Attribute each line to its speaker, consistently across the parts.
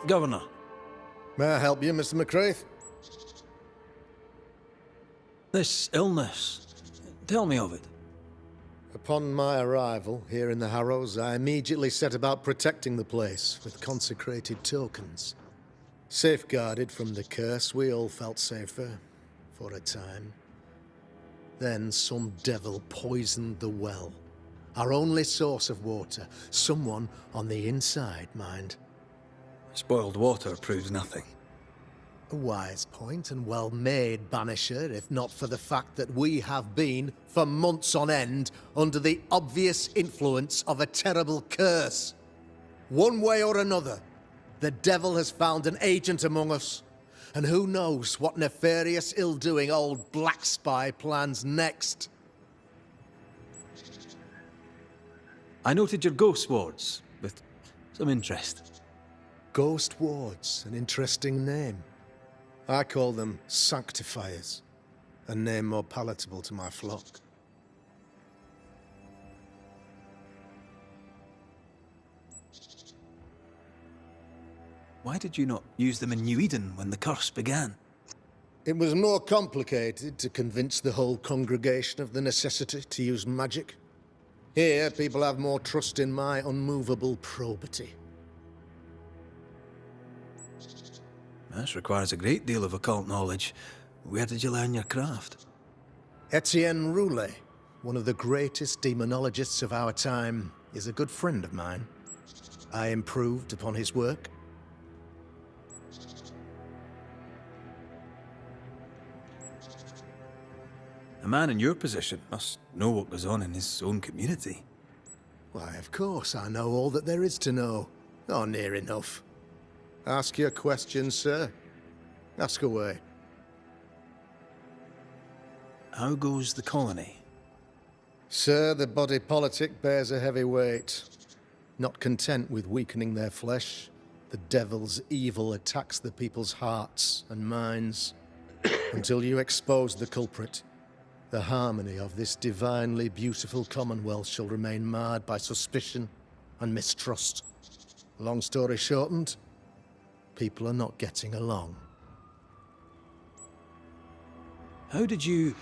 Speaker 1: Governor.
Speaker 2: May I help you, Mr. McCraith?
Speaker 1: This illness. Tell me of it.
Speaker 2: Upon my arrival here in the Harrows, I immediately set about protecting the place with consecrated tokens. Safeguarded from the curse, we all felt safer, for a time. Then some devil poisoned the well, our only source of water. Someone on the inside, mind.
Speaker 1: Spoiled water proves nothing.
Speaker 2: A wise point and well made, Banisher, if not for the fact that we have been, for months on end, under the obvious influence of a terrible curse. One way or another, the devil has found an agent among us, and who knows what nefarious ill-doing old Black Spy plans next.
Speaker 1: I noted your ghost wards with some interest.
Speaker 2: Ghost wards, an interesting name. I call them sanctifiers, a name more palatable to my flock.
Speaker 1: Why did you not use them in New Eden when the curse began?
Speaker 2: It was more complicated to convince the whole congregation of the necessity to use magic. Here, people have more trust in my unmovable probity.
Speaker 1: This requires a great deal of occult knowledge. Where did you learn your craft?
Speaker 2: Etienne Roulet, one of the greatest demonologists of our time, is a good friend of mine. I improved upon his work.
Speaker 1: A man in your position must know what goes on in his own community.
Speaker 2: Why, of course I know all that there is to know. Oh, near enough. Ask your questions, sir. Ask away.
Speaker 1: How goes the colony?
Speaker 2: Sir, the body politic bears a heavy weight. Not content with weakening their flesh, the devil's evil attacks the people's hearts and minds. Until you expose the culprit, the harmony of this divinely beautiful commonwealth shall remain marred by suspicion and mistrust. Long story shortened, people are not getting along.
Speaker 1: How did you,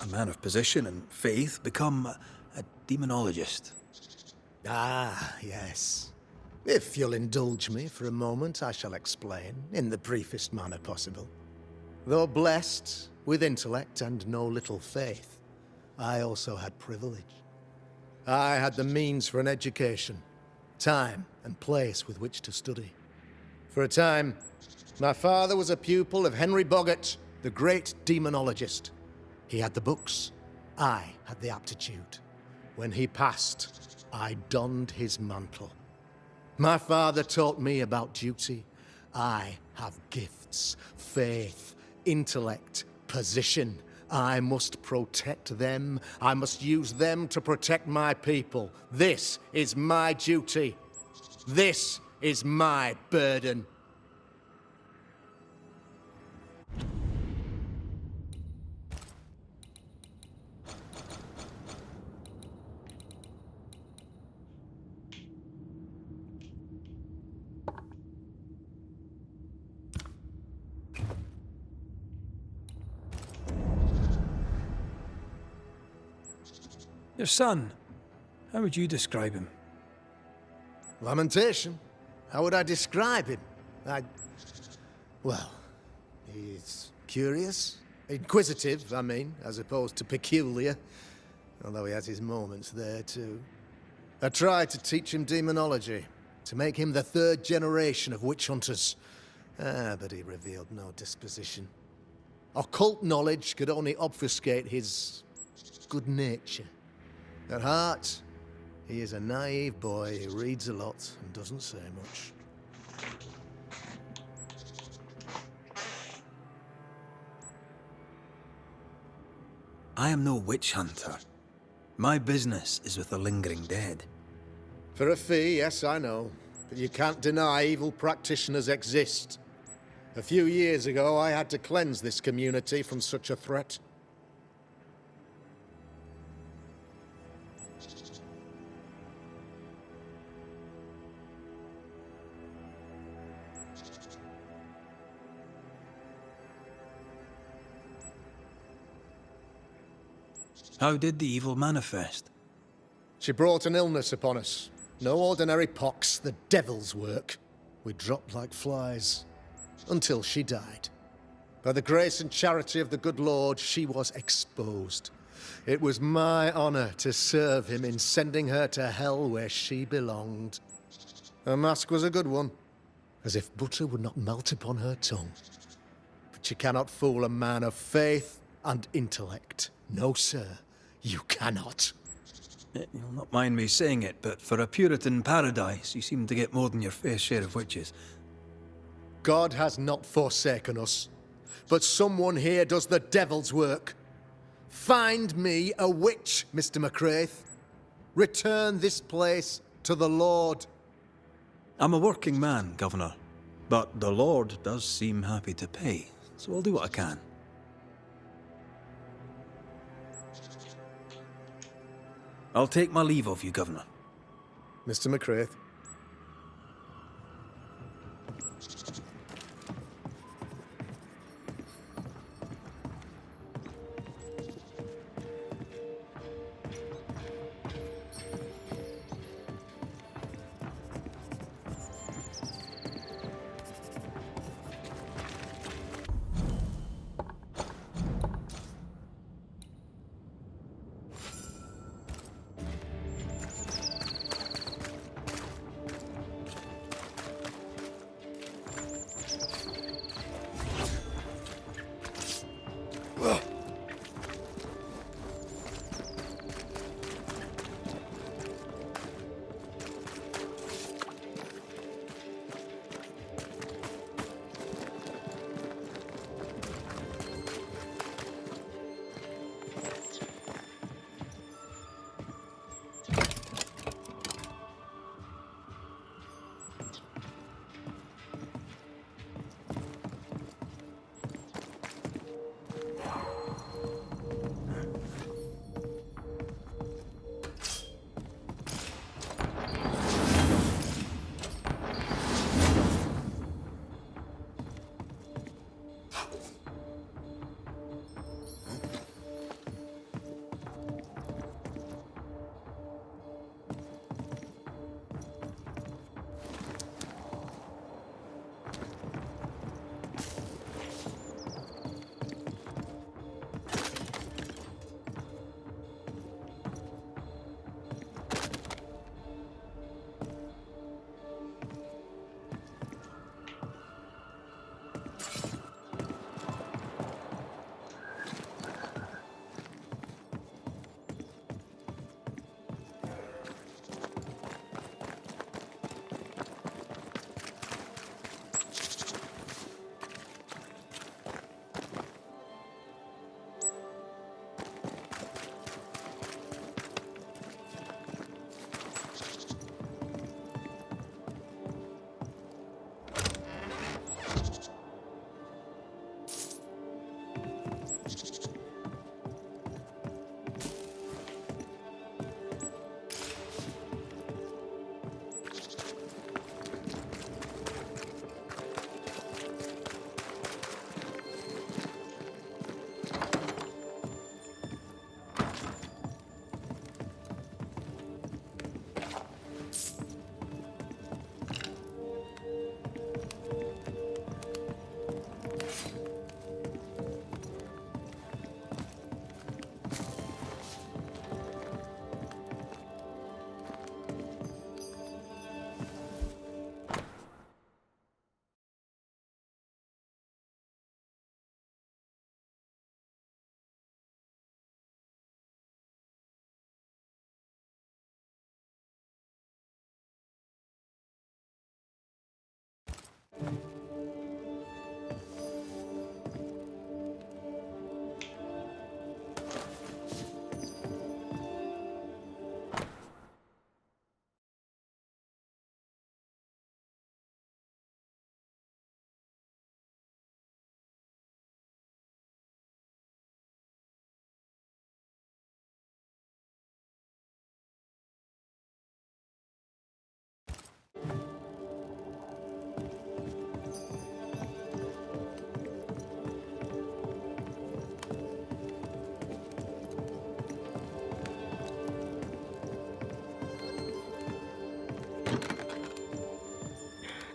Speaker 1: a man of position and faith, become a demonologist?
Speaker 2: Ah, yes. If you'll indulge me for a moment, I shall explain, in the briefest manner possible. Though blessed with intellect and no little faith, I also had privilege. I had the means for an education, time and place with which to study. For a time, my father was a pupil of Henry Boggart, the great demonologist. He had the books, I had the aptitude. When he passed, I donned his mantle. My father taught me about duty. I have gifts, faith, intellect, position. I must protect them. I must use them to protect my people. This is my duty. This is my burden.
Speaker 1: Your son, how would you describe him?
Speaker 2: Lamentation? How would I describe him? Well, he's curious. Inquisitive, I mean, as opposed to peculiar. Although he has his moments there, too. I tried to teach him demonology, to make him the third generation of witch hunters. But he revealed no disposition. Occult knowledge could only obfuscate his good nature. At heart, he is a naive boy who reads a lot and doesn't say much.
Speaker 1: I am no witch hunter. My business is with the lingering dead.
Speaker 2: For a fee, yes, I know. But you can't deny evil practitioners exist. A few years ago, I had to cleanse this community from such a threat.
Speaker 1: How did the evil manifest?
Speaker 2: She brought an illness upon us. No ordinary pox, the devil's work. We dropped like flies, until she died. By the grace and charity of the good Lord, she was exposed. It was my honor to serve him in sending her to hell where she belonged. Her mask was a good one, as if butter would not melt upon her tongue. But you cannot fool a man of faith and intellect. No, sir, you cannot.
Speaker 1: You'll not mind me saying it, but for a Puritan paradise, you seem to get more than your fair share of witches.
Speaker 2: God has not forsaken us, but someone here does the devil's work. Find me a witch, Mr. McCraith. Return this place to the Lord.
Speaker 1: I'm a working man, Governor, but the Lord does seem happy to pay, so I'll do what I can. I'll take my leave of you, Governor.
Speaker 2: Mr. McCraith.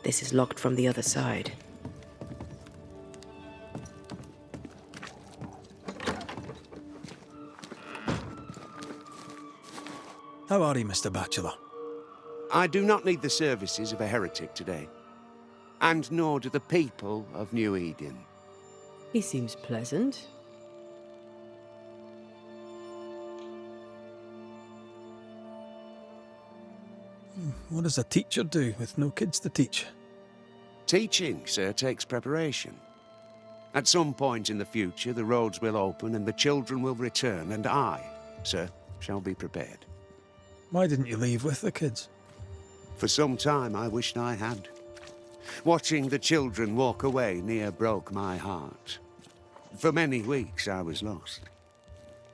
Speaker 3: This is locked from the other side.
Speaker 1: How are you, Mr. Bachelor?
Speaker 4: I do not need the services of a heretic today. And nor do the people of New Eden.
Speaker 3: He seems pleasant.
Speaker 1: What does a teacher do with no kids to teach?
Speaker 4: Teaching, sir, takes preparation. At some point in the future, the roads will open and the children will return, and I, sir, shall be prepared.
Speaker 1: Why didn't you leave with the kids?
Speaker 4: For some time, I wished I had. Watching the children walk away near broke my heart. For many weeks, I was lost.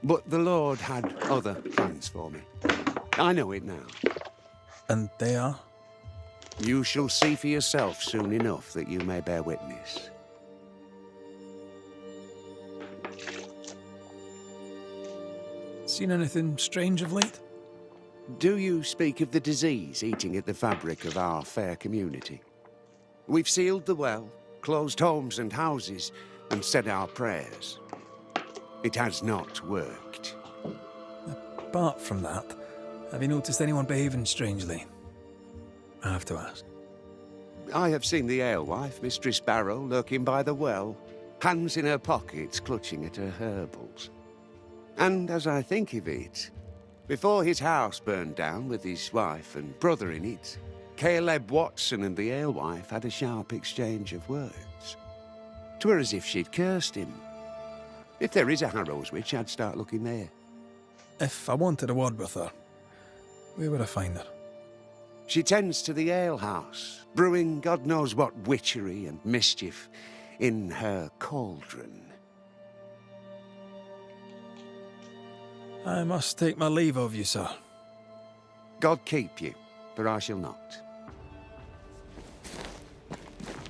Speaker 4: But the Lord had other plans for me. I know it now.
Speaker 1: And they are?
Speaker 4: You shall see for yourself soon enough that you may bear witness.
Speaker 1: Seen anything strange of late?
Speaker 4: Do you speak of the disease eating at the fabric of our fair community? We've sealed the well, closed homes and houses, and said our prayers. It has not worked.
Speaker 1: Apart from that, have you noticed anyone behaving strangely? I have to ask.
Speaker 4: I have seen the alewife, Mistress Barrow, lurking by the well, hands in her pockets, clutching at her herbals. And as I think of it, before his house burned down with his wife and brother in it, Caleb Watson and the alewife had a sharp exchange of words. 'Twere as if she'd cursed him. If there is a Harrow's witch, I'd start looking there.
Speaker 1: If I wanted a word with her, where would I find her?
Speaker 4: She tends to the alehouse, brewing God knows what witchery and mischief in her cauldron.
Speaker 1: I must take my leave of you, sir.
Speaker 4: God keep you, for I shall not.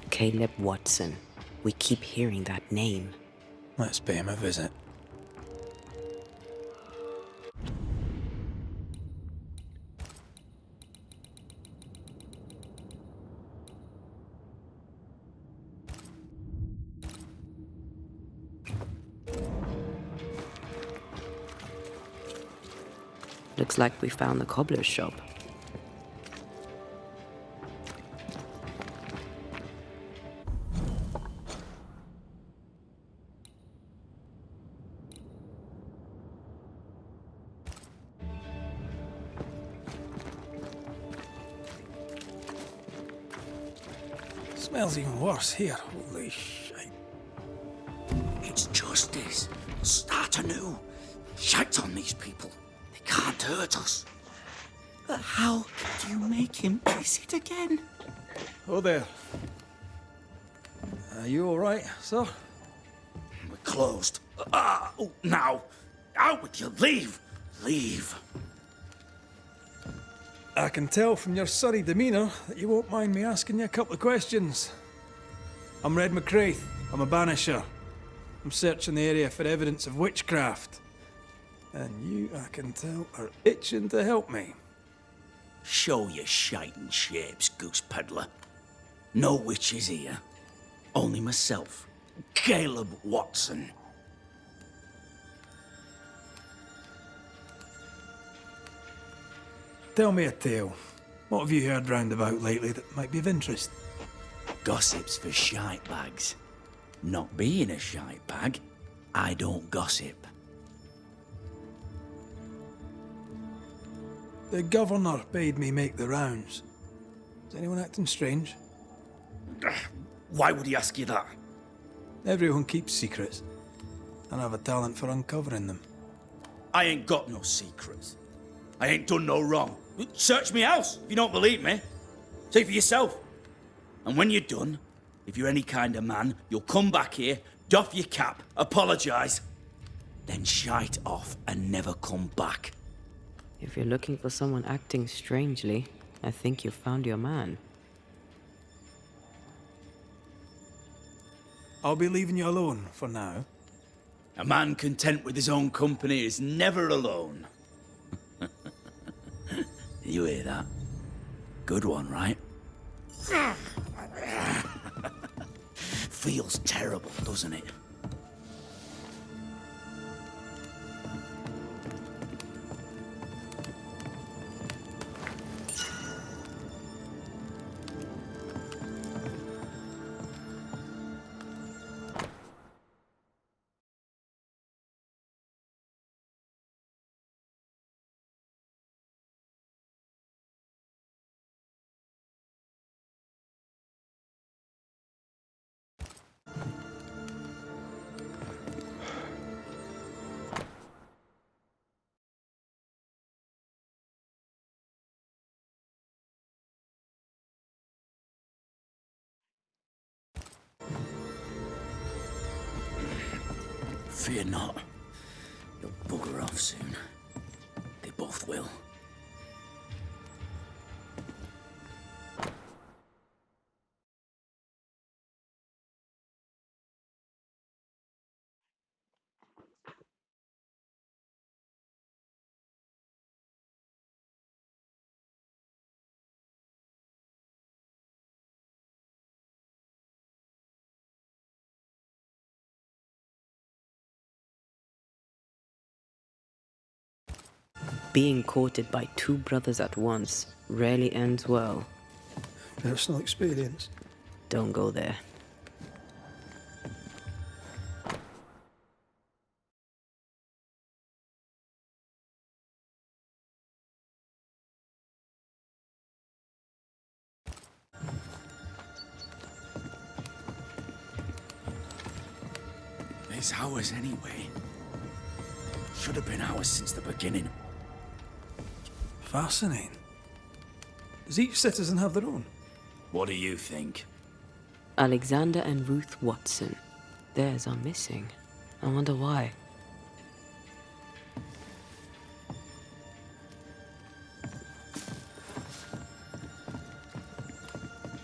Speaker 3: Caleb Watson. We keep hearing that name.
Speaker 1: Let's pay him a visit.
Speaker 3: Looks like we found the cobbler's shop.
Speaker 1: Smells even worse here. Holy shit.
Speaker 5: It's justice. Start anew. Shout on these people. They can't hurt us. But how could you make him kiss it again?
Speaker 1: Oh there. Are you alright, sir?
Speaker 5: We're closed. Oh, now. Out with you. Leave. Leave.
Speaker 1: I can tell from your surly demeanour that you won't mind me asking you a couple of questions. I'm Red McCraith. I'm a banisher. I'm searching the area for evidence of witchcraft. And you, I can tell, are itching to help me.
Speaker 5: Show your shiting shapes, goose peddler. No witches here. Only myself, Caleb Watson.
Speaker 1: Tell me a tale. What have you heard round about lately that might be of interest?
Speaker 5: Gossip's for shite bags. Not being a shite bag, I don't gossip.
Speaker 1: The governor bade me make the rounds. Is anyone acting strange?
Speaker 5: Why would he ask you that?
Speaker 1: Everyone keeps secrets, and I have a talent for uncovering them.
Speaker 5: I ain't got no secrets. I ain't done no wrong. Search me house if you don't believe me. See for yourself. And when you're done, if you're any kind of man, you'll come back here, doff your cap, apologise, then shite off and never come back.
Speaker 3: If you're looking for someone acting strangely, I think you've found your man.
Speaker 1: I'll be leaving you alone for now.
Speaker 5: A man content with his own company is never alone. You hear that? Good one, right? Feels terrible, doesn't it? Fear not. You'll bugger off soon. They both will.
Speaker 3: Being courted by two brothers at once rarely ends well.
Speaker 1: Personal experience.
Speaker 3: Don't go there.
Speaker 5: It's ours anyway. Should have been ours since the beginning.
Speaker 1: Fascinating. Does each citizen have their own?
Speaker 5: What do you think?
Speaker 3: Alexander and Ruth Watson. Theirs are missing. I wonder why.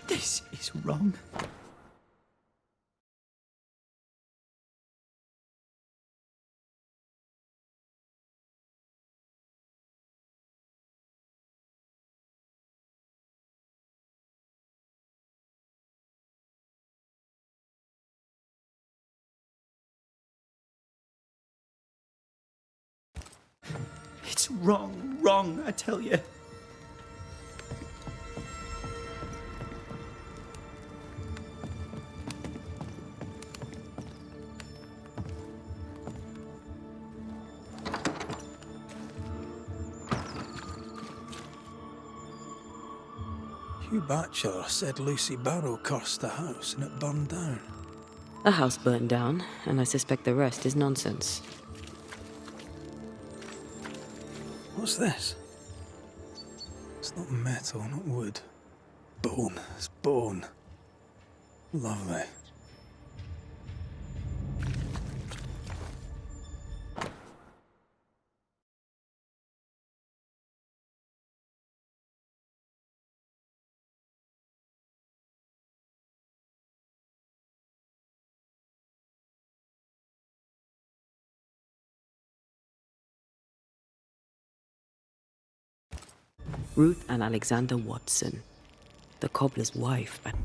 Speaker 5: This is wrong. It's wrong, I tell you.
Speaker 1: Hugh Batchelor said Lucy Barrow cursed the house and it burned down.
Speaker 3: The house burned down, and I suspect the rest is nonsense.
Speaker 1: What's this? It's not metal, not wood. Bone. It's bone. Lovely.
Speaker 3: Ruth and Alexander Watson. The cobbler's wife and...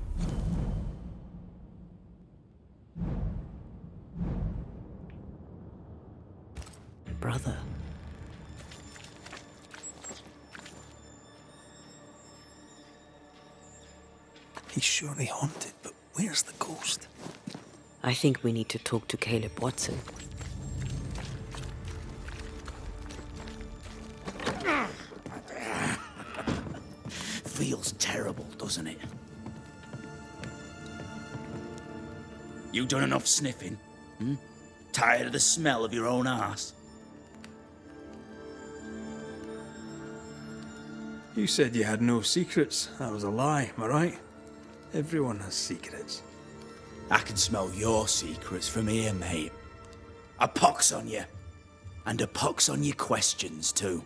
Speaker 3: brother.
Speaker 1: He's surely haunted, but where's the ghost?
Speaker 3: I think we need to talk to Caleb Watson.
Speaker 5: Feels terrible, doesn't it? You done enough sniffing? Hmm? Tired of the smell of your own arse?
Speaker 1: You said you had no secrets. That was a lie, am I right? Everyone has secrets.
Speaker 5: I can smell your secrets from here, mate. A pox on you. And a pox on your questions, too.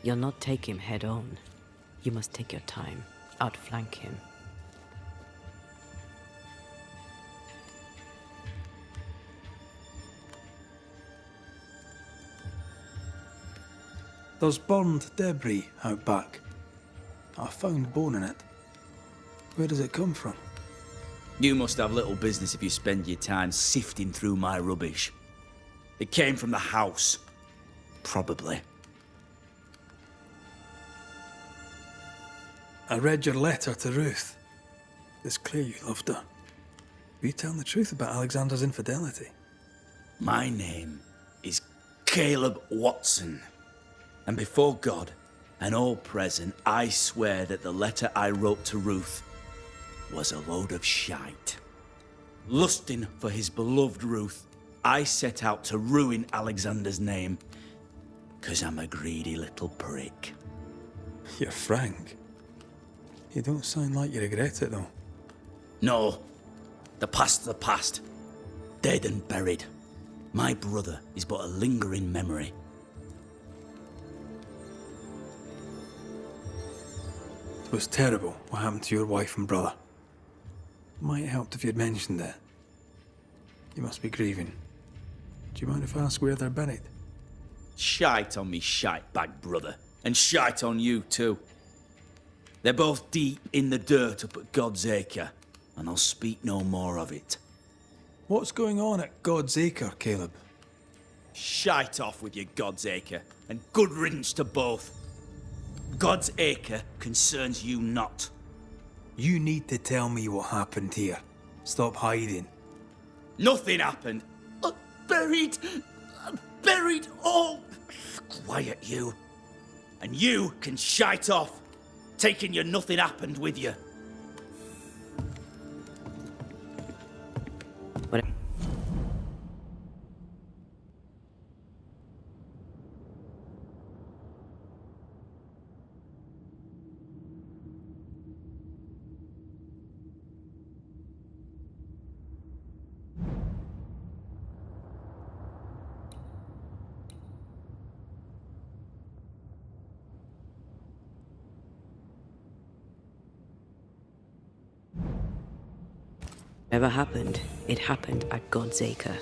Speaker 3: You'll not take him head on. You must take your time, outflank him.
Speaker 1: There's burned debris out back. I found bone in it. Where does it come from?
Speaker 5: You must have little business if you spend your time sifting through my rubbish. It came from the house. Probably.
Speaker 1: I read your letter to Ruth. It's clear you loved her. Were you telling the truth about Alexander's infidelity?
Speaker 5: My name is Caleb Watson. And before God and all present, I swear that the letter I wrote to Ruth was a load of shite. Lusting for his beloved Ruth, I set out to ruin Alexander's name, 'cause I'm a greedy little prick.
Speaker 1: You're frank. You don't sound like you regret it, though.
Speaker 5: No, the past's the past. Dead and buried. My brother is but a lingering memory.
Speaker 1: It was terrible what happened to your wife and brother. Might have helped if you'd mentioned it. You must be grieving. Do you mind if I ask where they're buried?
Speaker 5: Shite on me shite bag brother, and shite on you too. They're both deep in the dirt up at God's Acre, and I'll speak no more of it.
Speaker 1: What's going on at God's Acre, Caleb?
Speaker 5: Shite off with your God's Acre, and good riddance to both. God's Acre concerns you not.
Speaker 1: You need to tell me what happened here. Stop hiding.
Speaker 5: Nothing happened. Buried. Buried. Oh, quiet you. And you can shite off, taking your nothing happened with you.
Speaker 3: What? Whatever happened, it happened at God's Acre.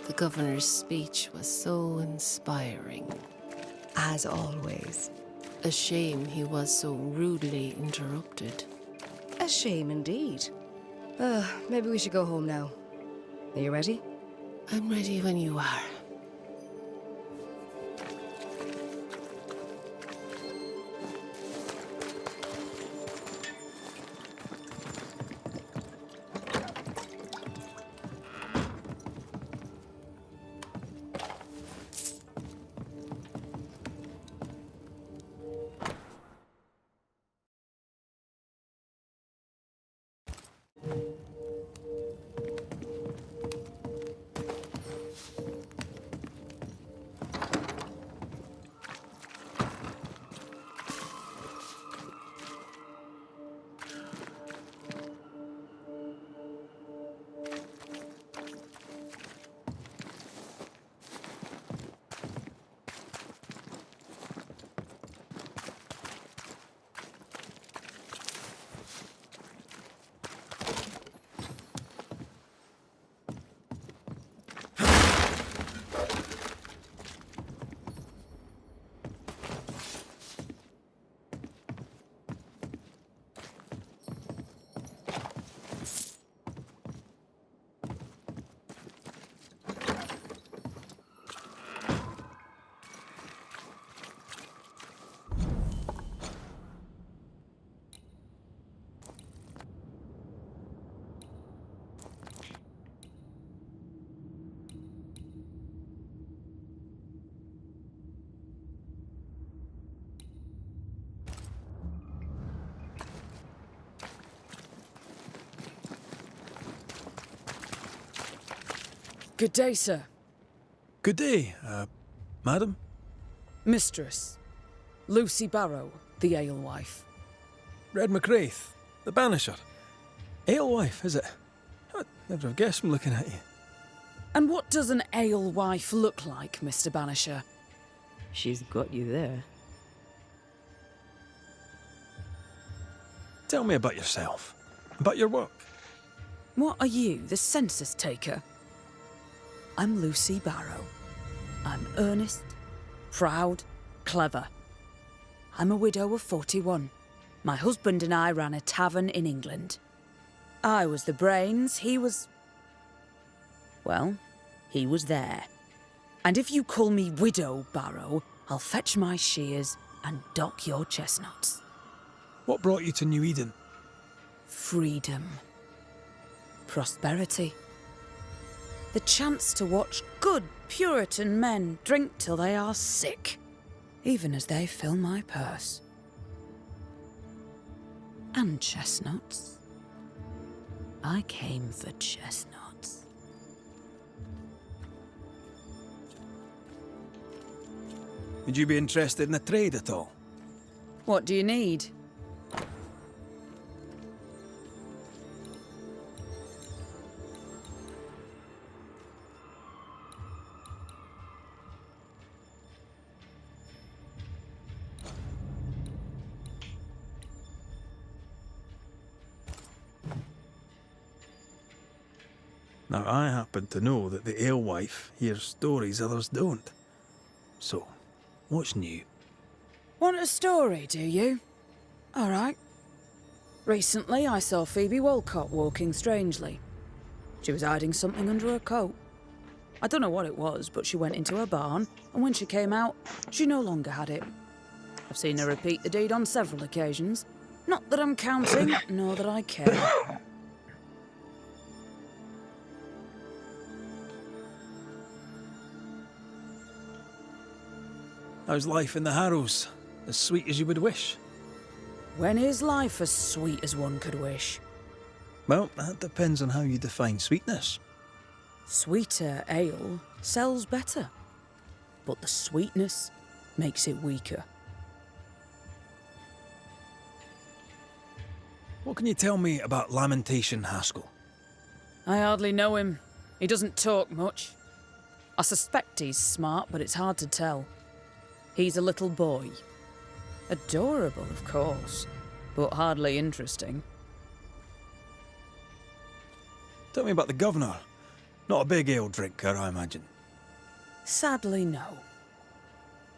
Speaker 6: The governor's speech was so inspiring.
Speaker 7: As always.
Speaker 6: A shame he was so rudely interrupted.
Speaker 7: A shame indeed. Maybe we should go home now. Are you ready?
Speaker 6: I'm ready when you are.
Speaker 8: Good day, sir.
Speaker 1: Good day, madam.
Speaker 8: Mistress. Lucy Barrow, the alewife.
Speaker 1: Red McCraith, the Banisher. Alewife, is it? I'd never have guessed from looking at you.
Speaker 8: And what does an alewife look like, Mr. Banisher?
Speaker 3: She's got you there.
Speaker 1: Tell me about yourself, about your work.
Speaker 8: What are you, the census taker? I'm Lucy Barrow. I'm earnest, proud, clever. I'm a widow of 41. My husband and I ran a tavern in England. I was the brains, he was... well, he was there. And if you call me Widow Barrow, I'll fetch my shears and dock your chestnuts.
Speaker 1: What brought you to New Eden?
Speaker 8: Freedom. Prosperity. The chance to watch good Puritan men drink till they are sick, even as they fill my purse. And chestnuts. I came for chestnuts.
Speaker 1: Would you be interested in a trade at all?
Speaker 8: What do you need?
Speaker 1: Now, I happen to know that the alewife hears stories others don't. So, what's new?
Speaker 8: Want a story, do you? All right. Recently, I saw Phoebe Walcott walking strangely. She was hiding something under her coat. I don't know what it was, but she went into her barn, and when she came out, she no longer had it. I've seen her repeat the deed on several occasions. Not that I'm counting, nor that I care.
Speaker 1: How's life in the Harrows? As sweet as you would wish?
Speaker 8: When is life as sweet as one could wish?
Speaker 1: Well, that depends on how you define sweetness.
Speaker 8: Sweeter ale sells better, but the sweetness makes it weaker.
Speaker 1: What can you tell me about Lamentation Haskell?
Speaker 8: I hardly know him. He doesn't talk much. I suspect he's smart, but it's hard to tell. He's a little boy. Adorable, of course, but hardly interesting.
Speaker 1: Tell me about the governor. Not a big ale drinker, I imagine.
Speaker 8: Sadly, no.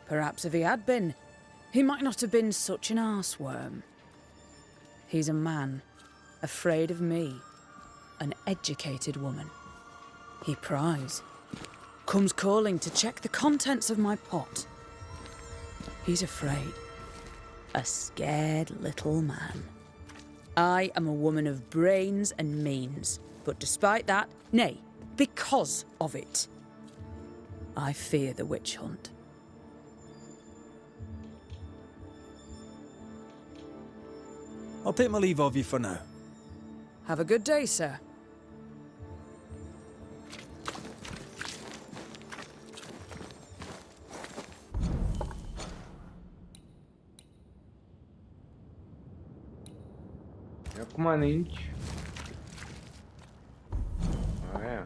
Speaker 8: Perhaps if he had been, he might not have been such an arseworm. He's a man, afraid of me, an educated woman. He pries, comes calling to check the contents of my pot. He's afraid. A scared little man. I am a woman of brains and means, but despite that, nay, because of it, I fear the witch hunt.
Speaker 1: I'll take my leave of you for now.
Speaker 8: Have a good day, sir.
Speaker 9: Acum nincs. Aia.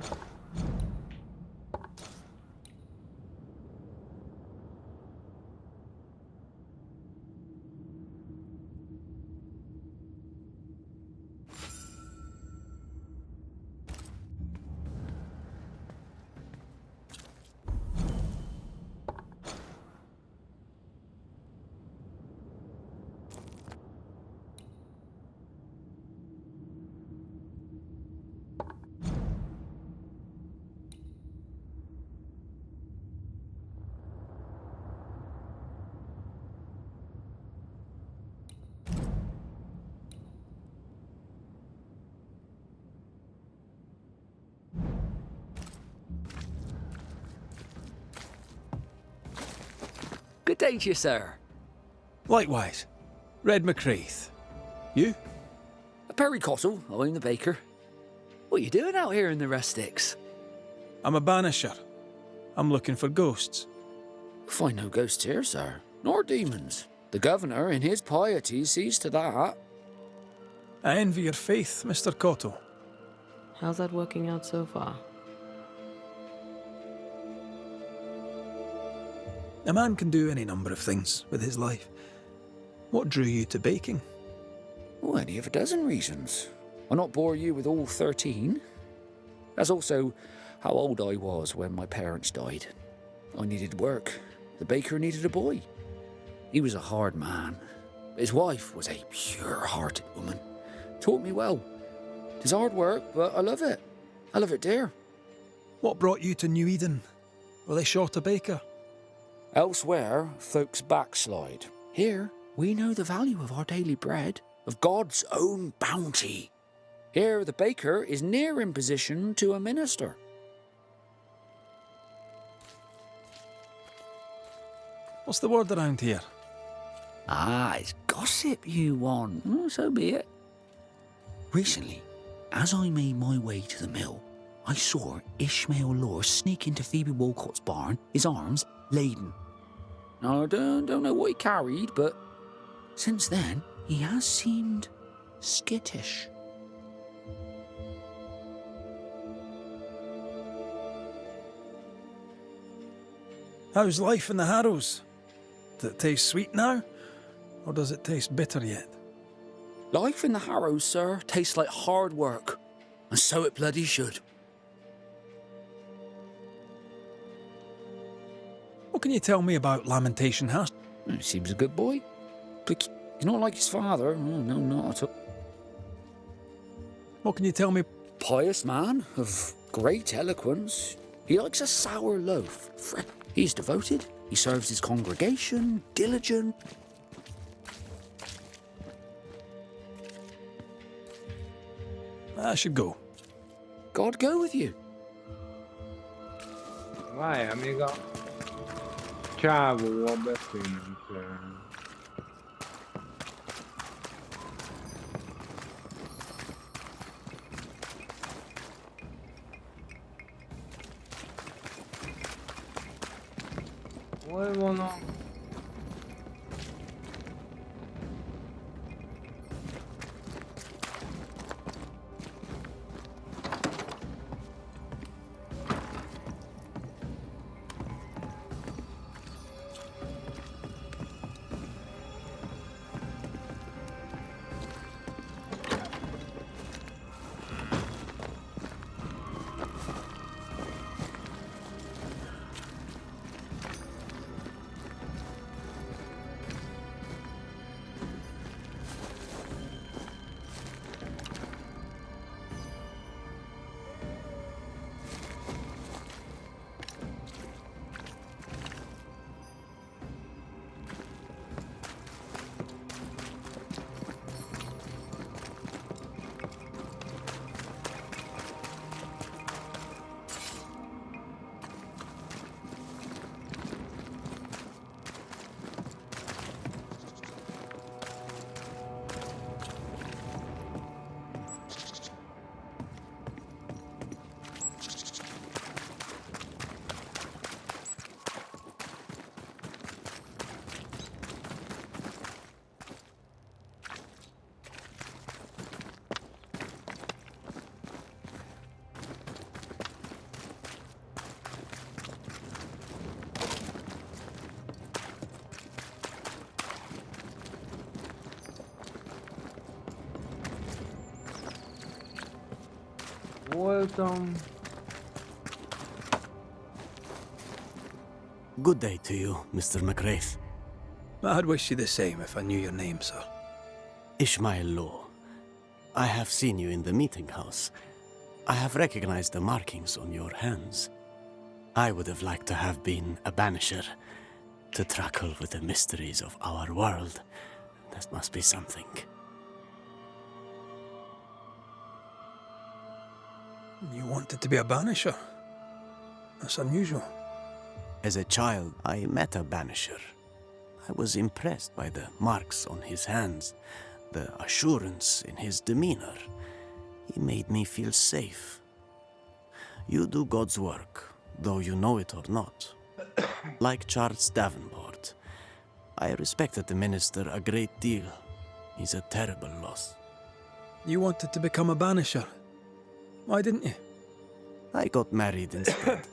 Speaker 10: Good day to you, sir.
Speaker 1: Likewise. Red McCraith. You?
Speaker 10: Perry Cottle, I'm the baker. What are you doing out here in the rustics?
Speaker 1: I'm a banisher. I'm looking for ghosts.
Speaker 10: Find no ghosts here, sir, nor demons. The governor, in his piety, sees to that.
Speaker 1: I envy your faith, Mr. Cottle.
Speaker 3: How's that working out so far?
Speaker 1: A man can do any number of things with his life. What drew you to baking?
Speaker 10: Oh, any of a dozen reasons. I'll not bore you with all 13. That's also how old I was when my parents died. I needed work. The baker needed a boy. He was a hard man. His wife was a pure-hearted woman. Taught me well. 'Tis hard work, but I love it. I love it, dear.
Speaker 1: What brought you to New Eden? Were they short a baker?
Speaker 10: Elsewhere, folks backslide. Here, we know the value of our daily bread, of God's own bounty. Here, the baker is near in position to a minister.
Speaker 1: What's the word around here?
Speaker 10: Ah, it's gossip you want. Oh, so be it. Recently, as I made my way to the mill, I saw Ishmael Lore sneak into Phoebe Walcott's barn, his arms laden. Now, I don't know what he carried, but since then, he has seemed skittish.
Speaker 1: How's life in the Harrows? Does it taste sweet now? Or does it taste bitter yet?
Speaker 10: Life in the Harrows, sir, tastes like hard work. And so it bloody should.
Speaker 1: What can you tell me about Lamentation House?
Speaker 10: He seems a good boy. But he's not like his father. Oh, no, not at all.
Speaker 1: What can you tell me?
Speaker 10: Pious man of great eloquence. He likes a sour loaf. He's devoted. He serves his congregation, diligent.
Speaker 1: I should go.
Speaker 10: God go with you.
Speaker 9: Vai, amiga. Ciao, buon beszélünk. Hol van a... Voltam.
Speaker 11: Good day to you, Mr. McWraith.
Speaker 1: I'd wish you the same if I knew your name, sir.
Speaker 11: Ishmael Law. I have seen you in the meeting house. I have recognized the markings on your hands. I would have liked to have been a banisher, to tackle with the mysteries of our world. That must be something.
Speaker 1: You wanted to be a banisher? That's unusual.
Speaker 11: As a child, I met a banisher. I was impressed by the marks on his hands, the assurance in his demeanor. He made me feel safe. You do God's work, though you know it or not. Like Charles Davenport, I respected the minister a great deal. He's a terrible loss.
Speaker 1: You wanted to become a banisher? Why didn't you?
Speaker 11: I got married instead.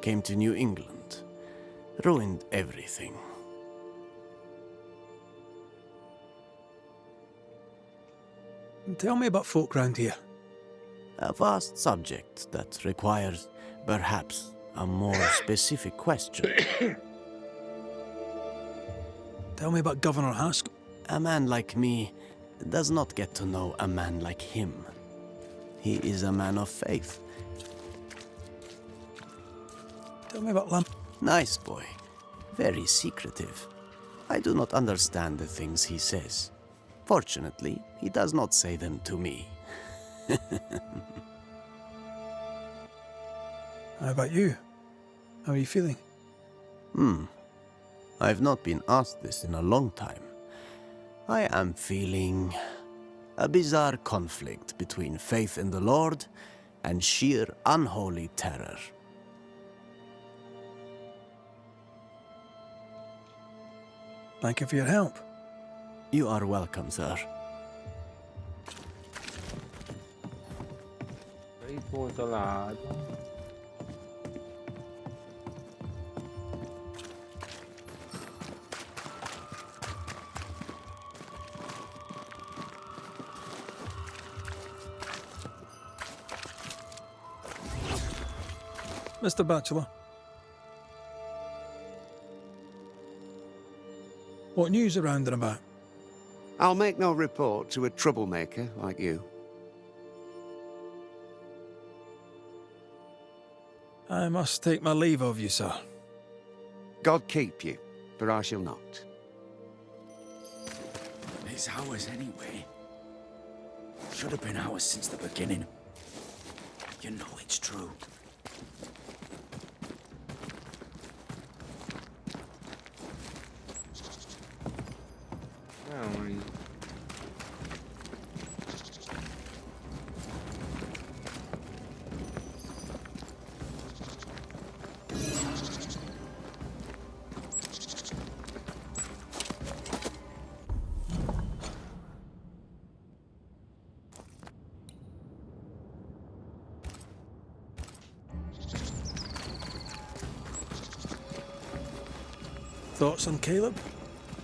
Speaker 11: Came to New England. Ruined everything.
Speaker 1: Tell me about folk round here.
Speaker 11: A vast subject that requires, perhaps, a more specific question.
Speaker 1: Tell me about Governor Haskell.
Speaker 11: A man like me does not get to know a man like him. He is a man of faith.
Speaker 1: Tell me about Lamb.
Speaker 11: Nice boy. Very secretive. I do not understand the things he says. Fortunately, he does not say them to me.
Speaker 1: How about you? How are you feeling?
Speaker 11: I've not been asked this in a long time. I am feeling a bizarre conflict between faith in the Lord and sheer unholy terror.
Speaker 1: Thank you for your help.
Speaker 11: You are welcome, sir.
Speaker 9: Riportolado.
Speaker 1: Mr. Bachelor. What news around and about?
Speaker 4: I'll make no report to a troublemaker like you.
Speaker 1: I must take my leave of you, sir.
Speaker 4: God keep you, for I shall not.
Speaker 5: It's ours anyway. Should have been ours since the beginning. You know it's true.
Speaker 1: Thoughts on Caleb?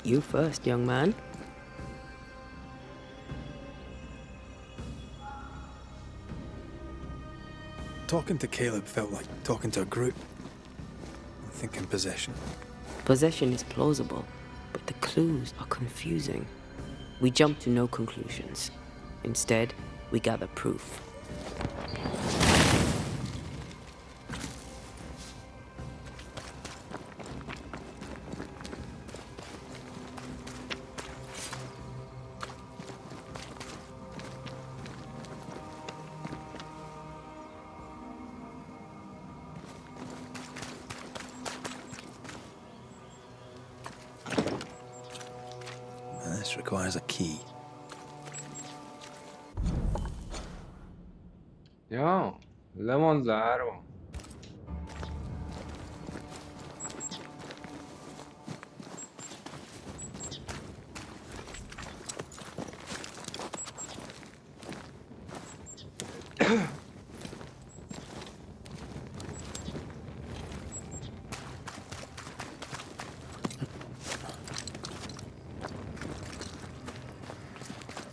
Speaker 3: You first, young man.
Speaker 1: Talking to Caleb felt like talking to a group. I'm thinking possession.
Speaker 3: Possession is plausible, but the clues are confusing. We jump to no conclusions. Instead, we gather proof.
Speaker 1: This requires a key.
Speaker 9: Ja, Lemonzaro.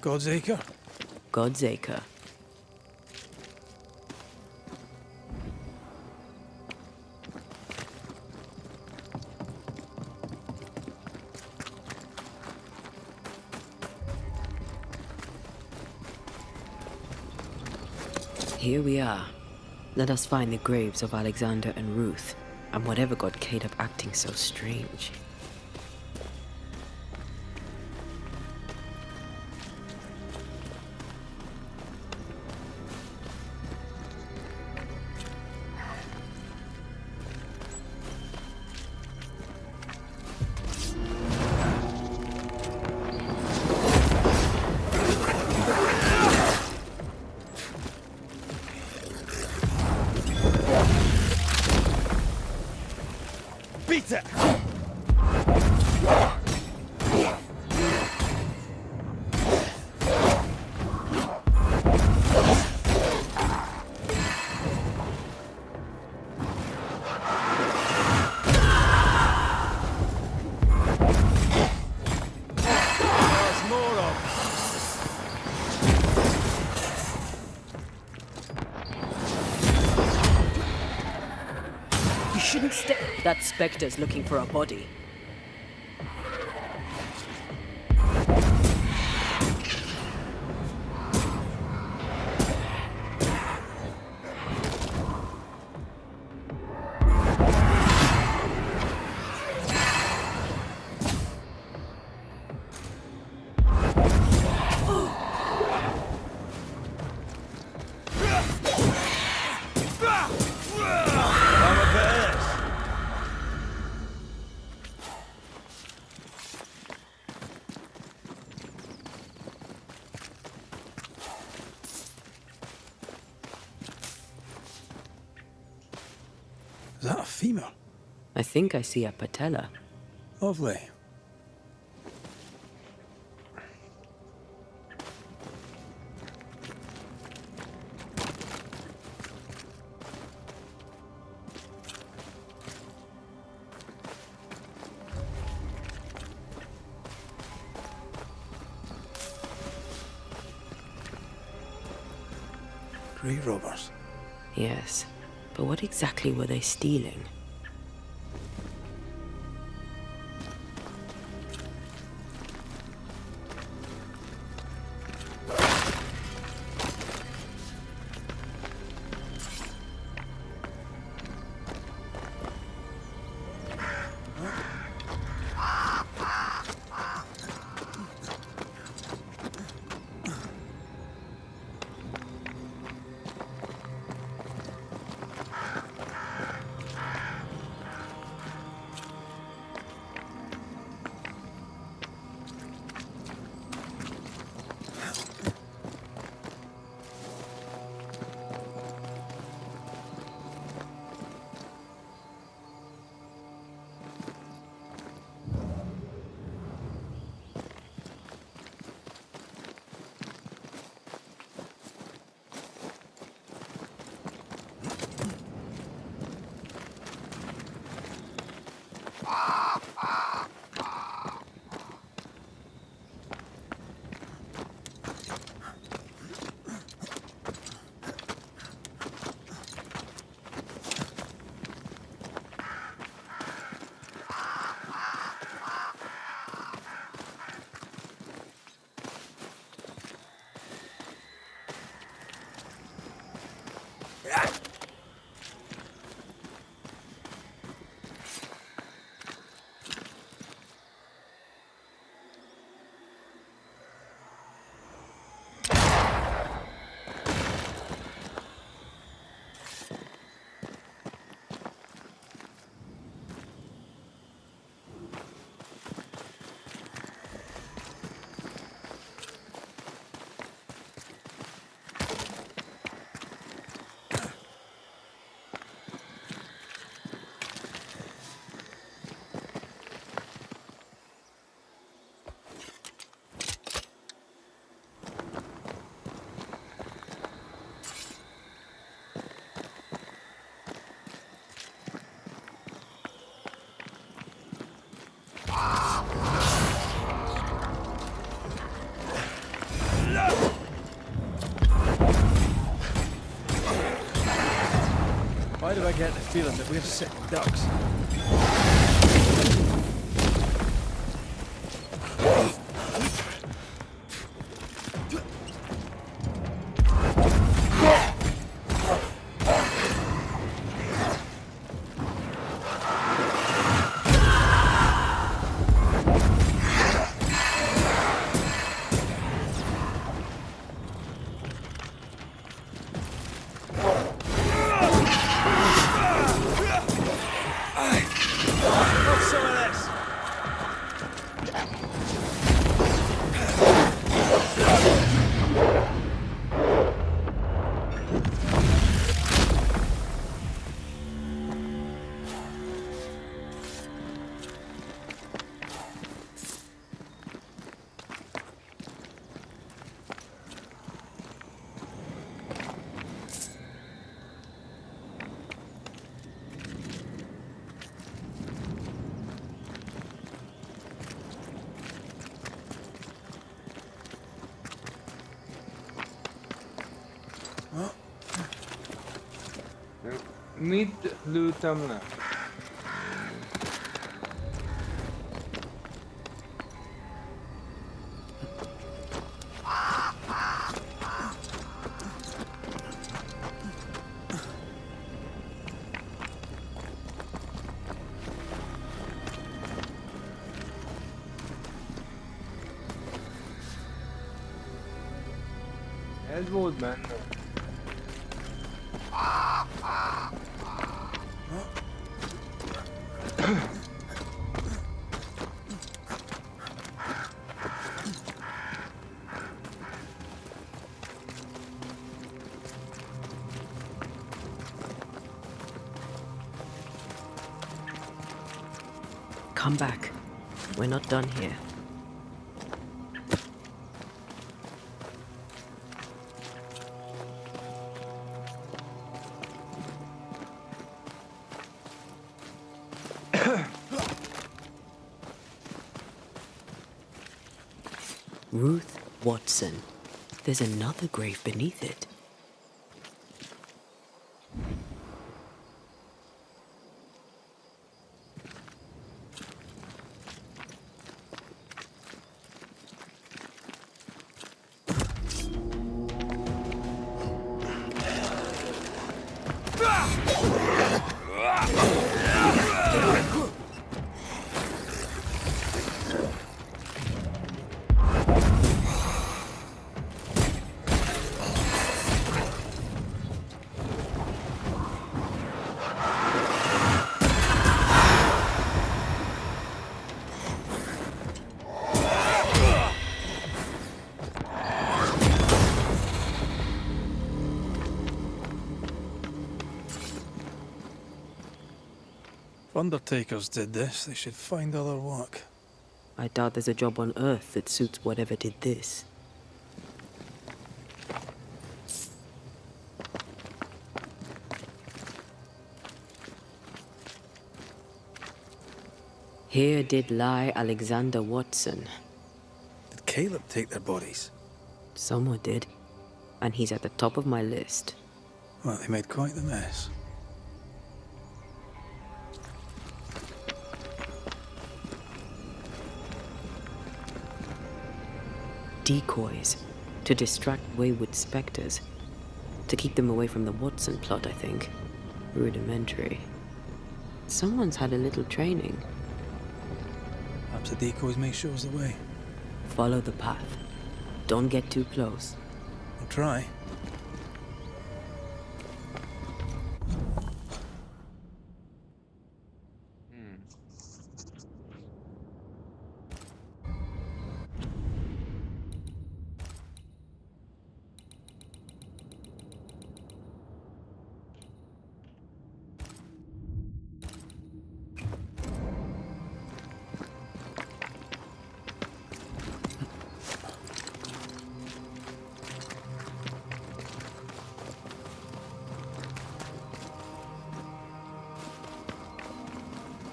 Speaker 1: God's Acre?
Speaker 3: God's Acre. Here we are. Let us find the graves of Alexander and Ruth, and whatever got Caleb acting so strange.
Speaker 5: Peter!
Speaker 1: There's more of.
Speaker 8: shouldn't stay. That spectre's looking for a body.
Speaker 1: Is that a femur?
Speaker 3: I think I see a patella.
Speaker 1: Lovely. Grave robbers.
Speaker 3: Yes, but what exactly were they stealing?
Speaker 1: Why do I get the feeling that we're sitting ducks?
Speaker 9: Mit lőttem le? Ez volt benne.
Speaker 3: Come back. We're not done here. Ruth Watson. There's another grave beneath it.
Speaker 1: If undertakers did this, they should find other work.
Speaker 3: I doubt there's a job on Earth that suits whatever did this. Here did lie Alexander Watson.
Speaker 1: Did Caleb take their bodies?
Speaker 3: Someone did, and he's at the top of my list.
Speaker 1: Well, they made quite the mess.
Speaker 3: Decoys, to distract wayward specters. To keep them away from the Watson plot, I think. Rudimentary. Someone's had a little training.
Speaker 1: Perhaps the decoys may show us the way.
Speaker 3: Follow the path. Don't get too close.
Speaker 1: I'll try.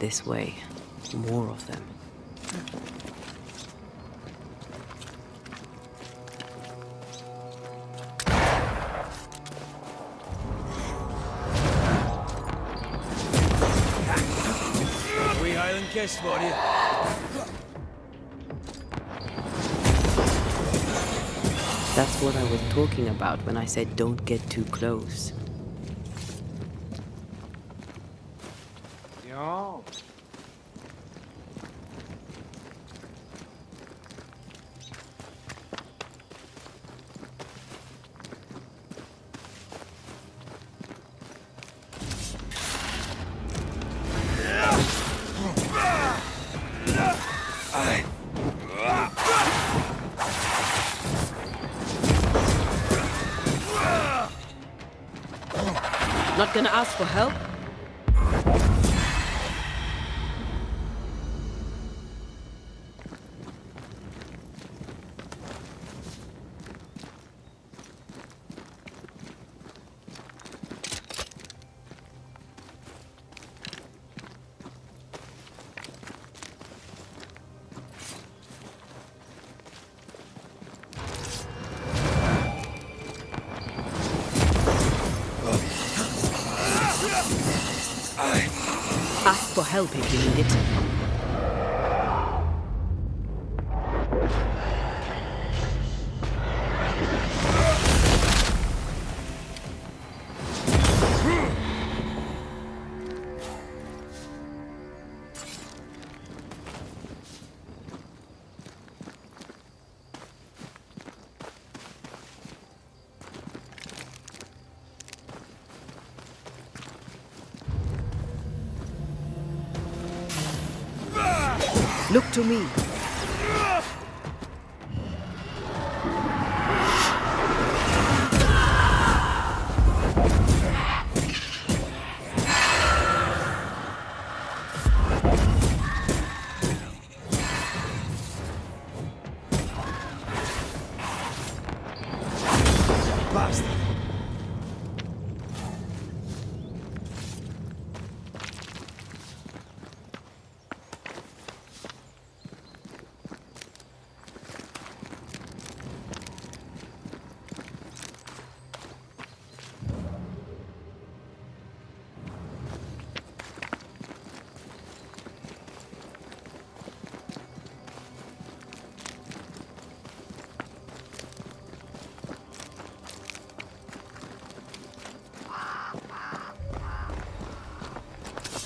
Speaker 3: This way. More of them.
Speaker 1: Wee Highland kiss for you.
Speaker 3: That's what I was talking about when I said don't get too close.
Speaker 9: Ja.
Speaker 3: Not gonna ask for help? Ask for help if you need it.
Speaker 7: Look to me.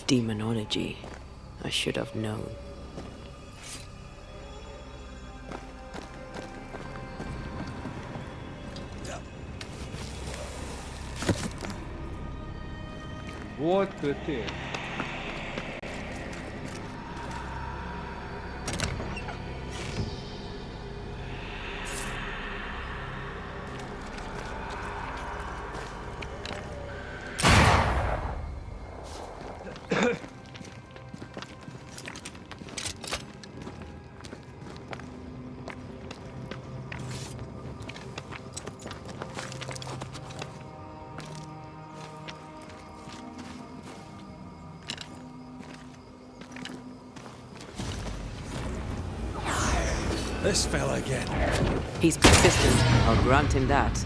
Speaker 3: Demonology. I should have known.
Speaker 9: Volt kötél.
Speaker 1: This fella again.
Speaker 3: He's persistent. I'll grant him that.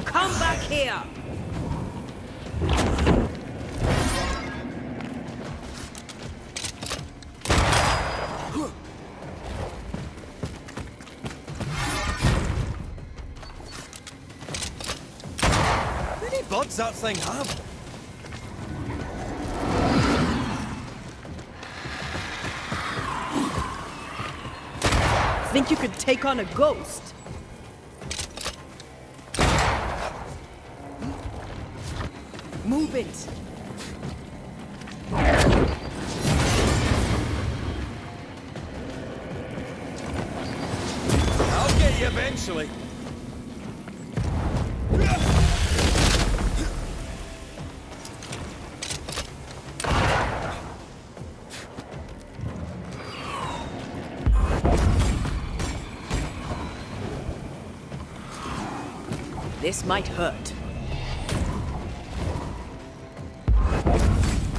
Speaker 3: Come back here!
Speaker 1: How many buds that thing have?
Speaker 7: Think you could take on a ghost? Move it.
Speaker 1: I'll get you eventually.
Speaker 7: This might hurt.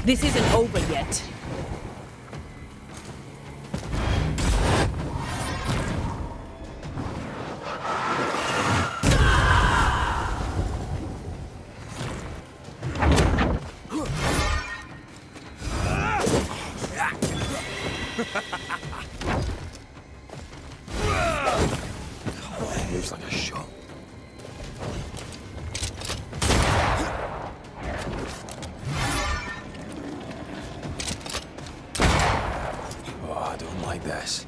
Speaker 7: This isn't over yet.
Speaker 1: Moves like a shot. Oh, I don't like this.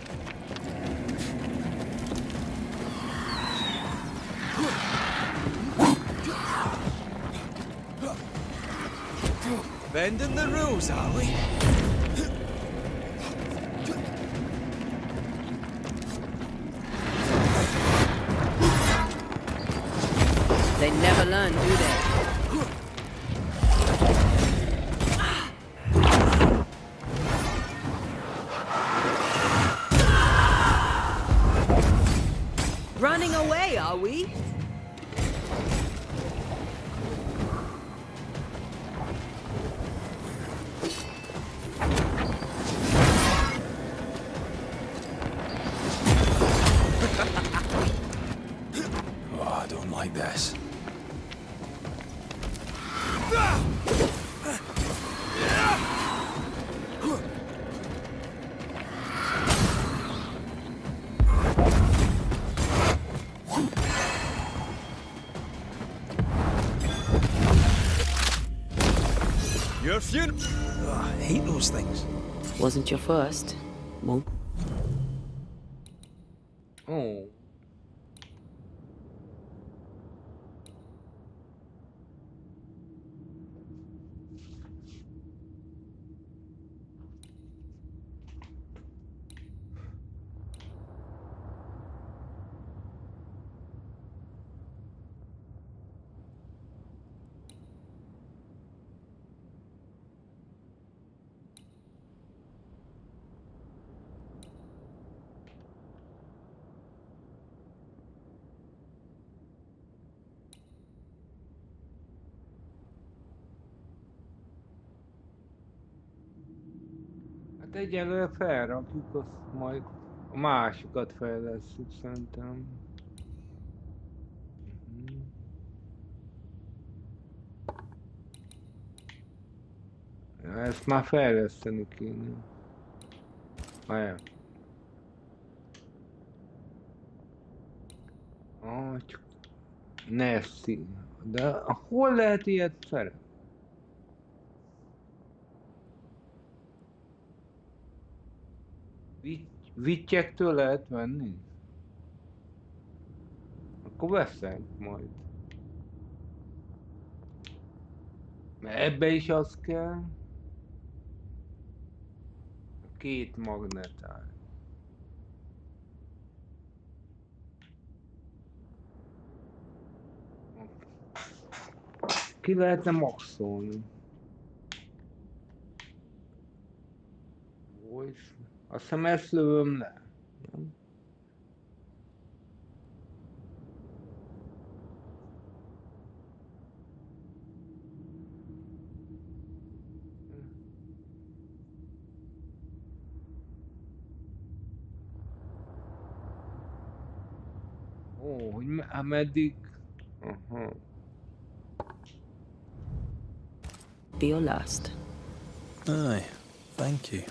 Speaker 1: Bending the rules, are we?
Speaker 7: They never learn, do they? Running away, are we?
Speaker 1: Oh, I don't like this. funeral. I hate those things.
Speaker 3: Wasn't your first. Won't.
Speaker 9: Ó. Hát egyelőre felrakjuk, azt majd a másikat fejlesszük szerintem. Mhm. Ja, ezt már fejleszteni kéne. Várjál. Csak Nessie. De hol lehet ilyet szerelni? Vittyektől lehet venni? Akkor veszek majd. Mert ebbe is az kell. Két magnetár. Ki lehetne maxolni? Voice. Azt hiszem ezt lövöm le. Nem? Ó, hogy meddig? Aha.
Speaker 3: Be your last.
Speaker 1: Aye, thank you.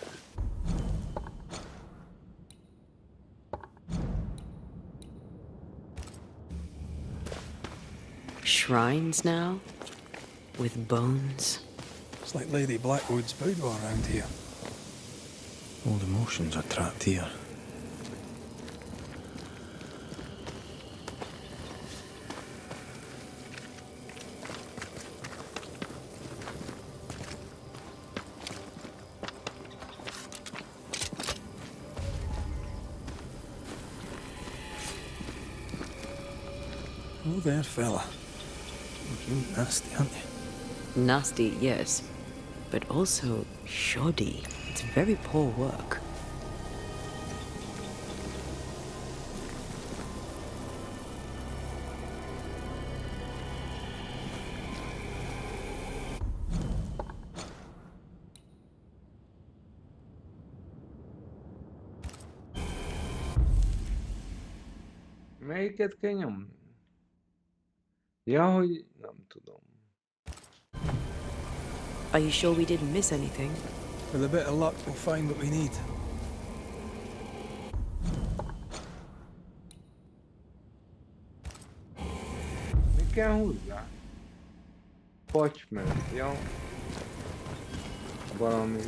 Speaker 3: Shrines now? With bones?
Speaker 1: It's like Lady Blackwood's boudoir around here. Old emotions are trapped here. Oh there, fella. You're nasty, aren't you?
Speaker 3: Nasty, yes. But also shoddy. It's very poor work.
Speaker 9: Melyiket kell nyomni? Ja, hogy nem tudom.
Speaker 3: Are you sure we didn't miss anything?
Speaker 1: With a bit of luck, we'll find what we need.
Speaker 9: Mi kell hozzá? Pacsment, ja. Valami.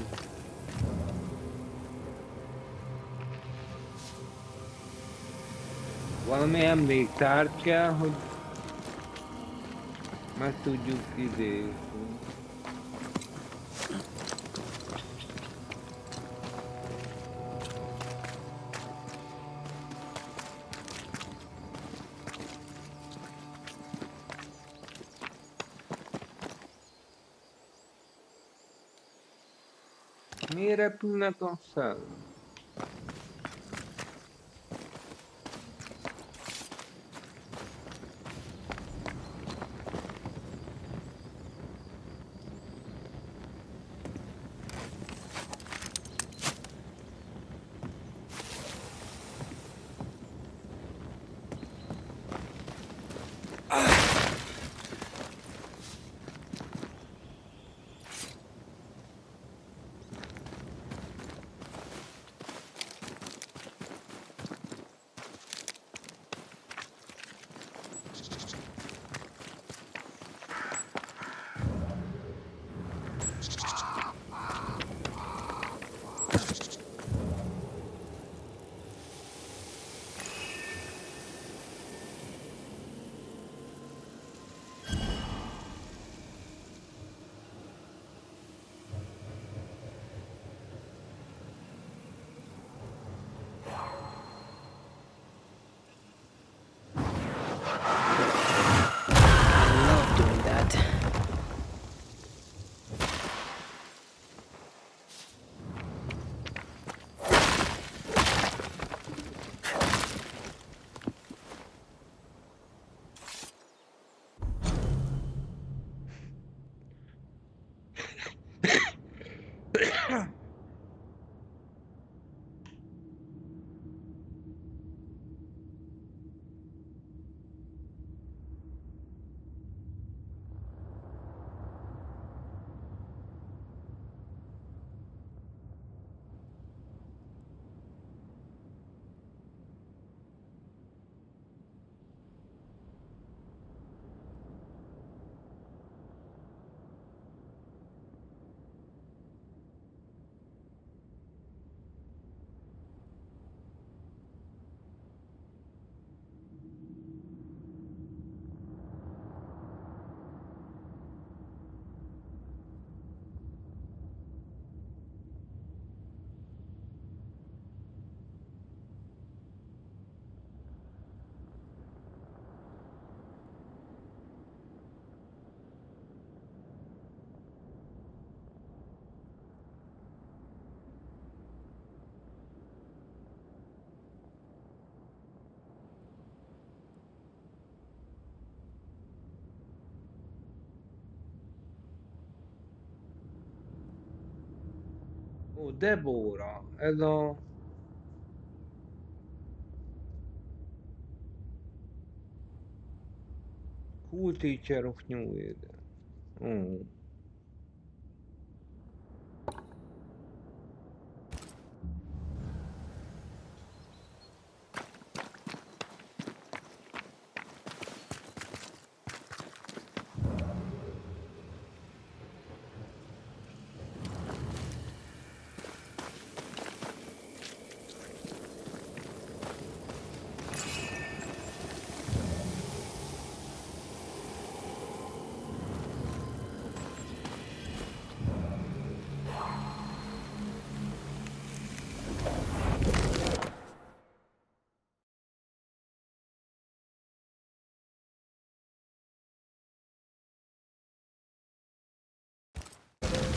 Speaker 9: Valami emléktárgy kell, hogy meg tudjuk idézni. Miért repülnek a szellem? Ó, Debora, ez a... Cool Teacher of New Eden. Ó.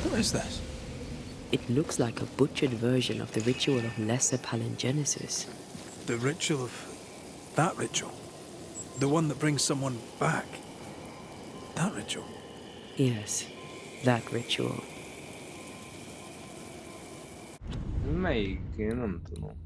Speaker 1: What is this?
Speaker 3: It looks like a butchered version of the ritual of Lesser Palingenesis.
Speaker 1: The ritual of... that ritual? The one that brings someone back? That ritual?
Speaker 3: Yes, that ritual.
Speaker 9: Melyik? Én nem tudom.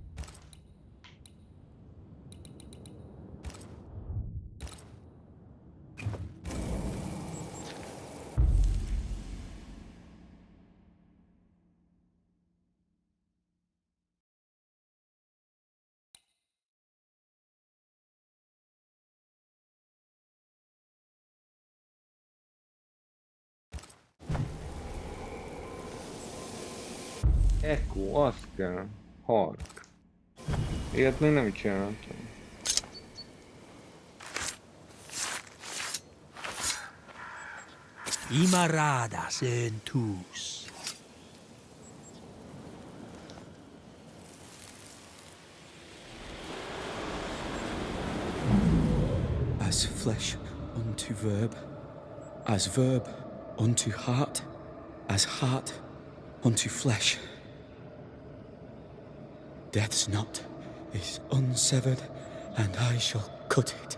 Speaker 9: Echo, azt kell. Hark. Ilyet még nem csináltam.
Speaker 10: Imaradas en tus.
Speaker 12: As flesh unto verb, as verb unto heart, as heart unto flesh. Death's knot is unsevered, and I shall cut it.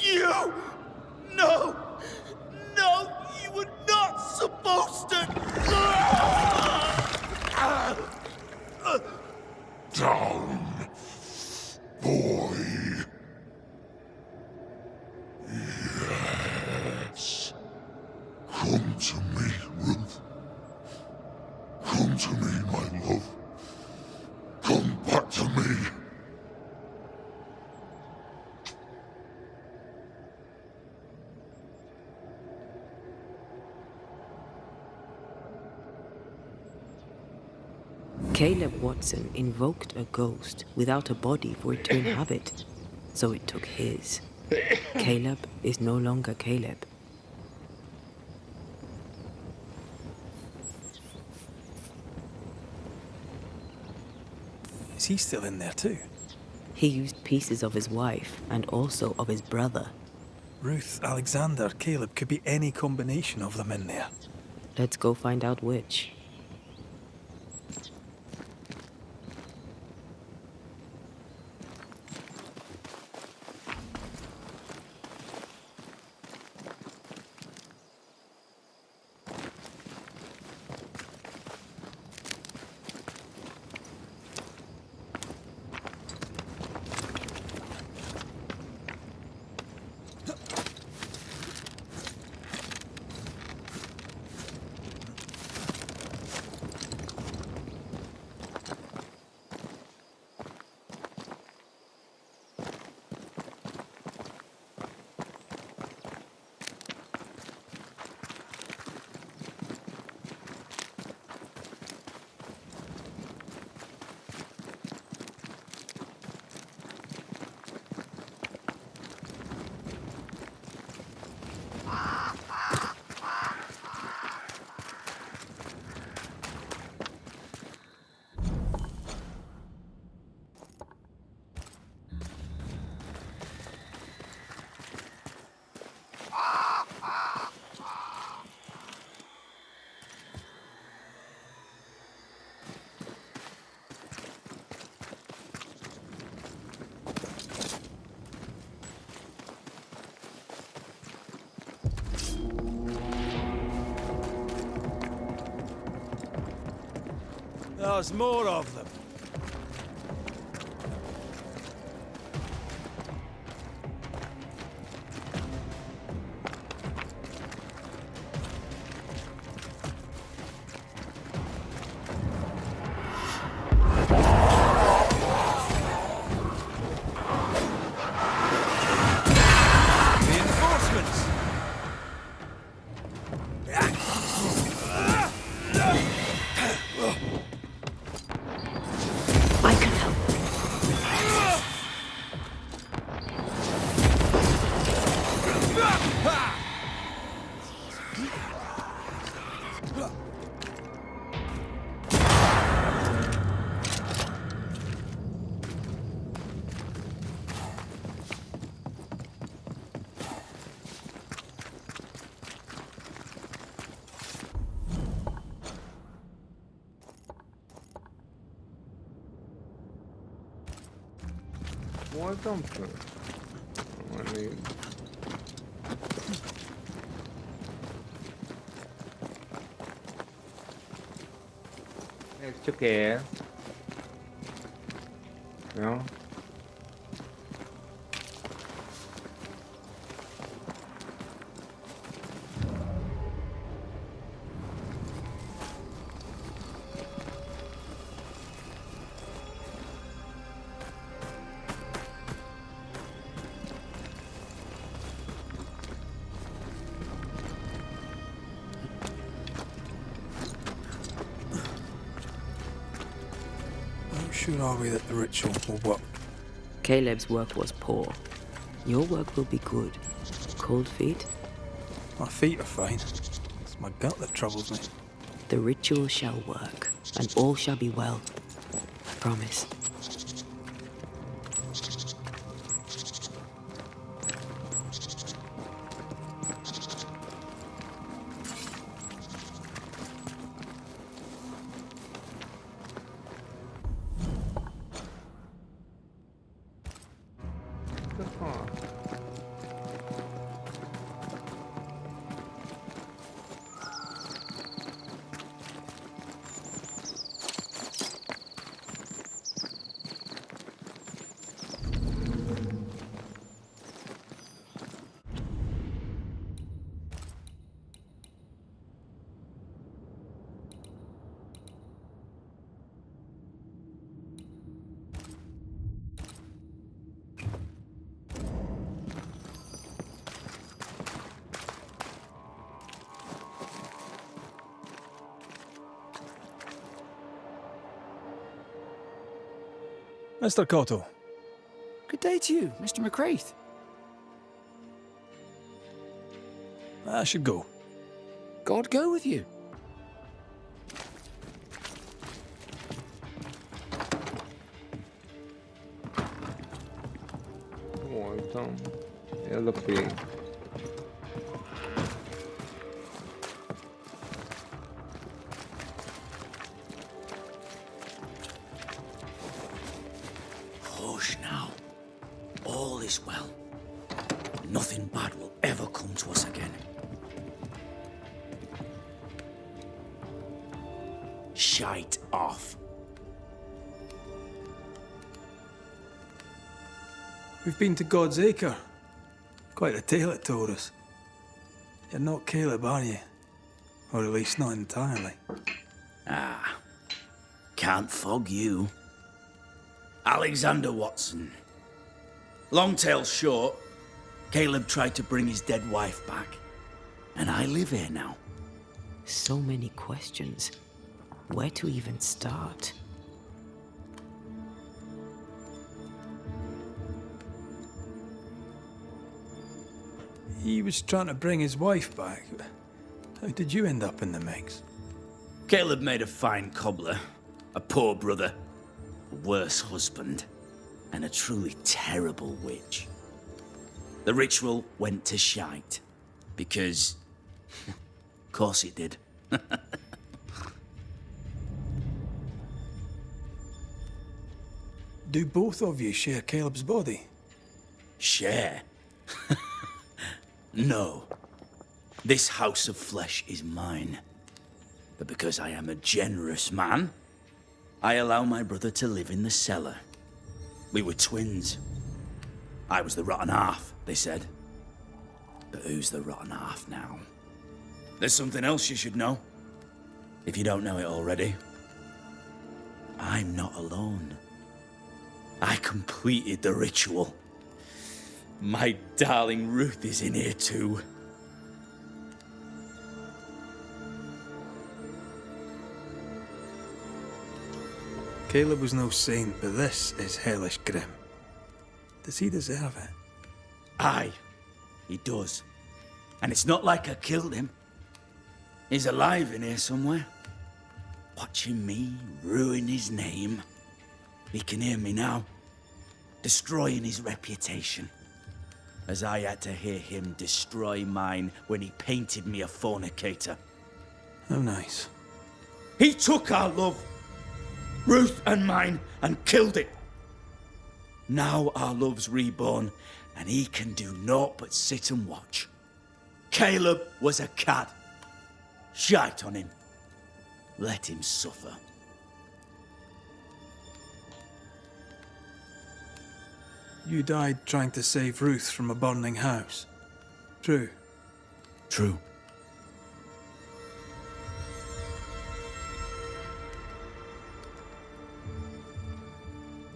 Speaker 5: You! No! No! You were not supposed to!
Speaker 13: Down, boy. Yes. Come to me, Ruth. Come to me, my love. Come back to me.
Speaker 3: Caleb Watson invoked a ghost without a body for it to inhabit, so it took his. Caleb is no longer Caleb.
Speaker 1: Is he still in there too?
Speaker 3: He used pieces of his wife and also of his brother.
Speaker 1: Ruth, Alexander, Caleb, could be any combination of them in there.
Speaker 3: Let's go find out which.
Speaker 1: There's more of them.
Speaker 9: More dumpster. I mean, extra care. No.
Speaker 1: How sure are we that the ritual will work?
Speaker 3: Caleb's work was poor. Your work will be good. Cold feet?
Speaker 1: My feet are fine. It's my gut that troubles me.
Speaker 3: The ritual shall work, and all shall be well. I promise.
Speaker 1: Mr. Cotto.
Speaker 10: Good day to you, Mr. McCraith.
Speaker 1: I should go.
Speaker 10: God go with you.
Speaker 9: Oh, então, ela fez.
Speaker 5: Hush now. All is well. Nothing bad will ever come to us again. Shite off.
Speaker 1: We've been to God's Acre. Quite a tale it told us. You're not Caleb, are you? Or at least not entirely.
Speaker 5: Ah, can't fog you. Alexander Watson. Long tale short, Caleb tried to bring his dead wife back. And I live here now.
Speaker 3: So many questions. Where to even start?
Speaker 1: He was trying to bring his wife back. How did you end up in the mix?
Speaker 5: Caleb made a fine cobbler, a poor brother, a worse husband, and a truly terrible witch. The ritual went to shite, because... of course it did.
Speaker 1: Do both of you share Caleb's body?
Speaker 5: Share? No. This house of flesh is mine. But because I am a generous man, I allow my brother to live in the cellar. We were twins. I was the rotten half, they said. But who's the rotten half now? There's something else you should know, if you don't know it already. I'm not alone. I completed the ritual. My darling Ruth is in here too.
Speaker 1: Caleb was no saint, but this is hellish grim. Does he deserve it?
Speaker 5: Aye, he does. And it's not like I killed him. He's alive in here somewhere, watching me ruin his name. He can hear me now, destroying his reputation, as I had to hear him destroy mine when he painted me a fornicator.
Speaker 1: How nice.
Speaker 5: He took our love, Ruth and mine, and killed it. Now our love's reborn, and he can do naught but sit and watch. Caleb was a cad. Shite on him. Let him suffer.
Speaker 1: You died trying to save Ruth from a burning house. True.
Speaker 5: True.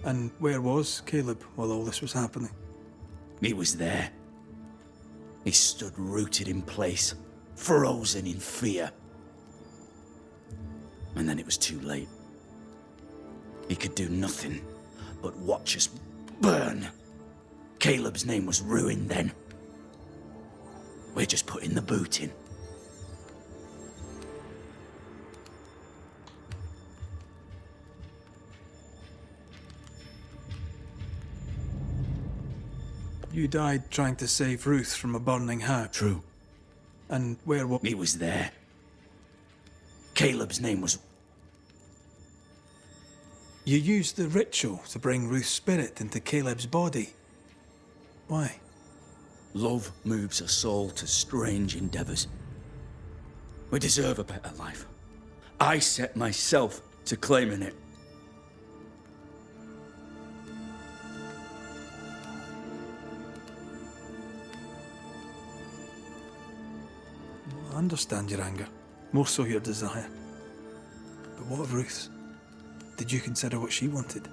Speaker 1: And where was Caleb while all this was happening?
Speaker 5: He was there. He stood rooted in place, frozen in fear. And then it was too late. He could do nothing but watch us burn. Caleb's name was ruined then. We're just putting the boot in.
Speaker 1: You died trying to save Ruth from a burning house.
Speaker 5: True.
Speaker 1: And where was...
Speaker 5: He was there. Caleb's name was...
Speaker 1: You used the ritual to bring Ruth's spirit into Caleb's body. Why?
Speaker 5: Love moves a soul to strange endeavors. We deserve a better life. I set myself to claiming it.
Speaker 1: I understand your anger, more so your desire. But what of Ruth's? Did you consider what she wanted?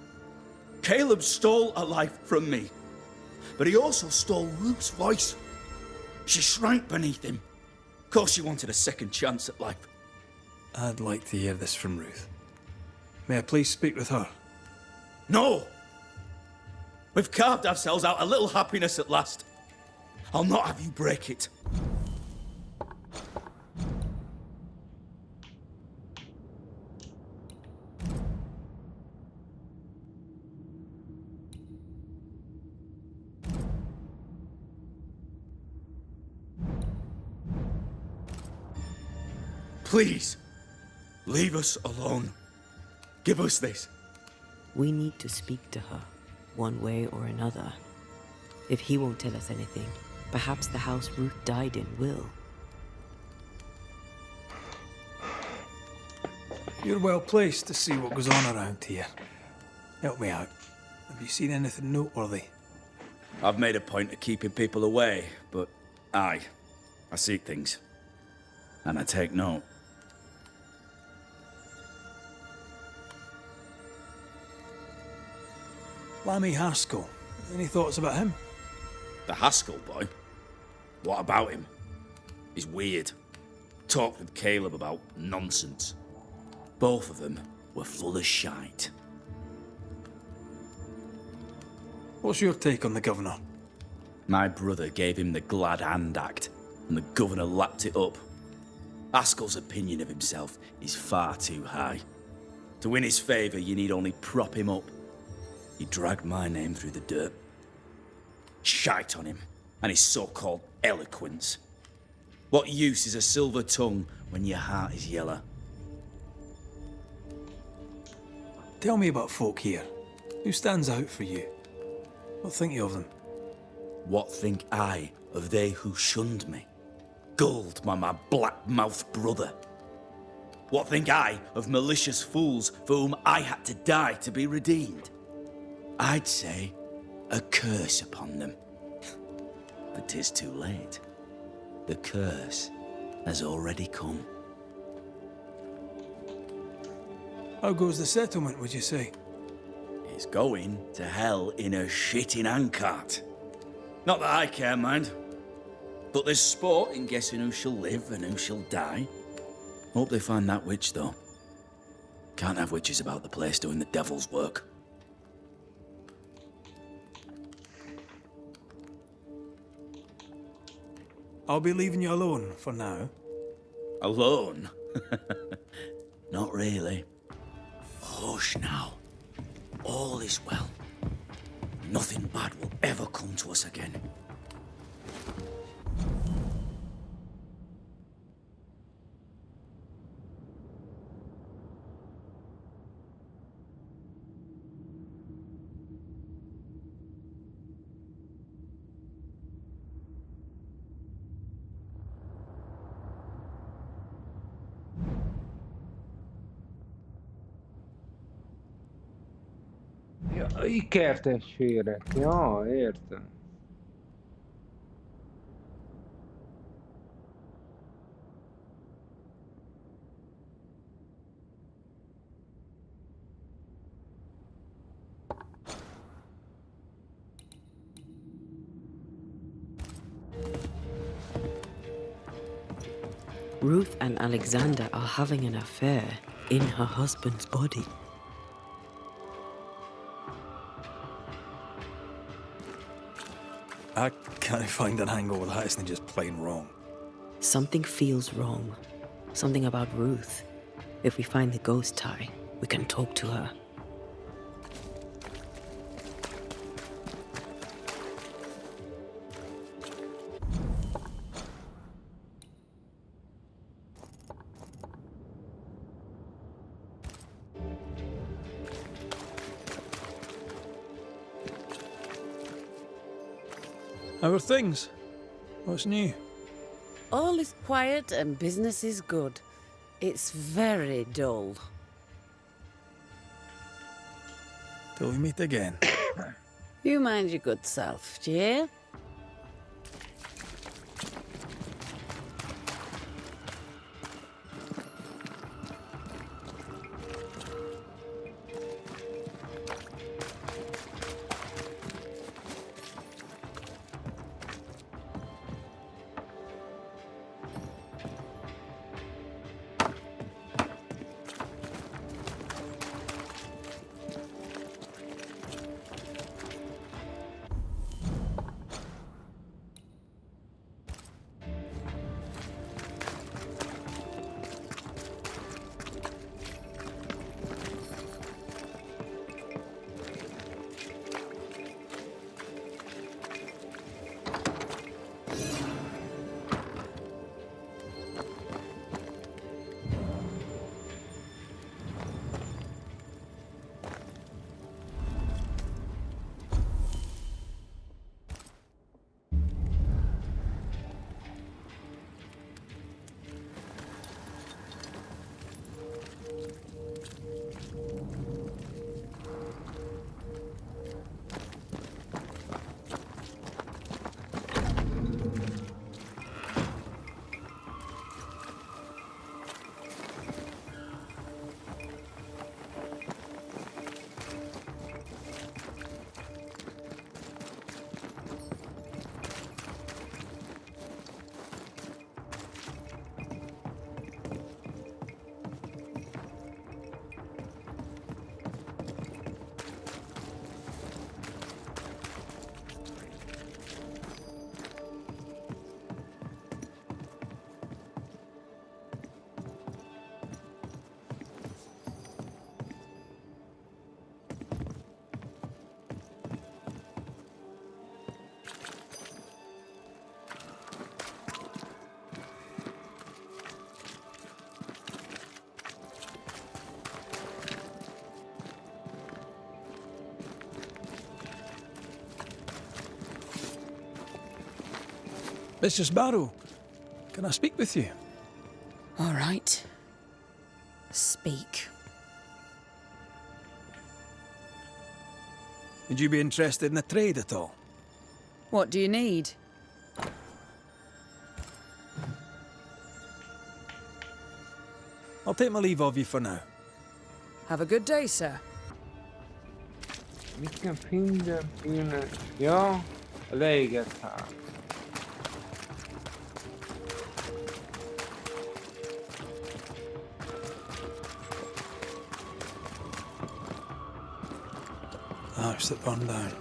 Speaker 5: Caleb stole a life from me, but he also stole Ruth's voice. She shrank beneath him. Of course she wanted a second chance at life.
Speaker 1: I'd like to hear this from Ruth. May I please speak with her?
Speaker 5: No! We've carved ourselves out a little happiness at last. I'll not have you break it. Please, leave us alone. Give us this.
Speaker 3: We need to speak to her, one way or another. If he won't tell us anything, perhaps the house Ruth died in will.
Speaker 1: You're well placed to see what goes on around here. Help me out. Have you seen anything noteworthy?
Speaker 5: I've made a point of keeping people away, but I see things. And I take note.
Speaker 1: Lammy Haskell. Any thoughts about him?
Speaker 5: The Haskell boy? What about him? He's weird. Talked with Caleb about nonsense. Both of them were full of shite.
Speaker 1: What's your take on the governor?
Speaker 5: My brother gave him the Glad Hand Act, and the governor lapped it up. Haskell's opinion of himself is far too high. To win his favour, you need only prop him up. He dragged my name through the dirt. Shite on him, and his so-called eloquence. What use is a silver tongue when your heart is yellow?
Speaker 1: Tell me about folk here. Who stands out for you? What think you of them?
Speaker 5: What think I of they who shunned me? Gulled by my black-mouthed brother. What think I of malicious fools for whom I had to die to be redeemed? I'd say a curse upon them. But 'tis too late. The curse has already come.
Speaker 1: How goes the settlement, would you say?
Speaker 5: It's going to hell in a shitting handcart. Not that I care, mind. But there's sport in guessing who shall live and who shall die. Hope they find that witch, though. Can't have witches about the place doing the devil's work.
Speaker 1: I'll be leaving you alone for now.
Speaker 5: Alone? Not really. Hush now. All is well. Nothing bad will ever come to us again.
Speaker 9: Ja, ikertestvérek. Ja, értem.
Speaker 3: Ruth and Alexander are having an affair in her husband's body.
Speaker 1: I can't find an angle with that, isn't just plain wrong.
Speaker 3: Something feels wrong. Something about Ruth. If we find the ghost tie, we can talk to her.
Speaker 1: How are things? What's new?
Speaker 14: All is quiet and business is good. It's very dull.
Speaker 1: Till we meet again.
Speaker 14: You mind your good self, do you hear?
Speaker 1: Mistress Barrow, can I speak with you?
Speaker 8: All right. Speak.
Speaker 1: Would you be interested in the trade at all?
Speaker 8: What do you need?
Speaker 1: I'll take my leave of you for now.
Speaker 8: Have a good day, sir.
Speaker 9: Vilken fynden inne? Ja, läget här.
Speaker 1: The house that burned down.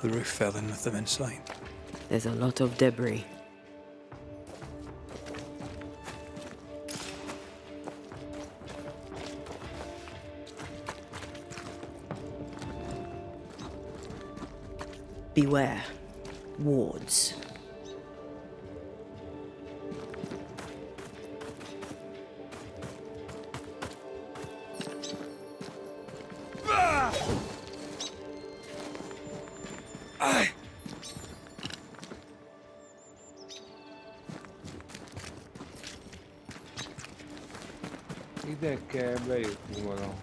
Speaker 1: The roof fell in with them inside.
Speaker 3: There's a lot of debris. Beware. Wards.
Speaker 9: Ide kell bejutni valahol.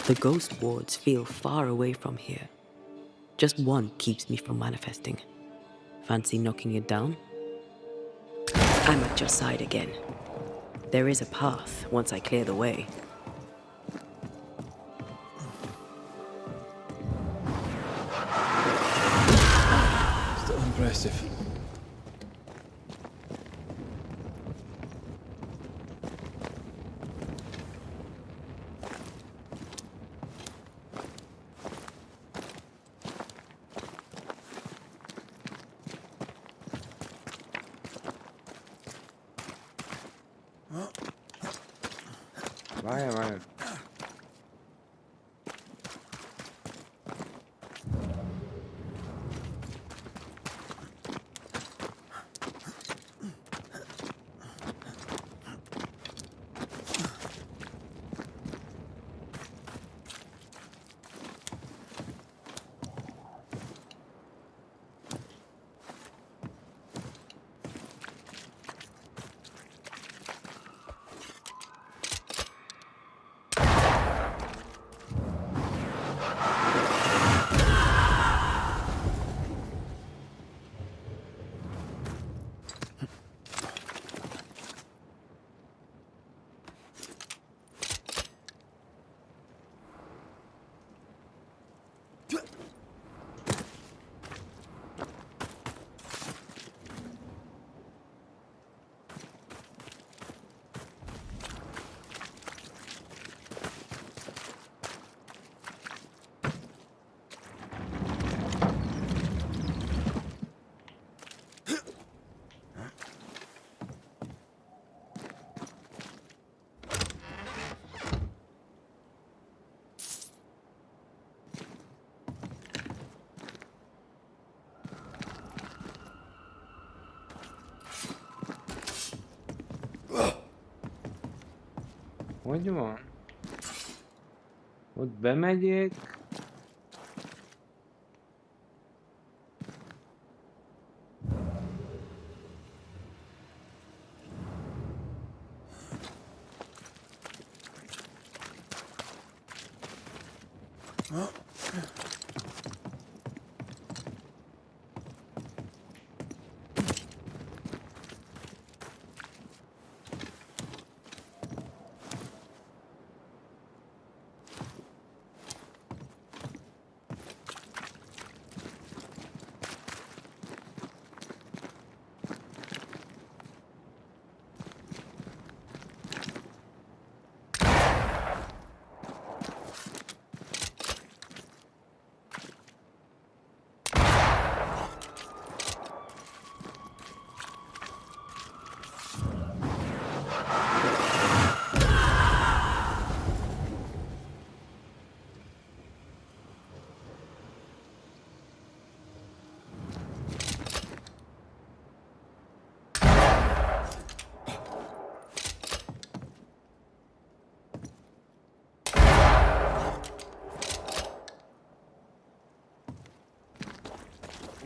Speaker 3: The ghost wards feel far away from here. Just one keeps me from manifesting. Fancy knocking it down? I'm at your side again. There is a path once I clear the way.
Speaker 1: Still impressive.
Speaker 9: Várj. Hogy van? Ott bemegyek.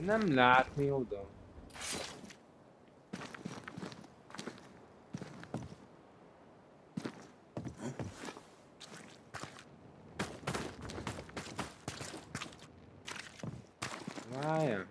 Speaker 9: Nem látni oda. Várjál.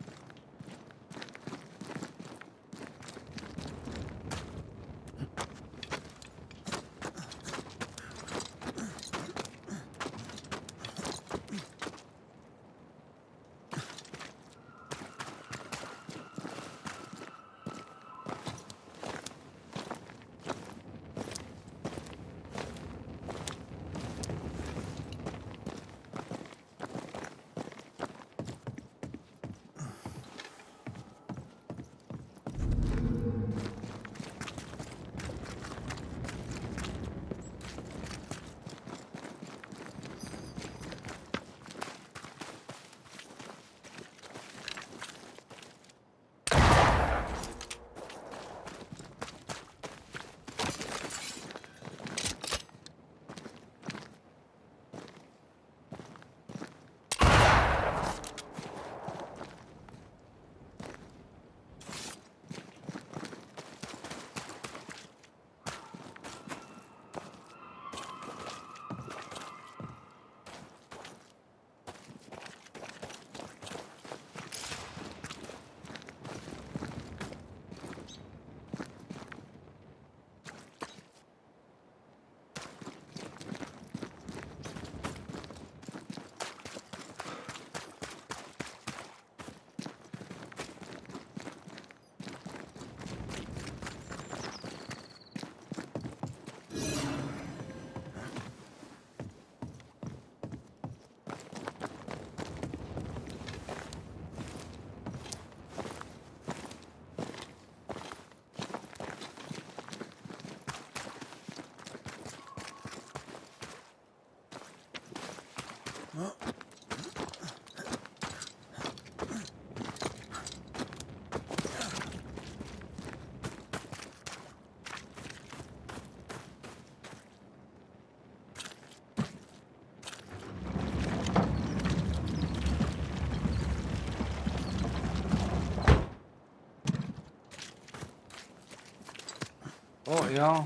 Speaker 9: Oh ja.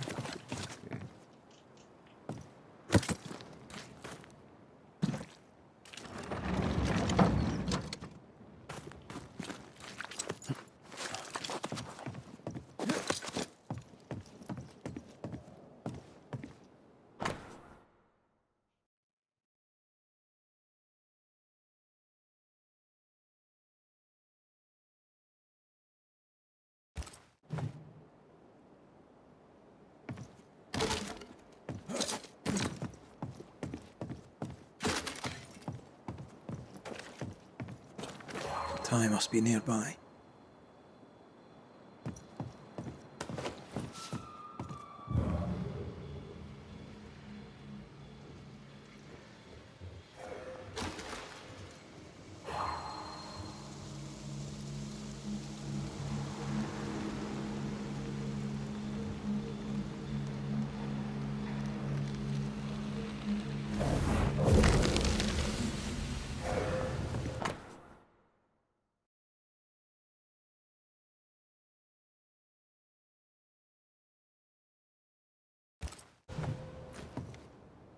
Speaker 1: Ty must be nearby.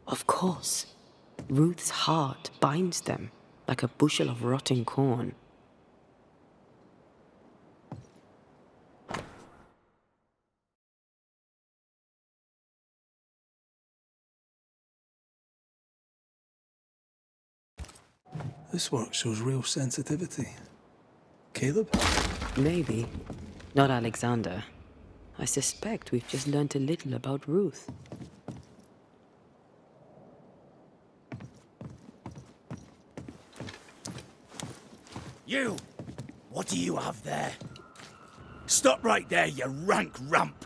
Speaker 3: Of course. Ruth's heart binds them like a bushel of rotting corn.
Speaker 1: This work shows real sensitivity. Caleb?
Speaker 3: Maybe. Not Alexander. I suspect we've just learnt a little about Ruth.
Speaker 5: You! What do you have there? Stop right there, you rank ramp!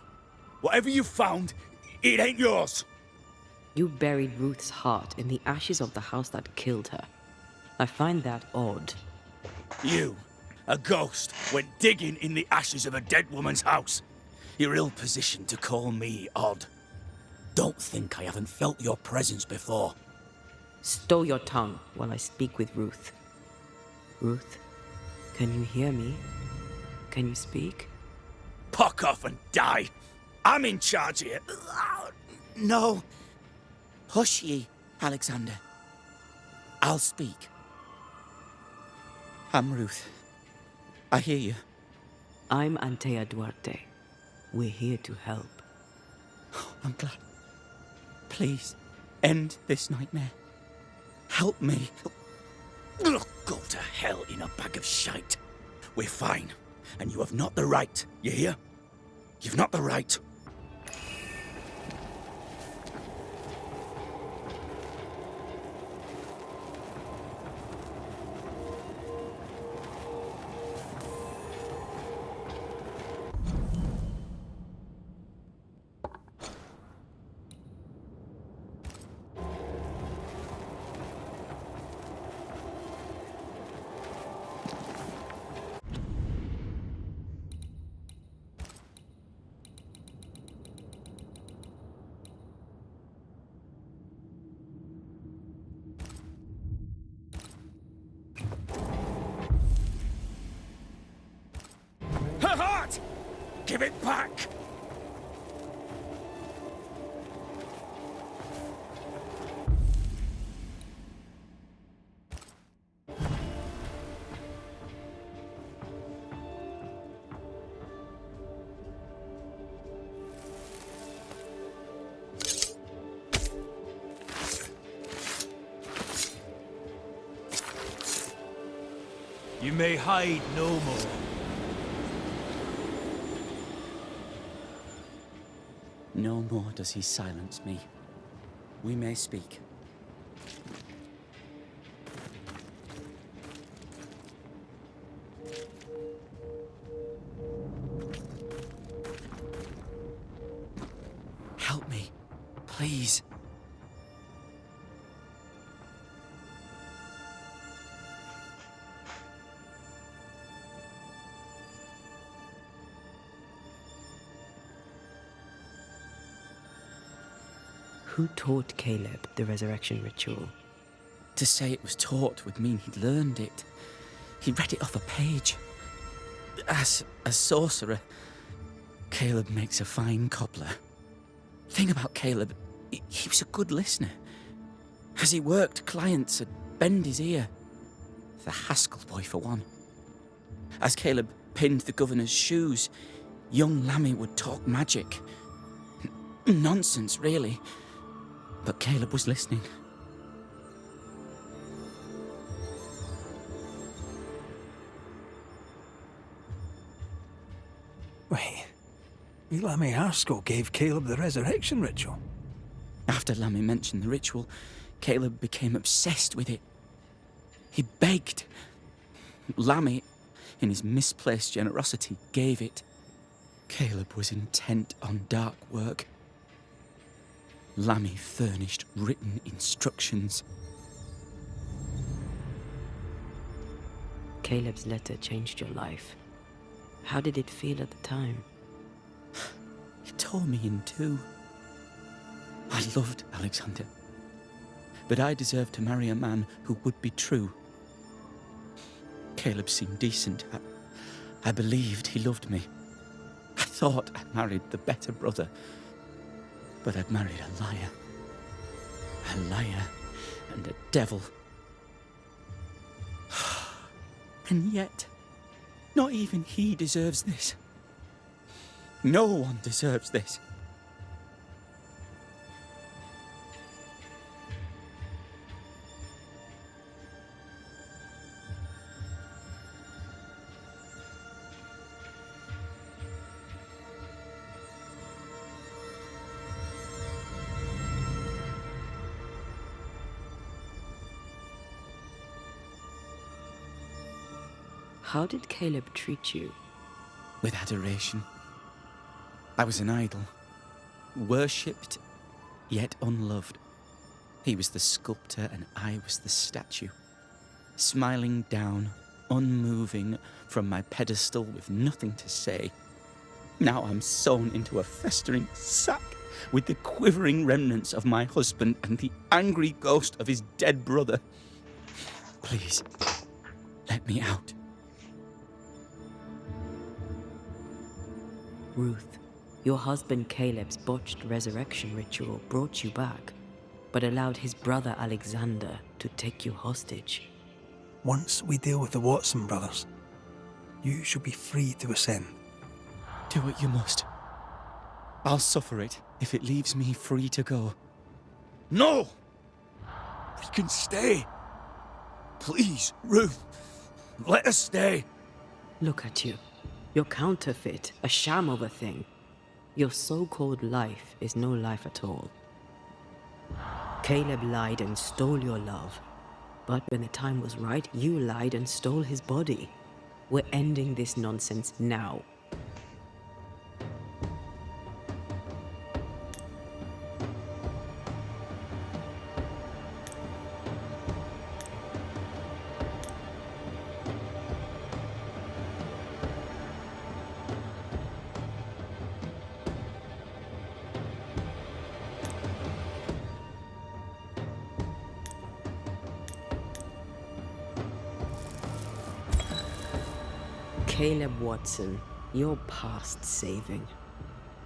Speaker 5: Whatever you found, it ain't yours!
Speaker 3: You buried Ruth's heart in the ashes of the house that killed her. I find that odd.
Speaker 5: You, a ghost, went digging in the ashes of a dead woman's house. You're ill-positioned to call me odd. Don't think I haven't felt your presence before.
Speaker 3: Stow your tongue while I speak with Ruth. Ruth, can you hear me? Can you speak?
Speaker 5: Puck off and die! I'm in charge here.
Speaker 10: No. Hush ye, Alexander. I'll speak. I'm Ruth. I hear you.
Speaker 3: I'm Antea Duarte. We're here to help.
Speaker 10: I'm glad. Please, end this nightmare. Help me.
Speaker 5: Go to hell in a bag of shite. We're fine, and you have not the right, you hear? You've not the right. Her heart! Give it back!
Speaker 1: You may hide no more.
Speaker 10: No more does he silence me. We may speak. Help me, please.
Speaker 3: Who taught Caleb the resurrection ritual?
Speaker 10: To say it was taught would mean he'd learned it. He read it off a page. As a sorcerer, Caleb makes a fine cobbler. Thing about Caleb, he was a good listener. As he worked, clients would bend his ear. The Haskell boy, for one. As Caleb pinned the governor's shoes, young Lammy would talk magic. Nonsense, really. But Caleb was listening.
Speaker 1: Wait, Lammy Haskell gave Caleb the resurrection ritual?
Speaker 10: After Lammy mentioned the ritual, Caleb became obsessed with it. He begged. Lammy, in his misplaced generosity, gave it. Caleb was intent on dark work. Lammy furnished written instructions.
Speaker 3: Caleb's letter changed your life. How did it feel at the time?
Speaker 10: It tore me in two. I loved Alexander, but I deserved to marry a man who would be true. Caleb seemed decent. I believed he loved me. I thought I married the better brother, but I'd married a liar. A liar and a devil. And yet, not even he deserves this. No one deserves this.
Speaker 3: How did Caleb treat you?
Speaker 10: With adoration. I was an idol, worshipped, yet unloved. He was the sculptor and I was the statue, smiling down, unmoving from my pedestal with nothing to say. Now I'm sewn into a festering sack with the quivering remnants of my husband and the angry ghost of his dead brother. Please, let me out.
Speaker 3: Ruth, your husband Caleb's botched resurrection ritual brought you back, but allowed his brother Alexander to take you hostage.
Speaker 1: Once we deal with the Watson brothers, you shall be free to ascend.
Speaker 10: Do what you must. I'll suffer it if it leaves me free to go.
Speaker 5: No! We can stay. Please, Ruth, let us stay.
Speaker 3: Look at you. You're counterfeit, a sham of a thing. Your so-called life is no life at all. Caleb lied and stole your love. But when the time was right, you lied and stole his body. We're ending this nonsense now. Caleb Watson, you're past saving.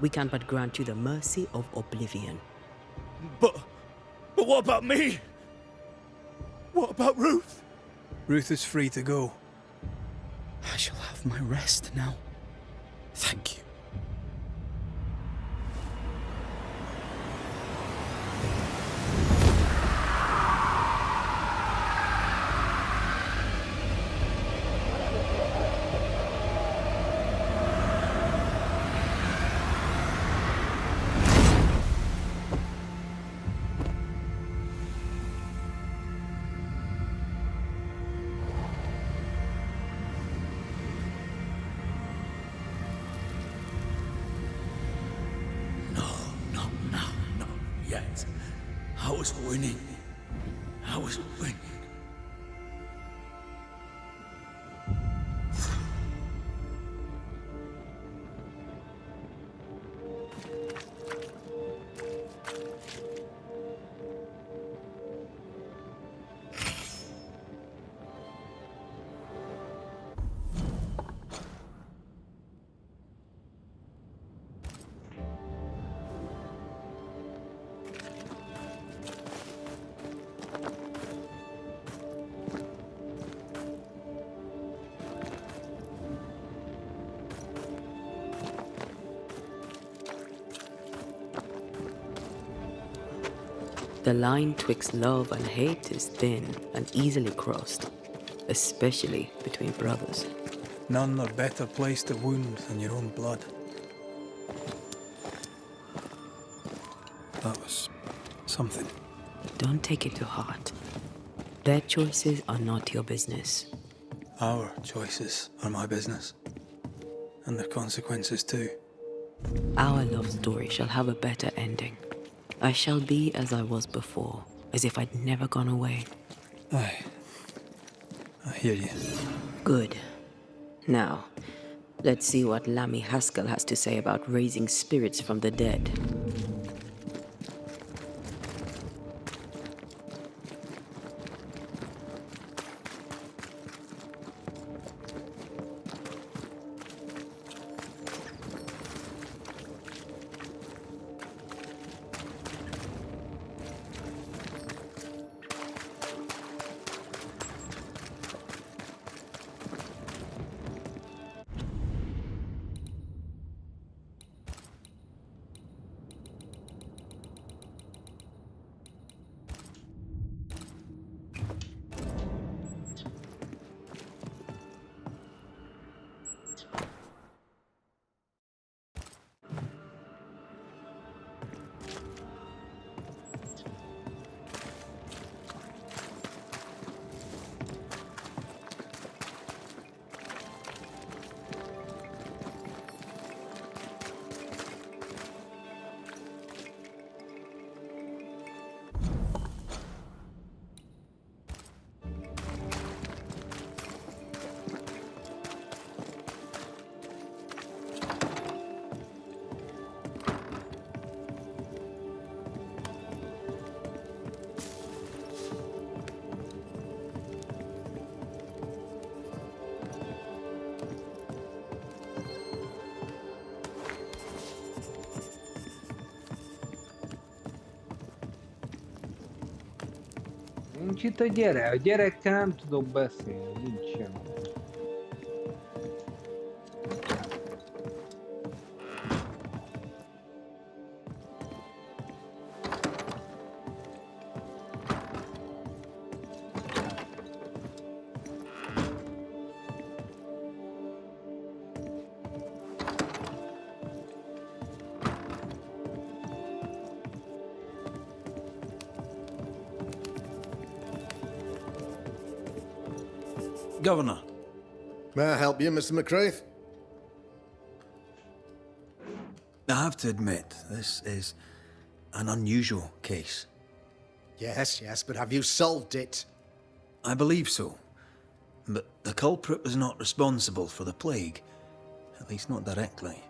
Speaker 3: We can but grant you the mercy of oblivion.
Speaker 5: But what about me? What about Ruth?
Speaker 1: Ruth is free to go.
Speaker 10: I shall have my rest now. Thank you.
Speaker 5: Yet. I was winning. I was winning.
Speaker 3: The line twixt love and hate is thin and easily crossed, especially between brothers.
Speaker 1: None are better placed to wound than your own blood. That was something.
Speaker 3: Don't take it to heart. Their choices are not your business.
Speaker 1: Our choices are my business. And their consequences too.
Speaker 3: Our love story shall have a better ending. I shall be as I was before, as if I'd never gone away.
Speaker 1: Aye. I hear you.
Speaker 3: Good. Now, let's see what Lammy Haskell has to say about raising spirits from the dead.
Speaker 9: Nincs itt a gyerek. A gyerekkel nem tudok beszélni. Nincs semmi.
Speaker 1: Governor.
Speaker 2: May I help you, Mr. McCraith?
Speaker 1: I have to admit, this is an unusual case.
Speaker 2: Yes, but have you solved it?
Speaker 1: I believe so. But the culprit was not responsible for the plague. At least not directly.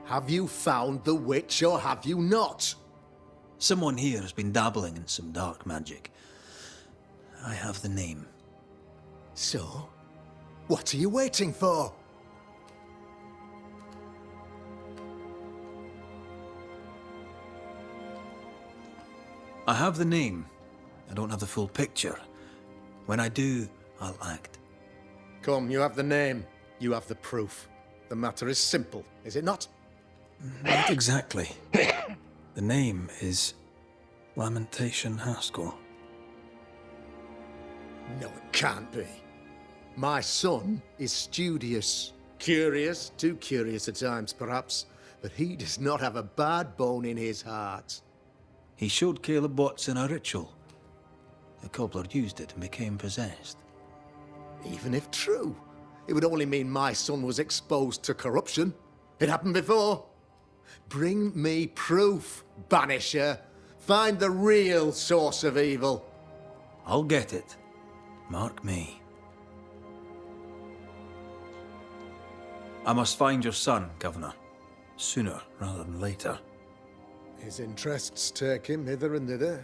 Speaker 2: Have you found the witch or have you not?
Speaker 1: Someone here has been dabbling in some dark magic. I have the name.
Speaker 2: So? What are you waiting for?
Speaker 1: I have the name. I don't have the full picture. When I do, I'll act.
Speaker 2: Come, you have the name. You have the proof. The matter is simple, is it not?
Speaker 1: Not exactly. The name is Lamentation Haskell.
Speaker 2: No, it can't be. My son is studious. Curious, too curious at times, perhaps. But he does not have a bad bone in his heart.
Speaker 1: He showed Caleb Watson a ritual. The cobbler used it and became possessed.
Speaker 2: Even if true, it would only mean my son was exposed to corruption. It happened before. Bring me proof, Banisher. Find the real source of evil.
Speaker 1: I'll get it. Mark me. I must find your son, Governor. Sooner rather than later.
Speaker 2: His interests take him hither and thither.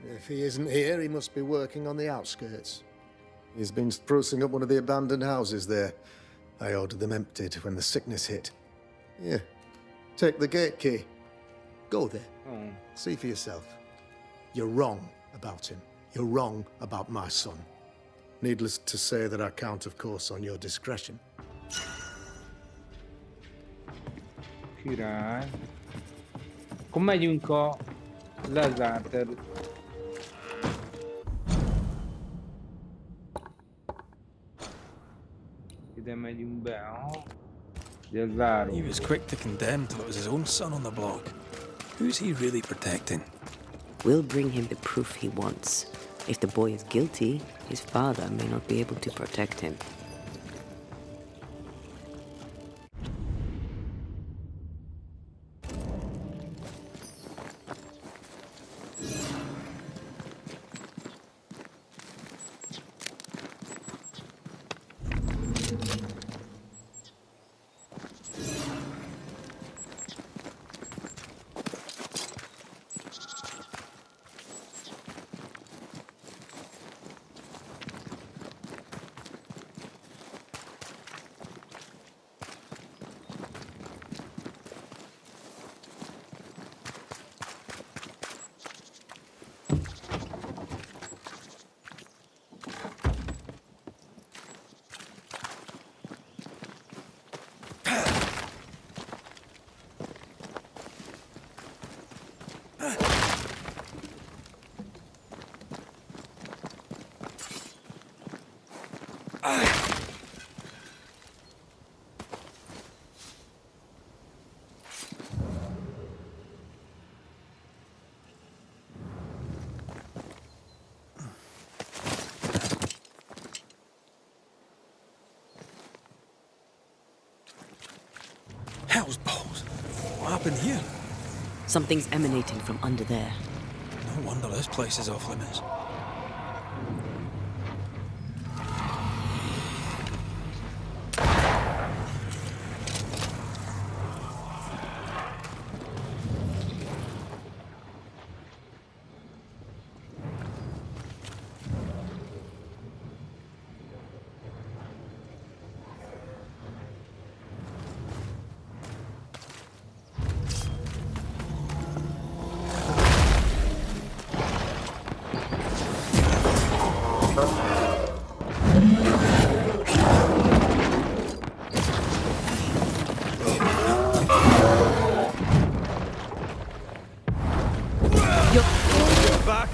Speaker 2: If he isn't here, he must be working on the outskirts. He's been sprucing up one of the abandoned houses there. I ordered them emptied when the sickness hit. Here, take the gate key. Go there. See for yourself. You're wrong about him. You're wrong about my son. Needless to say that I count, of course, on your discretion.
Speaker 9: Király. Akkor megyünk a lezárt Ide megyünk be, aha. Ugye záró.
Speaker 1: He was quick to condemn till it was his own son on the block. Who's he really protecting?
Speaker 3: We'll bring him the proof he wants. If the boy is guilty, his father may not be able to protect him.
Speaker 1: Hell's balls. What happened here?
Speaker 3: Something's emanating from under there.
Speaker 1: No wonder this place is off limits.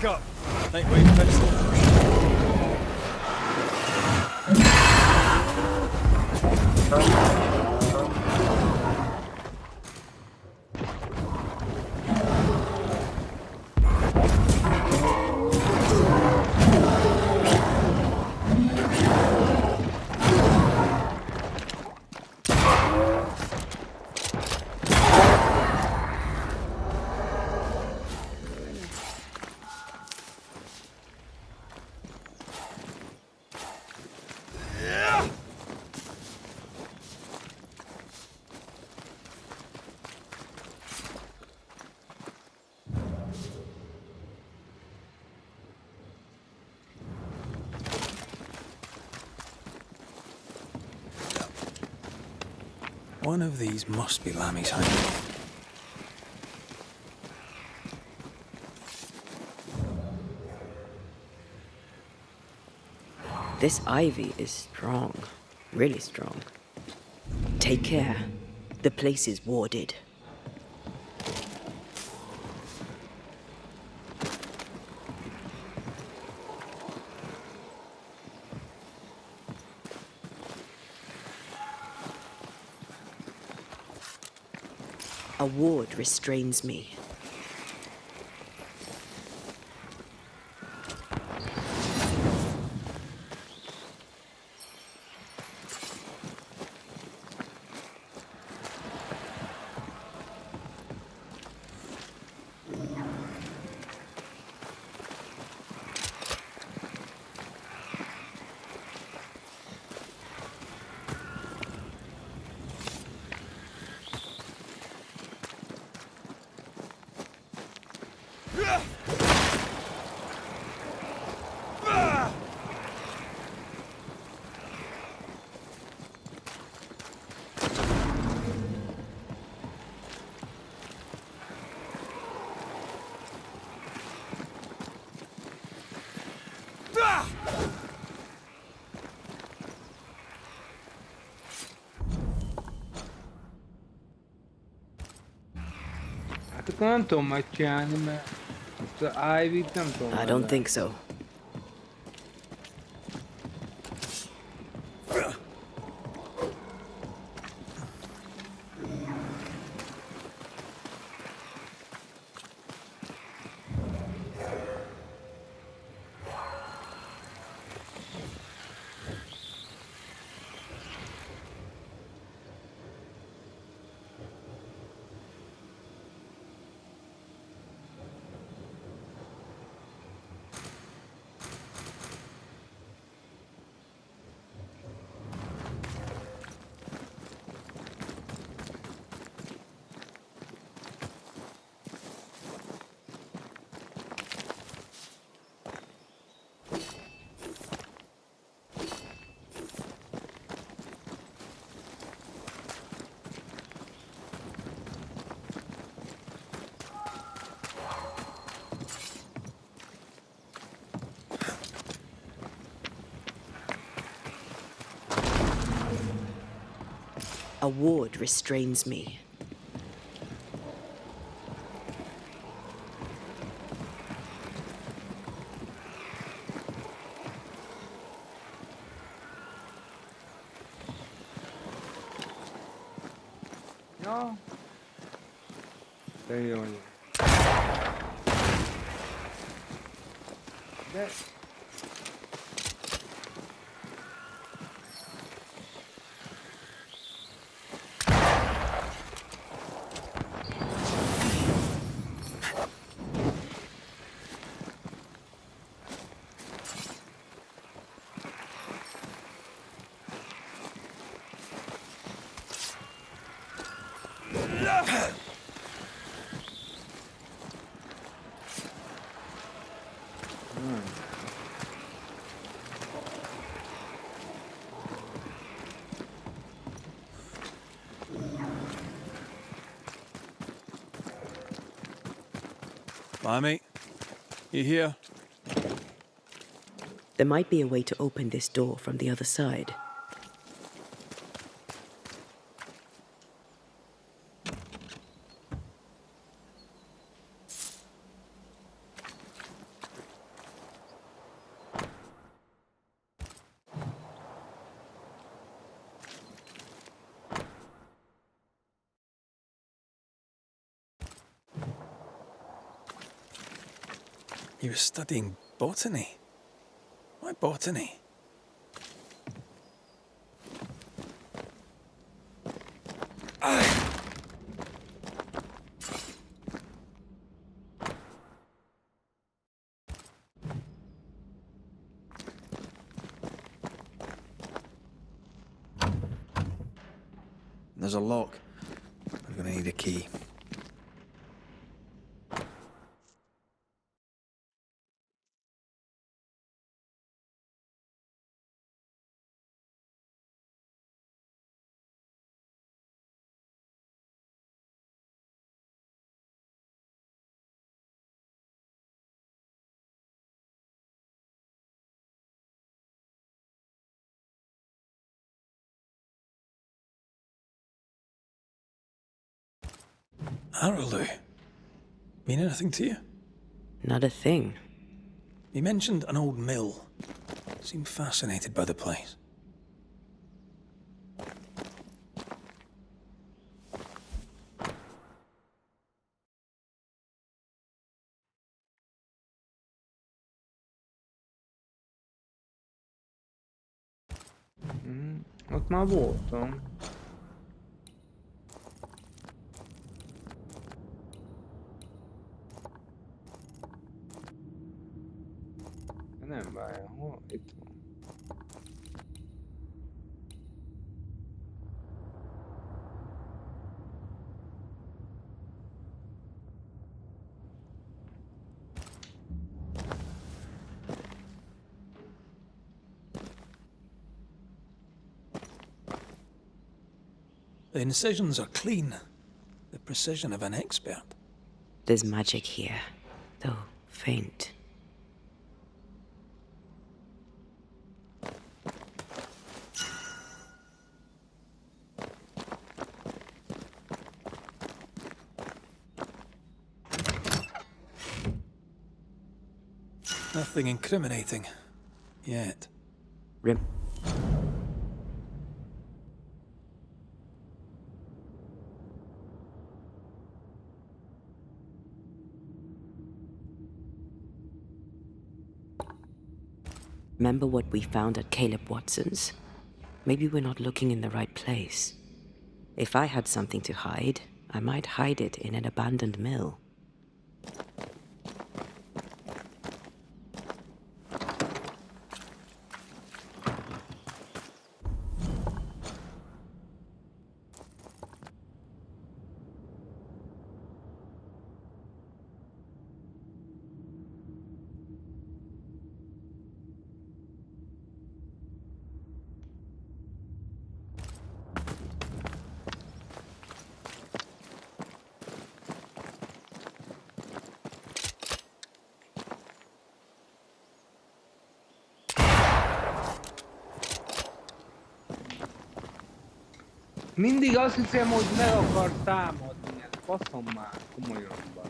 Speaker 1: back up. Lightweight pistol. One of these must be Lammy's hiding.
Speaker 3: This ivy is strong. Really strong. Take care. The place is warded. A ward restrains me.
Speaker 9: Hát akkor nem tudom megcsinálni, mert ezt az Ivy-t nem tudom.
Speaker 3: I don't think so. A ward restrains me.
Speaker 9: Ja. Det gör jag. Det...
Speaker 1: Lammy, you here?
Speaker 3: There might be a way to open this door from the other side.
Speaker 1: He was studying botany. Why botany? There's a lock. I'm gonna need a key. Araloo. Mean anything to you?
Speaker 3: Not a thing.
Speaker 1: He mentioned an old mill. Seemed fascinated by the place.
Speaker 9: Ott már voltam. Nem, várjál, hol? Itt van.
Speaker 1: The incisions are clean. The precision of an expert.
Speaker 3: There's magic here, though faint.
Speaker 1: Nothing incriminating. Yet.
Speaker 3: Remember what we found at Caleb Watson's? Maybe we're not looking in the right place. If I had something to hide, I might hide it in an abandoned mill.
Speaker 9: Mindig azt hiszem, hogy meg akar támadni, ez faszom már, komolyan van.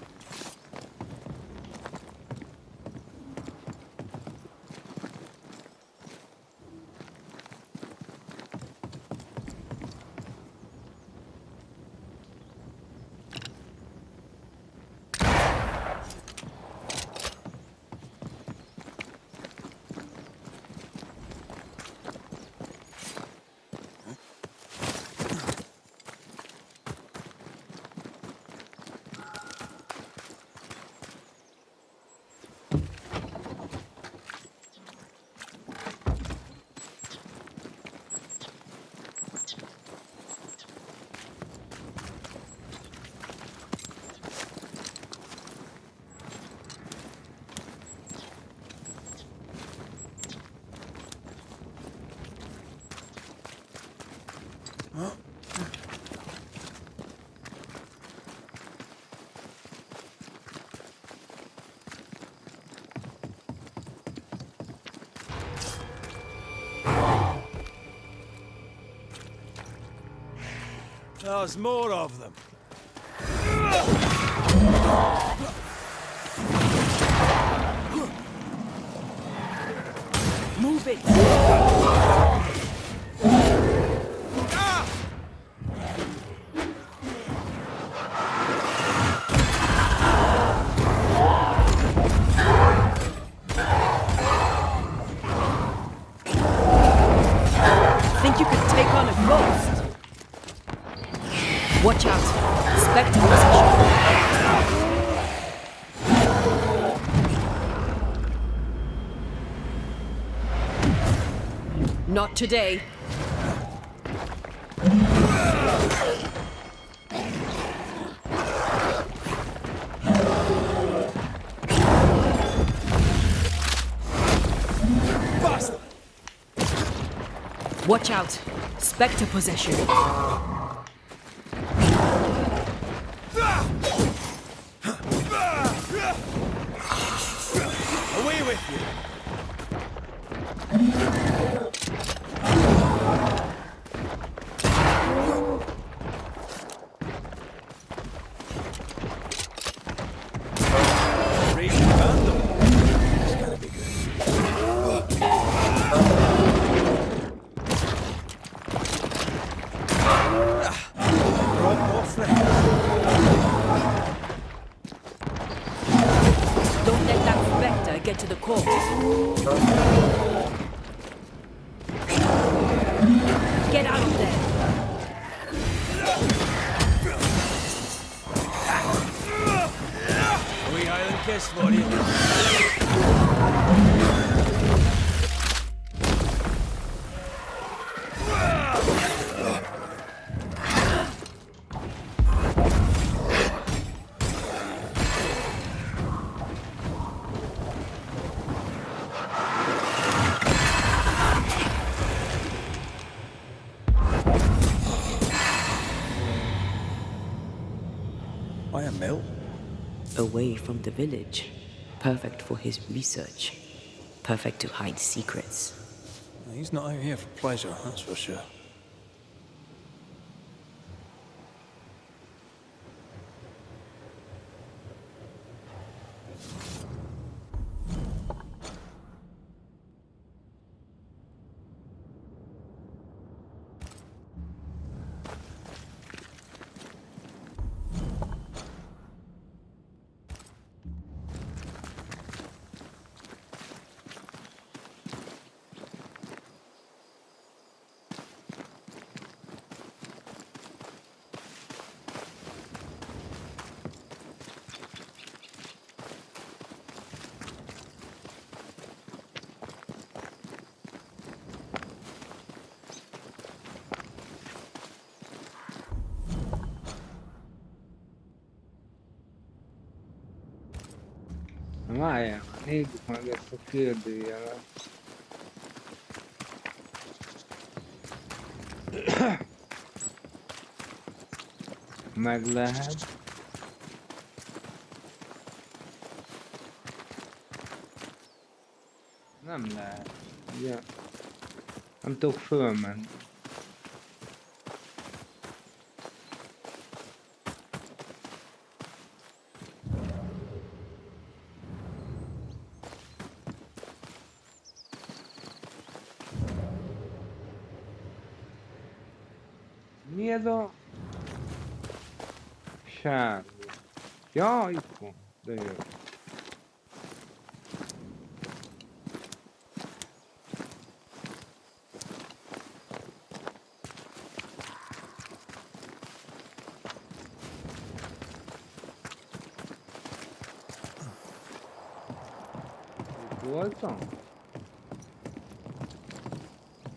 Speaker 1: There's more of them.
Speaker 3: Move it! Watch out! Spectre possession. Not today. Watch out! Spectre possession.
Speaker 1: Away with you! Raging Vandal. It's gonna be good. Brought more friends.
Speaker 3: Don't let that Spectre get to the core. Get out of there!
Speaker 1: A wee island kiss for you. Why a mill?
Speaker 3: Away from the village. Perfect for his research. Perfect to hide secrets.
Speaker 1: He's not out here for pleasure, that's for sure.
Speaker 9: Várjál, nézzük meg ezt a kérdőjelet. Meg lehet. Nem lehet. Ugye? Nem tudok fölmenni. Mi ez a... sárga? Ja, itt van. De jó. Itt voltam?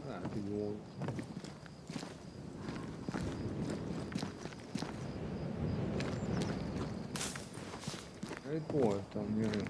Speaker 9: Lehet, hogy volt. Itt voltam, jaj.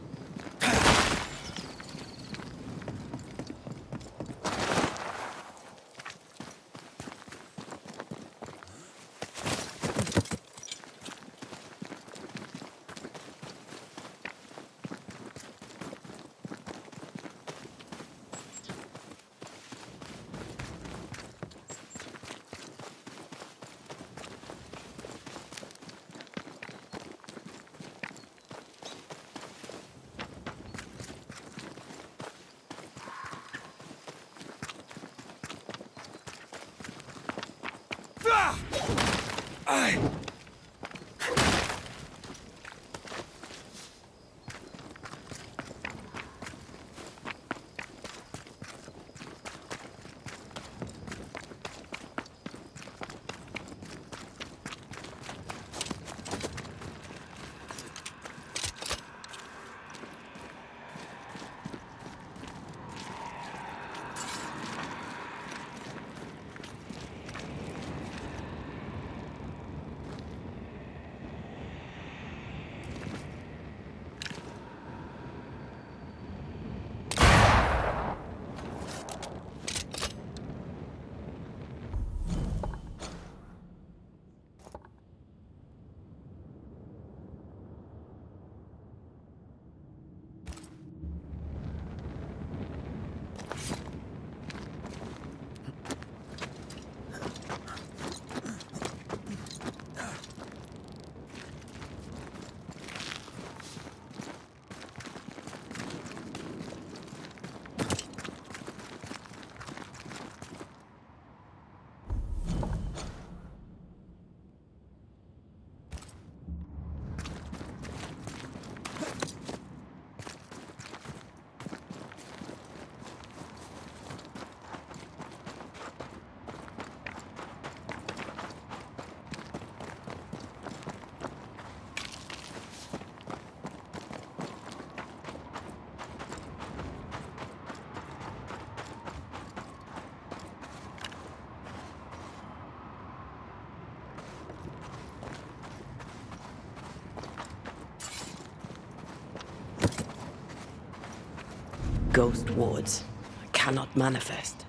Speaker 3: Ghost wards. I cannot manifest.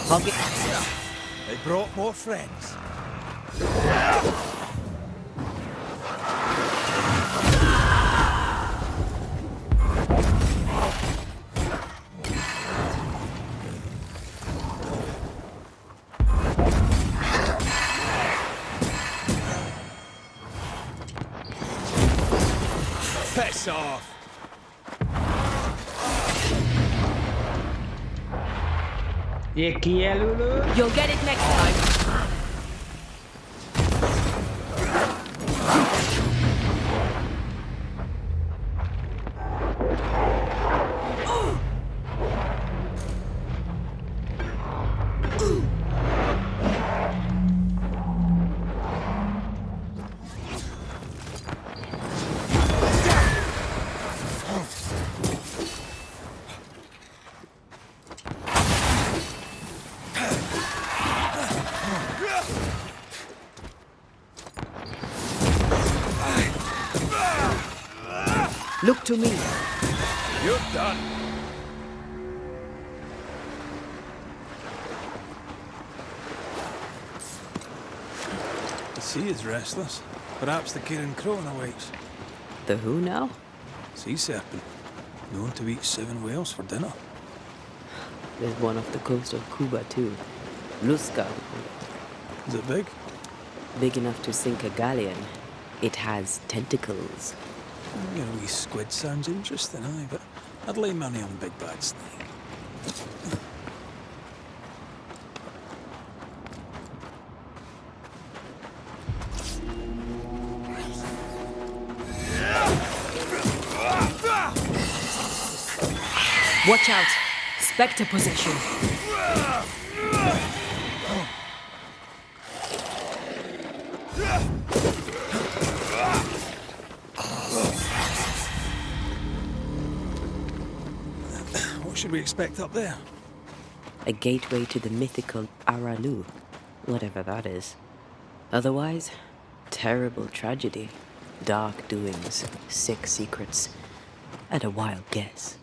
Speaker 3: Pocket.
Speaker 1: They brought more friends. Piss off!
Speaker 3: You'll get it next time. Look to me.
Speaker 1: You're done. The sea is restless. Perhaps the Kirin Crone awaits.
Speaker 3: The who now?
Speaker 1: Sea serpent. Known to eat 7 whales for dinner.
Speaker 3: There's one off the coast of Cuba too. Luska.
Speaker 1: Is it big?
Speaker 3: Big enough to sink a galleon. It has tentacles.
Speaker 1: You know, wee squid sounds interesting, aye, but I'd lay money on big bad snake.
Speaker 3: Watch out! Spectre possession.
Speaker 1: What should we expect up there?
Speaker 3: A gateway to the mythical Aralu, whatever that is. Otherwise, terrible tragedy, dark doings, sick secrets, and a wild guess.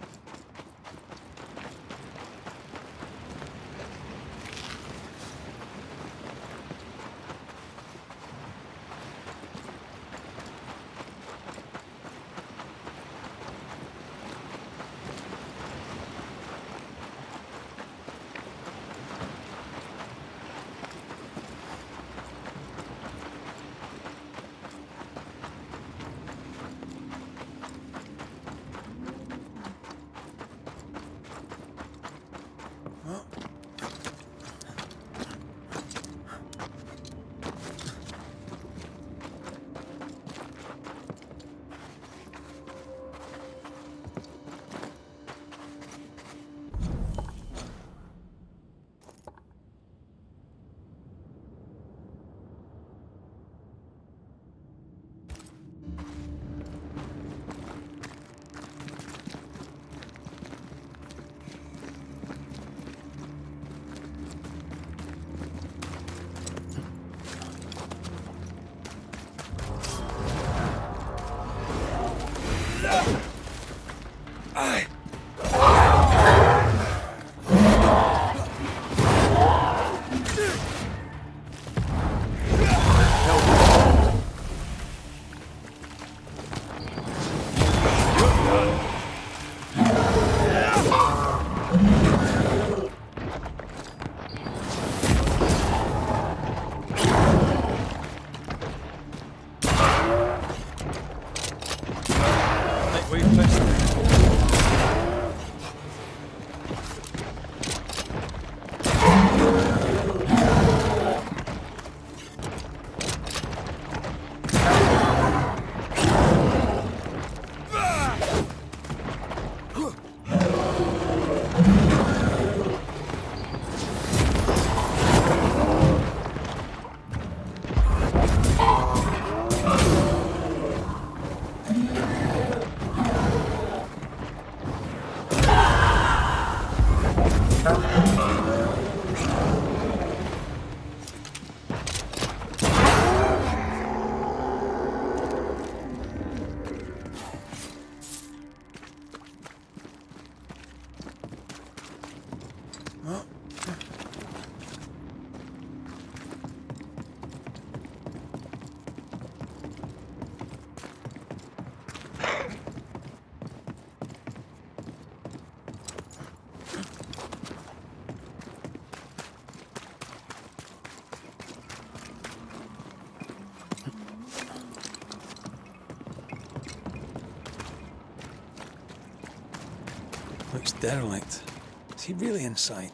Speaker 1: Looks derelict. Is he really inside?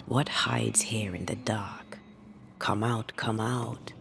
Speaker 3: What hides here in the dark? Come out, come out.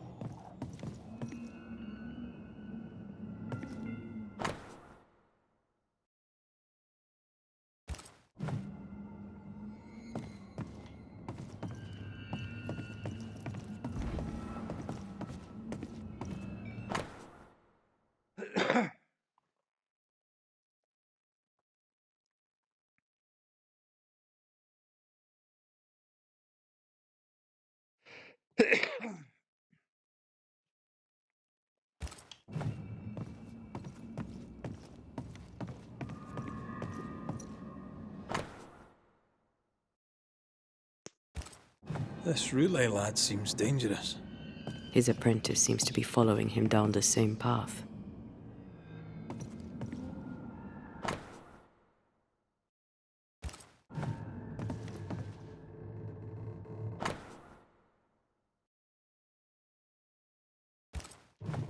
Speaker 1: This relay lad seems dangerous.
Speaker 3: His apprentice seems to be following him down the same path.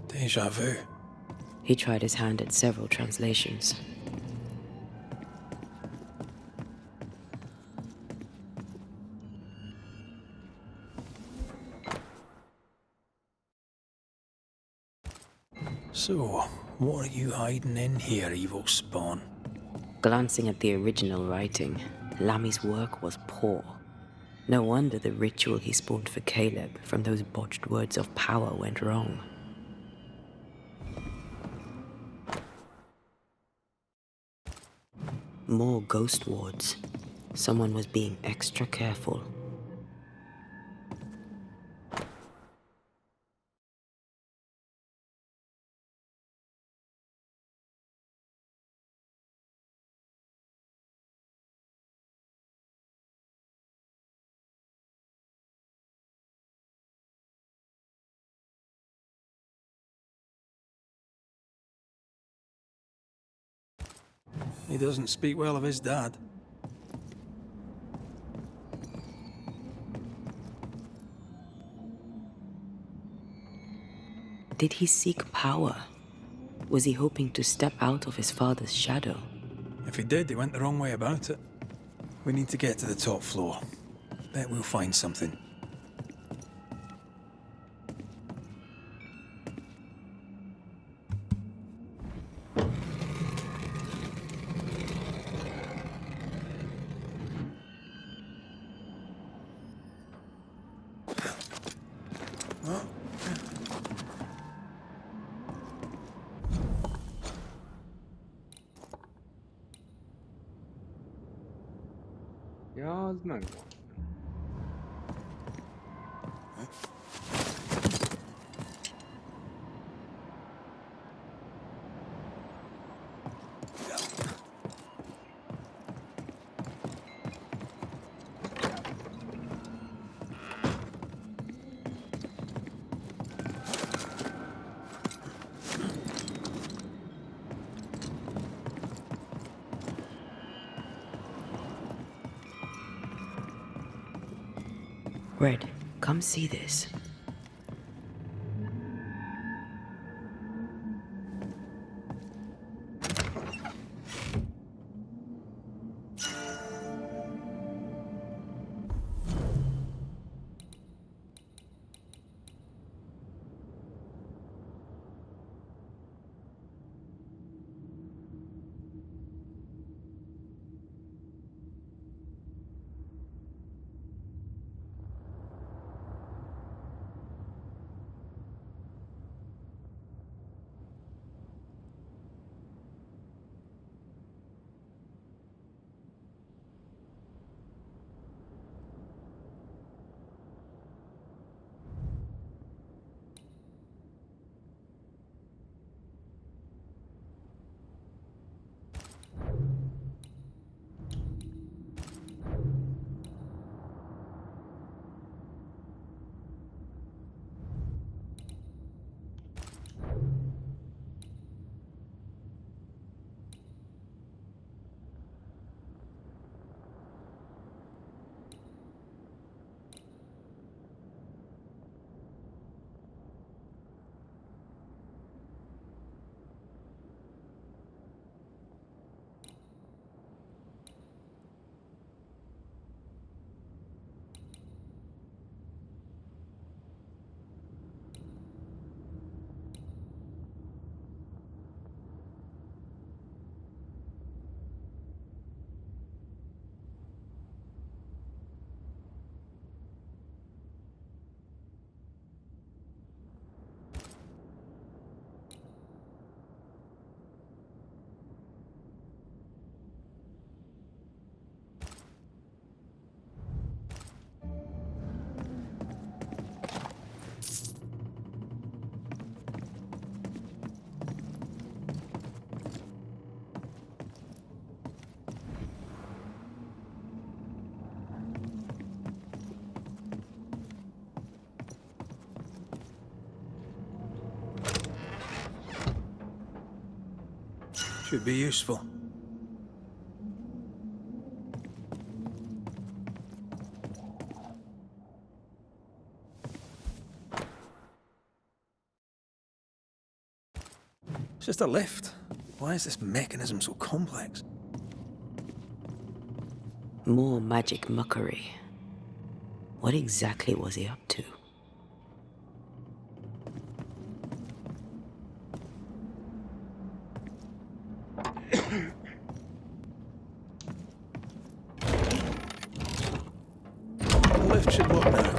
Speaker 1: Deja vu.
Speaker 3: He tried his hand at several translations.
Speaker 1: So, what are you hiding in here, evil spawn?
Speaker 3: Glancing at the original writing, Lammy's work was poor. No wonder the ritual he spawned for Caleb from those botched words of power went wrong. More ghost wards. Someone was being extra careful.
Speaker 1: He doesn't speak well of his dad.
Speaker 3: Did he seek power? Was he hoping to step out of his father's shadow?
Speaker 1: If he did, he went the wrong way about it. We need to get to the top floor. Bet we'll find something.
Speaker 9: Ja, az megvan.
Speaker 3: Red, come see this.
Speaker 1: Should be useful. It's just a lift. Why is this mechanism so complex?
Speaker 3: More magic muckery. What exactly was he up to?
Speaker 1: The lift should work now.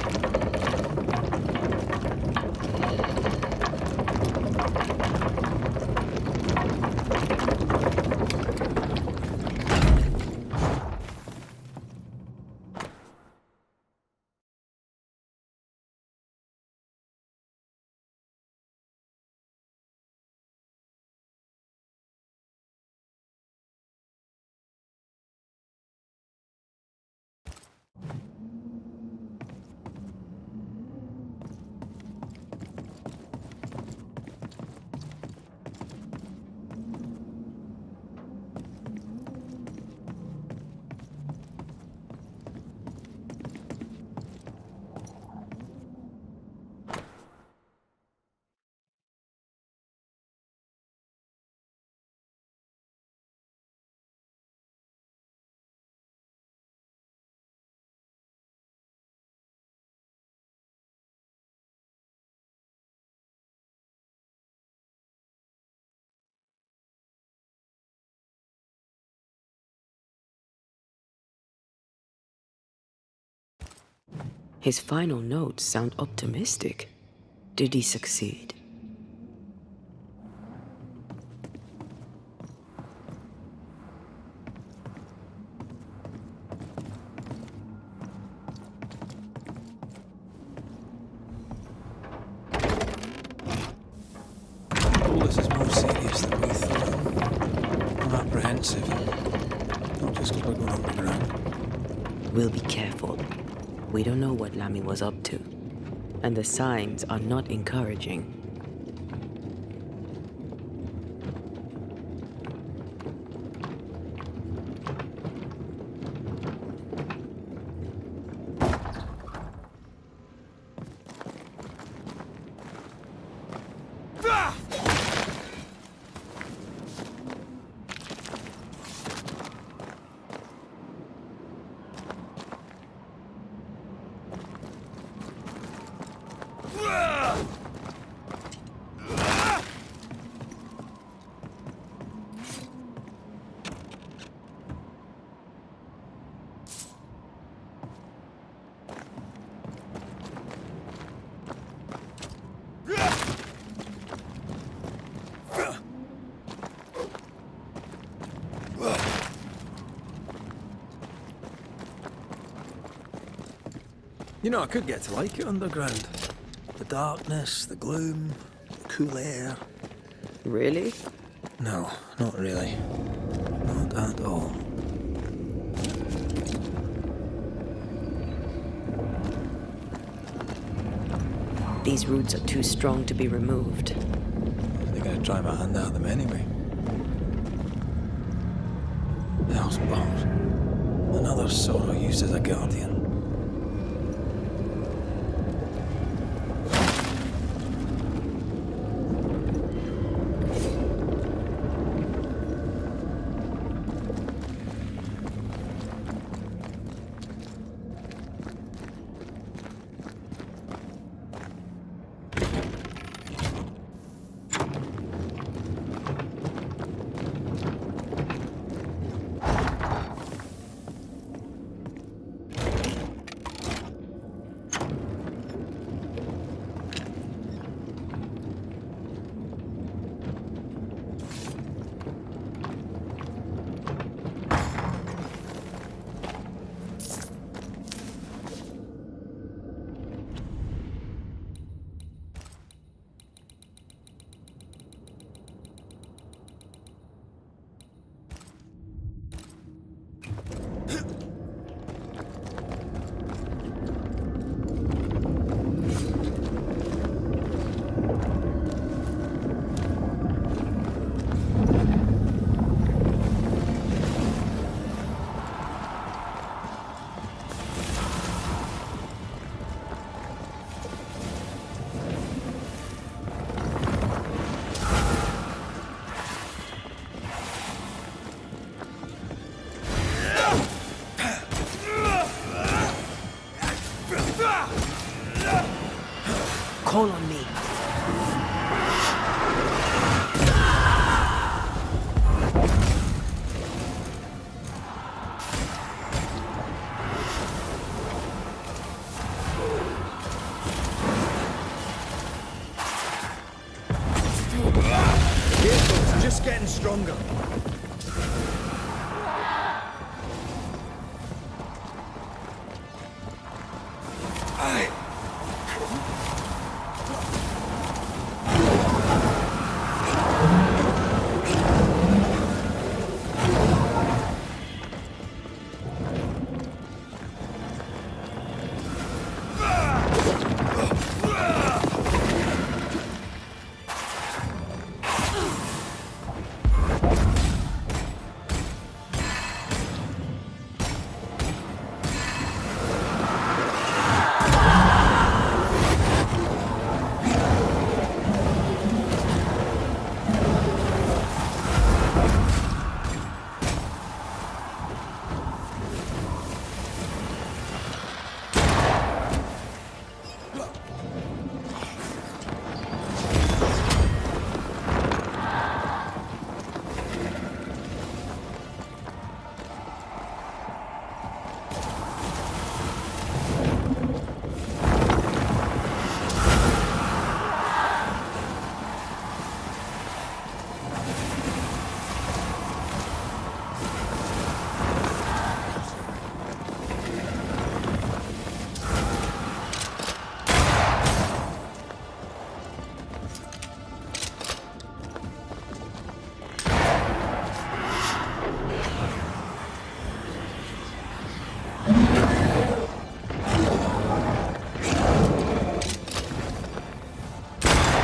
Speaker 3: His final notes sound optimistic. Did he succeed?
Speaker 1: All this is more serious than we thought. I'm apprehensive. Not just because we're going underground.
Speaker 3: We'll be careful. We don't know what Lammy was up to, and the signs are not encouraging.
Speaker 1: You know, I could get to like it underground. The darkness, the gloom, the cool air.
Speaker 3: Really?
Speaker 1: No, not really. Not at all.
Speaker 3: These roots are too strong to be removed.
Speaker 1: They're gonna try my hand out of them anyway. Hell's bombs. Another sorrow used as a guardian.
Speaker 3: Call on me.
Speaker 2: It's just getting stronger.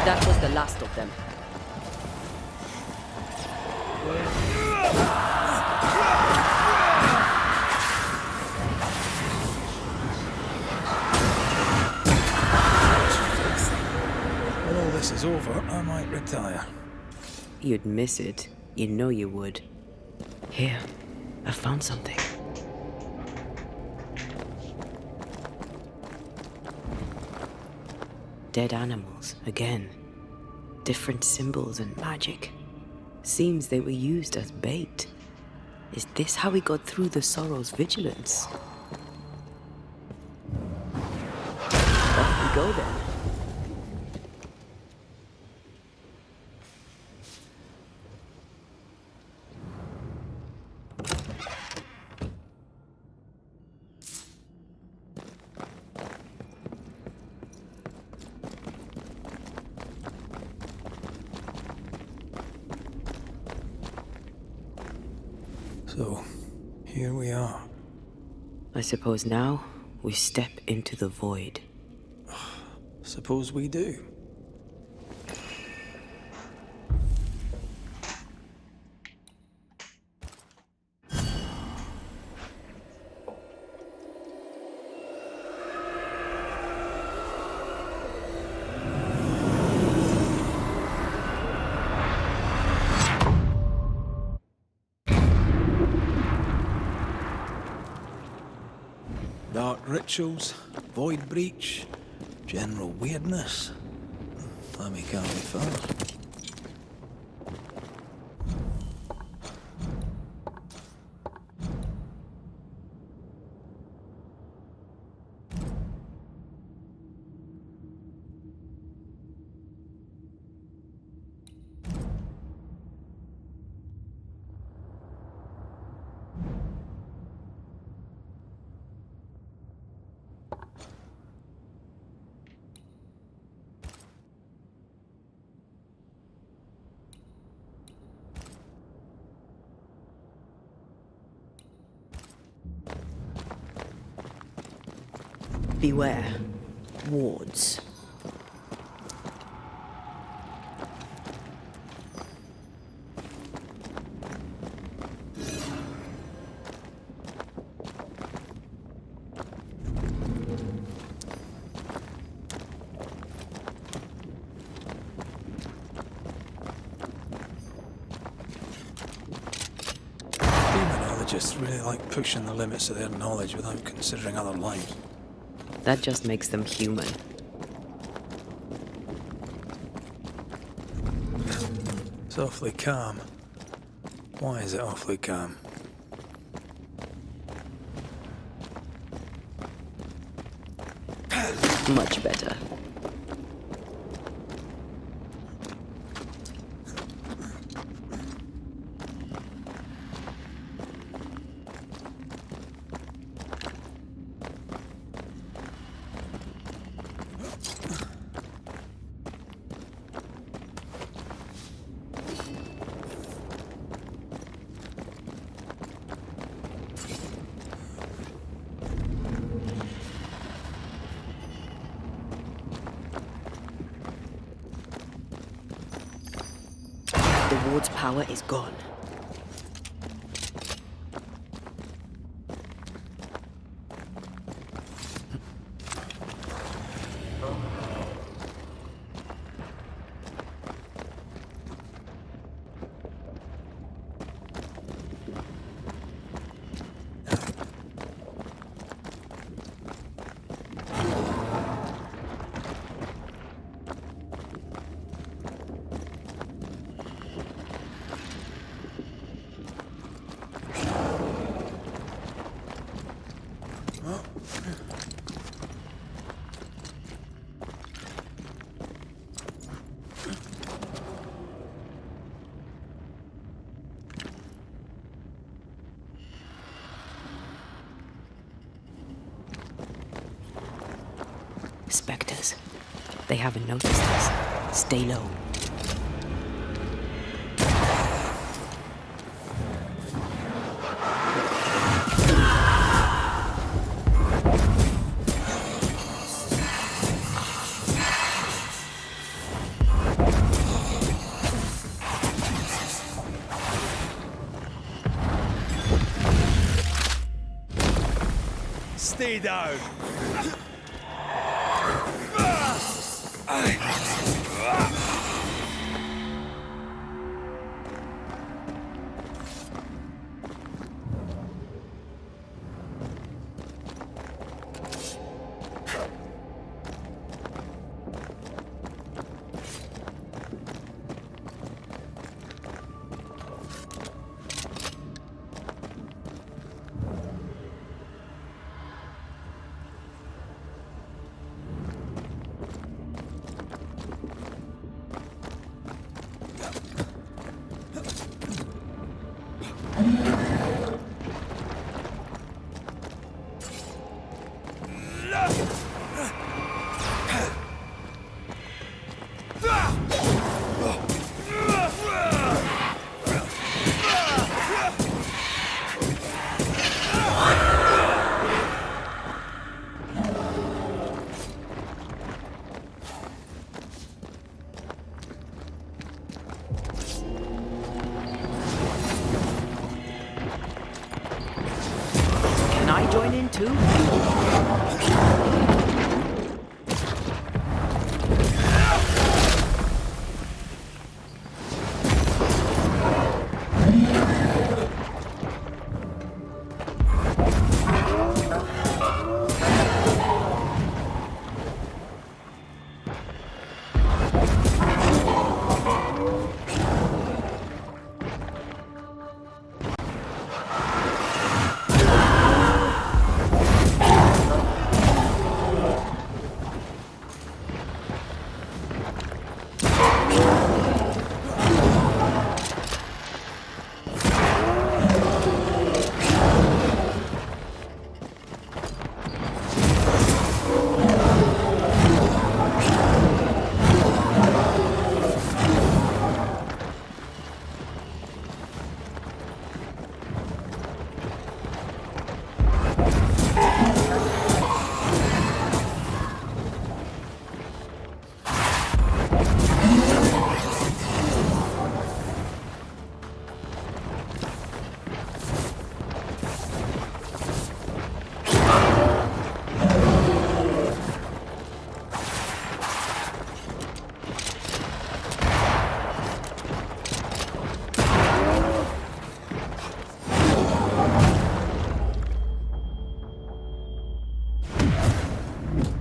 Speaker 3: That was the last of them.
Speaker 1: When all this is over, I might retire.
Speaker 3: You'd miss it. You know you would. Here, I found something. Dead animals, again. Different symbols and magic. Seems they were used as bait. Is this how we got through the Sorrow's vigilance? Off we go then.
Speaker 1: So, here we are.
Speaker 3: I suppose now we step into the void.
Speaker 1: Suppose we do. Dark rituals, void breach, general weirdness. Let me can't be far.
Speaker 3: Beware. Wards.
Speaker 1: Demonologists really like pushing the limits of their knowledge without considering other lives.
Speaker 3: That just makes them human.
Speaker 1: It's awfully calm. Why is it awfully calm?
Speaker 3: Much better. The ward's power is gone. Spectres. They haven't noticed us. Stay low.
Speaker 1: Stay down.
Speaker 3: Can I join in too?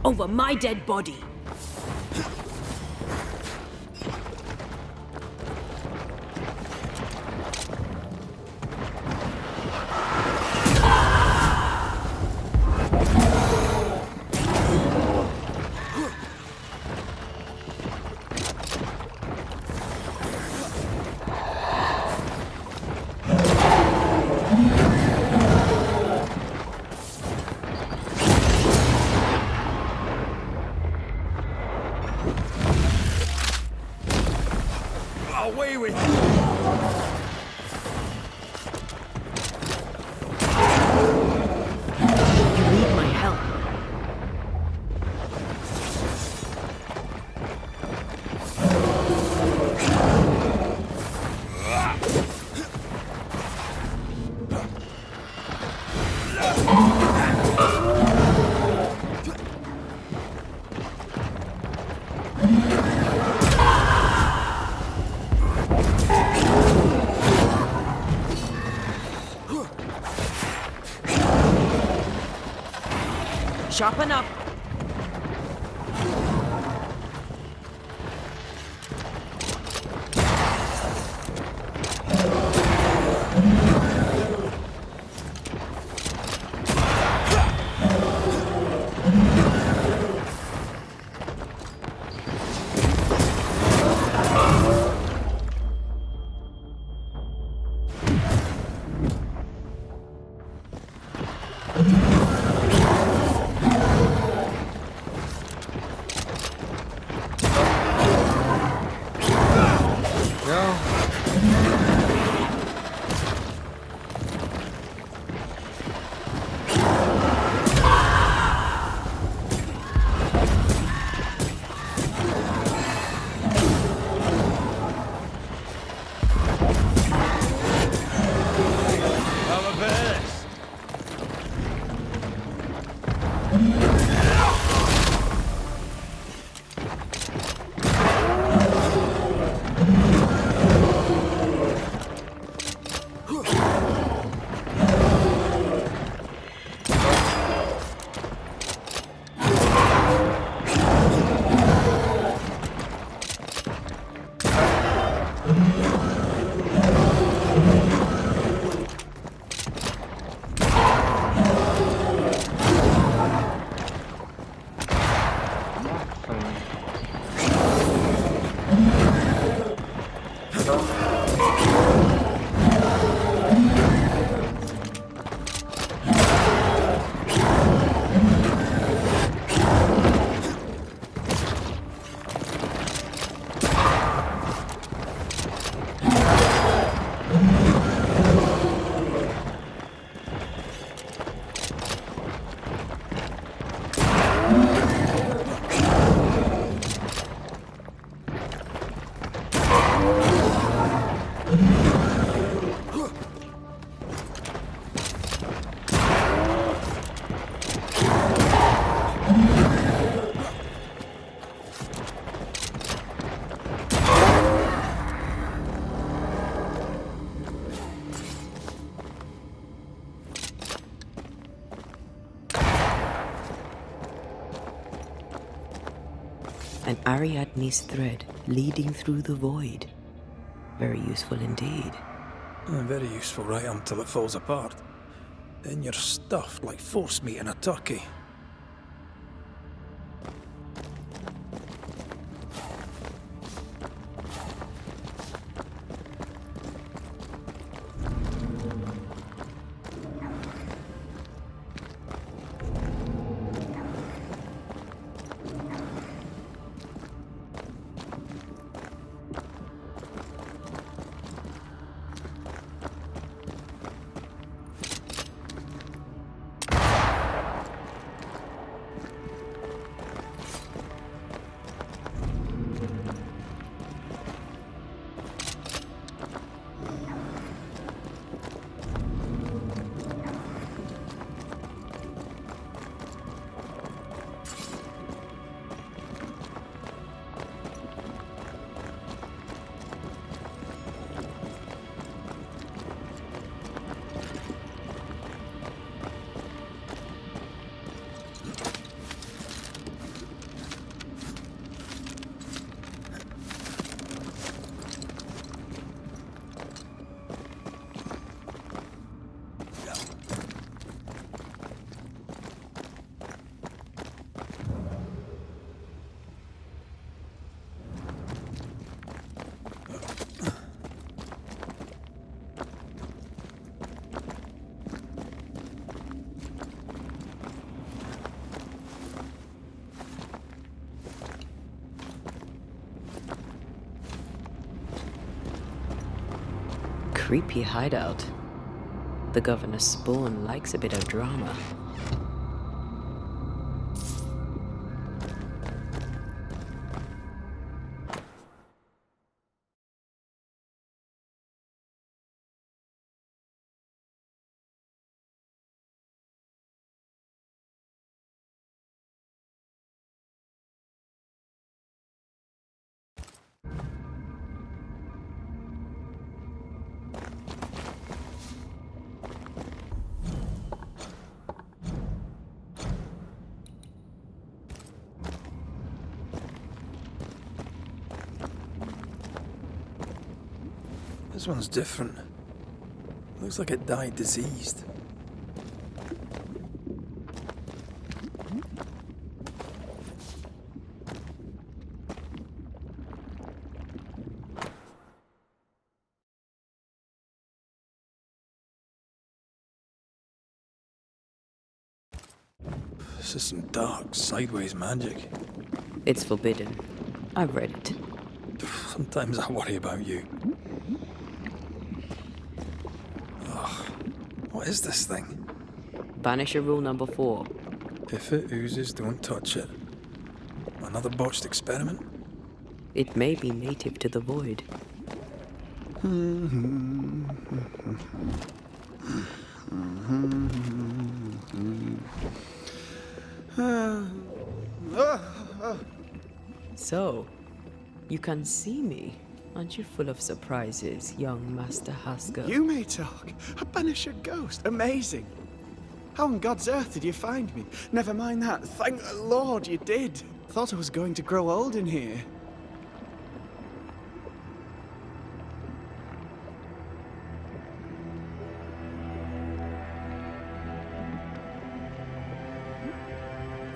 Speaker 3: Over my dead body.
Speaker 1: got away with it.
Speaker 3: You need my help. Sharpen up. An Ariadne's thread leading through the void. Very useful indeed.
Speaker 1: Very useful right until it falls apart. Then you're stuffed like force meat in a turkey.
Speaker 3: creepy hideout. The governor's spawn likes a bit of drama.
Speaker 1: This one's different. Looks like it died diseased. This is some dark, sideways magic.
Speaker 3: It's forbidden. I've read it.
Speaker 1: Sometimes I worry about you. Ugh. What is this thing?
Speaker 3: Banisher rule number 4.
Speaker 1: If it oozes, don't touch it. Another botched experiment?
Speaker 3: It may be native to the void. So, you can see me. Aren't you full of surprises, young Master Haskell?
Speaker 15: You may talk. A Banisher ghost. Amazing. How on God's earth did you find me? Never mind that. Thank the Lord you did. Thought I was going to grow old in here.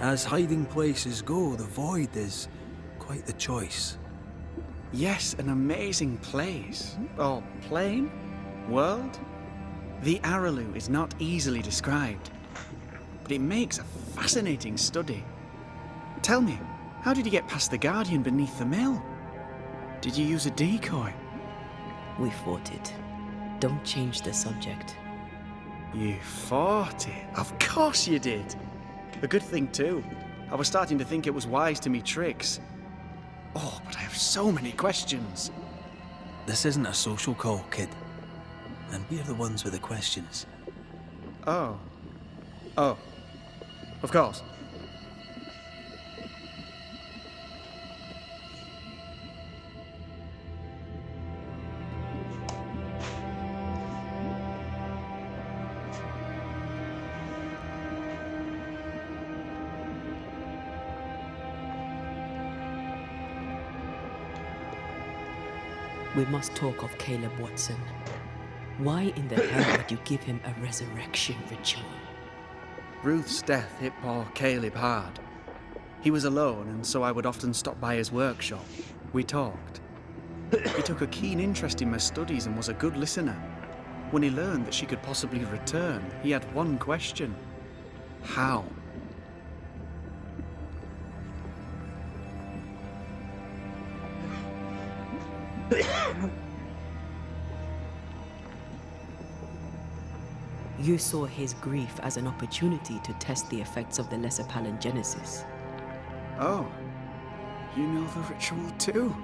Speaker 1: As hiding places go, the void is quite the choice.
Speaker 15: Yes, an amazing place. Or plane? World? The Araloo is not easily described, but it makes a fascinating study. Tell me, how did you get past the Guardian beneath the mill? Did you use a decoy?
Speaker 3: We fought it. Don't change the subject.
Speaker 15: You fought it? Of course you did. A good thing too. I was starting to think it was wise to me tricks. Oh, but I have so many questions.
Speaker 1: This isn't a social call, kid. And we're the ones with the questions.
Speaker 15: Oh. Oh. Of course.
Speaker 3: We must talk of Caleb Watson. Why in the hell would you give him a resurrection ritual?
Speaker 15: Ruth's death hit poor Caleb hard. He was alone, and so I would often stop by his workshop. We talked. He took a keen interest in my studies and was a good listener. When he learned that she could possibly return, he had one question. How?
Speaker 3: You saw his grief as an opportunity to test the effects of the lesser palingenesis.
Speaker 15: Oh, you know the ritual too?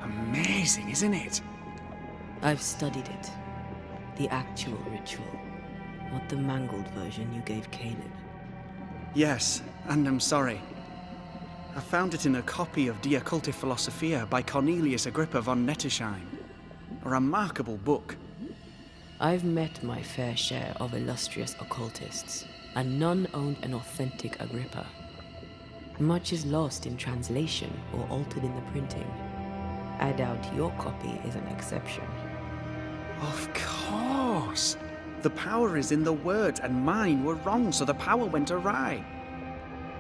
Speaker 15: Amazing, isn't it?
Speaker 3: I've studied it. The actual ritual, not the mangled version you gave Caleb.
Speaker 15: Yes, and I'm sorry. I found it in a copy of De Occulti Philosophia by Cornelius Agrippa von Nettesheim. A remarkable book.
Speaker 3: I've met my fair share of illustrious occultists, and none owned an authentic Agrippa. Much is lost in translation or altered in the printing. I doubt your copy is an exception.
Speaker 15: Of course! The power is in the words, and mine were wrong, so the power went awry.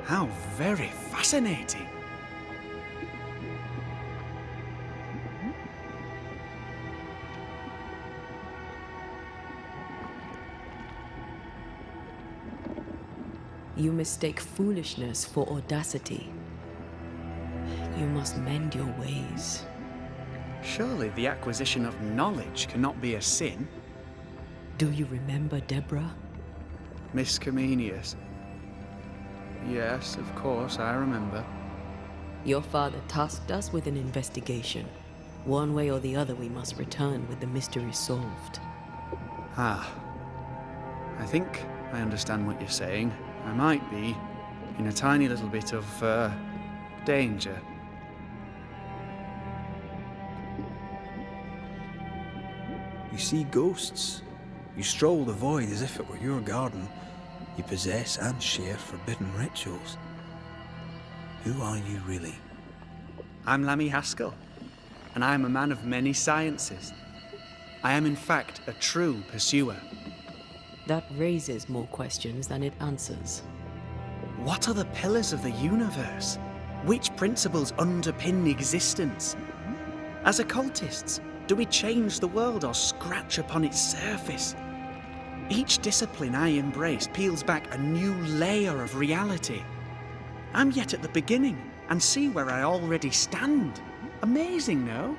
Speaker 15: How very fascinating!
Speaker 3: You mistake foolishness for audacity. You must mend your ways.
Speaker 15: Surely the acquisition of knowledge cannot be a sin.
Speaker 3: Do you remember Deborah?
Speaker 15: Miss Comenius. Yes, of course, I remember.
Speaker 3: Your father tasked us with an investigation. One way or the other, we must return with the mystery solved.
Speaker 15: Ah. I think I understand what you're saying. I might be in a tiny little bit of, danger.
Speaker 1: You see ghosts. You stroll the void as if it were your garden. You possess and share forbidden rituals. Who are you really?
Speaker 15: I'm Lammy Haskell, and I am a man of many sciences. I am in fact a true pursuer.
Speaker 3: That raises more questions than it answers.
Speaker 15: What are the pillars of the universe? Which principles underpin existence? As occultists, do we change the world or scratch upon its surface? Each discipline I embrace peels back a new layer of reality. I'm yet at the beginning, and see where I already stand. Amazing, no?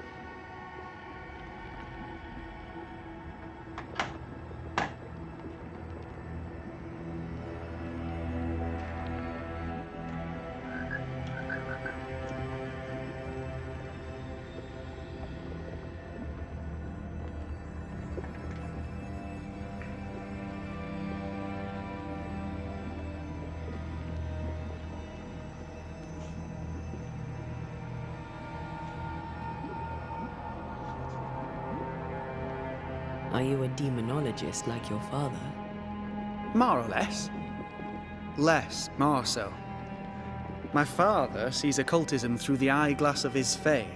Speaker 3: Are you a demonologist like your father?
Speaker 15: More or less. Less, more so. My father sees occultism through the eyeglass of his faith,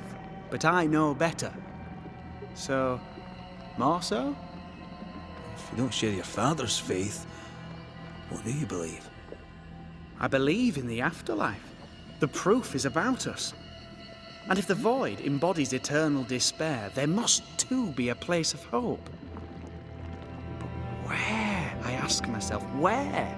Speaker 15: but I know better. So, more so?
Speaker 1: If you don't share your father's faith, what do you believe?
Speaker 15: I believe in the afterlife. The proof is about us. And if the void embodies eternal despair, there must too be a place of hope. But where, I ask myself, where?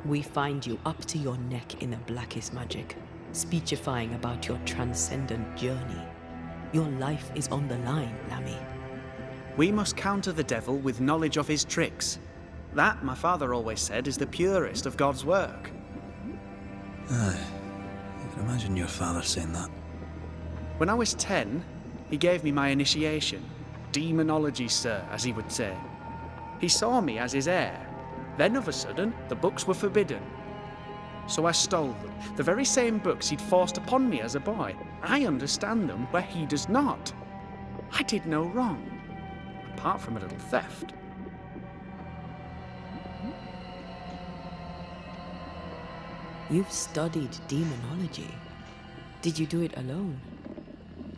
Speaker 3: We find you up to your neck in the blackest magic, speechifying about your transcendent journey. Your life is on the line, Lammy.
Speaker 15: We must counter the devil with knowledge of his tricks. That, my father always said, is the purest of God's work.
Speaker 1: Aye. I can imagine your father saying that.
Speaker 15: When I was 10, he gave me my initiation. Demonology, sir, as he would say. He saw me as his heir. Then, of a sudden, the books were forbidden. So I stole them. The very same books he'd forced upon me as a boy. I understand them where he does not. I did no wrong, apart from a little theft.
Speaker 3: You've studied demonology. Did you do it alone?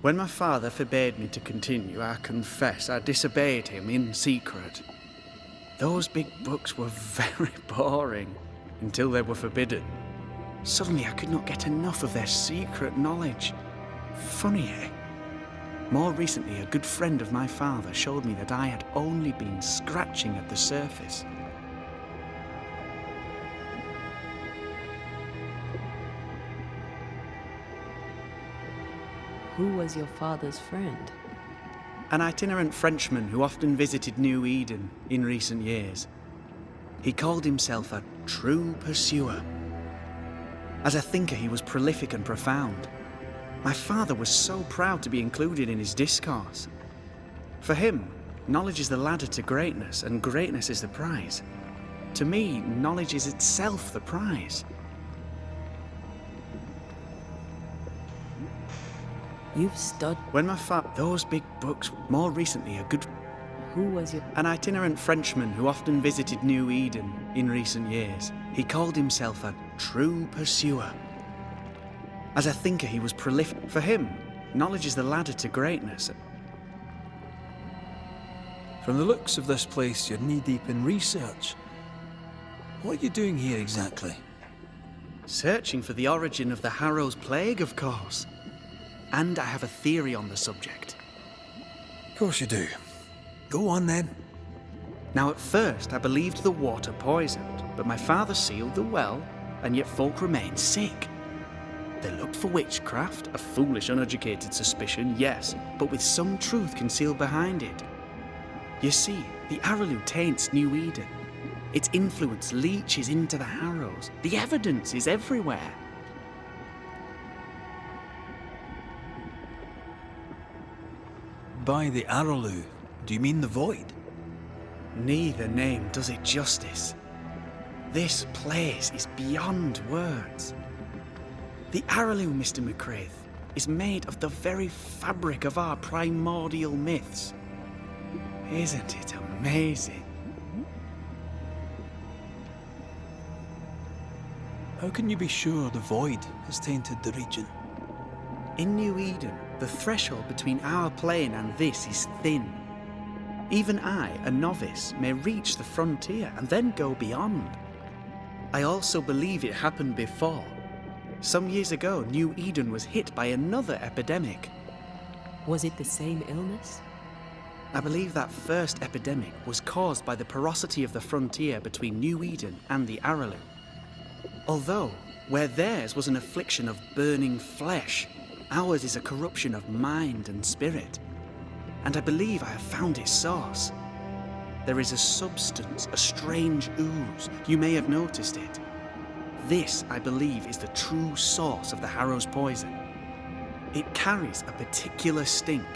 Speaker 15: When my father forbade me to continue, I confess I disobeyed him in secret. Those big books were very boring until they were forbidden. Suddenly I could not get enough of their secret knowledge. Funny, eh? More recently, a good friend of my father showed me that I had only been scratching at the surface.
Speaker 3: Who was your father's friend?
Speaker 15: An itinerant Frenchman who often visited New Eden in recent years. He called himself a true pursuer. As a thinker, he was prolific and profound. My father was so proud to be included in his discourse. For him, knowledge is the ladder to greatness, and greatness is the prize. To me, knowledge is itself the prize.
Speaker 3: You've studied...
Speaker 15: When my father... Those big books... More recently, a good...
Speaker 3: Who was your...
Speaker 15: An itinerant Frenchman who often visited New Eden in recent years. He called himself a true pursuer. As a thinker, he was prolific. For him, knowledge is the ladder to greatness.
Speaker 1: From the looks of this place, you're knee-deep in research. What are you doing here exactly?
Speaker 15: Searching for the origin of the Harrow's plague, of course. And I have a theory on the subject.
Speaker 1: Of course you do. Go on then.
Speaker 15: Now, at first, I believed the water poisoned, but my father sealed the well, and yet folk remained sick. They looked for witchcraft, a foolish, uneducated suspicion, yes, but with some truth concealed behind it. You see, the Araloo taints New Eden. Its influence leaches into the Harrows. The evidence is everywhere.
Speaker 1: By the Araloo, do you mean the Void?
Speaker 15: Neither name does it justice. This place is beyond words. The Araloo, Mr. McCraith, is made of the very fabric of our primordial myths. Isn't it amazing?
Speaker 1: How can you be sure the Void has tainted the region?
Speaker 15: In New Eden, the threshold between our plane and this is thin. Even I, a novice, may reach the frontier and then go beyond. I also believe it happened before. Some years ago, New Eden was hit by another epidemic.
Speaker 3: Was it the same illness?
Speaker 15: I believe that first epidemic was caused by the porosity of the frontier between New Eden and the Araloo. Although, where theirs was an affliction of burning flesh, ours is a corruption of mind and spirit. And I believe I have found its source. There is a substance, a strange ooze. You may have noticed it. This, I believe, is the true source of the Harrow's poison. It carries a particular stink,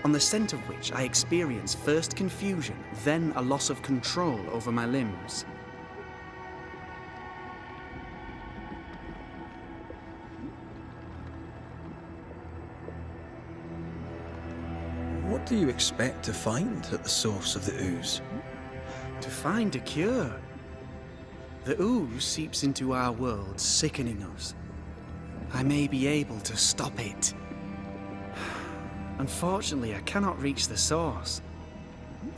Speaker 15: on the scent of which I experience first confusion, then a loss of control over my limbs.
Speaker 1: What do you expect to find at the source of the ooze?
Speaker 15: To find a cure. The ooze seeps into our world, sickening us. I may be able to stop it. Unfortunately, I cannot reach the source.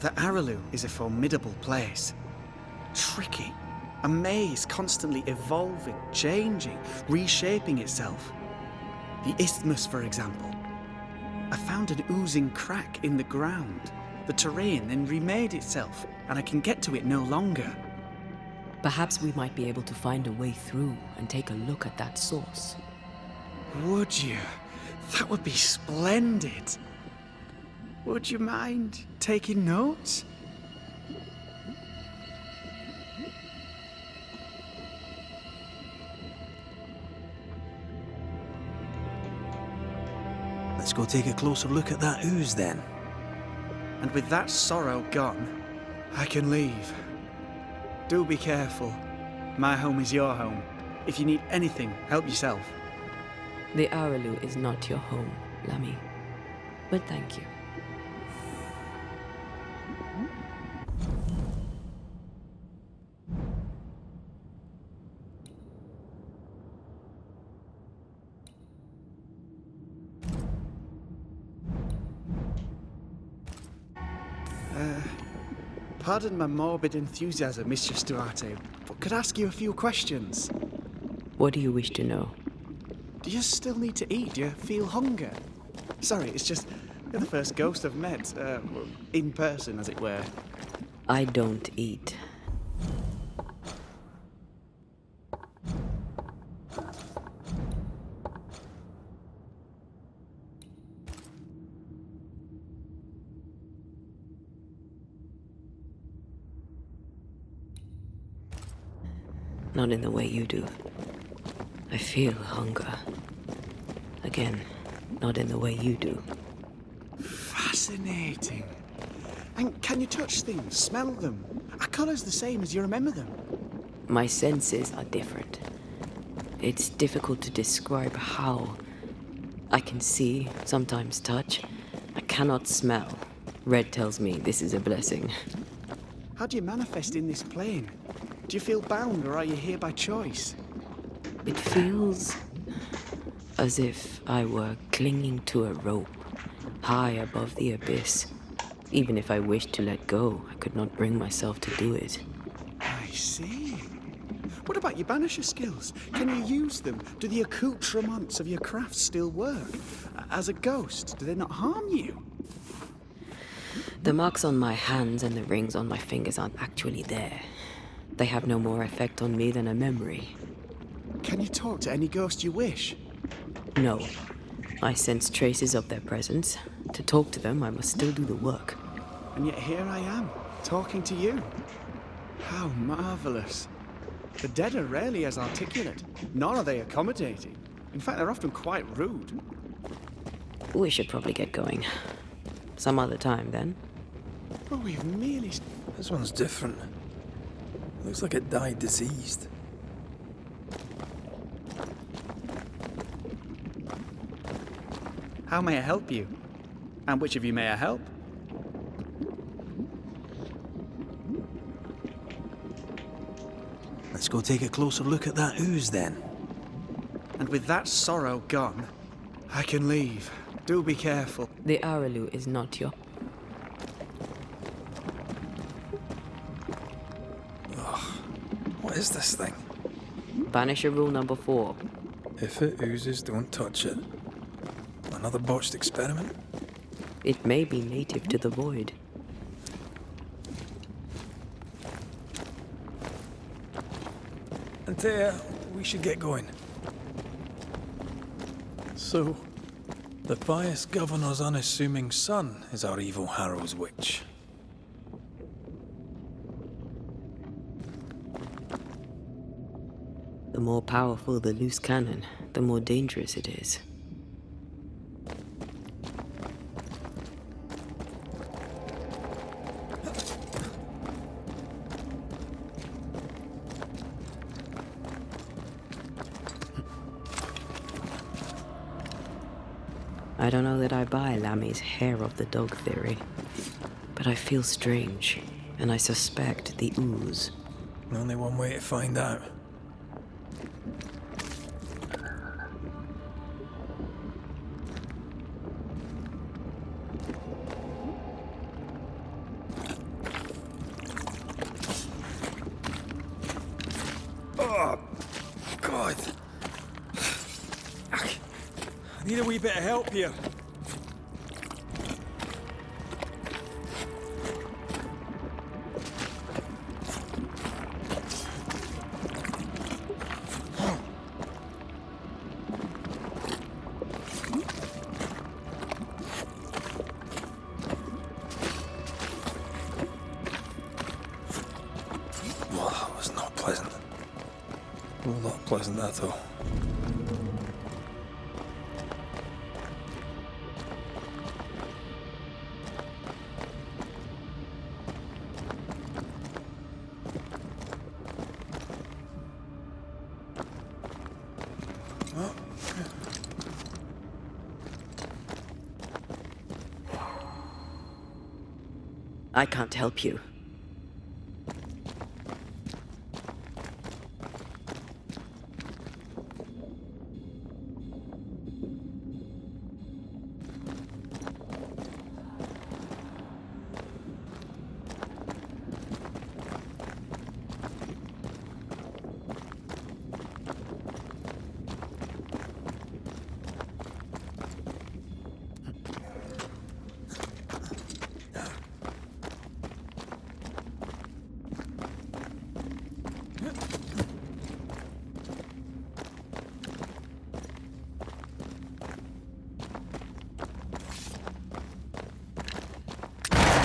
Speaker 15: The Araloo is a formidable place. Tricky. A maze constantly evolving, changing, reshaping itself. The isthmus, for example. I found an oozing crack in the ground. The terrain then remade itself, and I can get to it no longer.
Speaker 3: Perhaps we might be able to find a way through and take a look at that source.
Speaker 15: Would you? That would be splendid. Would you mind taking notes?
Speaker 1: Let's go take a closer look at that ooze then.
Speaker 15: And with that sorrow gone, I can leave. Do be careful. My home is your home. If you need anything, help yourself.
Speaker 3: The Araloo is not your home, Lammy. But thank you.
Speaker 15: Pardon my morbid enthusiasm, Mistress Duarte, but could I ask you a few questions?
Speaker 3: What do you wish to know?
Speaker 15: Do you still need to eat? Do you feel hunger? Sorry, it's just you're the first ghost I've met, in person, as it were.
Speaker 3: I don't eat. Not in the way you do. I feel hunger. Again, not in the way you do.
Speaker 15: Fascinating. And can you touch things, smell them? Are colours the same as you remember them?
Speaker 3: My senses are different. It's difficult to describe how. I can see, sometimes touch. I cannot smell. Red tells me this is a blessing.
Speaker 15: How do you manifest in this plane? Do you feel bound, or are you here by choice?
Speaker 3: It feels as if I were clinging to a rope, high above the abyss. Even if I wished to let go, I could not bring myself to do it.
Speaker 15: I see. What about your banisher skills? Can you use them? Do the accoutrements of your craft still work? As a ghost, do they not harm you?
Speaker 3: The marks on my hands and the rings on my fingers aren't actually there. They have no more effect on me than a memory.
Speaker 15: Can you talk to any ghost you wish?
Speaker 3: No. I sense traces of their presence. To talk to them, I must still do the work.
Speaker 15: And yet here I am, talking to you. How marvellous. The dead are rarely as articulate, nor are they accommodating. In fact, they're often quite rude.
Speaker 3: We should probably get going. Some other time, then.
Speaker 15: But we've merely...
Speaker 1: This one's different. Looks like it died diseased.
Speaker 15: How may I help you? And which of you may I help?
Speaker 1: Let's go take a closer look at that ooze, then.
Speaker 15: And with that sorrow gone, I can leave. Do be careful.
Speaker 3: The Araloo is not your...
Speaker 1: What is this thing?
Speaker 3: Banisher rule number 4.
Speaker 1: If it oozes, don't touch it. Another botched experiment?
Speaker 3: It may be native to the void.
Speaker 1: Antea, we should get going. So, the pious governor's unassuming son is our evil Harrow's witch.
Speaker 3: The more powerful the loose cannon, the more dangerous it is. I don't know that I buy Lammy's hair of the dog theory, but I feel strange, and I suspect the ooze.
Speaker 1: Only one way to find out. Oh, God. I need a wee bit of help here. Well, that was not pleasant. Well, not pleasant at all.
Speaker 3: I can't help you.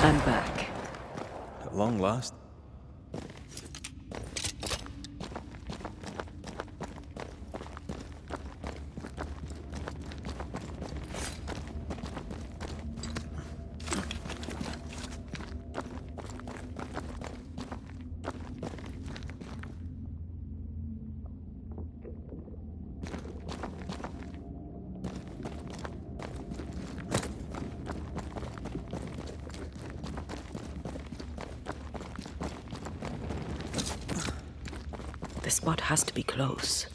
Speaker 3: I'm back.
Speaker 1: At long last.
Speaker 3: The spot has to be close.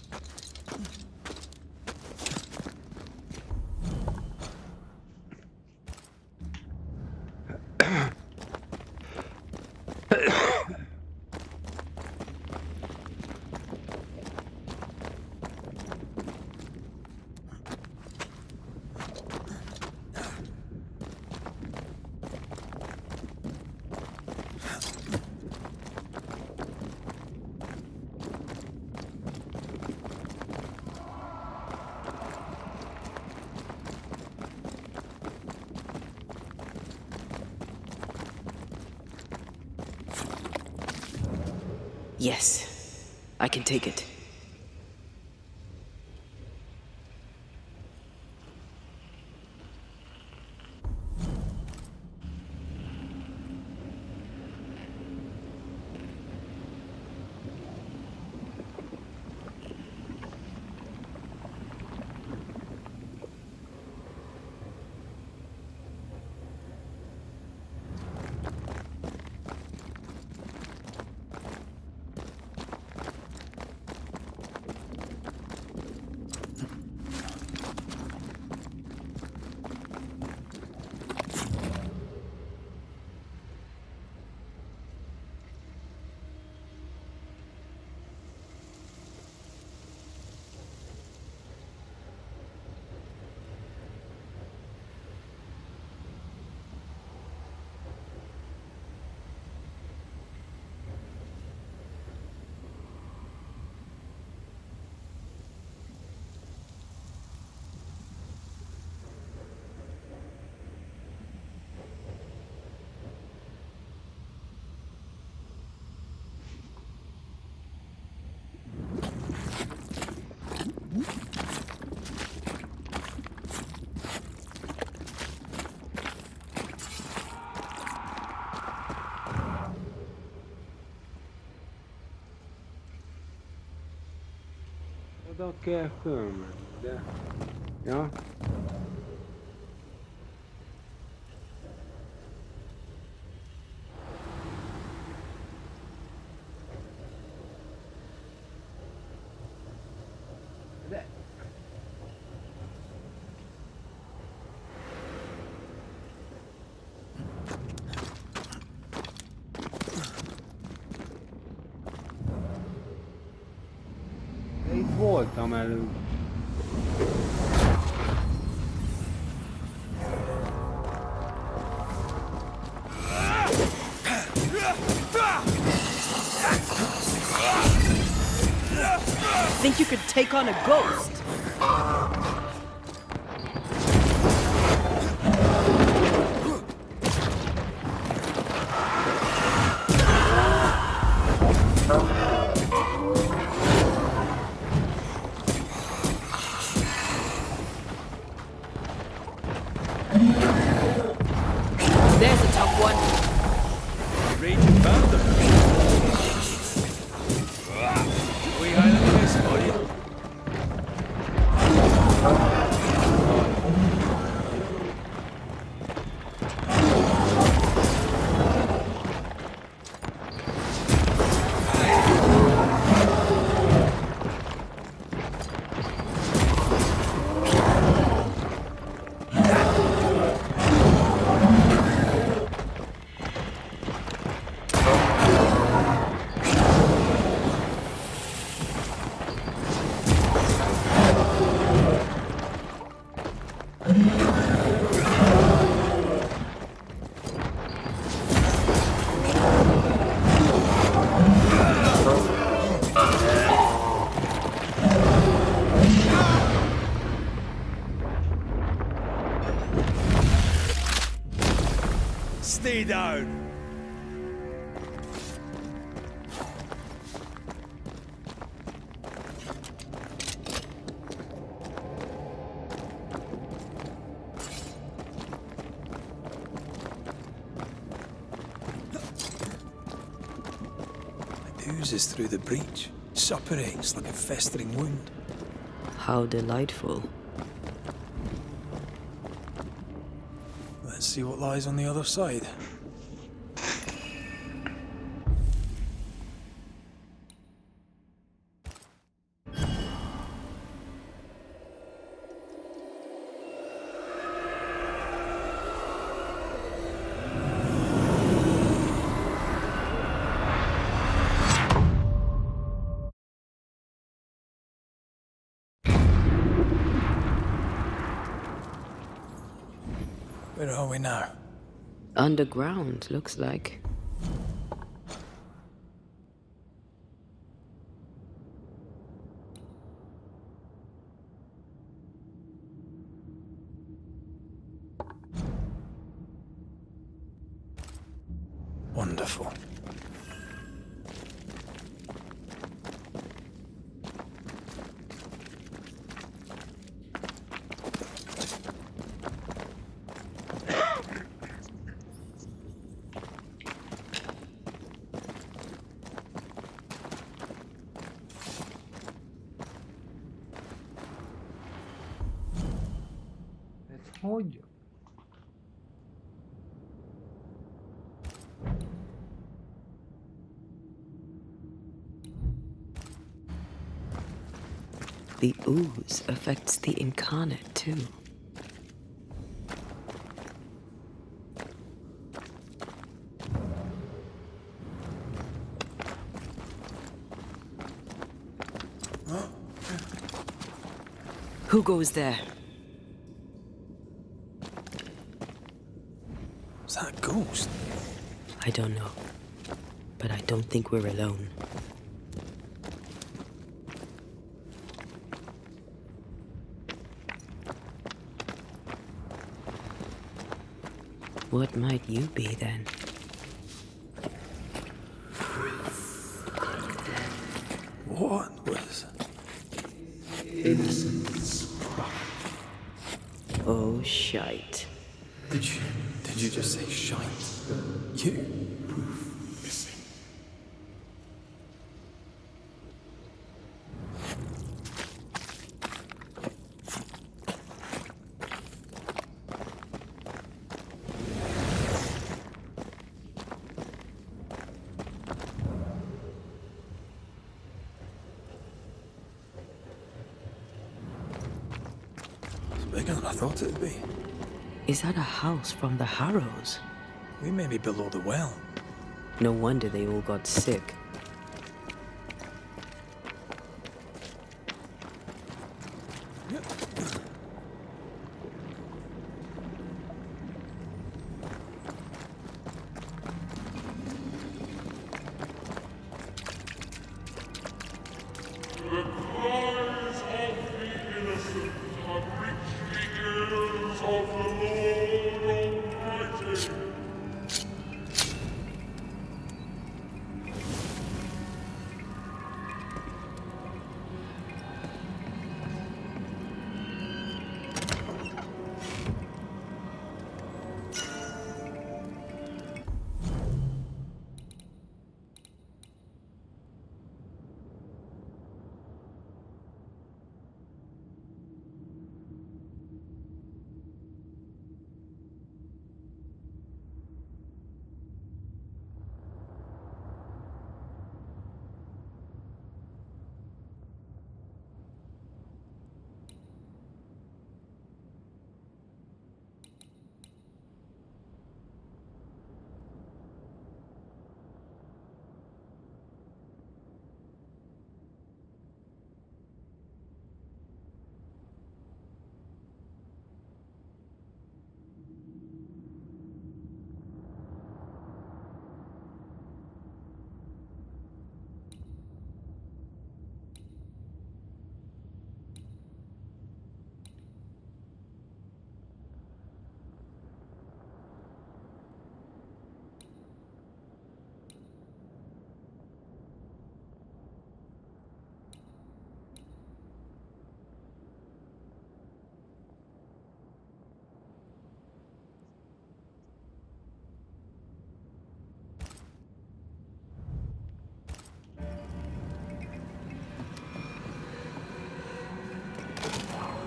Speaker 3: Yes, I can take it.
Speaker 9: Oda kell fölmenni, de... Ja. De... De itt voltam előbb.
Speaker 3: Think you could take on a ghost? There's a tough one.
Speaker 1: Raging found them. We highland this for you. Stay down. It oozes through the breach, suppurates like a festering wound.
Speaker 3: How delightful.
Speaker 1: Let's see what lies on the other side. Where are we now?
Speaker 3: Underground, looks like.
Speaker 1: Wonderful.
Speaker 9: Hogy?
Speaker 3: The ooze affects the incarnate too. Who goes there?
Speaker 1: Is that a ghost?
Speaker 3: I don't know. But I don't think we're alone. What might you be then?
Speaker 1: What was...
Speaker 13: Innocence.
Speaker 3: Oh, shite.
Speaker 1: Did you just say shite? You?
Speaker 13: Proof missing.
Speaker 1: It's bigger than I thought it'd be.
Speaker 3: Is that a house from the Harrows?
Speaker 1: We may be below the well.
Speaker 3: No wonder they all got sick.
Speaker 13: The cries of the innocent have reached the ears of the Lord Almighty.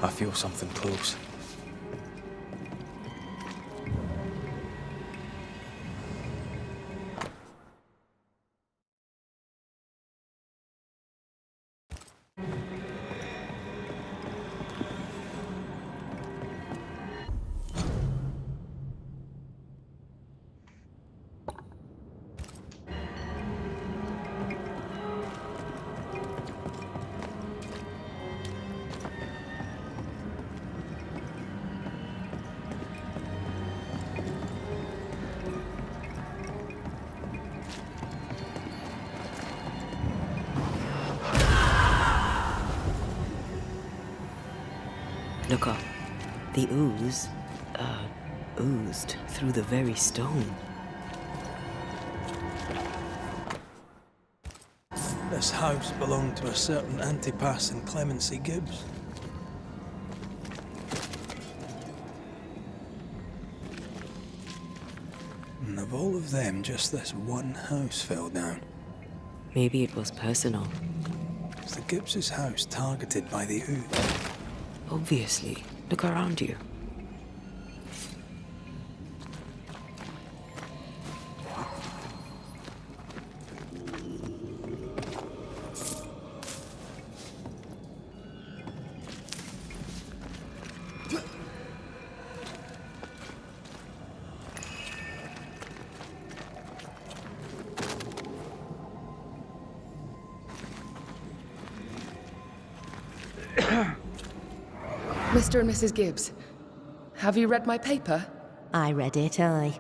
Speaker 1: I feel something close.
Speaker 3: Look up. The ooze, oozed through the very stone.
Speaker 1: This house belonged to a certain Antipas and Clemency Gibbs. And of all of them, just this one house fell down.
Speaker 3: Maybe it was personal.
Speaker 1: Was the Gibbs' house targeted by the ooze?
Speaker 3: Obviously. Look around you.
Speaker 16: Mr. and Mrs. Gibbs, have you read my paper?
Speaker 17: I read it, aye.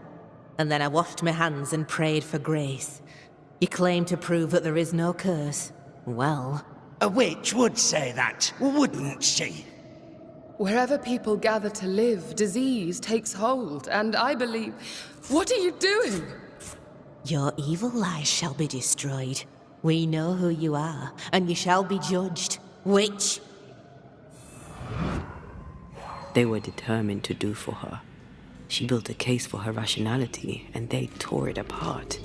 Speaker 17: And then I washed my hands and prayed for grace. You claim to prove that there is no curse. Well...
Speaker 10: A witch would say that, wouldn't she?
Speaker 16: Wherever people gather to live, disease takes hold, and I believe... What are you doing?
Speaker 17: Your evil lies shall be destroyed. We know who you are, and you shall be judged. Witch!
Speaker 3: They were determined to do for her. She built a case for her rationality, and they tore it apart.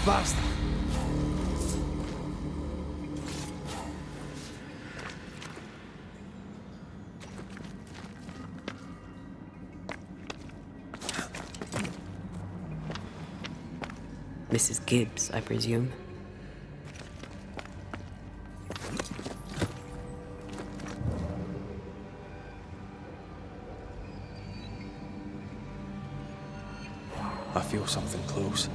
Speaker 1: Bastard.
Speaker 3: Mrs. Gibbs, I presume.
Speaker 12: I feel something close.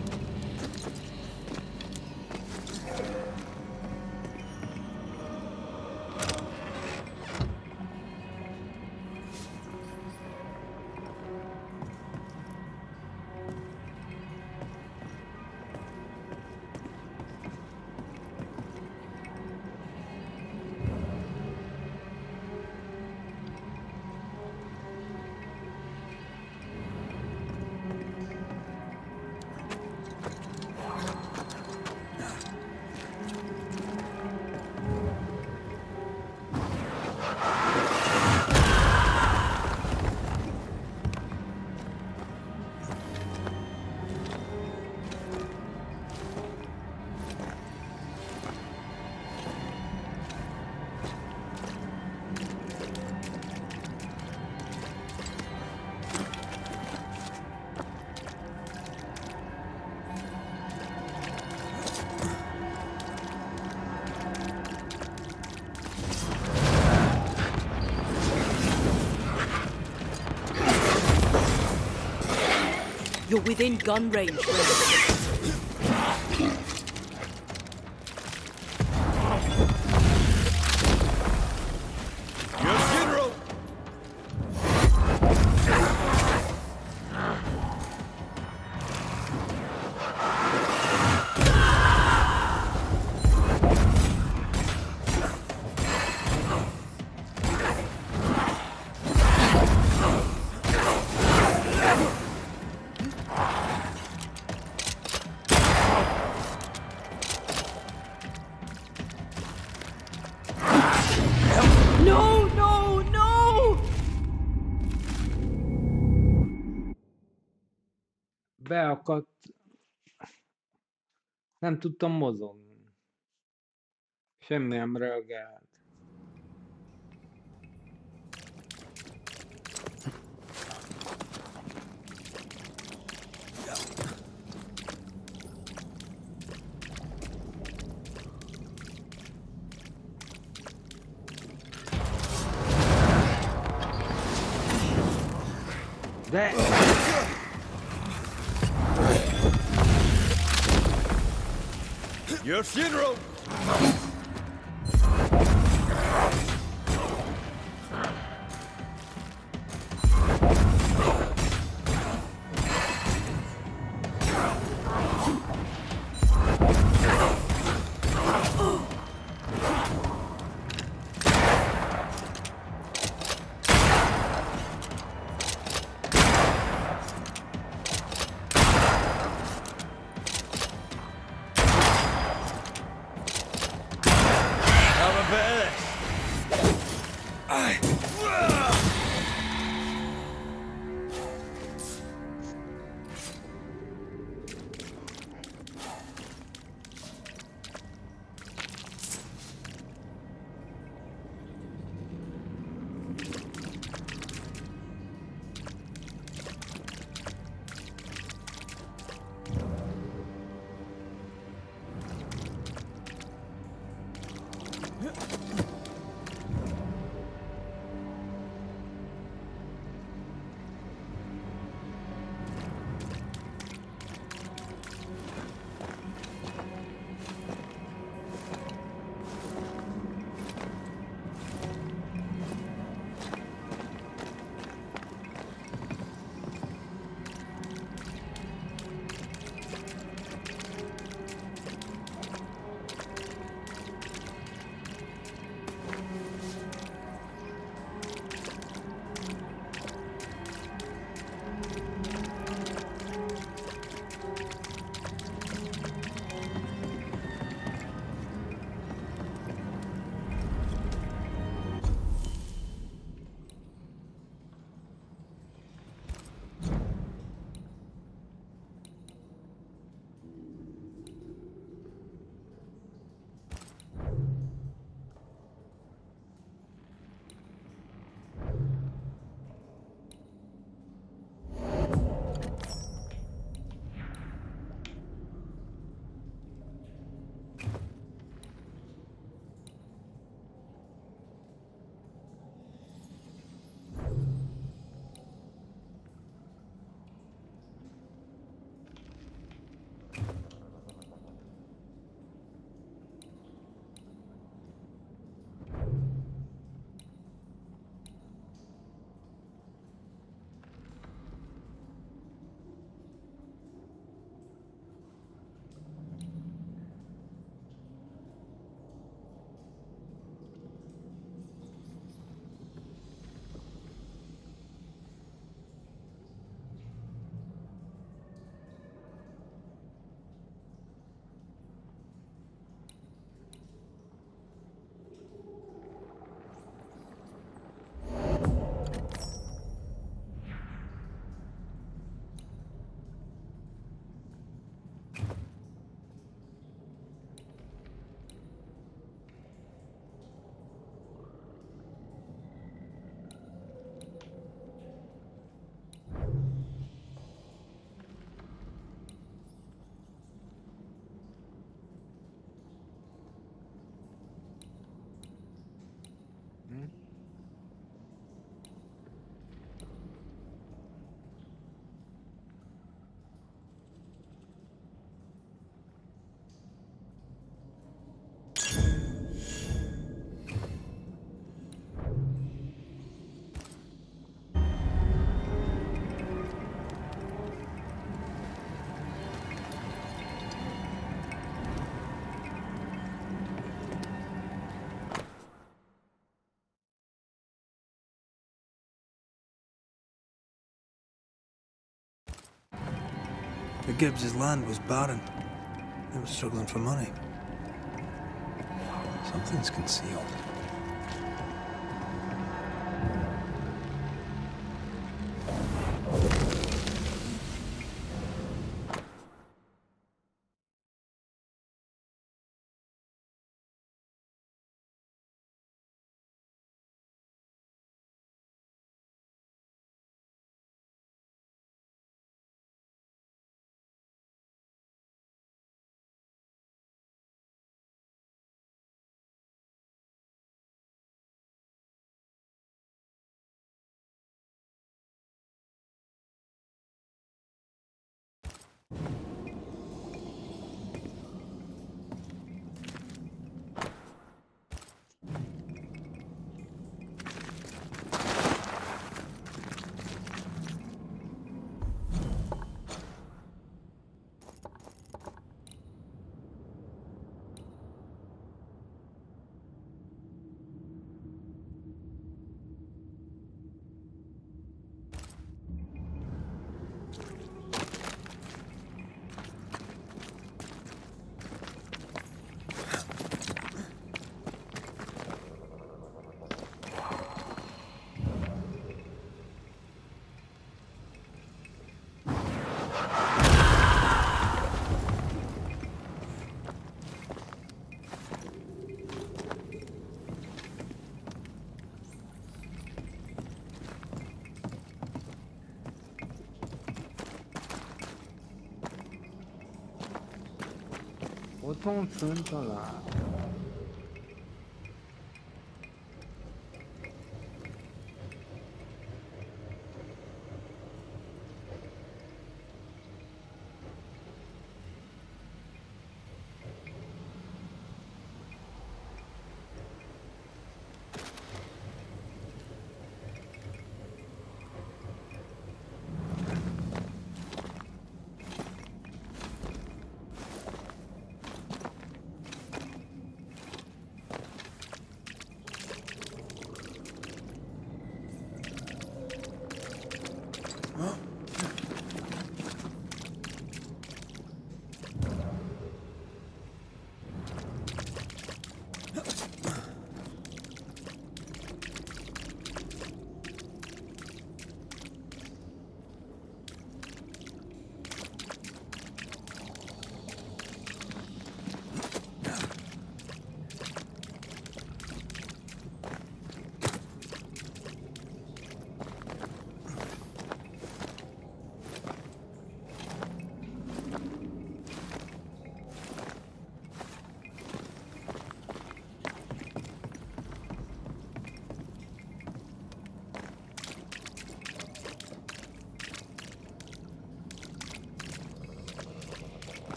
Speaker 3: You're within gun range, friend.
Speaker 9: Beakadt. Nem tudtam mozogni. Semmi nem reagált. De...
Speaker 18: Your funeral!
Speaker 1: The Gibbs' land was barren. They were struggling for money. Something's concealed.
Speaker 9: Ott van fönt talán.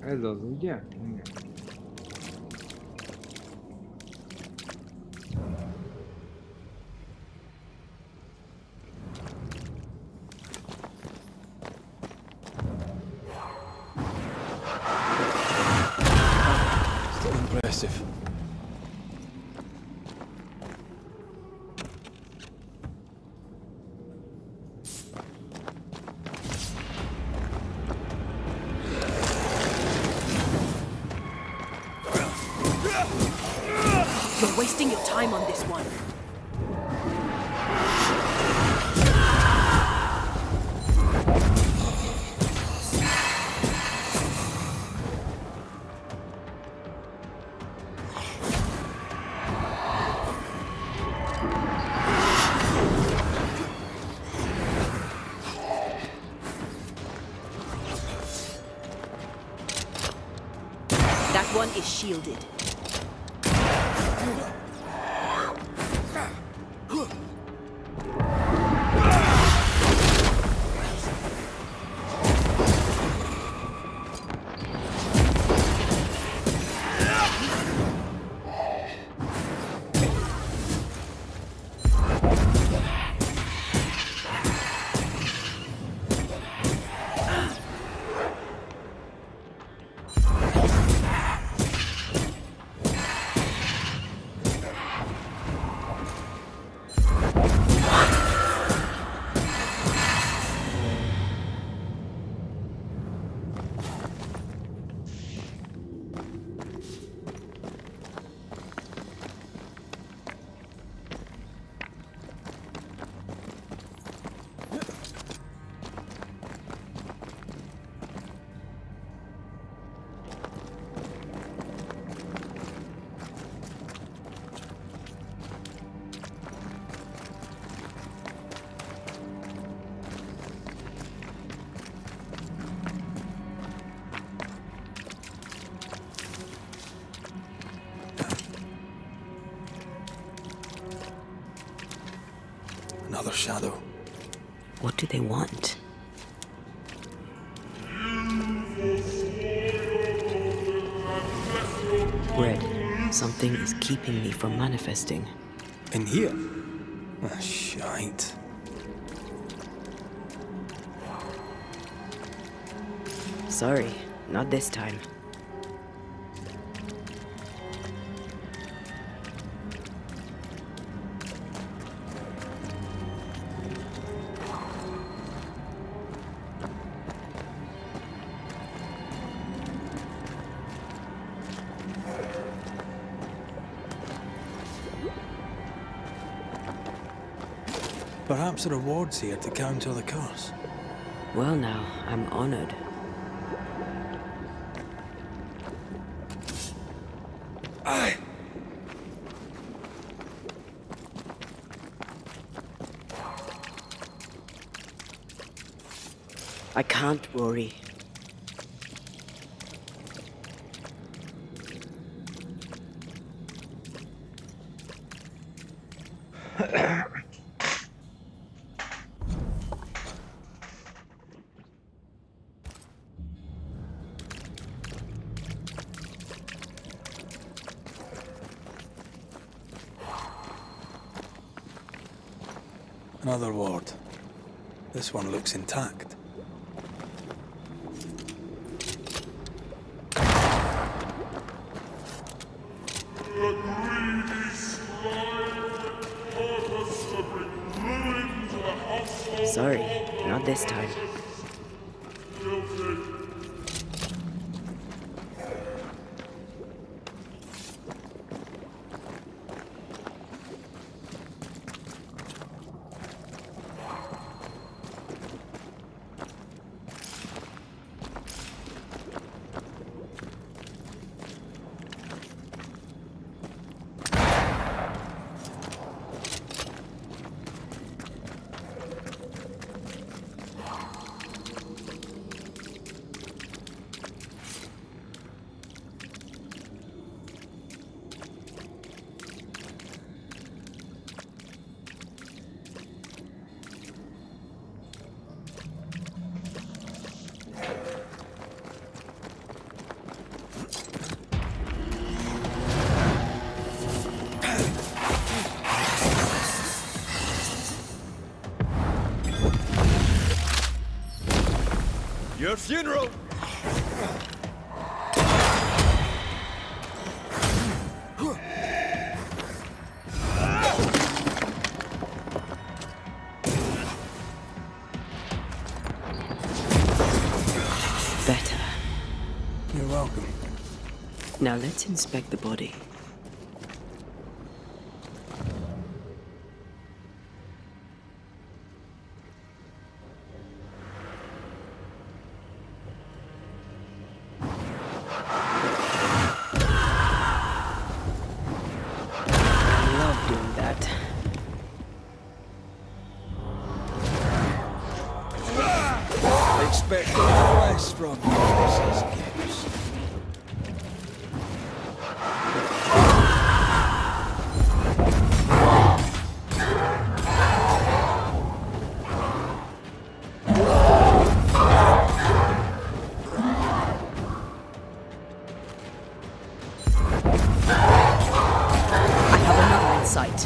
Speaker 9: Ez az, ugye? Igen.
Speaker 1: Still impressive.
Speaker 3: You're wasting your time on this one. That one is shielded.
Speaker 1: shadow.
Speaker 3: What do they want? Red, something is keeping me from manifesting.
Speaker 1: In here? Ah, shite.
Speaker 3: Sorry, not this time.
Speaker 1: Perhaps a reward's here to counter the curse.
Speaker 3: Well now, I'm honored.
Speaker 1: Aye.
Speaker 3: I can't worry.
Speaker 1: Another ward. This one looks intact.
Speaker 3: Sorry, not this time.
Speaker 18: Your funeral!
Speaker 3: Better.
Speaker 1: You're welcome.
Speaker 3: Now let's inspect the body.
Speaker 1: Expect less from Mrs. Gibbs.
Speaker 3: I have another in sight.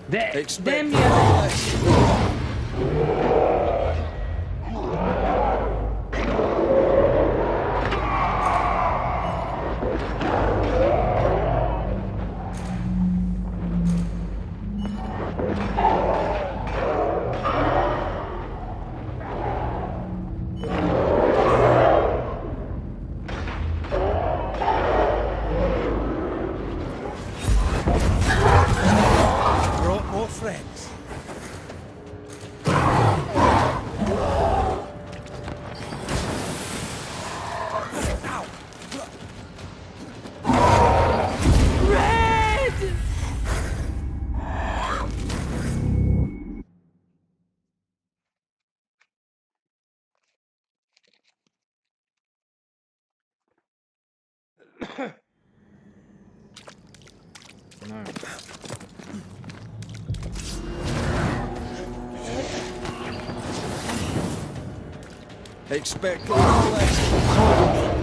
Speaker 1: Expect
Speaker 9: No.
Speaker 18: Expect all that.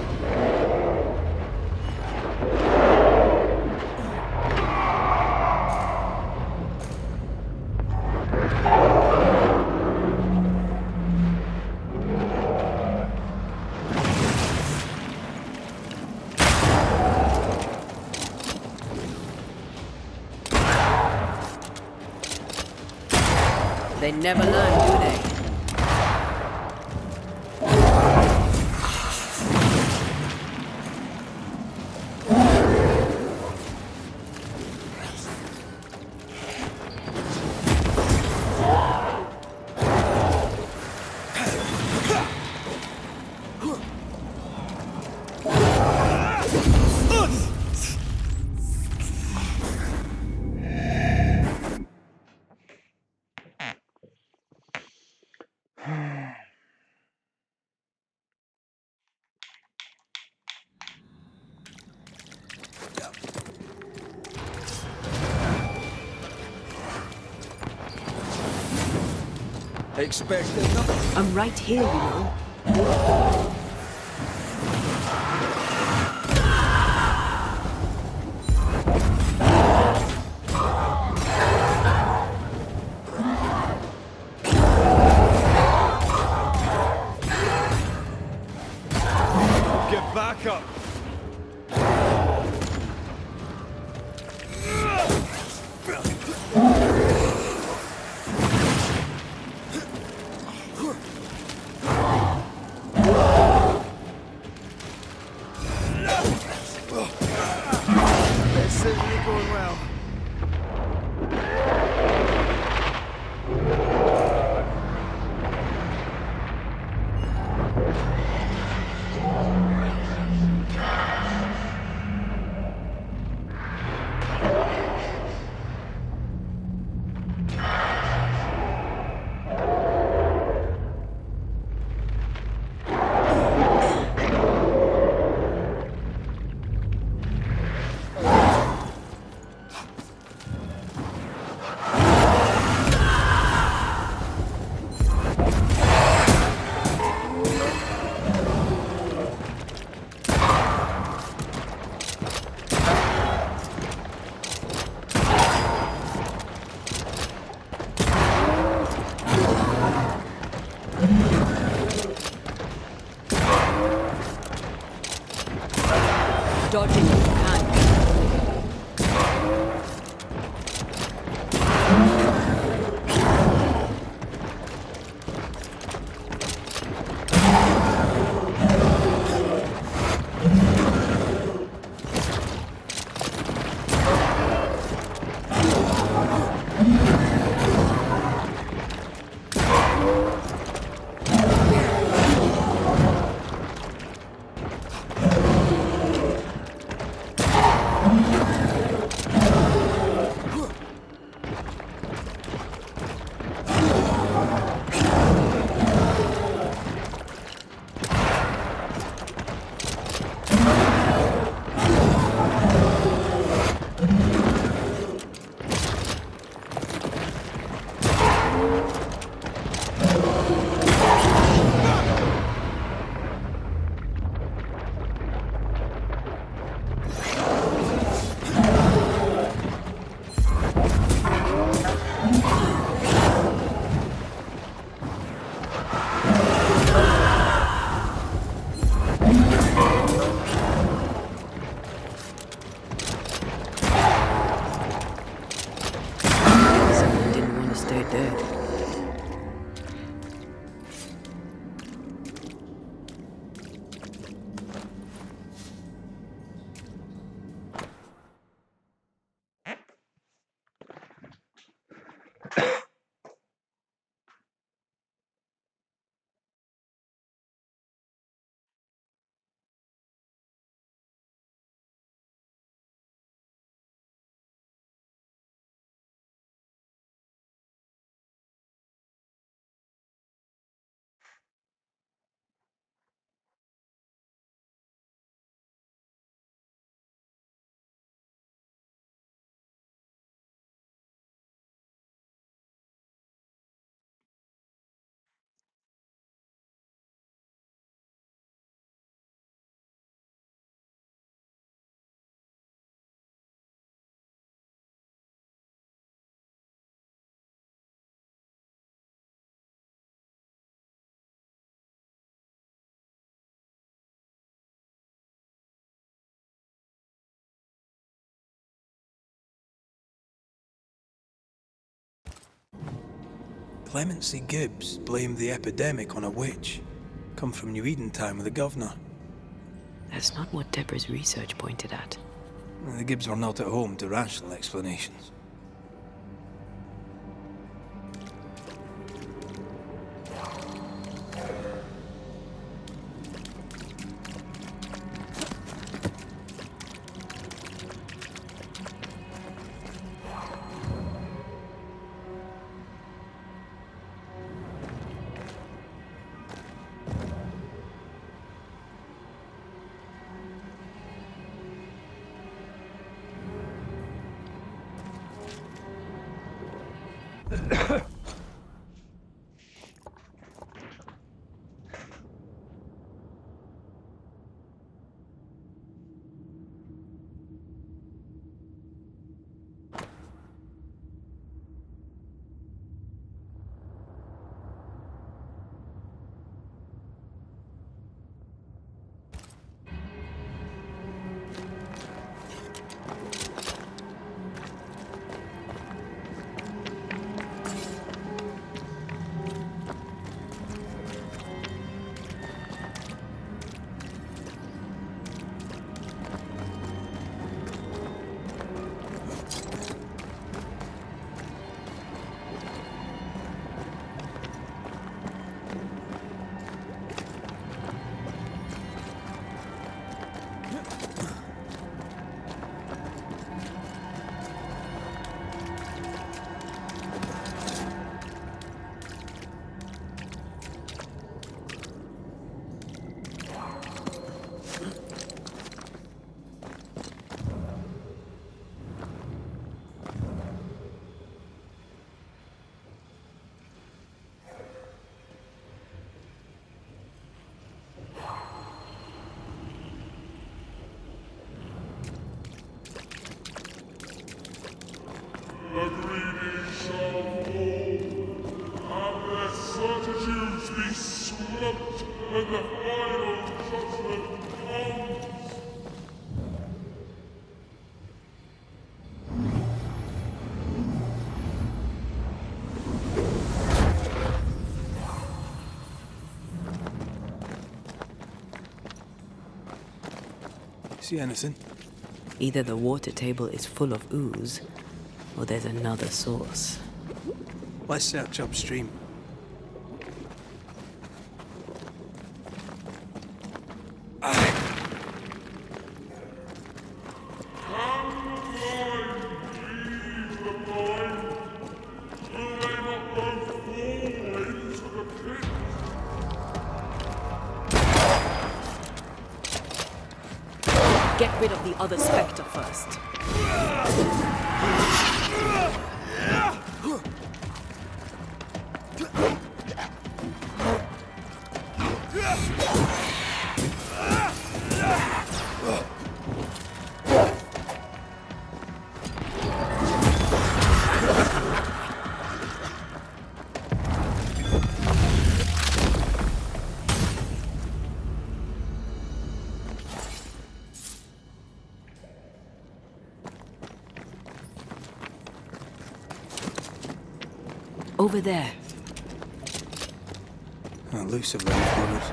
Speaker 14: They never learn, do they?
Speaker 18: Expect nothing.
Speaker 3: I'm right here, you know.
Speaker 18: Get back up.
Speaker 15: It's certainly going well.
Speaker 3: Dodging if you can.
Speaker 1: Clemency Gibbs blamed the epidemic on a witch. Come from New Eden time with the governor.
Speaker 3: That's not what Deborah's research pointed at.
Speaker 1: The Gibbs were not at home to rational explanations.
Speaker 13: The greedy shall fall, and their certitudes be swamped when the final judgment comes.
Speaker 1: See anything?
Speaker 3: Either the water table is full of ooze, or there's another source.
Speaker 1: Let's search upstream.
Speaker 3: Get rid of the other spectre first. Over there.
Speaker 1: Loose of those buggers.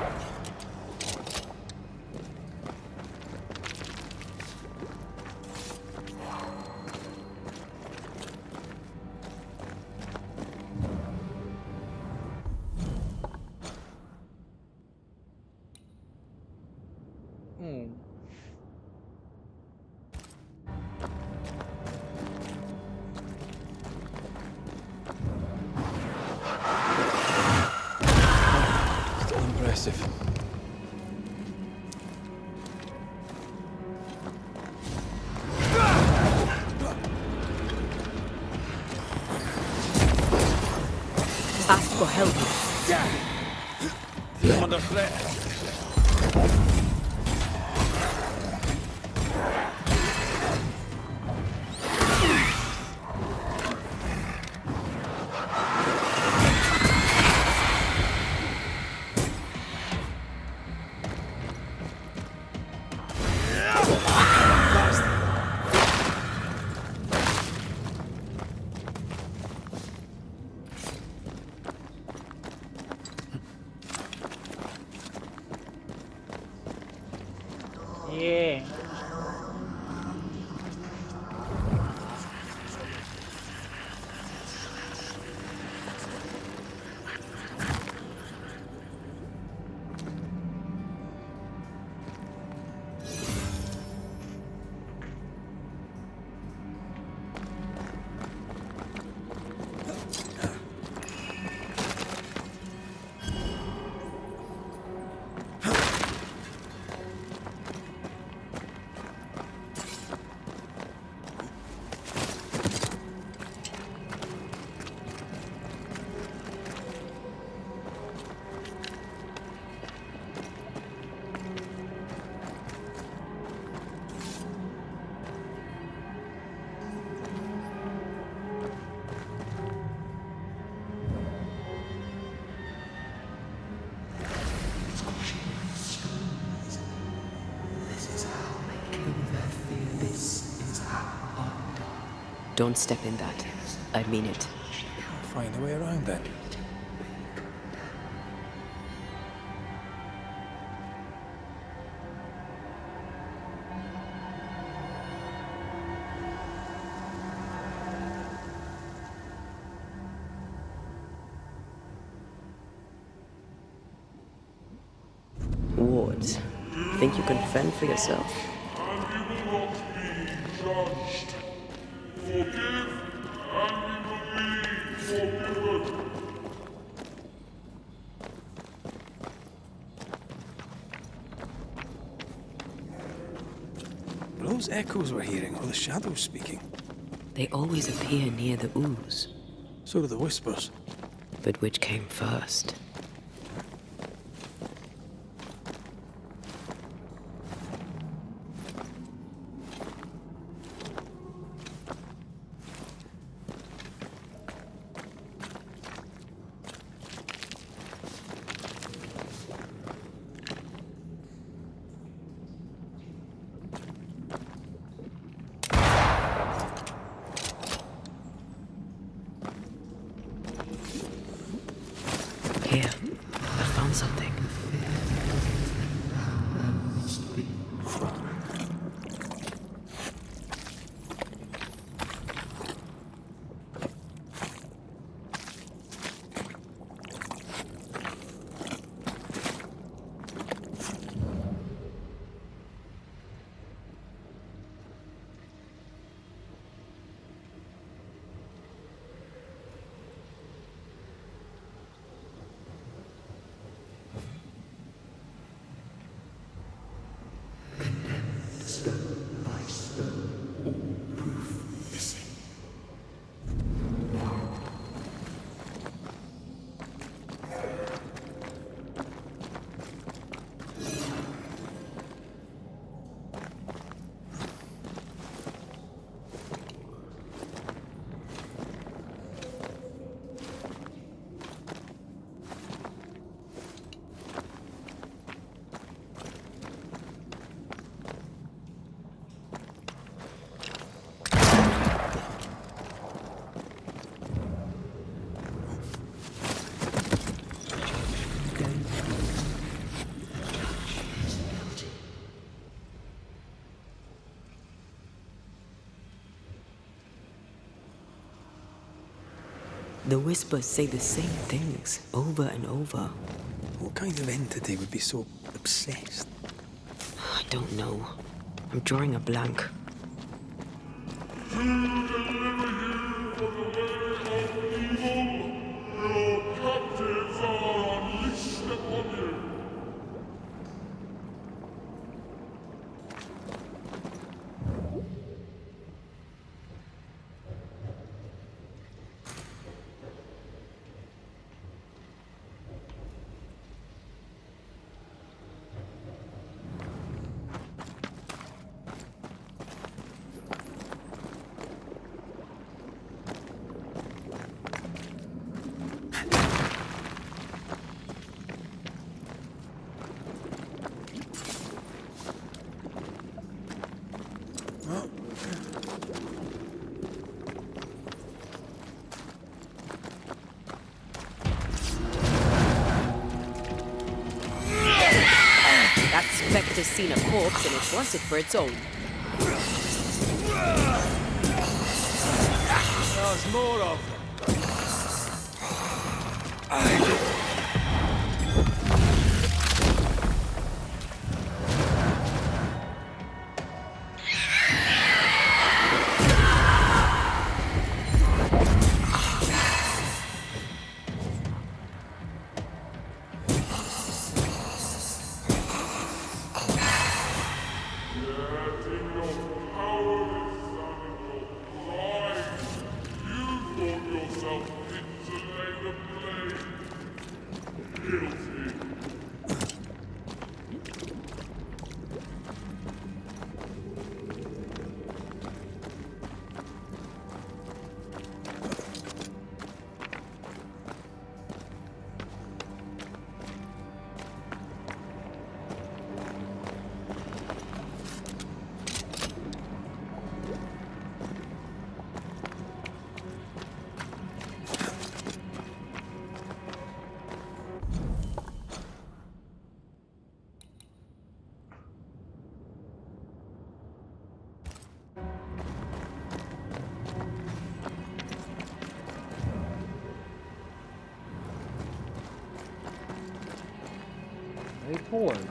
Speaker 1: Impressive.
Speaker 3: Ask for help.
Speaker 18: I'm under threat.
Speaker 9: Yeah.
Speaker 3: Don't step in that. I mean it.
Speaker 1: I'll find a way around then.
Speaker 3: Wards, think you can fend for yourself?
Speaker 1: Are those echoes we're hearing, or the shadows speaking?
Speaker 3: They always appear near the ooze.
Speaker 1: So do the whispers.
Speaker 3: But which came first? Here, I found something. The whispers say the same things over and over.
Speaker 1: What kind of entity would be so obsessed?
Speaker 3: I don't know. I'm drawing a blank. Spectre's seen a corpse and it wants it for its own.
Speaker 1: There's more of them.
Speaker 9: Itt voltam.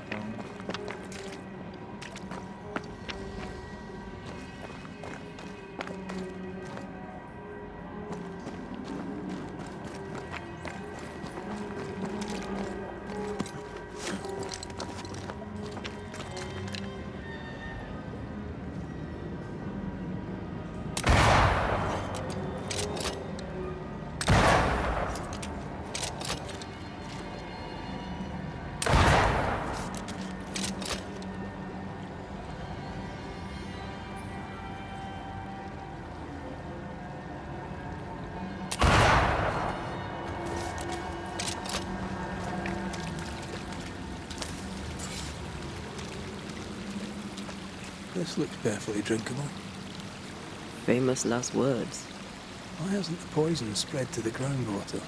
Speaker 1: This looks perfectly drinkable.
Speaker 3: Famous last words.
Speaker 1: Why hasn't the poison spread to the groundwater?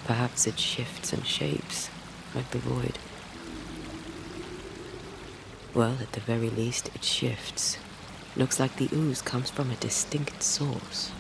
Speaker 3: Perhaps it shifts and shapes, like the void. Well, at the very least, it shifts. Looks like the ooze comes from a distinct source.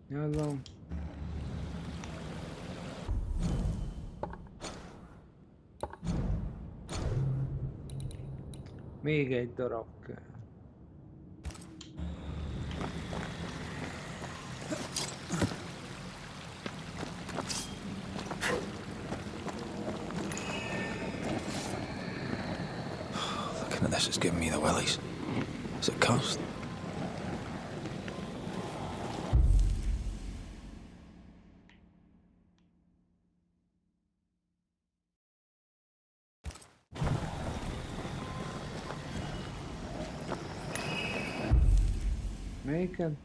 Speaker 9: Nyilván. Még egy darab kell.
Speaker 1: Looking at this is giving me the willies. Is it cursed?
Speaker 9: Melyiken?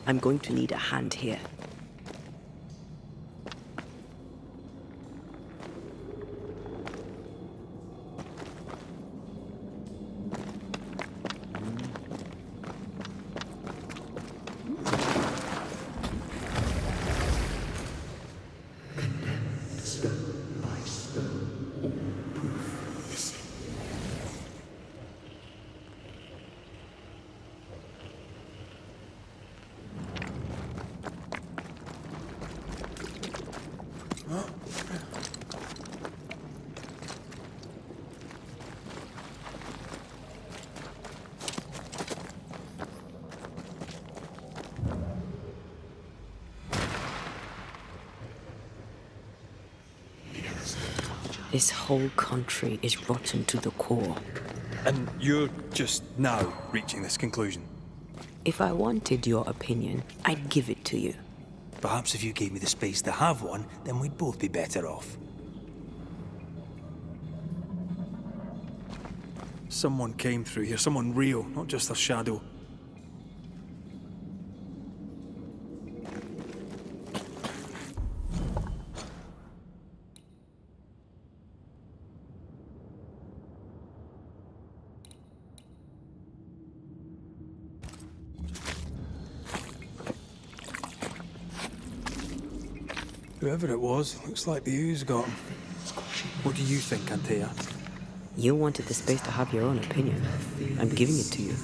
Speaker 3: I'm going to need a hand here. This whole country is rotten to the core.
Speaker 1: And you're just now reaching this conclusion?
Speaker 3: If I wanted your opinion, I'd give it to you.
Speaker 1: Perhaps if you gave me the space to have one, then we'd both be better off. Someone came through here, someone real, not just a shadow. Whoever it was, looks like the ooze got him. What do you think, Antea?
Speaker 3: You wanted the space to have your own opinion. I'm giving it to you.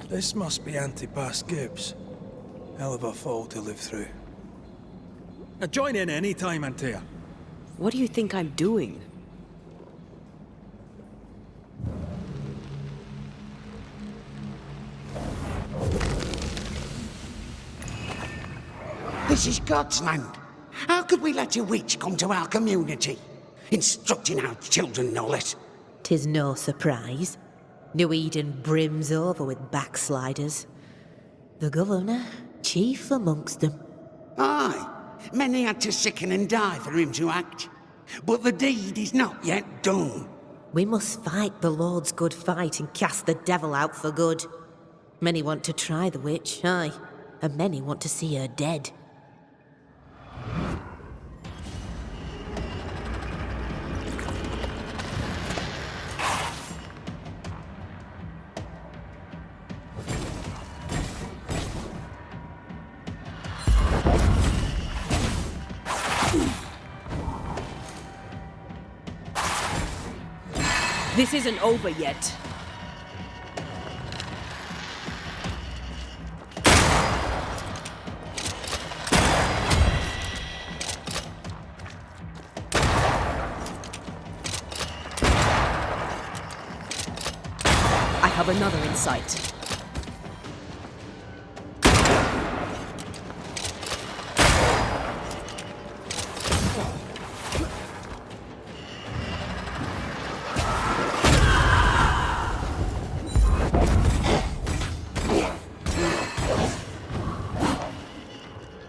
Speaker 1: This must be Antipas Gibbs. Hell of a fall to live through. Join in any time, Antea.
Speaker 3: What do you think I'm doing?
Speaker 4: This is God's land. How could we let a witch come to our community? Instructing our children, no less.
Speaker 17: 'Tis no surprise. New Eden brims over with backsliders. The governor, chief amongst them.
Speaker 4: Aye, many had to sicken and die for him to act. But the deed is not yet done.
Speaker 17: We must fight the Lord's good fight and cast the devil out for good. Many want to try the witch, aye, and many want to see her dead.
Speaker 3: This isn't over yet. I have another in sight.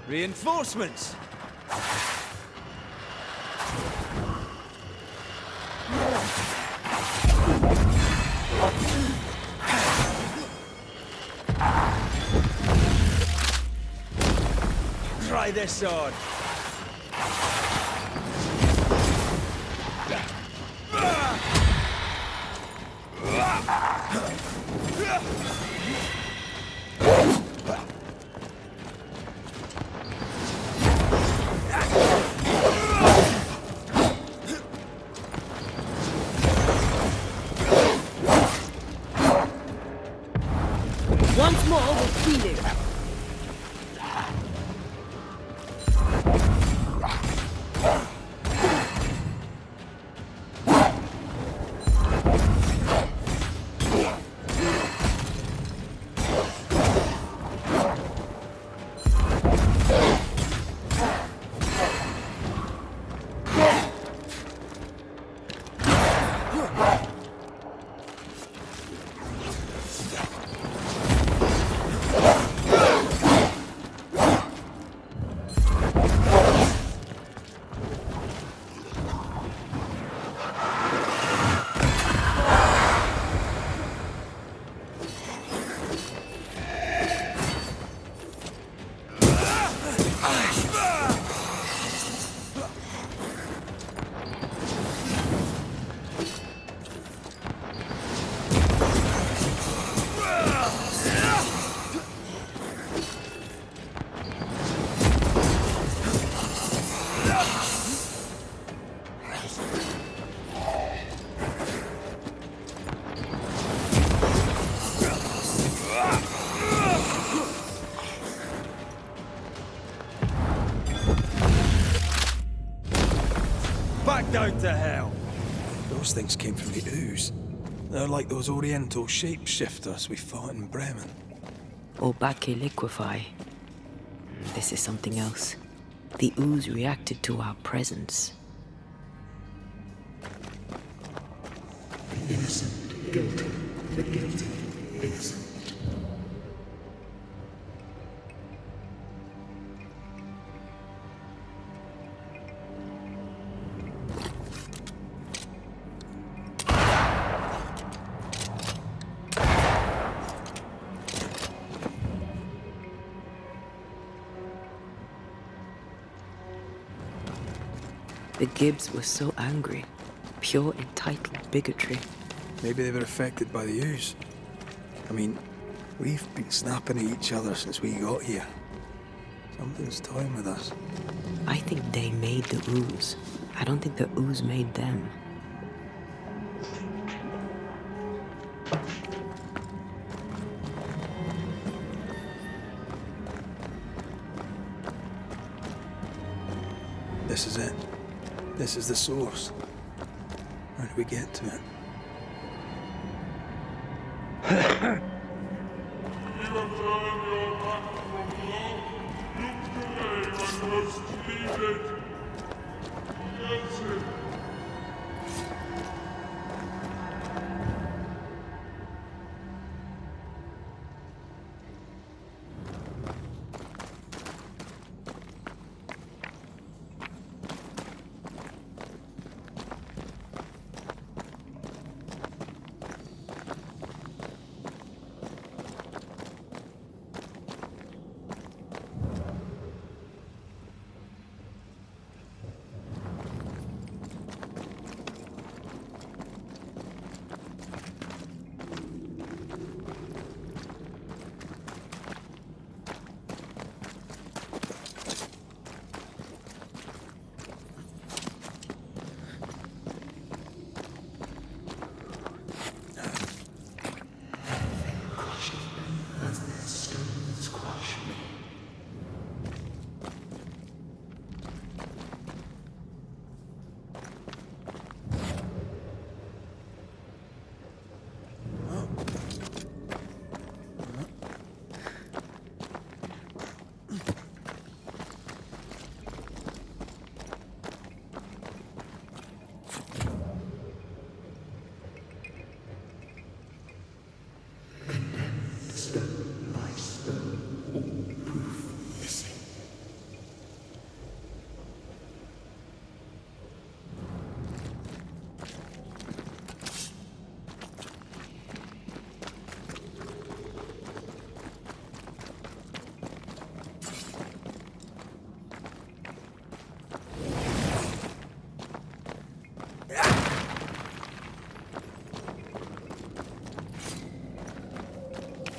Speaker 18: Reinforcements! Try this on!
Speaker 3: Once more, we'll feed it.
Speaker 18: Back down to hell!
Speaker 1: Those things came from the ooze. They're like those oriental shapeshifters we fought in Bremen.
Speaker 3: Obake liquefy. This is something else. The ooze reacted to our presence.
Speaker 13: The innocent, guilty, the guilty, innocent.
Speaker 3: The Gibbs were so angry. Pure entitled bigotry.
Speaker 1: Maybe they were affected by the ooze. I mean, we've been snapping at each other since we got here. Something's toying with us.
Speaker 3: I think they made the ooze. I don't think the ooze made them.
Speaker 1: This is it. This is the source. How do we get to it?
Speaker 13: You have turned your back from love. Look away when most needed. Yes, sir.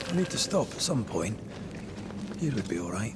Speaker 1: I need to stop at some point. Here would be all right.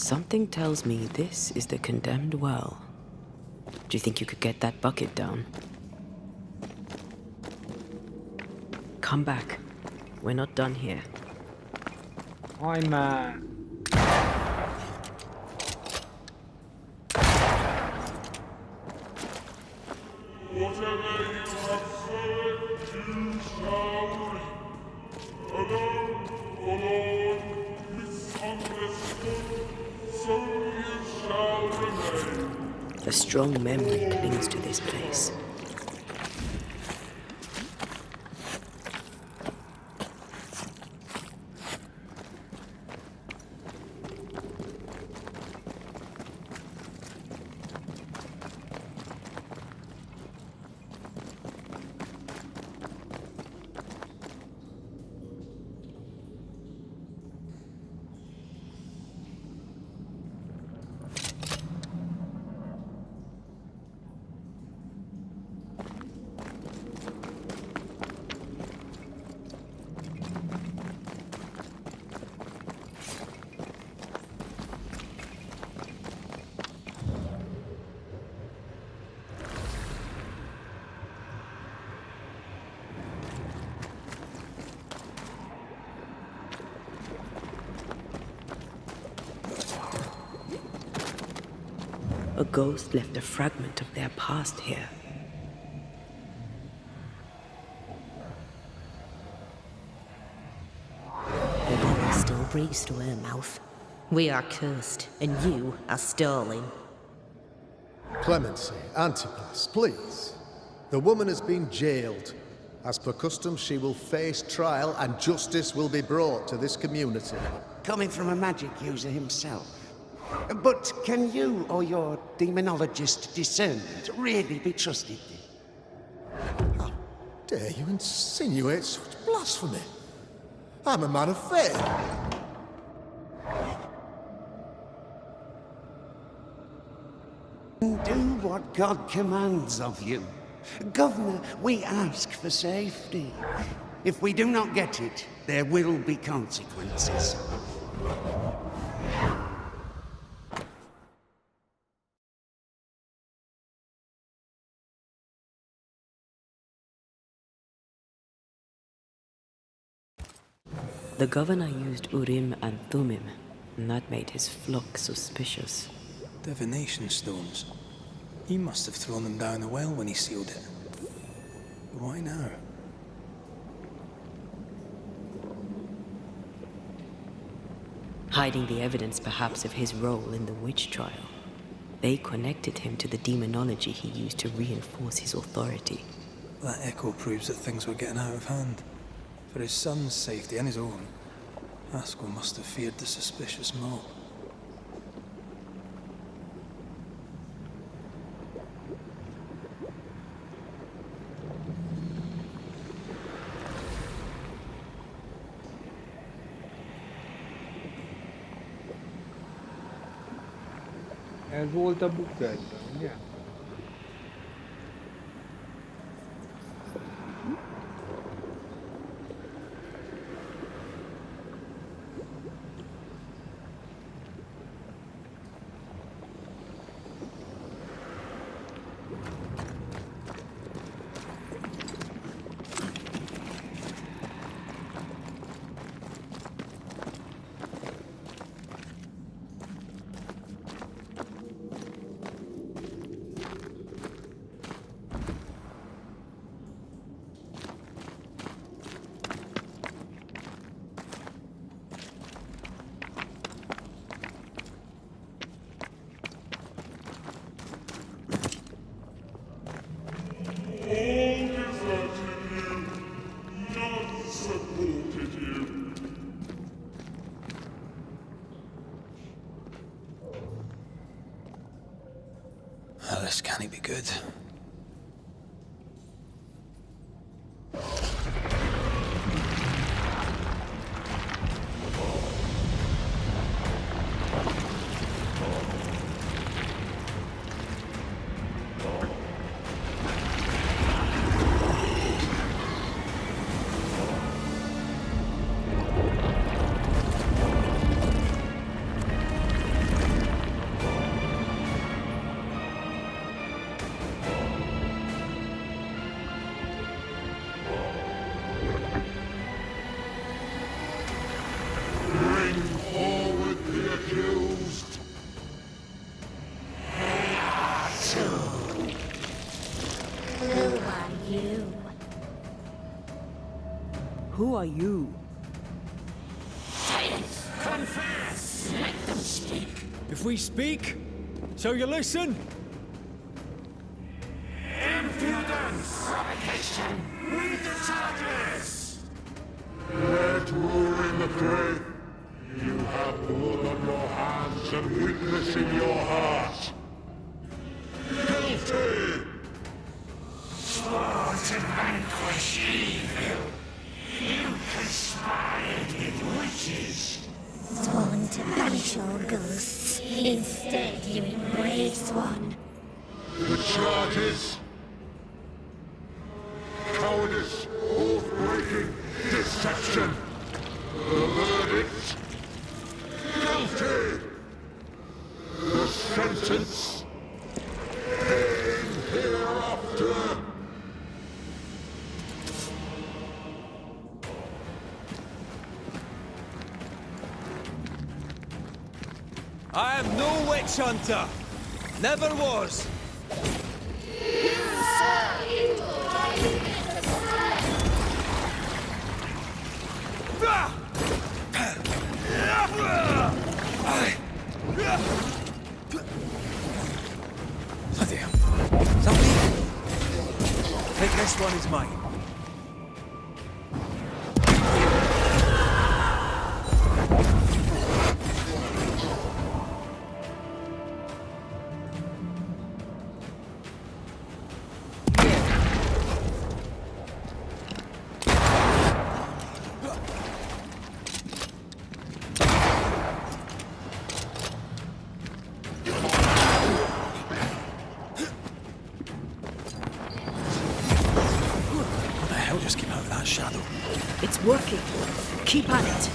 Speaker 3: Something tells me this is the condemned well. Do you think you could get that bucket down? Come back. We're not done here.
Speaker 9: I'm
Speaker 13: Whatever you have sown, you shall reap. Alone, forlorn, misunderstood, so you shall remain.
Speaker 3: A strong memory clings to this place. A ghost left a fragment of their past here.
Speaker 17: The woman still breathes through her mouth. We are cursed, and you are stolen.
Speaker 2: Clemency, Antipas, please. The woman has been jailed. As per custom, she will face trial and justice will be brought to this community.
Speaker 4: Coming from a magic user himself. But can you or your demonologist discernment really be trusted?
Speaker 2: How dare you insinuate such blasphemy? I'm a man of faith.
Speaker 4: Do what God commands of you. Governor, we ask for safety. If we do not get it, there will be consequences.
Speaker 3: The governor used Urim and Thummim, and that made his flock suspicious.
Speaker 1: Divination stones. He must have thrown them down the well when he sealed it. But why now?
Speaker 3: Hiding the evidence perhaps of his role in the witch trial. They connected him to the demonology he used to reinforce his authority.
Speaker 1: That echo proves that things were getting out of hand. For his son's safety and his own, Haskell must have feared the suspicious mob.
Speaker 9: Ez volt a bukkerben, ugye?
Speaker 1: Well, this can't be good.
Speaker 19: Who are you?
Speaker 3: Who are you?
Speaker 19: Confess! Let them speak.
Speaker 18: If we speak, shall you listen?
Speaker 19: Impudence! Provocation! Read the charges!
Speaker 13: Let ruin the grave. You have blood on your hands and weakness in your heart. Guilty!
Speaker 19: Sworn to vanquish evil. You conspired with witches. Sworn to banish all ghosts. Instead, you embrace one.
Speaker 13: The charges. Cowardice, oath-breaking, deception. The verdict. Guilty. The sentence. Pain hereafter.
Speaker 18: I am no witch hunter. Never was.
Speaker 1: Bloody hell. Somebody? I think this one is mine. Just came out of that shadow.
Speaker 3: It's working. Keep at it.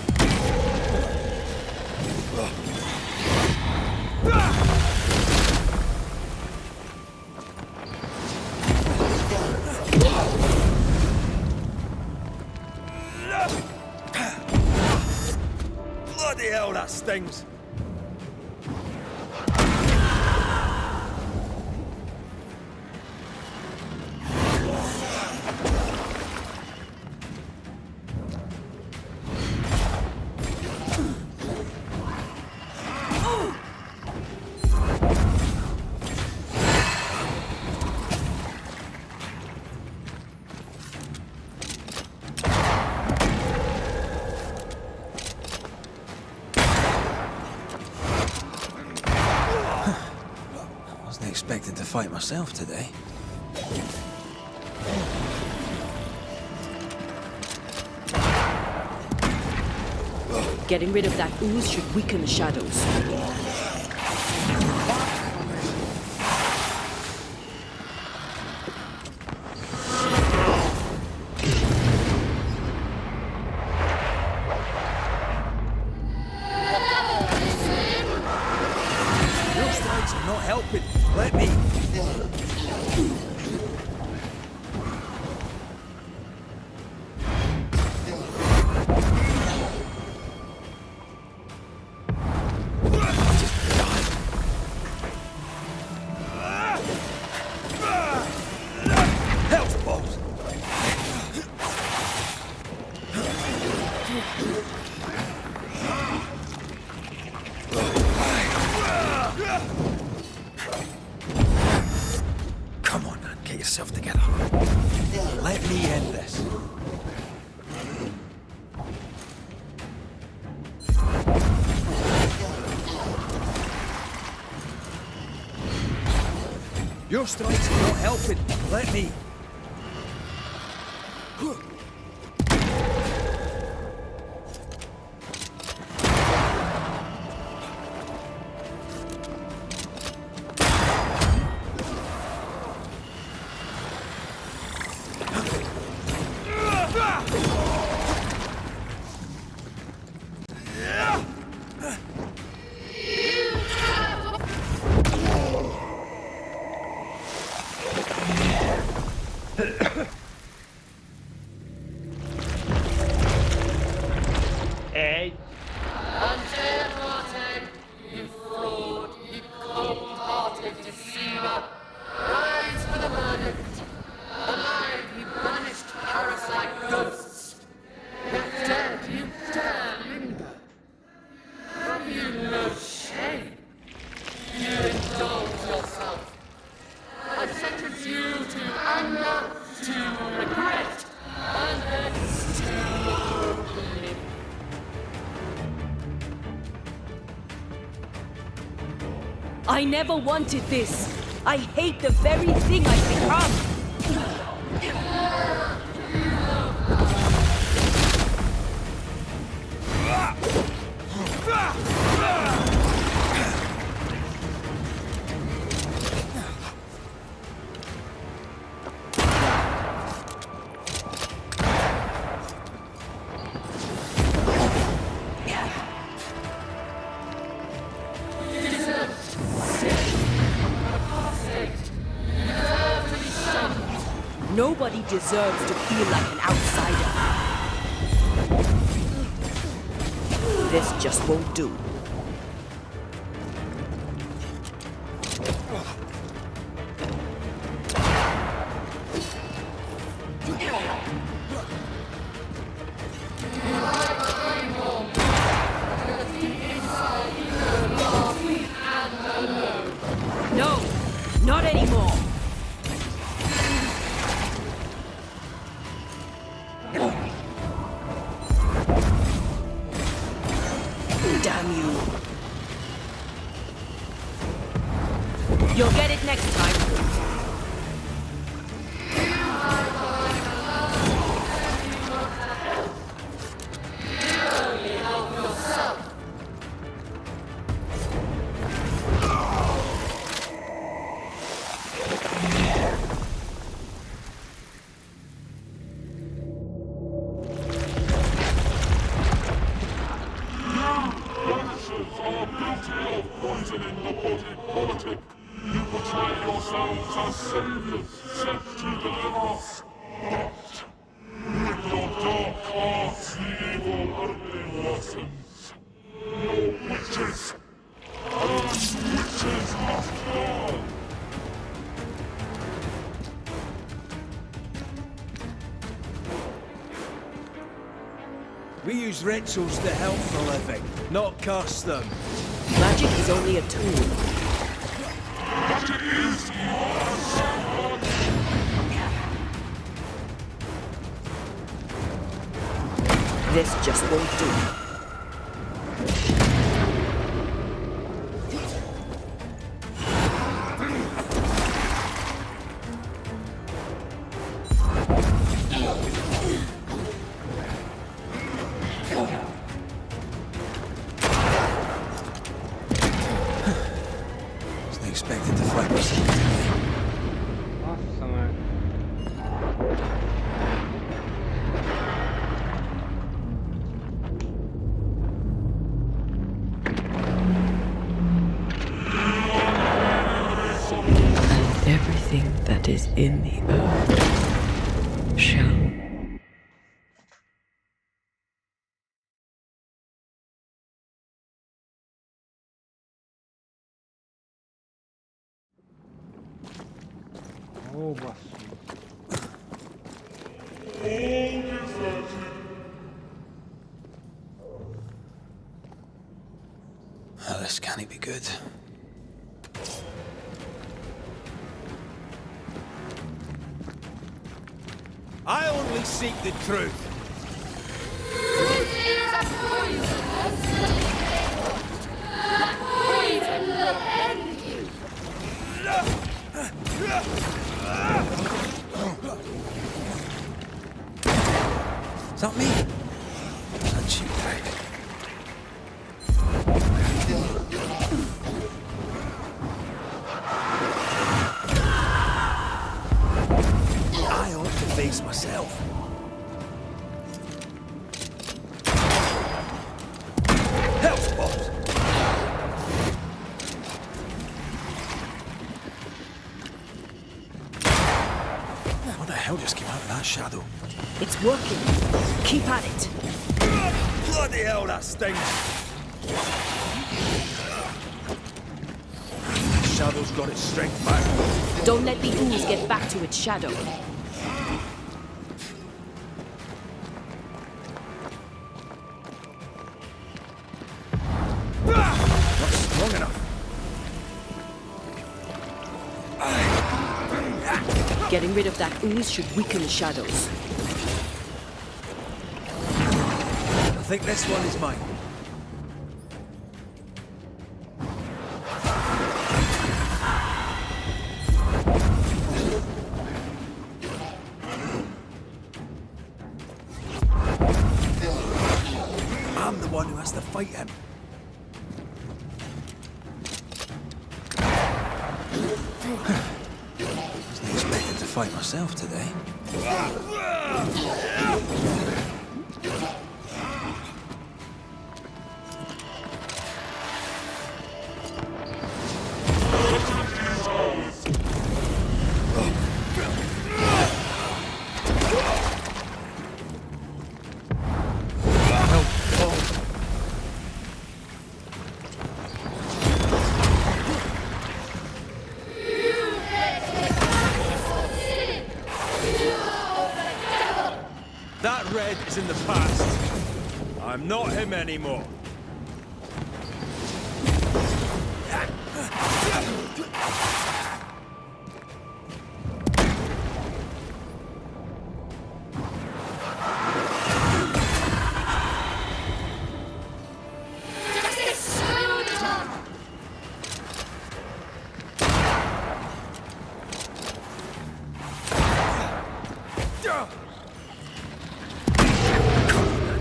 Speaker 18: Bloody hell, that stings.
Speaker 1: Expected to fight myself today.
Speaker 3: Getting rid of that ooze should weaken the shadows.
Speaker 18: Your strikes are not helping. Let me. Hell's balls.
Speaker 1: Come on, man, get yourself together. Let me end this.
Speaker 18: Your strikes are not helping. Let me.
Speaker 9: Hey.
Speaker 19: You fraud, you cold-hearted deceiver!
Speaker 3: I never wanted this. I hate the very thing I've become. Nobody deserves to feel like an outsider. This just won't do. No, not anymore. Damn you. You'll get it next time.
Speaker 13: Poisoning the body politic. You portray yourselves as saviors sent to deliver us. But with your dark arts, the evil only worsens. Your witches, those witches must burn.
Speaker 1: We use rituals to help the living, not curse them.
Speaker 3: Magic is only a tool.
Speaker 13: But it is yours.
Speaker 3: This just won't do.
Speaker 1: Expected to fight with something.
Speaker 3: Everything that is in the earth shall.
Speaker 9: Oh, boss.
Speaker 1: Oh, this can't be good. I only seek the truth.
Speaker 19: Truth is a poison. A poison will end you.
Speaker 1: Is that me? That cheap type. I ought to face myself. Hellspawn! What the hell just came out of that shadow?
Speaker 3: It's working. Keep at it.
Speaker 1: Bloody hell, that stings! The shadow's got its strength back.
Speaker 3: Don't let the ooze get back to its shadow.
Speaker 1: Not strong enough.
Speaker 3: Getting rid of that ooze should weaken the shadows.
Speaker 1: I think this one is mine.
Speaker 18: fight myself today. That Red is in the past. I'm not him anymore.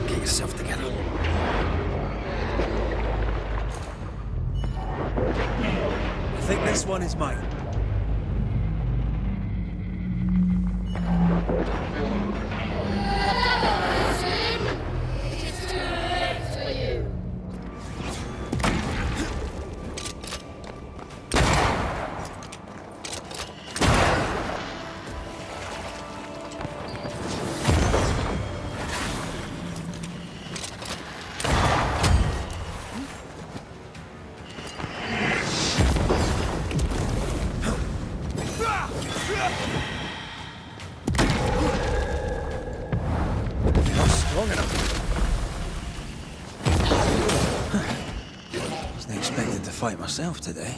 Speaker 10: Get yourself together.
Speaker 18: I think this one is mine. Wasn't expecting to fight myself today.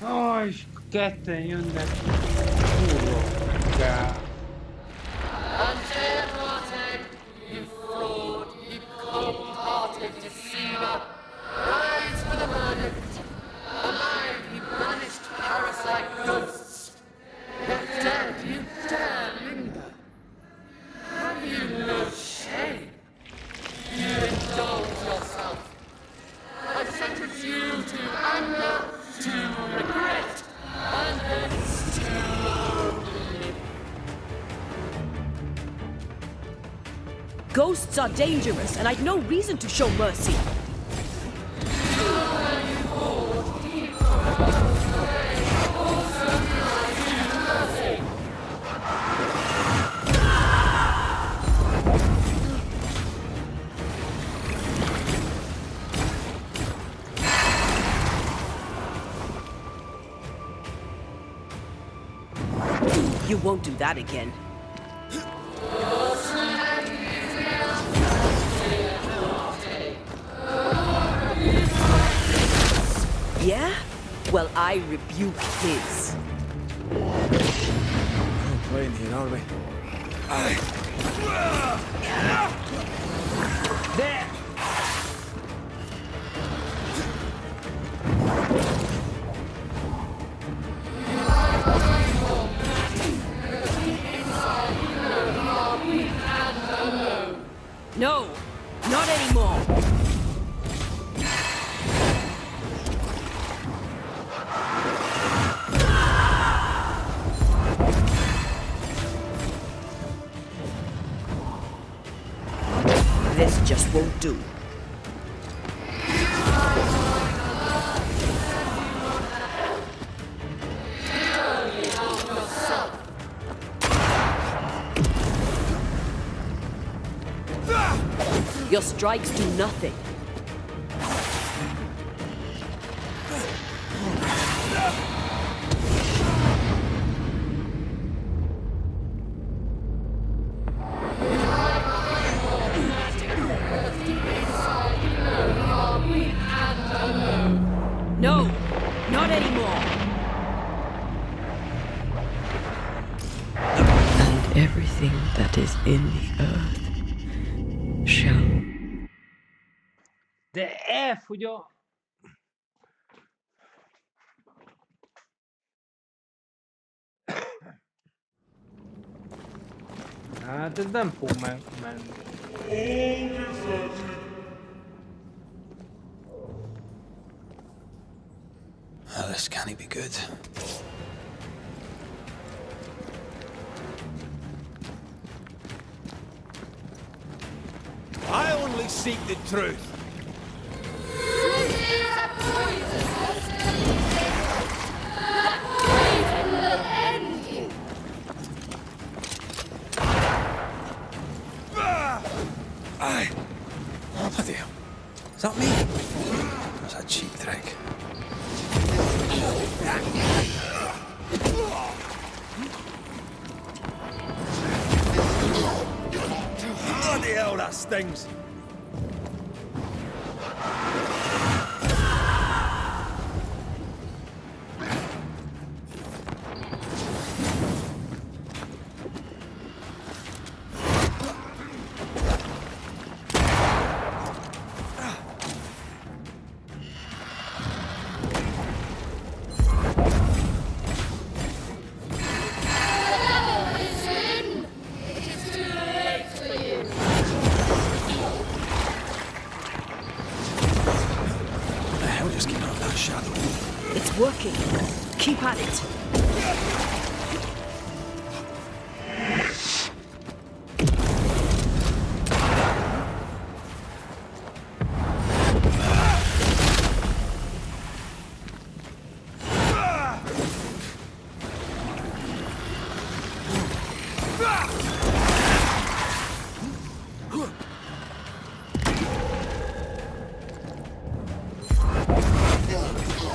Speaker 9: Oh, és ketten jönnek. Kurva. Gál.
Speaker 19: Unfair-hearted, you fraud, you cold-hearted deceiver. Rise for the murdered. Alive, you banished parasite ghosts. Yet dead, you dare linger. Have you no shame? You indulge yourself. I sentence you to anger, to regret, and hence to oblivion.
Speaker 3: Ghosts are dangerous, and I've no reason to show mercy. You won't do that again. Yeah? Well, I rebuke his.
Speaker 1: We're not playing here, are we?
Speaker 9: There!
Speaker 3: No, not anymore. This just won't do. Your strikes do nothing. No, not anymore. And everything that is in the earth shall.
Speaker 9: De F, hogy a Hát ez nem fog menni.
Speaker 1: Well, this can't be good.
Speaker 18: I only seek the truth.
Speaker 1: Aye. Oh, bloody hell. Is that me? That's a cheap trick.
Speaker 18: Bloody hell, that stings.
Speaker 3: It's working. Keep at it.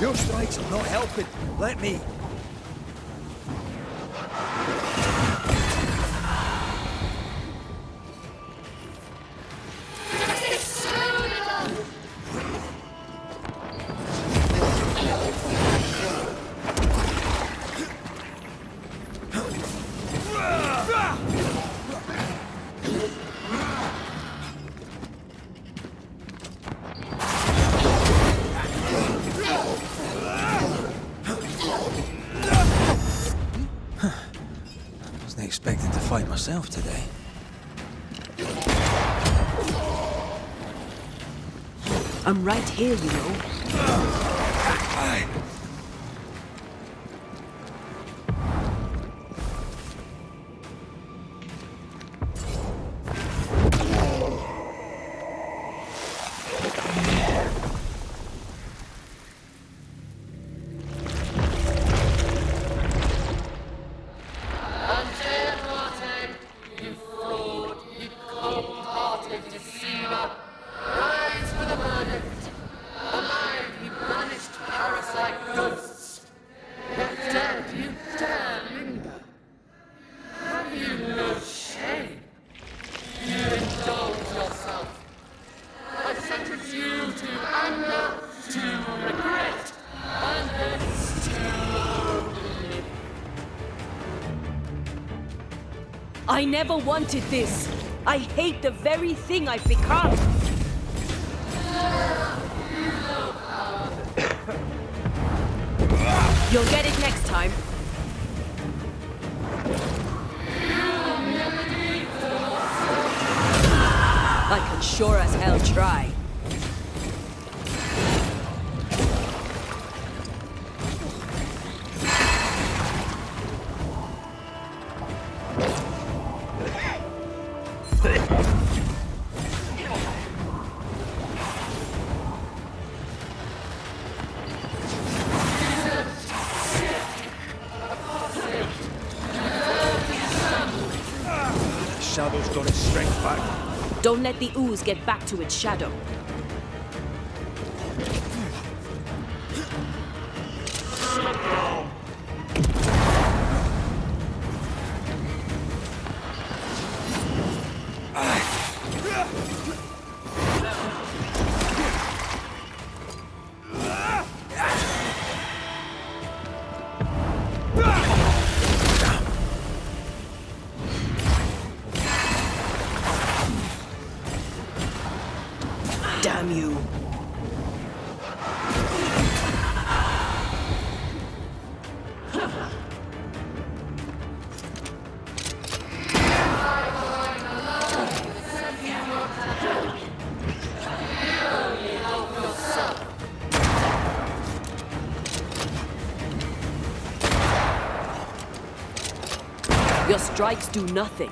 Speaker 18: Your strikes are not helping. Let me.
Speaker 1: Wasn't expecting to fight myself today.
Speaker 3: I'm right here, you know.
Speaker 1: Aye.
Speaker 3: I never wanted this. I hate the very thing I've become. You'll get it next time. I can sure as hell try.
Speaker 18: Shadow's got its strength back.
Speaker 3: Don't let the ooze get back to its shadow. Your strikes do nothing.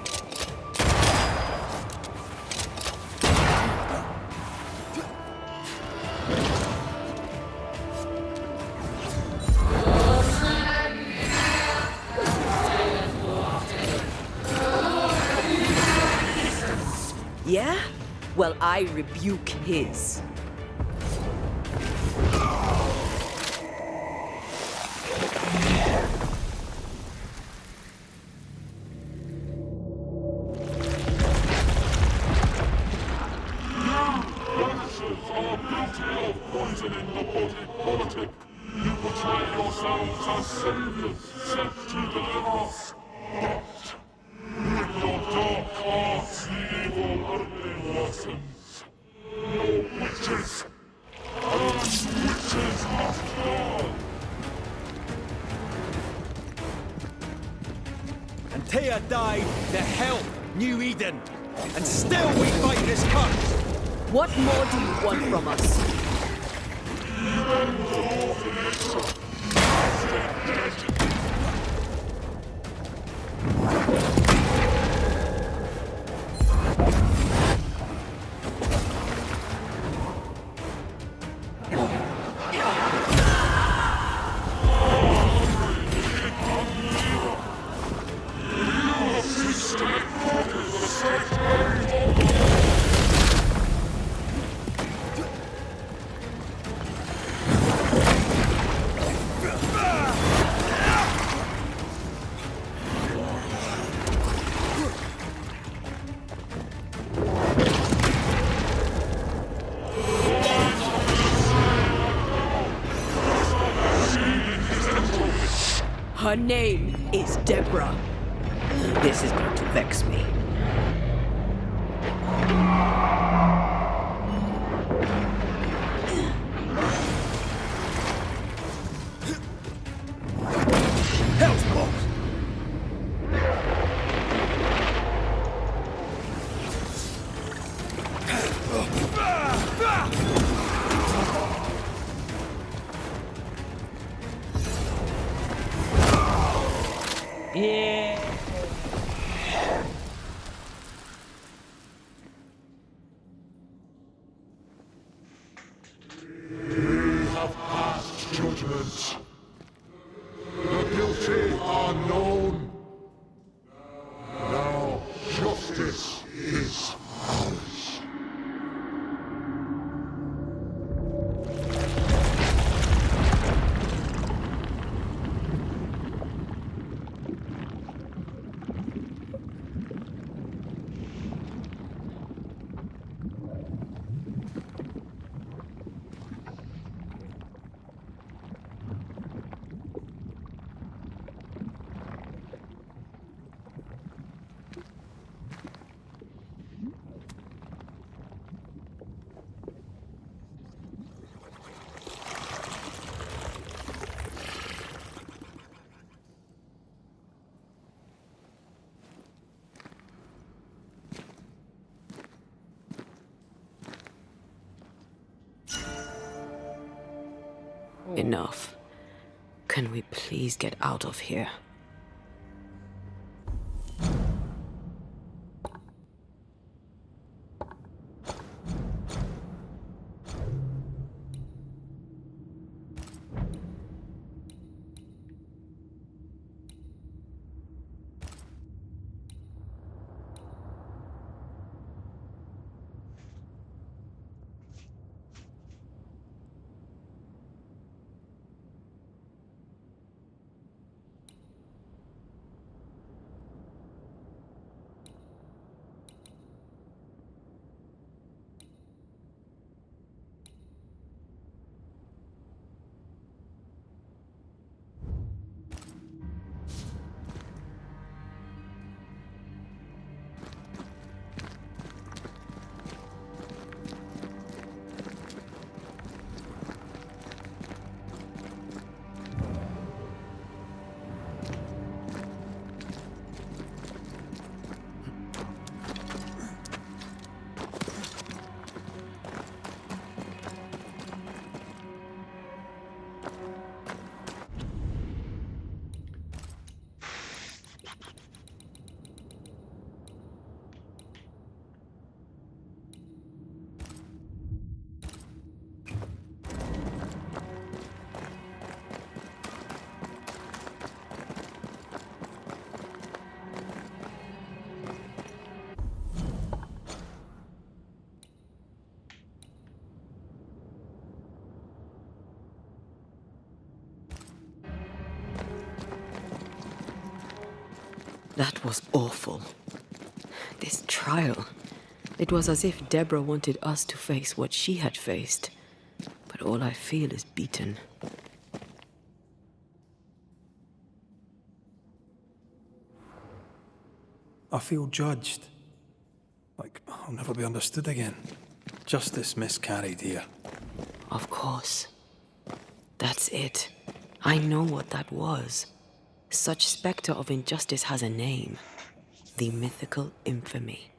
Speaker 3: Yeah? Well, I rebuke his.
Speaker 13: Banishers are guilty of poisoning the body politic. You portray yourselves as saviors sent to deliver us. But with your dark arts, the evil only worsens. Your witches! And witches must burn!
Speaker 18: And Taya died to help New Eden. And still we fight this curse.
Speaker 3: What more do you want from us? Her name is Deborah. This is going to vex me.
Speaker 18: Hell's balls!
Speaker 10: Yeah.
Speaker 13: We have passed judgment. The guilty are known. Now justice is ours.
Speaker 3: Enough. Can we please get out of here? That was awful. This trial. It was as if Deborah wanted us to face what she had faced. But all I feel is beaten.
Speaker 1: I feel judged. Like I'll never be understood again. Justice miscarried here.
Speaker 3: Of course. That's it. I know what that was. Such spectre of injustice has a name. The mythical infamy.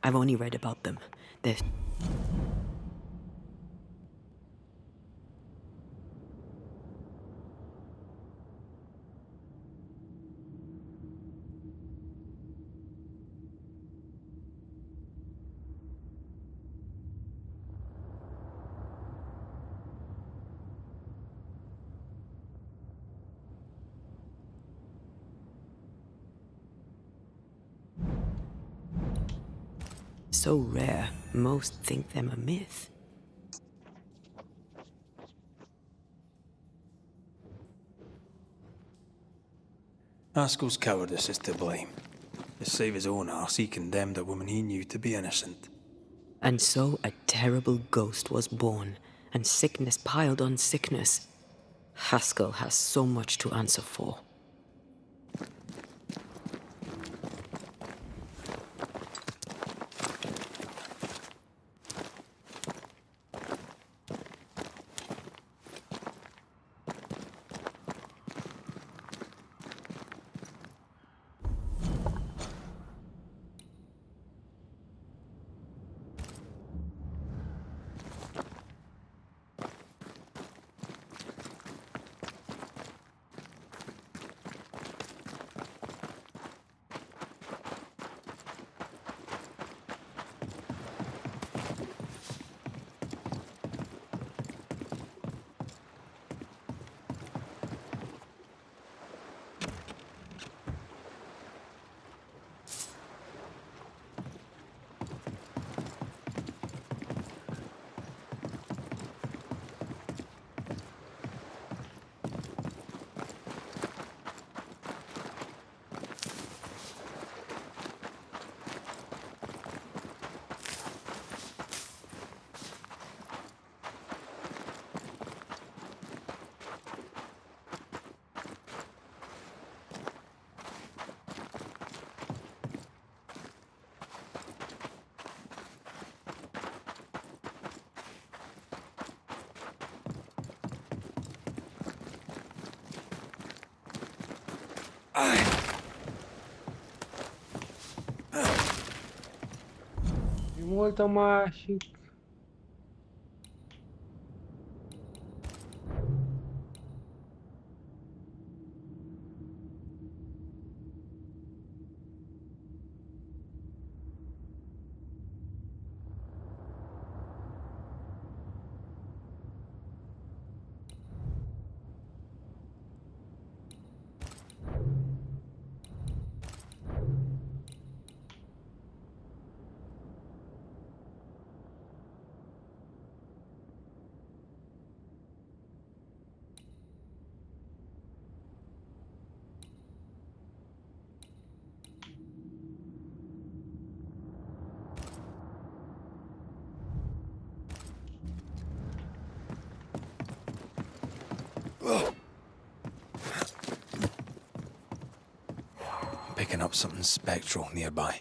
Speaker 3: I've only read about them. They're... so rare, most think them a myth.
Speaker 1: Haskell's cowardice is to blame. To save his own arse, he condemned a woman he knew to be innocent.
Speaker 3: And so a terrible ghost was born, and sickness piled on sickness. Haskell has so much to answer for.
Speaker 9: Mi volt a másik?
Speaker 1: Picking up something spectral nearby.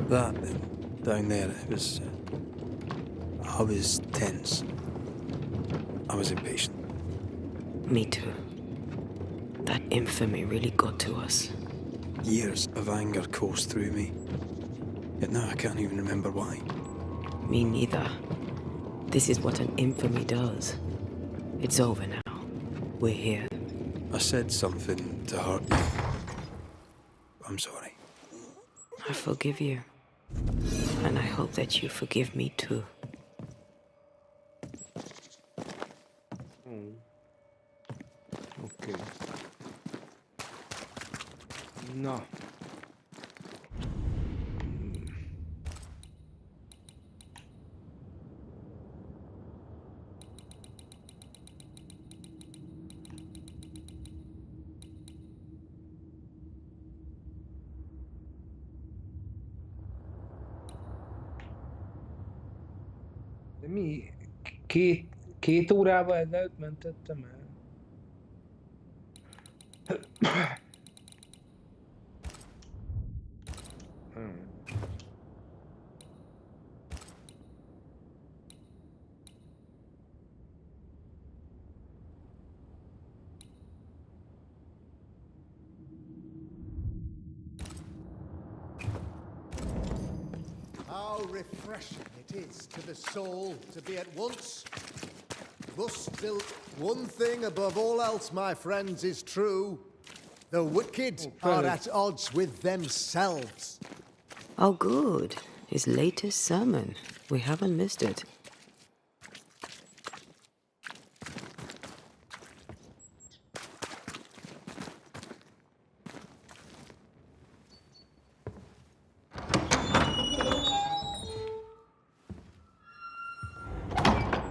Speaker 1: That down there, it was... I was tense. I was impatient.
Speaker 3: Me too. That infamy really got to us.
Speaker 1: Years of anger coursed through me. Yet now I can't even remember why.
Speaker 3: Me neither. This is what an infamy does. It's over now. We're here.
Speaker 1: I said something to hurt you. I'm sorry.
Speaker 3: I forgive you. And I hope that you forgive me too.
Speaker 9: Okay. No. De mi? Két órával ezelőtt mentettem el.
Speaker 2: How refreshing it is to the soul to be at once. Thus still one thing above all else, my friends, is true. The wicked are at odds with themselves.
Speaker 3: Oh, good. His latest sermon. We haven't missed it.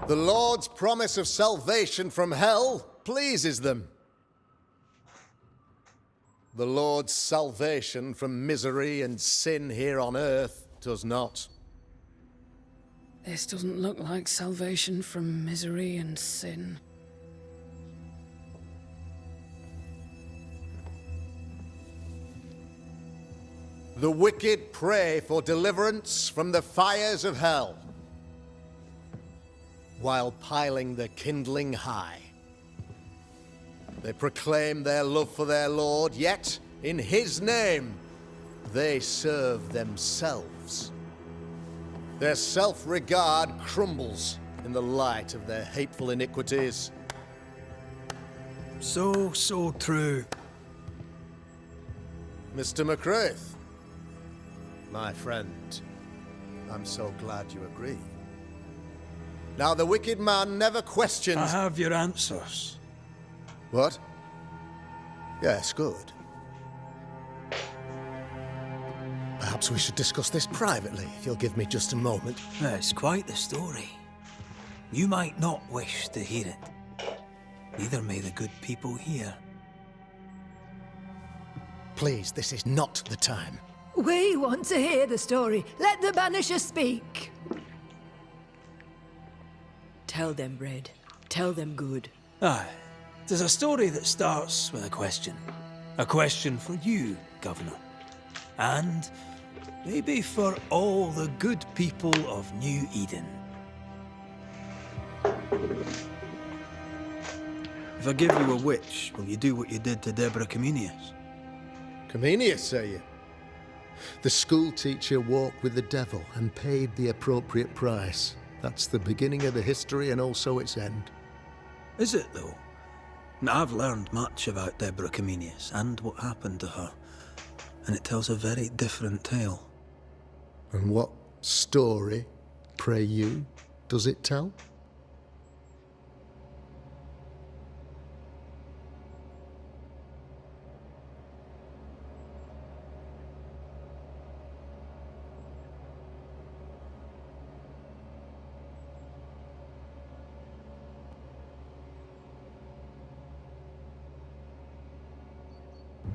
Speaker 2: The Lord's promise of salvation from hell pleases them. The Lord's salvation from misery and sin here on earth does not.
Speaker 8: This doesn't look like salvation from misery and sin.
Speaker 2: The wicked pray for deliverance from the fires of hell, while piling the kindling high. They proclaim their love for their Lord, yet in his name they serve themselves. Their self-regard crumbles in the light of their hateful iniquities.
Speaker 1: So true.
Speaker 2: Mr. McCraith, my friend, I'm so glad you agree. Now, the wicked man never questions...
Speaker 1: I have your answers.
Speaker 2: What? Yes, good. Perhaps we should discuss this privately, if you'll give me just a moment.
Speaker 10: It's quite the story. You might not wish to hear it. Neither may the good people here.
Speaker 2: Please, this is not the time.
Speaker 20: We want to hear the story. Let the Banisher speak.
Speaker 3: Tell them, Red. Tell them good.
Speaker 1: Aye. There's a story that starts with a question. A question for you, Governor. And maybe for all the good people of New Eden. If I give you a witch, will you do what you did to Deborah Comenius?
Speaker 2: Comenius, say you? The school teacher walked with the devil and paid the appropriate price. That's the beginning of the history and also its end.
Speaker 1: Is it, though? I've learned much about Deborah Comenius and what happened to her, and it tells a very different tale.
Speaker 2: And what story, pray you, does it tell?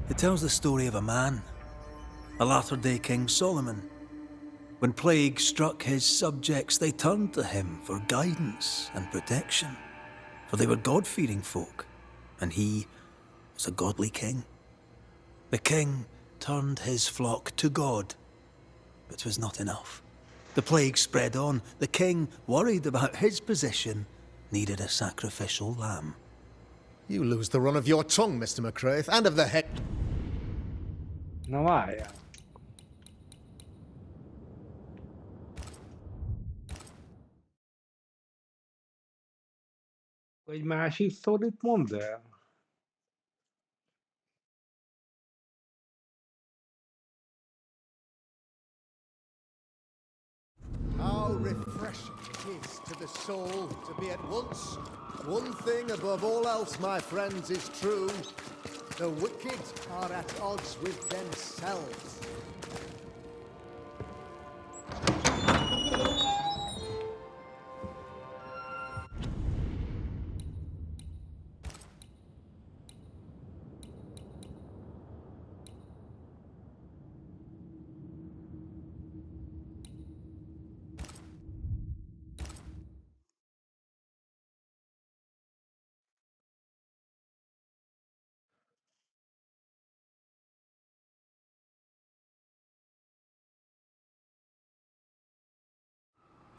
Speaker 1: It tells the story of a man, a latter-day King Solomon. When plague struck his subjects, they turned to him for guidance and protection, for they were God-fearing folk, and he was a godly king. The king turned his flock to God, but it was not enough. The plague spread on. The king, worried about his position, needed a sacrificial lamb.
Speaker 2: You lose the run of your tongue, Mr. McCraith, and of the head.
Speaker 9: Na várjál. Egy másik sztorit mondd el.
Speaker 2: How refreshing it is to the soul to be at once one thing above all else, my friends, is true. The wicked are at odds with themselves.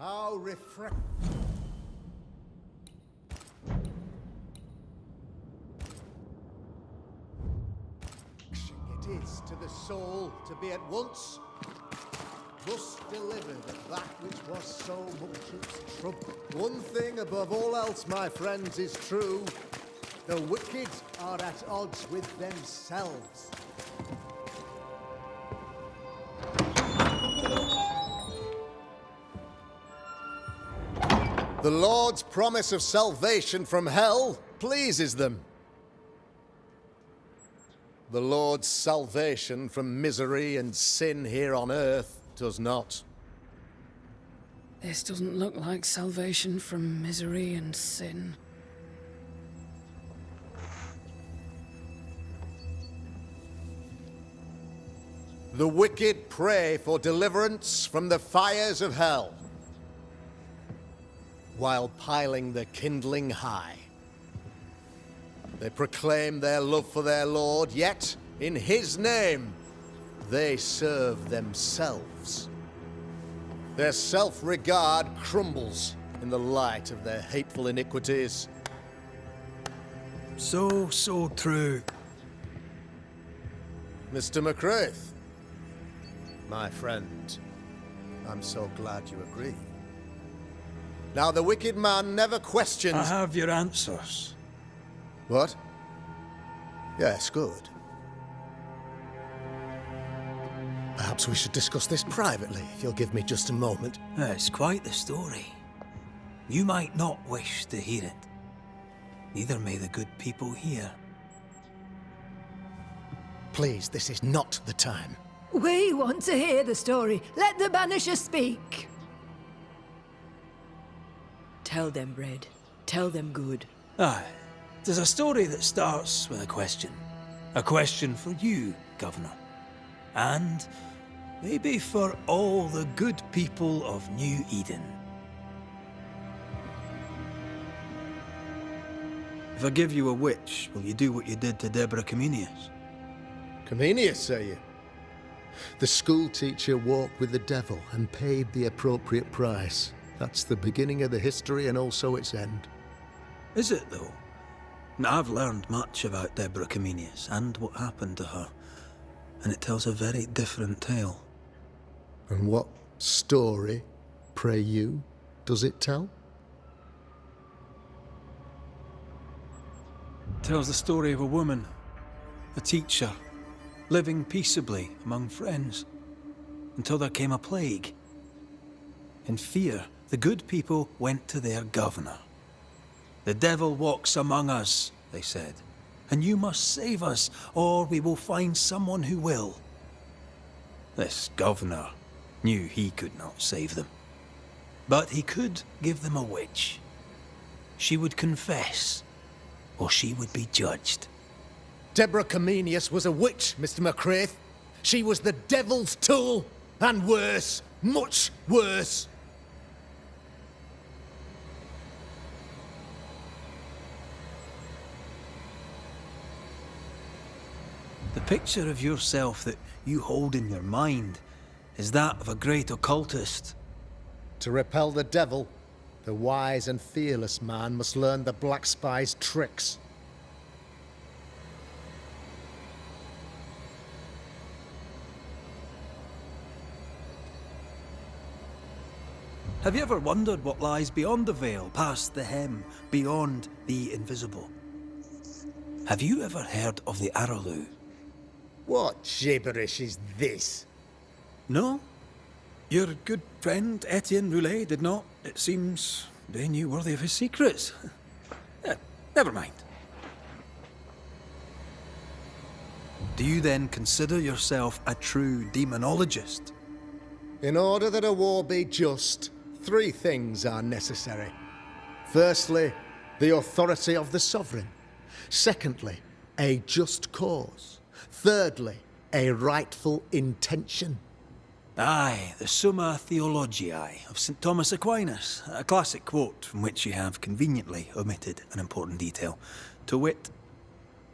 Speaker 2: How refreshing it is to the soul to be at once thus delivered of that which was so much its trouble. One thing above all else, my friends, is true. The wicked are at odds with themselves. The Lord's promise of salvation from hell pleases them. The Lord's salvation from misery and sin here on earth does not.
Speaker 8: This doesn't look like salvation from misery and sin.
Speaker 2: The wicked pray for deliverance from the fires of hell, while piling the kindling high. They proclaim their love for their Lord, yet in his name they serve themselves. Their self-regard crumbles in the light of their hateful iniquities.
Speaker 1: So true.
Speaker 2: Mr. McCraith, my friend, I'm so glad you agree. Now, the wicked man never questions...
Speaker 1: I have your answers.
Speaker 2: What? Yes, good. Perhaps we should discuss this privately, if you'll give me just a moment.
Speaker 1: It's quite the story. You might not wish to hear it. Neither may the good people here.
Speaker 2: Please, this is not the time.
Speaker 20: We want to hear the story. Let the Banisher speak.
Speaker 3: Tell them, Red. Tell them good.
Speaker 1: Aye. There's a story that starts with a question. A question for you, Governor. And maybe for all the good people of New Eden. If I give you a witch, will you do what you did to Deborah Comenius?
Speaker 2: Comenius, say you? The school teacher walked with the devil and paid the appropriate price. That's the beginning of the history and also its end.
Speaker 1: Is it, though? I've learned much about Deborah Comenius and what happened to her, and it tells a very different tale.
Speaker 2: And what story, pray you, does it tell?
Speaker 1: It tells the story of a woman, a teacher, living peaceably among friends, until there came a plague. In fear, the good people went to their governor. "The devil walks among us," they said, "and you must save us, or we will find someone who will." This governor knew he could not save them. But he could give them a witch. She would confess, or she would be judged.
Speaker 2: Deborah Comenius was a witch, Mr. McCraith. She was the devil's tool, and worse, much worse.
Speaker 1: The picture of yourself that you hold in your mind is that of a great occultist.
Speaker 2: To repel the devil, the wise and fearless man must learn the Black Spy's tricks.
Speaker 1: Have you ever wondered what lies beyond the veil, past the hem, beyond the invisible? Have you ever heard of the Araloo?
Speaker 2: What gibberish is this?
Speaker 1: No? Your good friend Etienne Roulet did not, it seems, deem you worthy of his secrets. Never mind. Do you then consider yourself a true demonologist?
Speaker 2: In order that a war be just, 3 things are necessary. Firstly, the authority of the sovereign. Secondly, a just cause. Thirdly, a rightful intention.
Speaker 1: Aye, the Summa Theologiae of St. Thomas Aquinas, a classic quote from which you have conveniently omitted an important detail. To wit,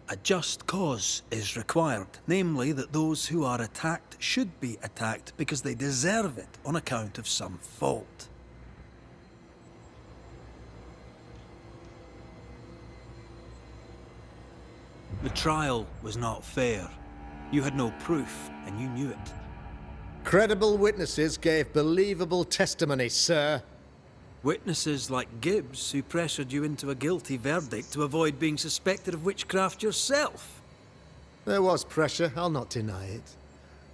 Speaker 1: a just cause is required, namely that those who are attacked should be attacked because they deserve it on account of some fault. The trial was not fair. You had no proof, and you knew it.
Speaker 2: Credible witnesses gave believable testimony, sir.
Speaker 1: Witnesses like Gibbs, who pressured you into a guilty verdict to avoid being suspected of witchcraft yourself.
Speaker 2: There was pressure, I'll not deny it.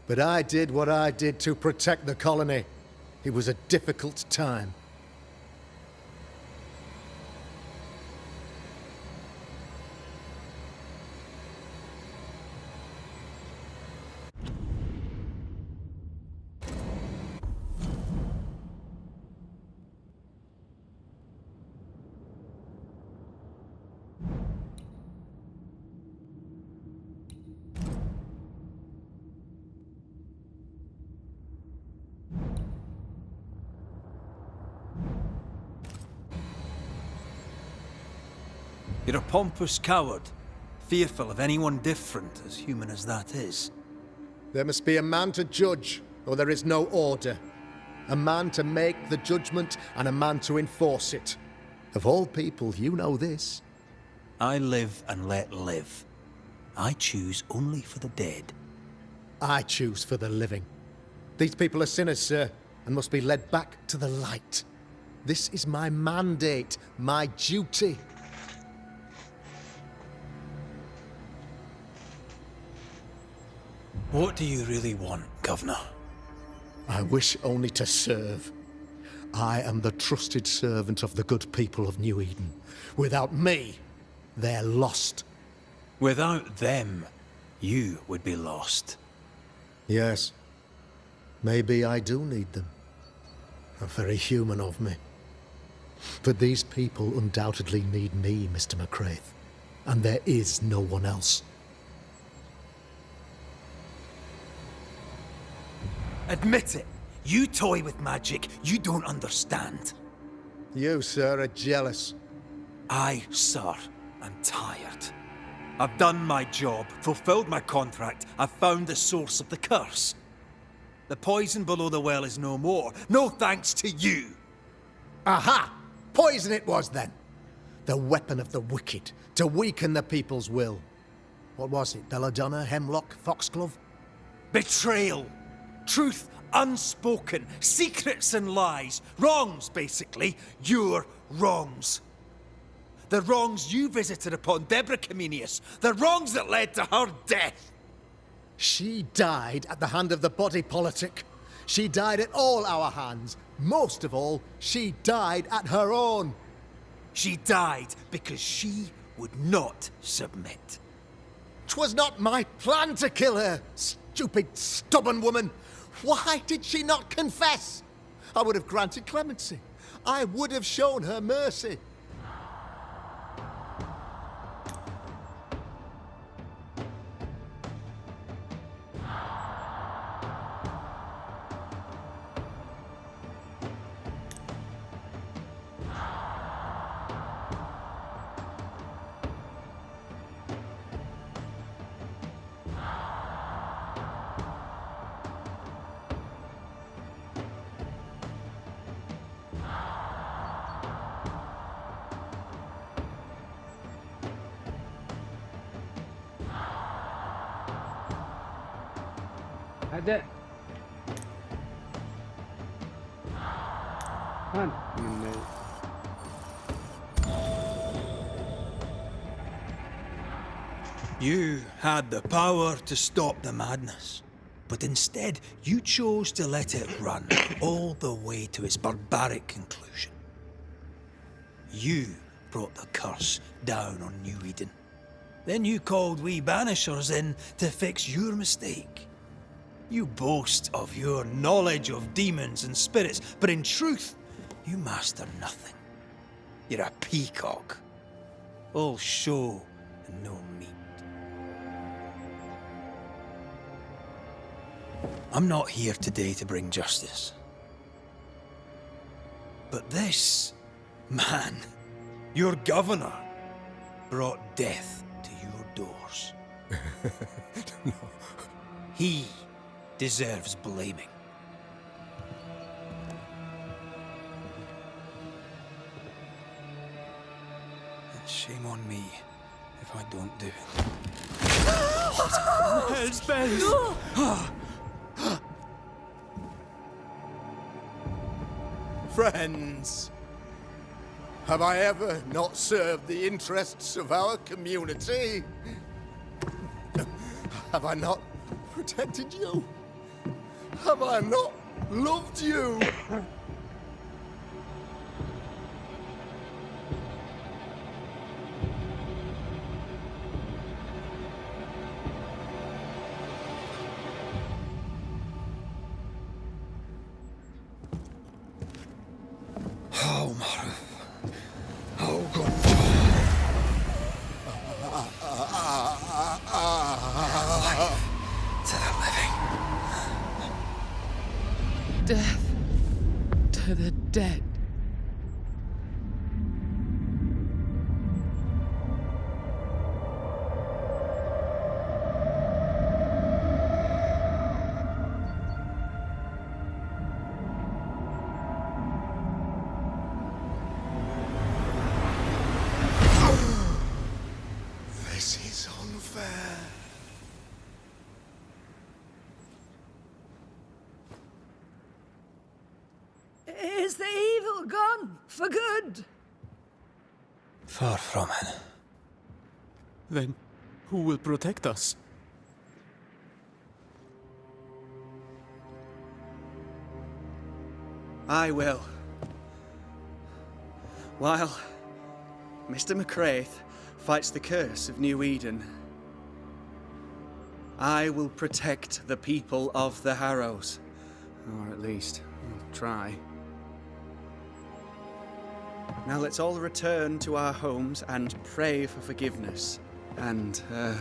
Speaker 2: But I did what I did to protect the colony. It was a difficult time.
Speaker 1: You're a pompous coward, fearful of anyone different, as human as that is.
Speaker 2: There must be a man to judge, or there is no order. A man to make the judgment, and a man to enforce it. Of all people, you know this.
Speaker 1: I live and let live. I choose only for the dead.
Speaker 2: I choose for the living. These people are sinners, sir, and must be led back to the light. This is my mandate, my duty.
Speaker 1: What do you really want, Governor?
Speaker 2: I wish only to serve. I am the trusted servant of the good people of New Eden. Without me, they're lost.
Speaker 1: Without them, you would be lost.
Speaker 2: Yes. Maybe I do need them. How very human of me. But these people undoubtedly need me, Mr. McCraith. And there is no one else.
Speaker 1: Admit it. You toy with magic you don't understand.
Speaker 2: You, sir, are jealous.
Speaker 1: I, sir, am tired. I've done my job, fulfilled my contract, I've found the source of the curse. The poison below the well is no more. No thanks to you.
Speaker 2: Aha! Poison it was, then. The weapon of the wicked, to weaken the people's will. What was it? Belladonna, hemlock, foxglove?
Speaker 18: betrayal, truth unspoken, secrets and lies, wrongs, basically, your wrongs. The wrongs you visited upon Deborah Comenius, the wrongs that led to her death.
Speaker 2: She died at the hand of the body politic. She died at all our hands. Most of all, she died at her own.
Speaker 18: She died because she would not submit.
Speaker 2: 'Twas not my plan to kill her, stupid, stubborn woman. Why did she not confess? I would have granted clemency. I would have shown her mercy.
Speaker 9: Ada. Kan?
Speaker 1: You had the power to stop the madness, but instead you chose to let it run all the way to its barbaric conclusion. You brought the curse down on New Eden. Then you called we Banishers in to fix your mistake. You boast of your knowledge of demons and spirits, but in truth, you master nothing. You're a peacock. All show and no meat. I'm not here today to bring justice. But this man, your governor, brought death to your doors.
Speaker 2: No.
Speaker 1: He deserves blaming. And shame on me if I don't do it.
Speaker 18: Hell's bells!
Speaker 2: Friends, have I ever not served the interests of our community? Have I not protected you? Have I not loved you?
Speaker 1: Oh, Mara. Oh, God. To the living.
Speaker 16: Death to the dead.
Speaker 2: This is unfair.
Speaker 20: Is the evil gone for good?
Speaker 1: Far from it.
Speaker 12: Then who will protect us?
Speaker 15: I will. While Mr. McCraith fights the curse of New Eden, I will protect the people of the Harrows. Or at least, I'll try. Now let's all return to our homes and pray for forgiveness and the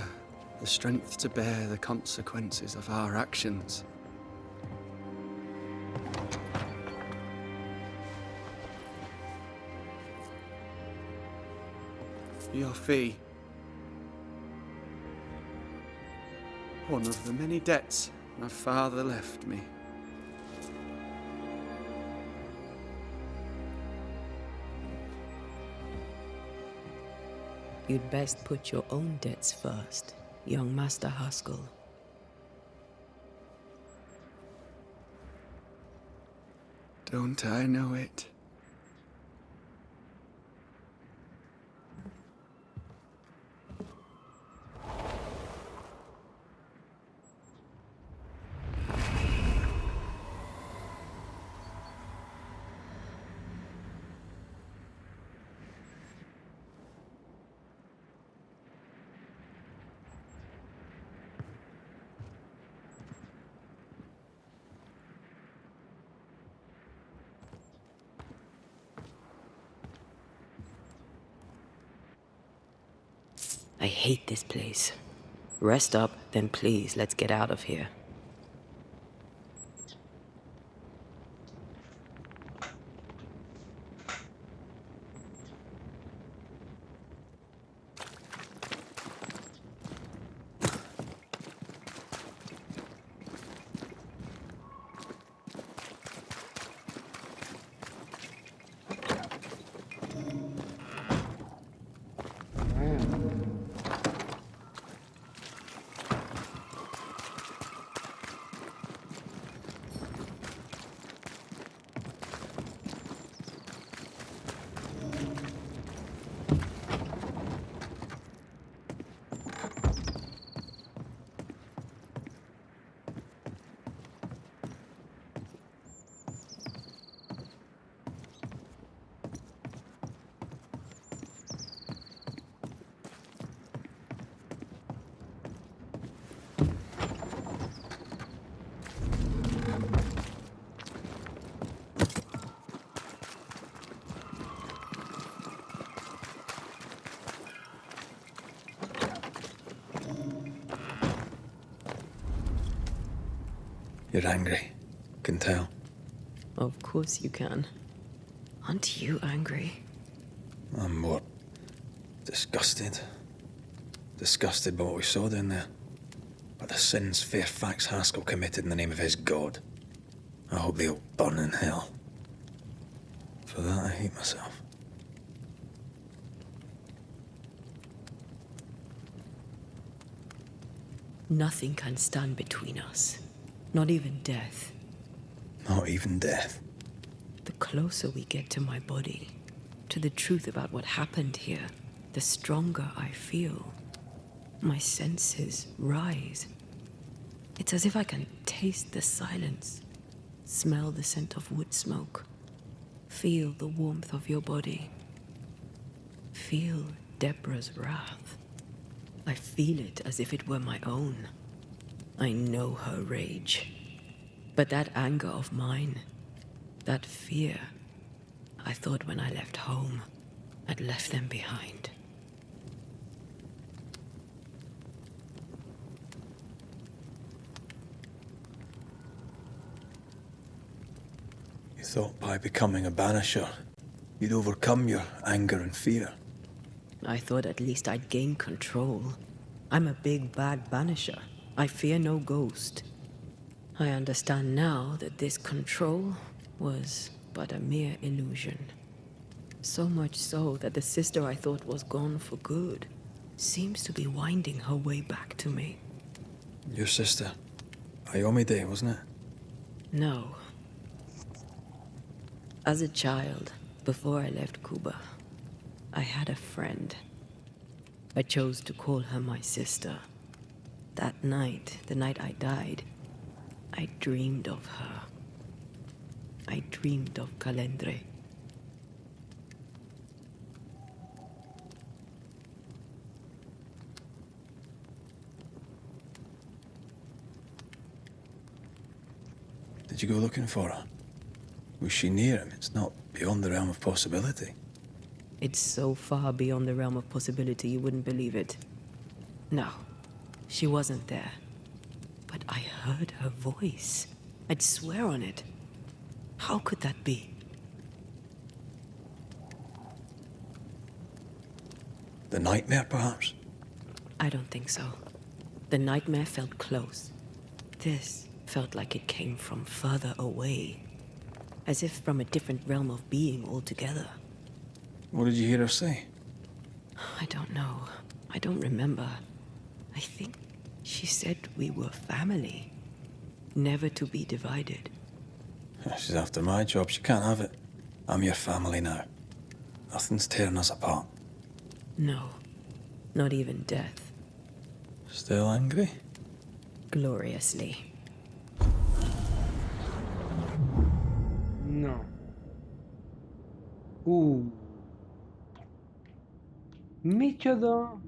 Speaker 15: strength to bear the consequences of our actions. Your fee. One of the many debts my father left me.
Speaker 3: You'd best put your own debts first, young Master Haskell.
Speaker 15: Don't I know it?
Speaker 3: I hate this place. Rest up, then please, let's get out of here.
Speaker 1: You're angry. Can tell.
Speaker 3: Of course you can. Aren't you angry?
Speaker 1: I'm more disgusted. Disgusted by what we saw down there. By the sins Fairfax Haskell committed in the name of his god. I hope they'll burn in hell. For that I hate myself.
Speaker 3: Nothing can stand between us. Not even death.
Speaker 1: Not even death.
Speaker 3: The closer we get to my body, to the truth about what happened here, the stronger I feel. My senses rise. It's as if I can taste the silence, smell the scent of wood smoke, feel the warmth of your body, feel Deborah's wrath. I feel it as if it were my own. I know her rage. But that anger of mine, that fear, I thought when I left home, I'd left them behind.
Speaker 1: You thought by becoming a banisher, you'd overcome your anger and fear.
Speaker 3: I thought at least I'd gain control. I'm a big bad banisher. I fear no ghost. I understand now that this control was but a mere illusion. So much so that the sister I thought was gone for good seems to be winding her way back to me.
Speaker 1: Your sister, Ayomide, wasn't it?
Speaker 3: No. As a child, before I left Cuba, I had a friend. I chose to call her my sister. That night, the night I died, I dreamed of her. I dreamed of Calendre.
Speaker 1: Did you go looking for her? Was she near him? It's not beyond the realm of possibility.
Speaker 3: It's so far beyond the realm of possibility you wouldn't believe it. No, she wasn't there. But I heard her voice. I'd swear on it. How could that be?
Speaker 1: The nightmare, perhaps?
Speaker 3: I don't think so. The nightmare felt close. This felt like it came from further away. As if from a different realm of being altogether.
Speaker 1: What did you hear her say?
Speaker 3: I don't know. I don't remember. I think she said we were family. Never to be divided.
Speaker 1: She's after my job. She can't have it. I'm your family now. Nothing's tearing us apart.
Speaker 3: No, not even death.
Speaker 1: Still angry?
Speaker 3: Gloriously.
Speaker 9: No. Micsoda?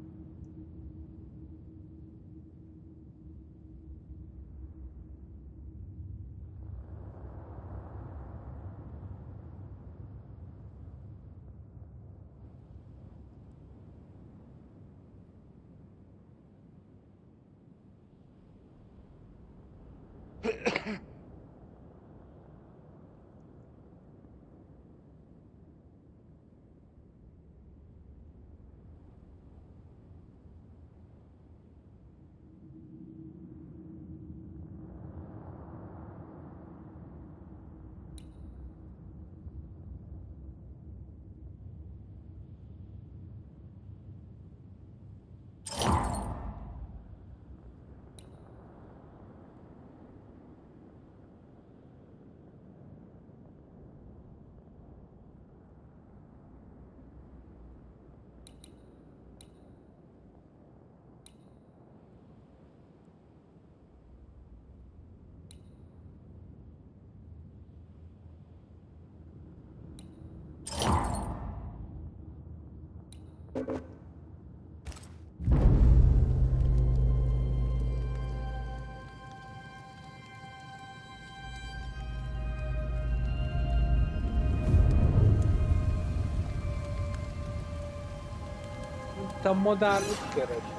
Speaker 9: Itt a madárot keresem.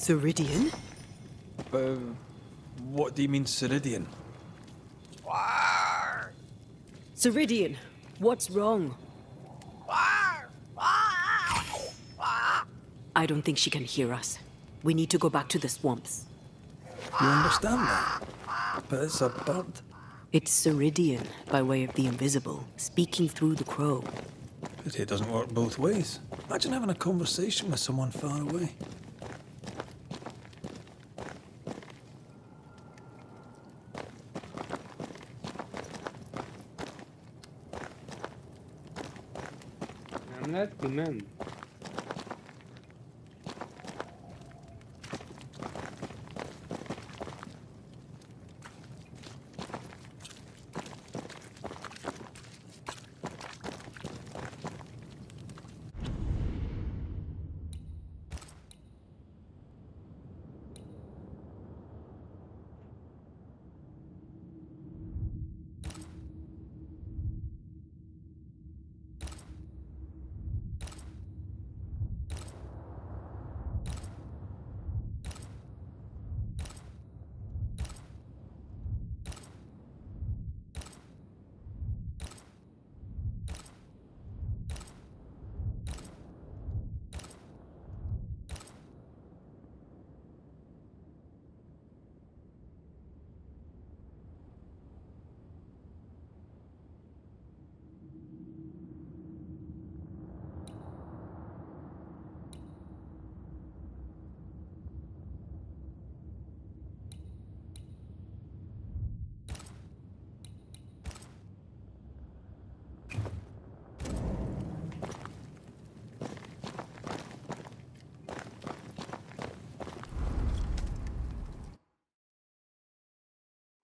Speaker 3: Ceridian?
Speaker 1: What do you mean, Ceridian?
Speaker 3: Ceridian, what's wrong? I don't think she can hear us. We need to go back to the swamps.
Speaker 1: You understand that? But it's a bird.
Speaker 3: It's Ceridian, by way of the invisible, speaking through the crow.
Speaker 1: Pity it doesn't work both ways. Imagine having a conversation with someone far away.
Speaker 9: Nem lehet kimenni?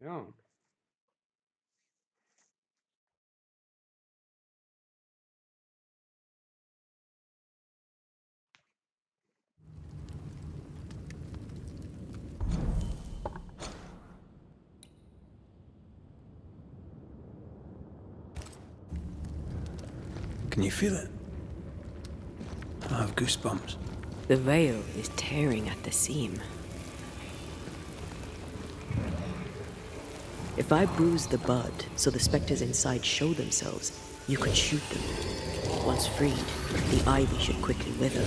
Speaker 9: Ja.
Speaker 1: Can you feel it? I have goosebumps.
Speaker 3: The veil is tearing at the seam. If I bruise the bud so the specters inside show themselves, you could shoot them. Once freed, the ivy should quickly wither.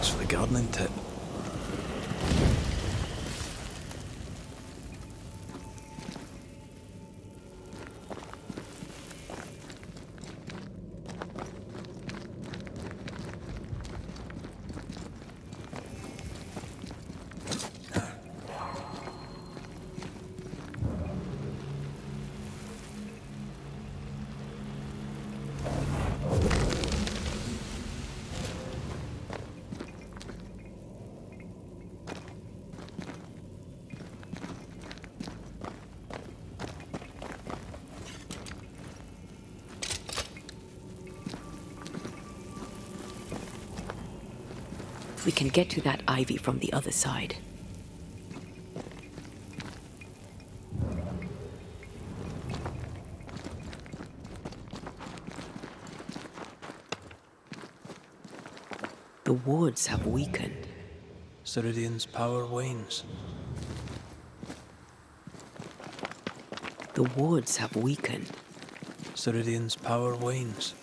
Speaker 1: Thanks for the gardening tip.
Speaker 3: We can get to that ivy from the other side. The wards have weakened.
Speaker 1: Ceridian's power wanes.
Speaker 3: The wards have weakened.
Speaker 1: Ceridian's power wanes.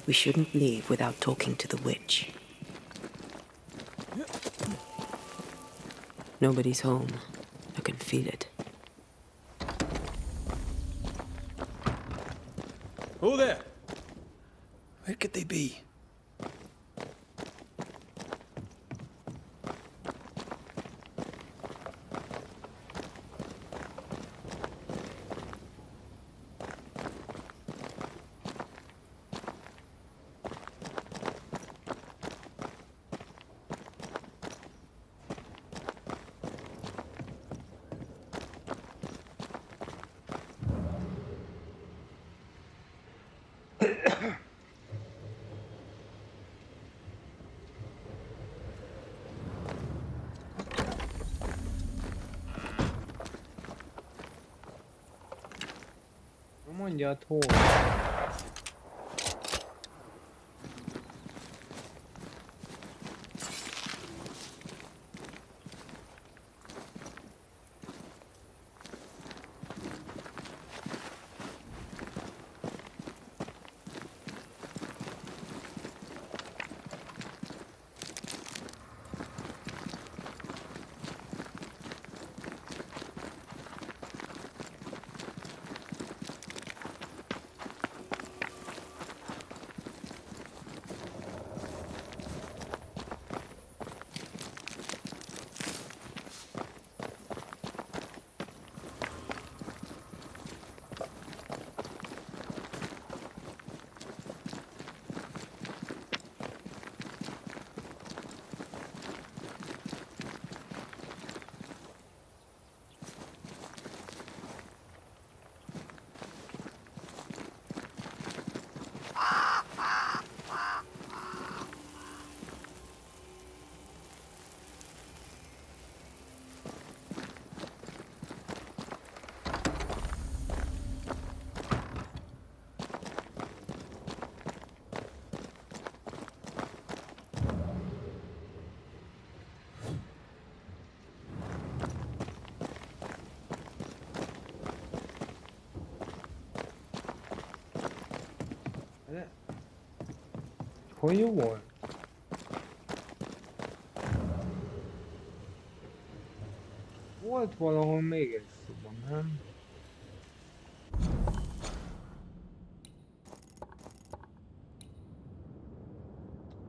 Speaker 3: We shouldn't leave without talking to the witch. Nobody's home. I can feel it.
Speaker 1: Who there? Where could they be?
Speaker 9: Mondjad, hol? folyó volt? Volt valahol még egy szoba, nem?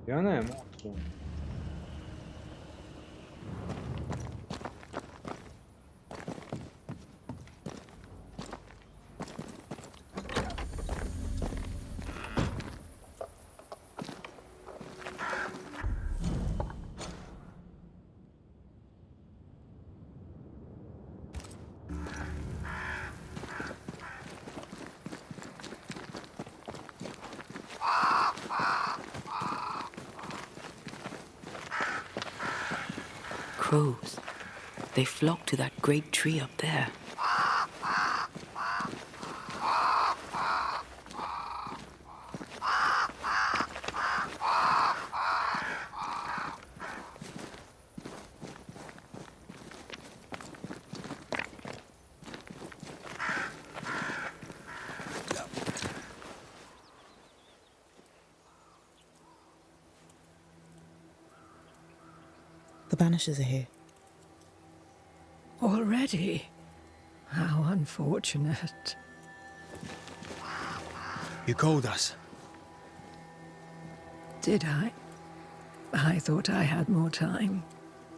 Speaker 9: Ja nem, ott van.
Speaker 3: Crows. They flock to that great tree up there.
Speaker 21: The Banishers are here.
Speaker 20: Already? How unfortunate.
Speaker 18: You called us.
Speaker 20: Did I? I thought I had more time.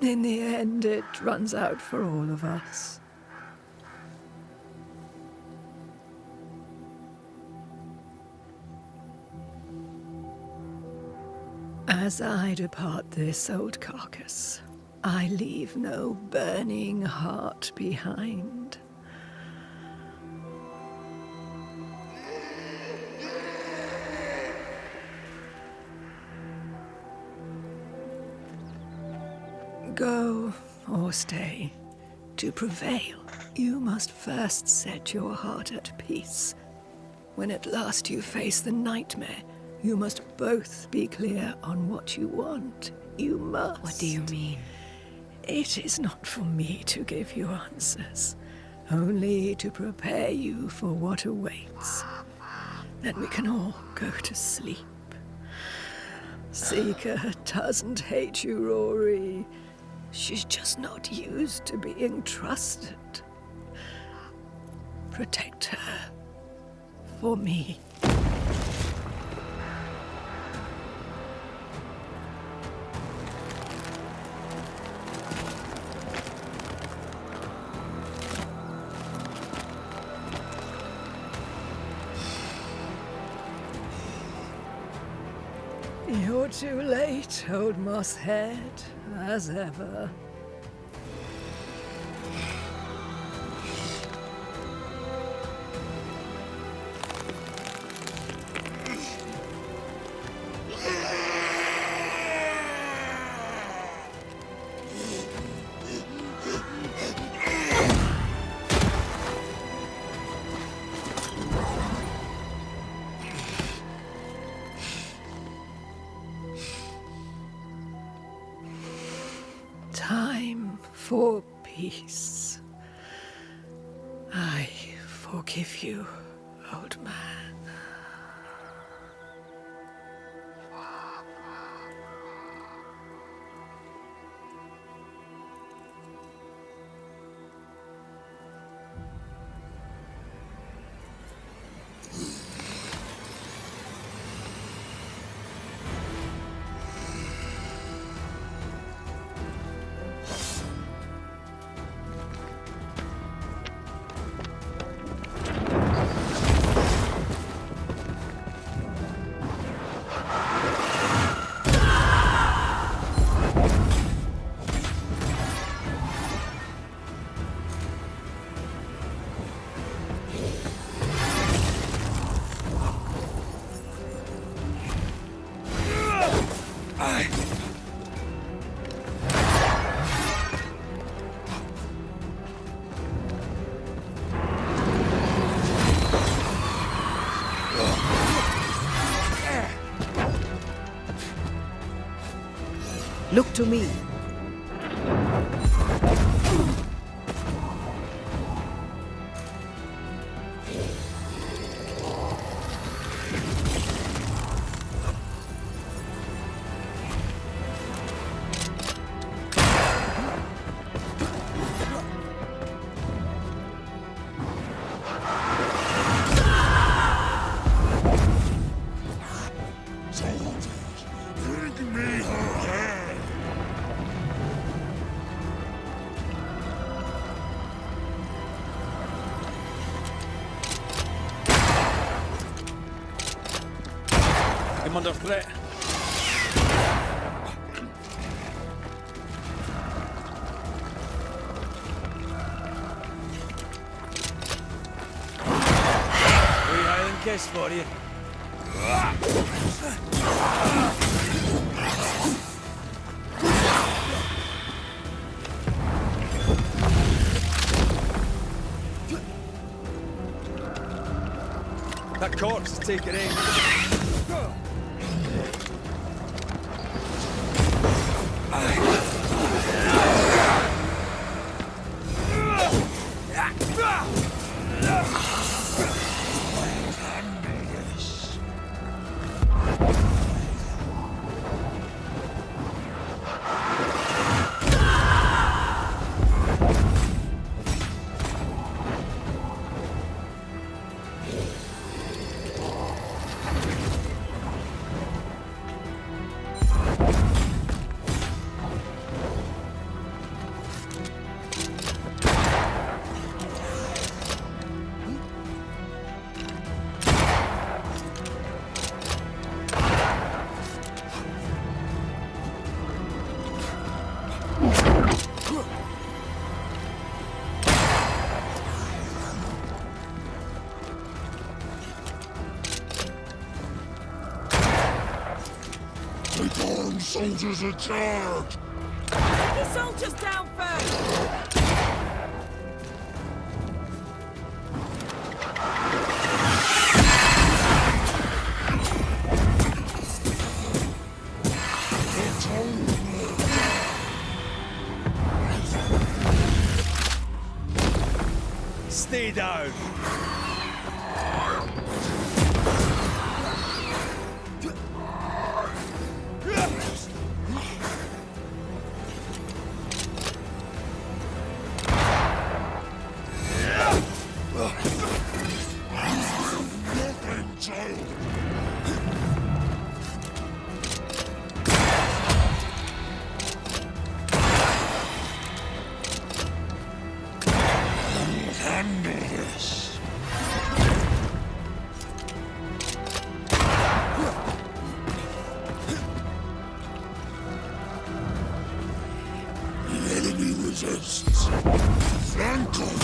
Speaker 20: In the end, it runs out for all of us. As I depart this old carcass, I leave no burning heart behind. Go or stay. To prevail, you must first set your heart at peace. When at last you face the nightmare, you must both be clear on what you want. You must.
Speaker 3: What do you mean?
Speaker 20: It is not for me to give you answers, only to prepare you for what awaits. Then we can all go to sleep. Seeker doesn't hate you, Rory. She's just not used to being trusted. Protect her. For me. You're too late, old mosshead, as ever. Time for peace. I forgive you, old man.
Speaker 22: Look to me.
Speaker 1: under threat. Wee Highland kiss for you. That corpse is taking aim.
Speaker 13: The soldiers are charged!
Speaker 8: Get the soldiers down first!
Speaker 1: Stay down.
Speaker 13: Resists. Flank off.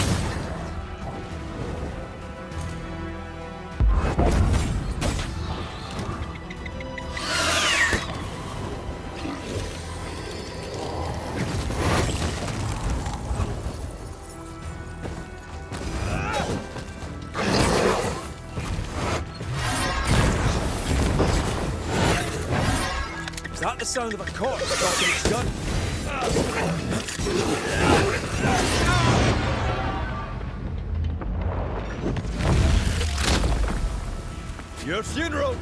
Speaker 1: Is that the sound of a corpse dropping its gun? Your funeral!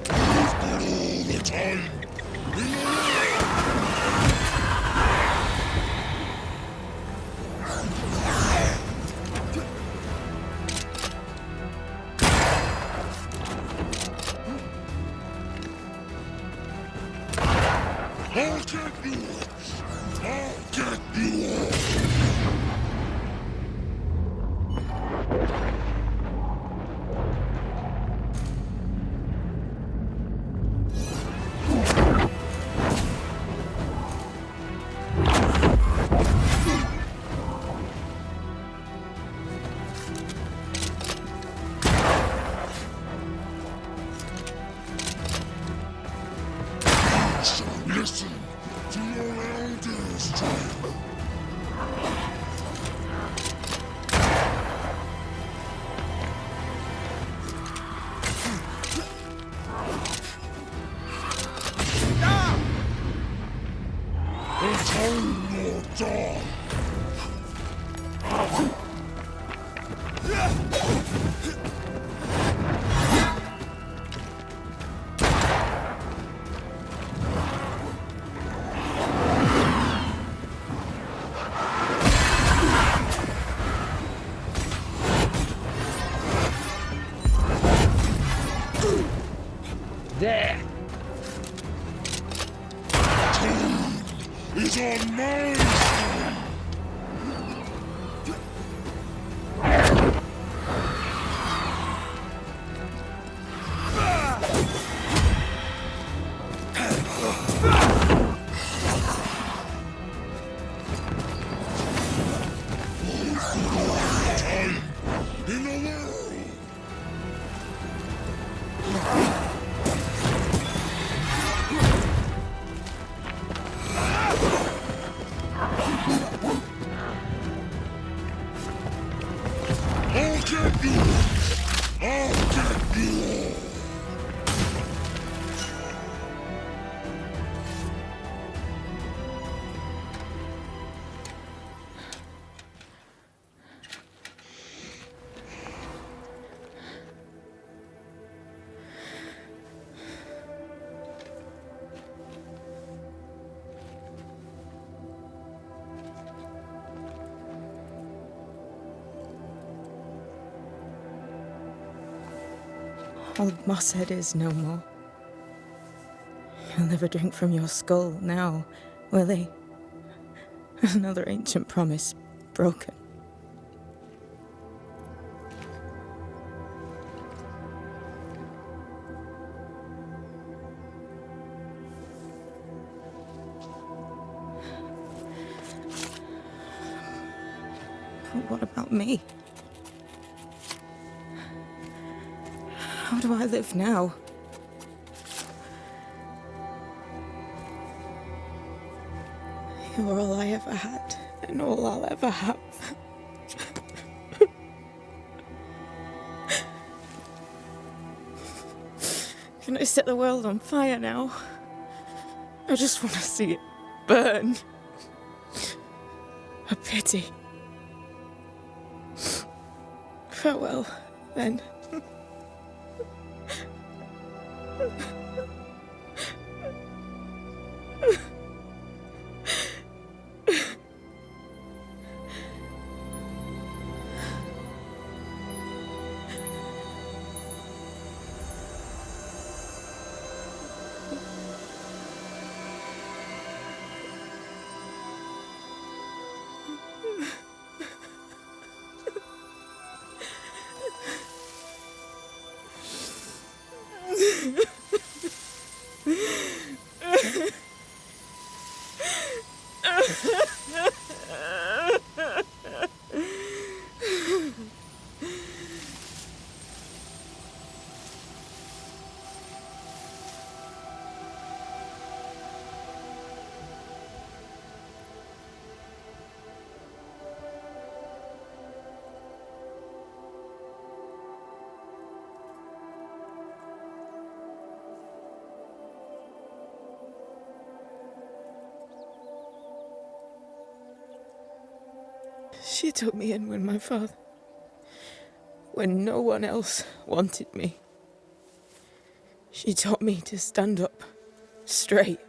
Speaker 13: All the time! I'll get you get you! I'll get you!
Speaker 21: Old Mosshead is no more. He'll never drink from your skull now, will he? Another ancient promise broken. But what about me? How do I live now? You're all I ever had, and all I'll ever have. Can I set the world on fire now? I just want to see it burn. A pity. Farewell, then. She took me in when no one else wanted me. She taught me to stand up straight.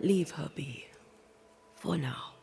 Speaker 3: Leave her be. For now.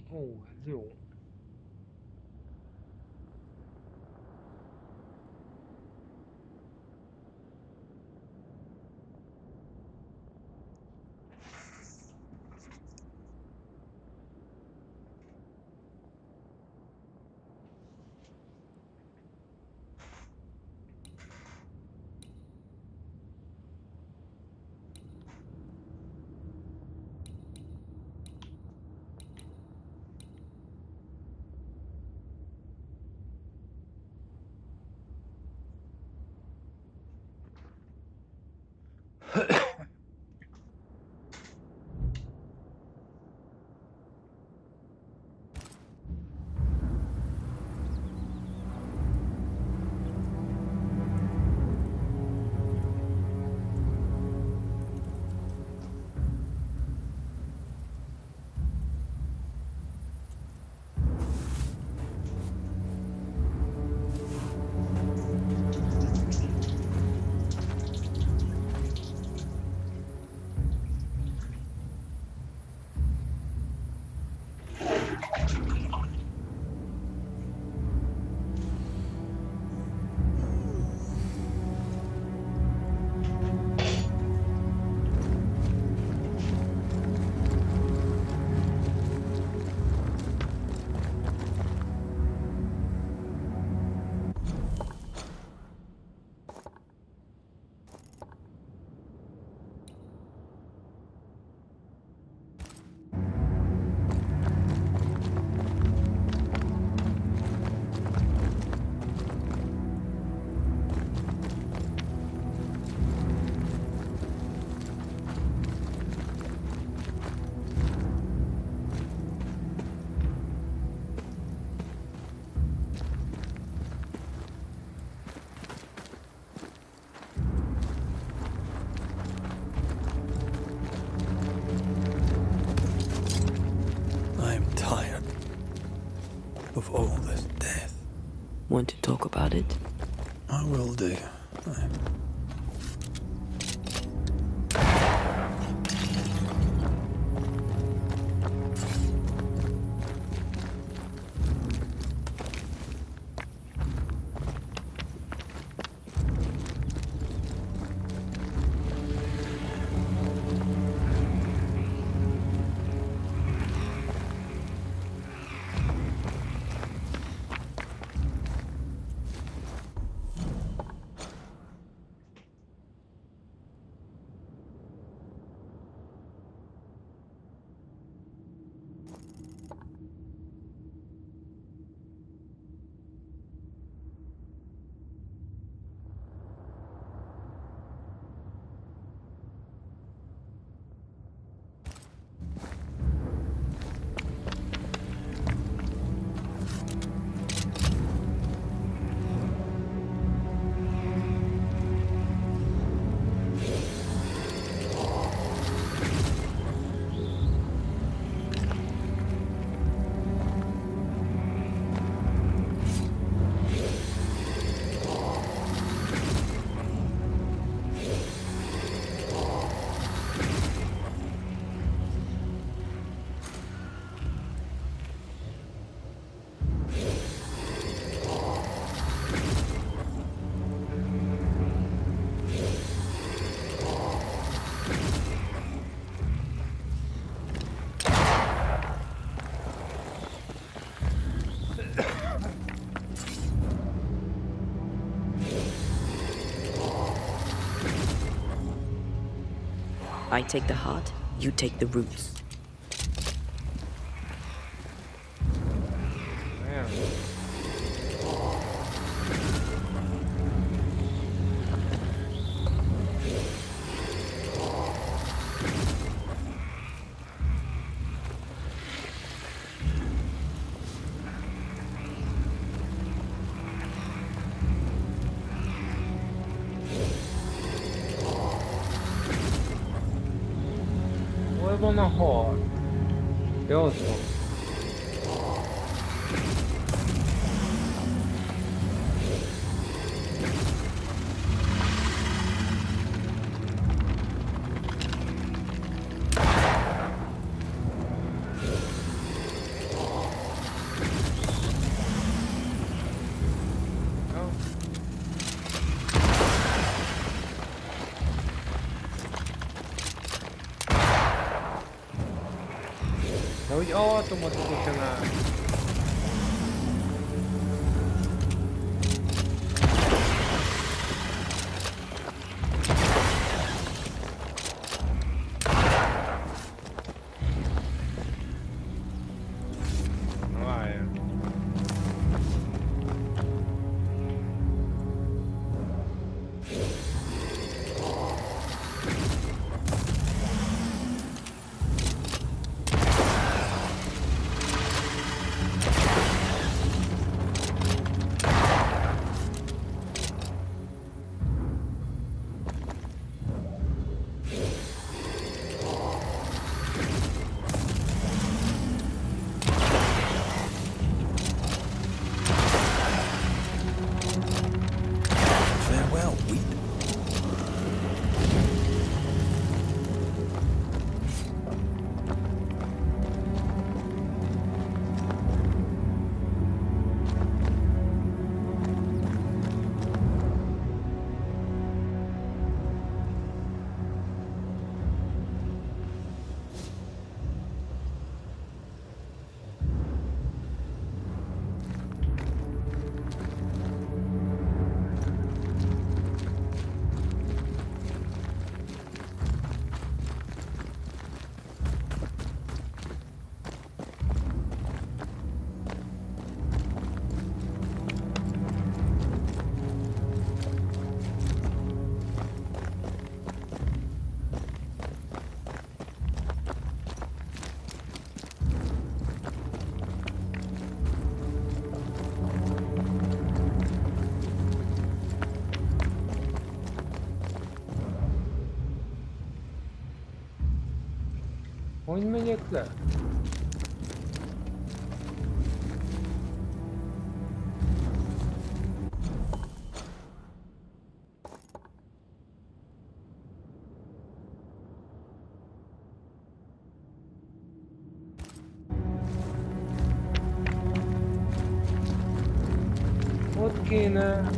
Speaker 9: Oh, no.
Speaker 1: of all this death.
Speaker 3: Want to talk about it?
Speaker 1: I will do.
Speaker 3: I take the heart, you take the roots.
Speaker 9: Van a har. Det är så. Hogy automatikusan áll. Hogy megyek le? kéne...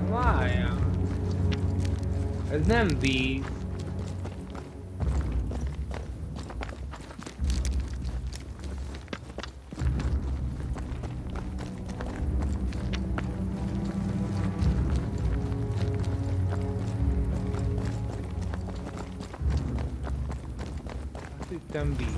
Speaker 9: Várjál. Ez nem víz. Azt hittem víz.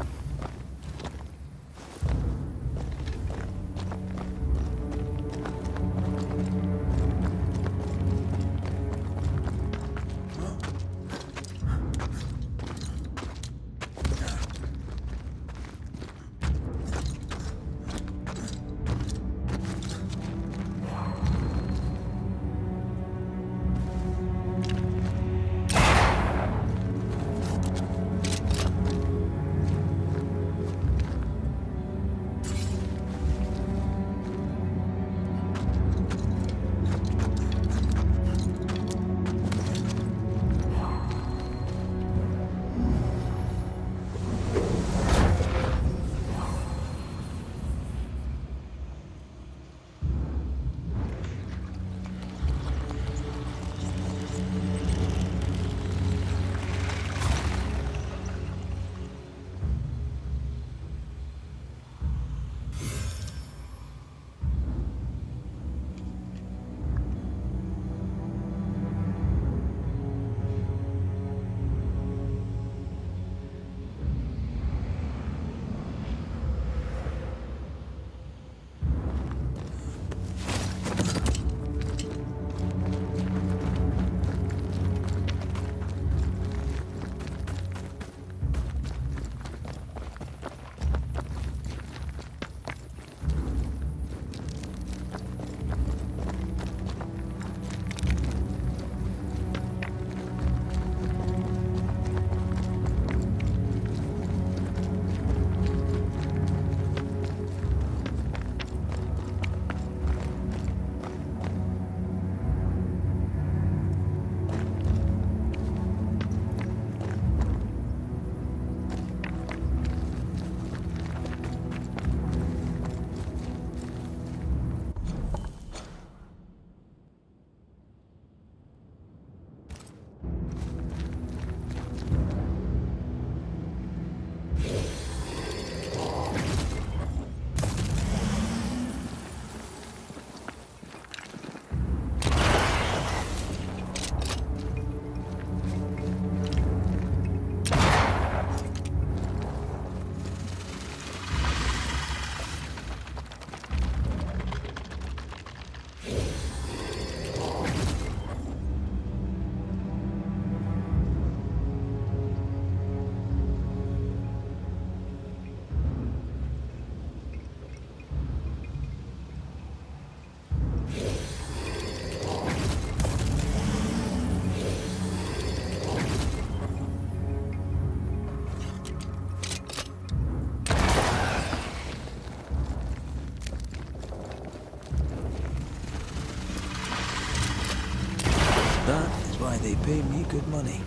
Speaker 1: They pay me good money.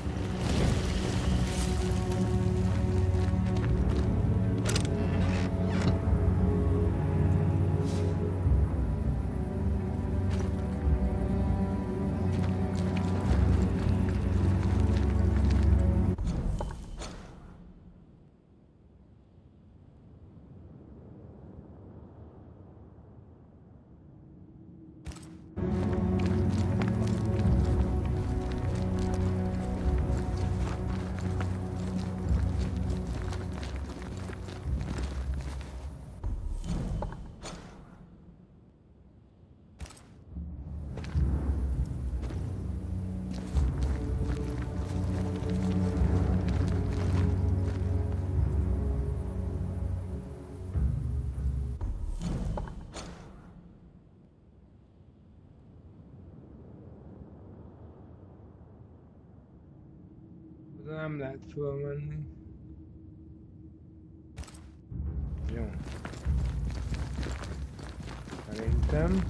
Speaker 9: Nem lehet fölmenni. Jó. Szerintem.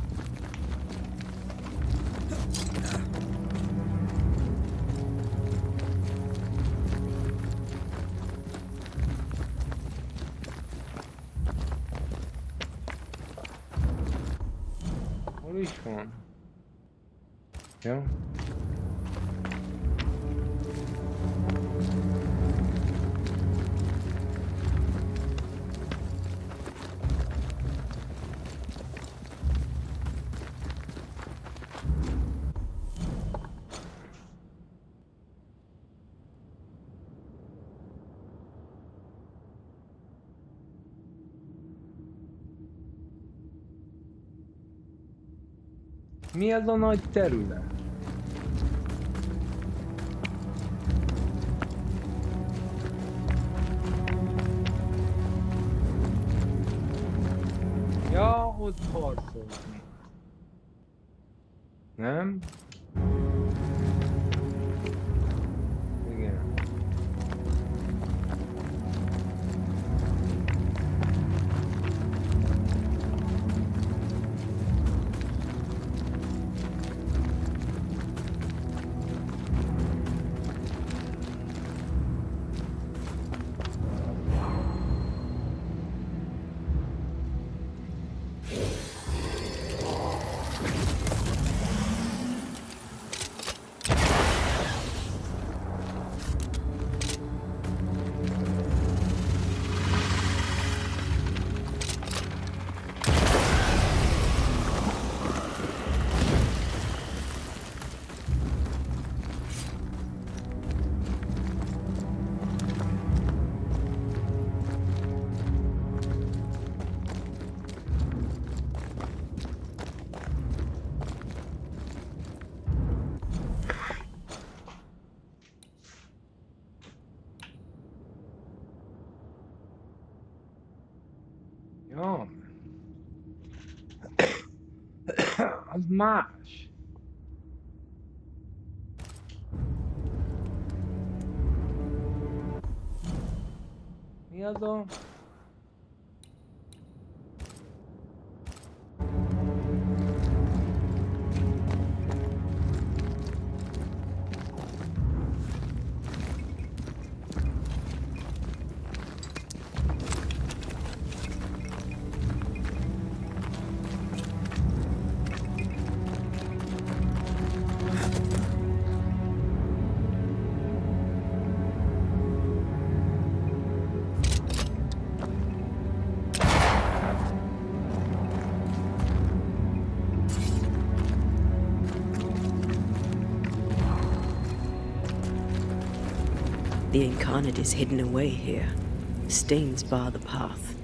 Speaker 9: Hol is van? Jó. Mi az a nagy terület? Ja, ott harcolni. Nem? Igen. Ja. Az más. Mi az a...
Speaker 3: The incarnate is hidden away here. Stains bar the path.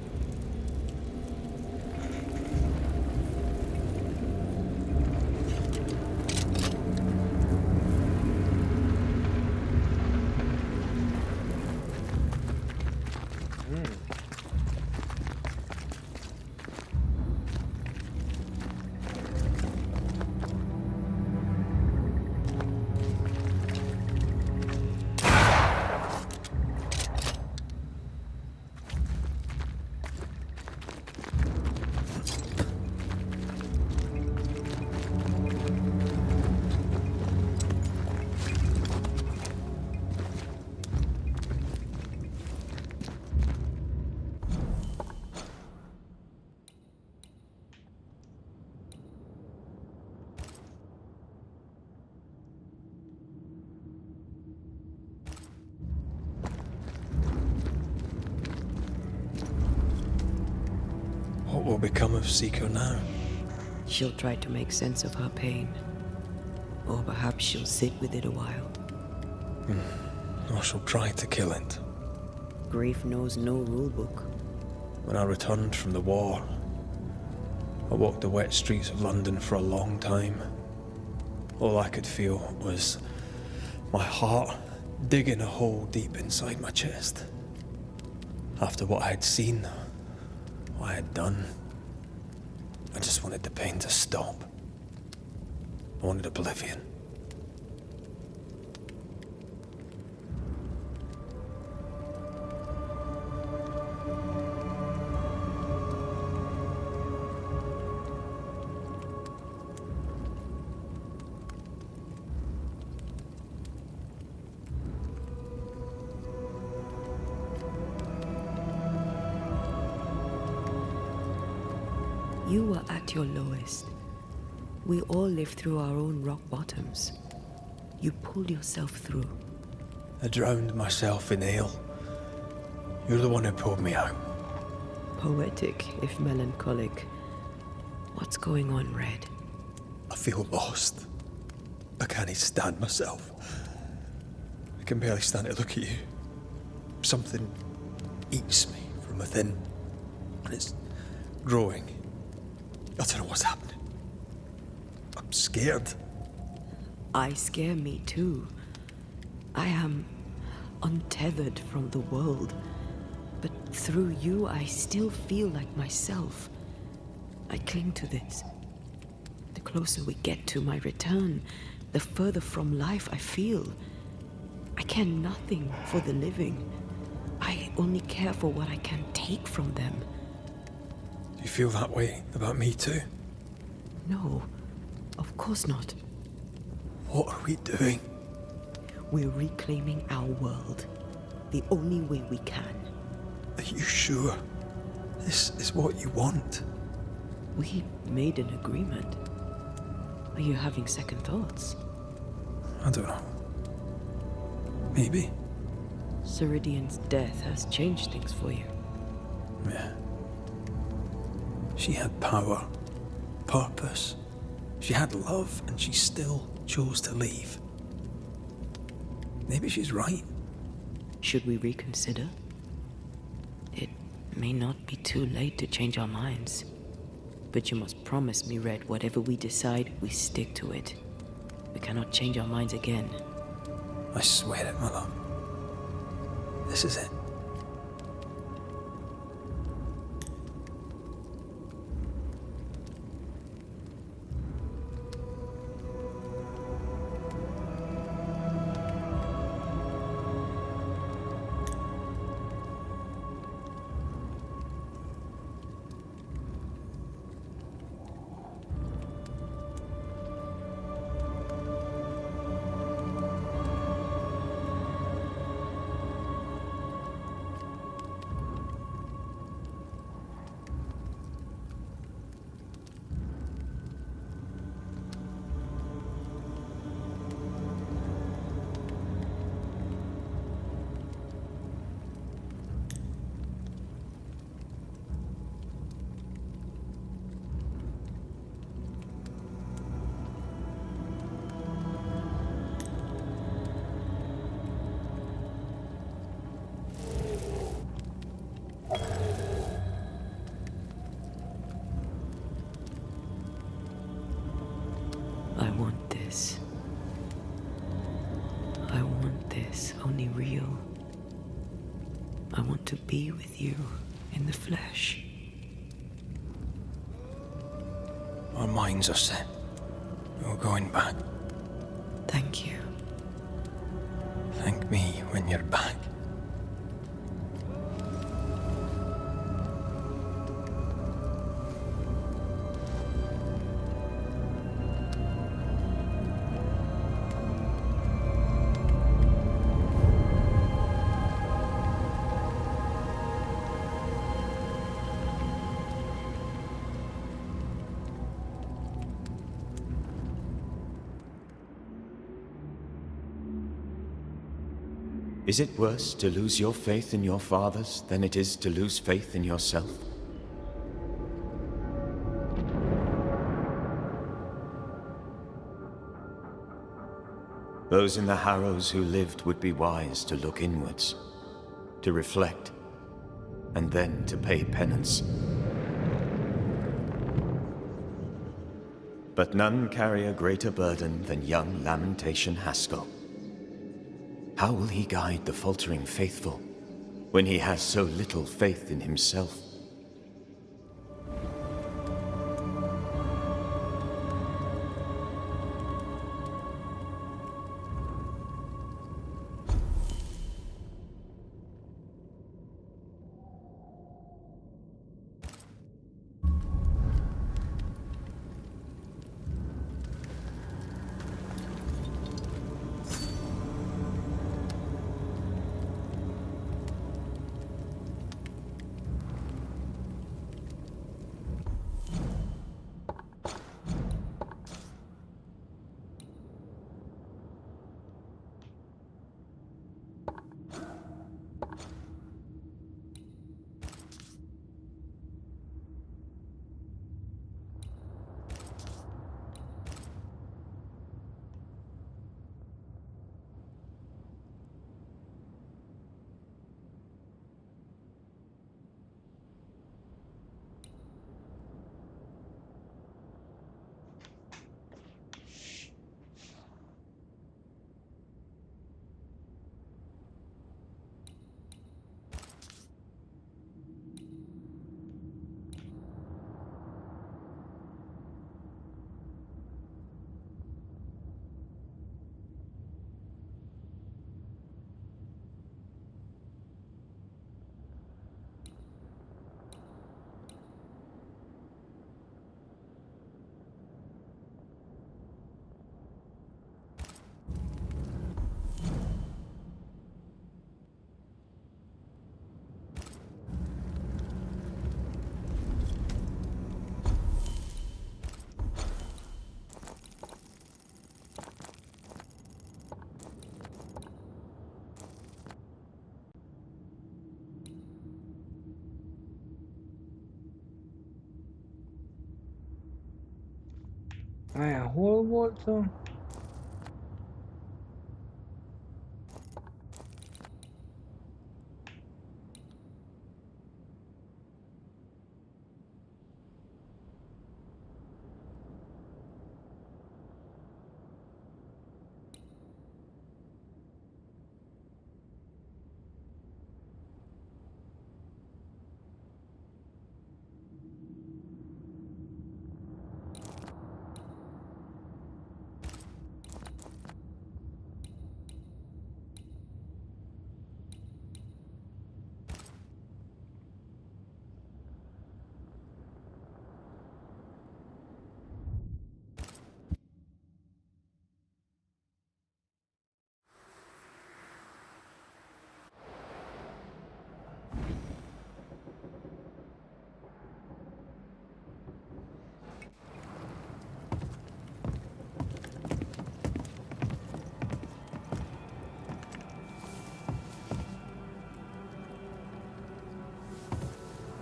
Speaker 1: What will become of Seeker now?
Speaker 3: She'll try to make sense of her pain. Or perhaps she'll sit with it a while.
Speaker 1: Or she'll try to kill it.
Speaker 3: Grief knows no rulebook.
Speaker 1: When I returned from the war, I walked the wet streets of London for a long time. All I could feel was my heart digging a hole deep inside my chest. After what I had seen, what I had done, I just wanted the pain to stop. I wanted oblivion.
Speaker 3: You were at your lowest. We all live through our own rock bottoms. You pulled yourself through.
Speaker 1: I drowned myself in ale. You're the one who pulled me out.
Speaker 3: Poetic, if melancholic. What's going on, Red?
Speaker 1: I feel lost. I can't stand myself. I can barely stand to look at you. Something eats me from within, and it's growing. I don't know what's happening. I'm scared.
Speaker 3: I scare me too. I am untethered from the world, but through you I still feel like myself. I cling to this. The closer we get to my return, the further from life I feel. I care nothing for the living. I only care for what I can take from them.
Speaker 1: Do you feel that way about me too?
Speaker 3: No, of course not.
Speaker 1: What are we doing?
Speaker 3: We're reclaiming our world. The only way we can.
Speaker 1: Are you sure? This is what you want?
Speaker 3: We made an agreement. Are you having second thoughts?
Speaker 1: I don't know. Maybe.
Speaker 3: Ceridian's death has changed things for you.
Speaker 1: Yeah. She had power, purpose. She had love, and she still chose to leave. Maybe she's right.
Speaker 3: Should we reconsider? It may not be too late to change our minds. But you must promise me, Red, whatever we decide, we stick to it. We cannot change our minds again.
Speaker 1: I swear it, my love. This is it.
Speaker 3: I want this. I want this, only real. I want to be with you in the flesh.
Speaker 1: Our minds are set. We're going back.
Speaker 3: Thank you.
Speaker 1: Thank me when you're back.
Speaker 6: Is it worse to lose your faith in your fathers than it is to lose faith in yourself? Those in the Harrows who lived would be wise to look inwards, to reflect, and then to pay penance. But none carry a greater burden than young Lamentation Haskell. How will he guide the faltering faithful when he has so little faith in himself?
Speaker 9: Várjál, hol voltam?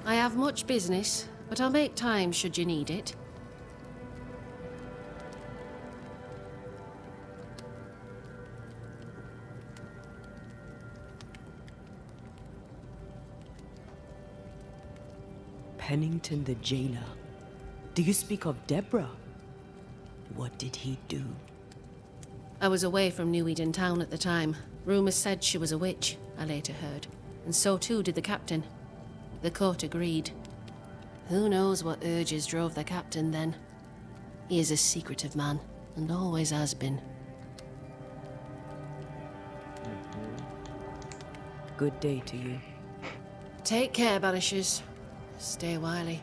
Speaker 7: I have much business, but I'll make time should you need it.
Speaker 3: Pennington the jailer. Do you speak of Deborah? What did he do?
Speaker 7: I was away from New Eden town at the time. Rumours said she was a witch, I later heard. And so too did the captain. The court agreed. Who knows what urges drove the captain then? He is a secretive man, and always has been.
Speaker 3: Good day to you.
Speaker 7: Take care, Banishers. Stay wily.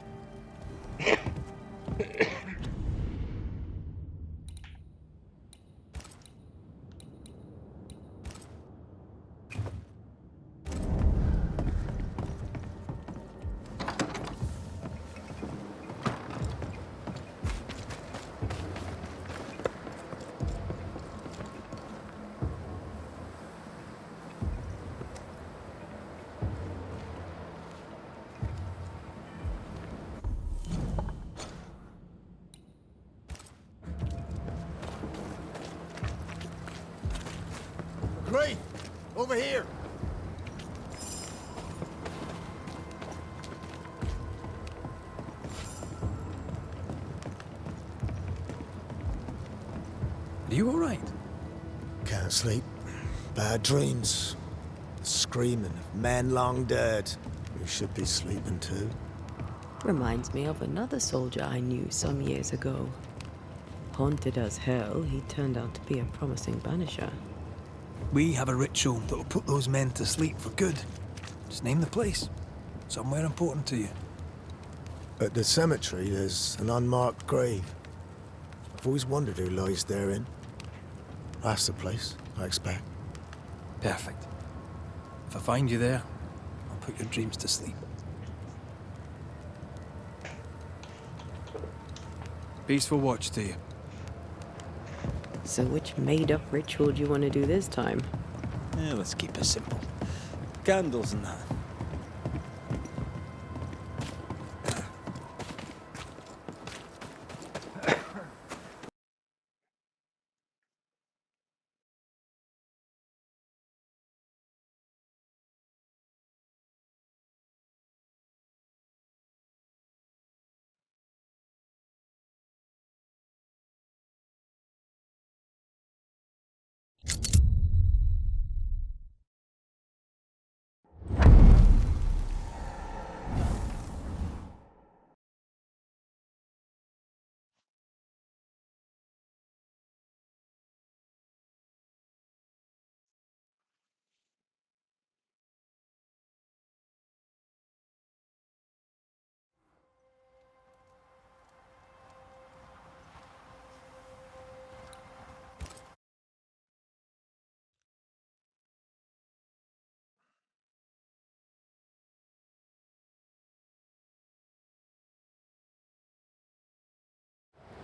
Speaker 2: Great! Over here!
Speaker 1: Are you alright?
Speaker 2: Can't sleep. Bad dreams. Screaming of men long dead. You should be sleeping too.
Speaker 3: Reminds me of another soldier I knew some years ago. Haunted as hell, he turned out to be a promising banisher.
Speaker 1: We have a ritual that will put those men to sleep for good. Just name the place. Somewhere important to you.
Speaker 2: At the cemetery, there's an unmarked grave. I've always wondered who lies therein. That's the place, I expect.
Speaker 1: Perfect. If I find you there, I'll put your dreams to sleep. Peaceful watch to you.
Speaker 3: So which made-up ritual do you want to do this time?
Speaker 1: Yeah, let's keep it simple. Candles and that.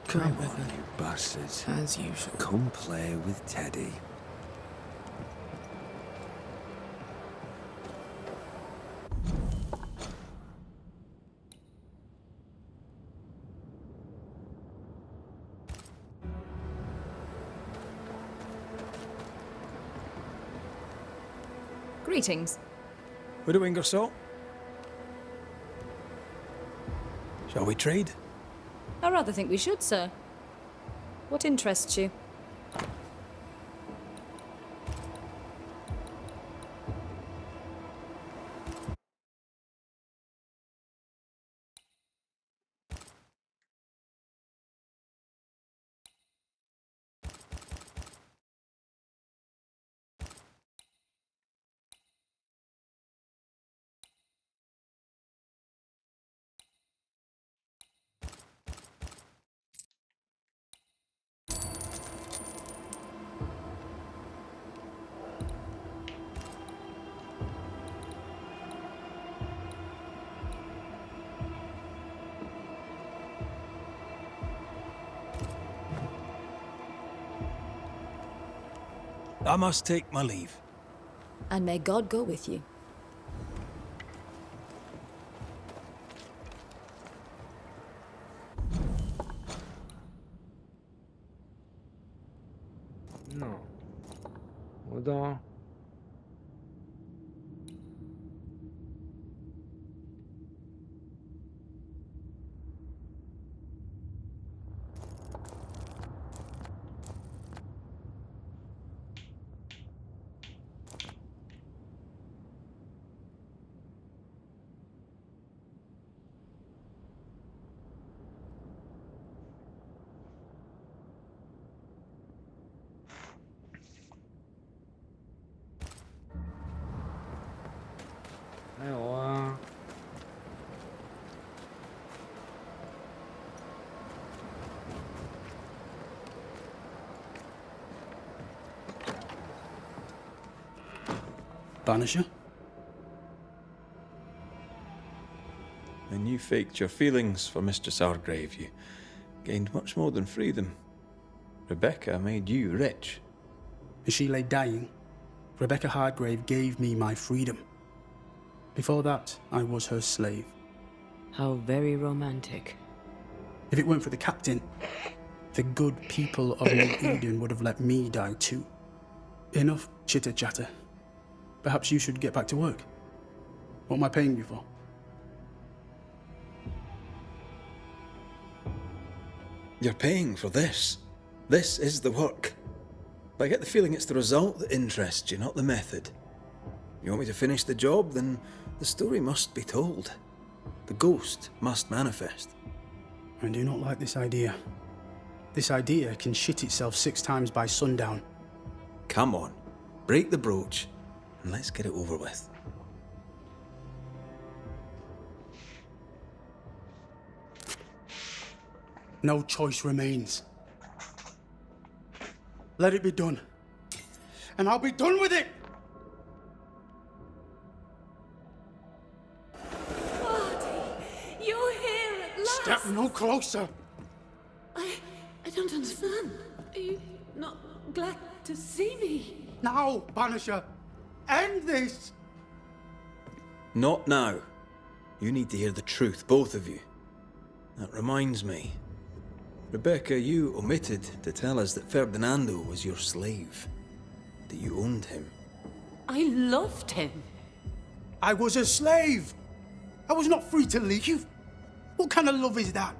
Speaker 10: Come on, you bastards.
Speaker 21: As usual.
Speaker 10: Come play with Teddy.
Speaker 11: Greetings.
Speaker 1: Widow Ingersoll? Shall we trade?
Speaker 11: I rather think we should, sir. What interests you?
Speaker 1: I must take my leave.
Speaker 11: And may God go with you.
Speaker 9: No. Oda. Jó.
Speaker 12: Banisher?
Speaker 1: When you faked your feelings for Mistress Hargrave, you gained much more than freedom. Rebecca made you rich.
Speaker 12: As she lay dying, Rebecca Hargrave gave me my freedom. Before that, I was her slave.
Speaker 3: How very romantic.
Speaker 12: If it weren't for the captain, the good people of New Eden would have let me die too. Enough chitter-chatter. Perhaps you should get back to work. What am I paying you for?
Speaker 1: You're paying for this. This is the work. But I get the feeling it's the result that interests you, not the method. You want me to finish the job, then the story must be told. The ghost must manifest.
Speaker 12: I do not like this idea. This idea can shit itself 6 times by sundown.
Speaker 1: Come on, break the brooch, and let's get it over with.
Speaker 12: No choice remains. Let it be done. And I'll be done with it!
Speaker 14: You're here at last!
Speaker 12: Step no closer!
Speaker 14: I don't understand. Are you not glad to see me?
Speaker 12: Now, Banisher! End this!
Speaker 1: Not now. You need to hear the truth, both of you. That reminds me. Rebecca, you omitted to tell us that Ferdinando was your slave. That you owned him.
Speaker 14: I loved him.
Speaker 12: I was a slave! I was not free to leave. What kind of love is that?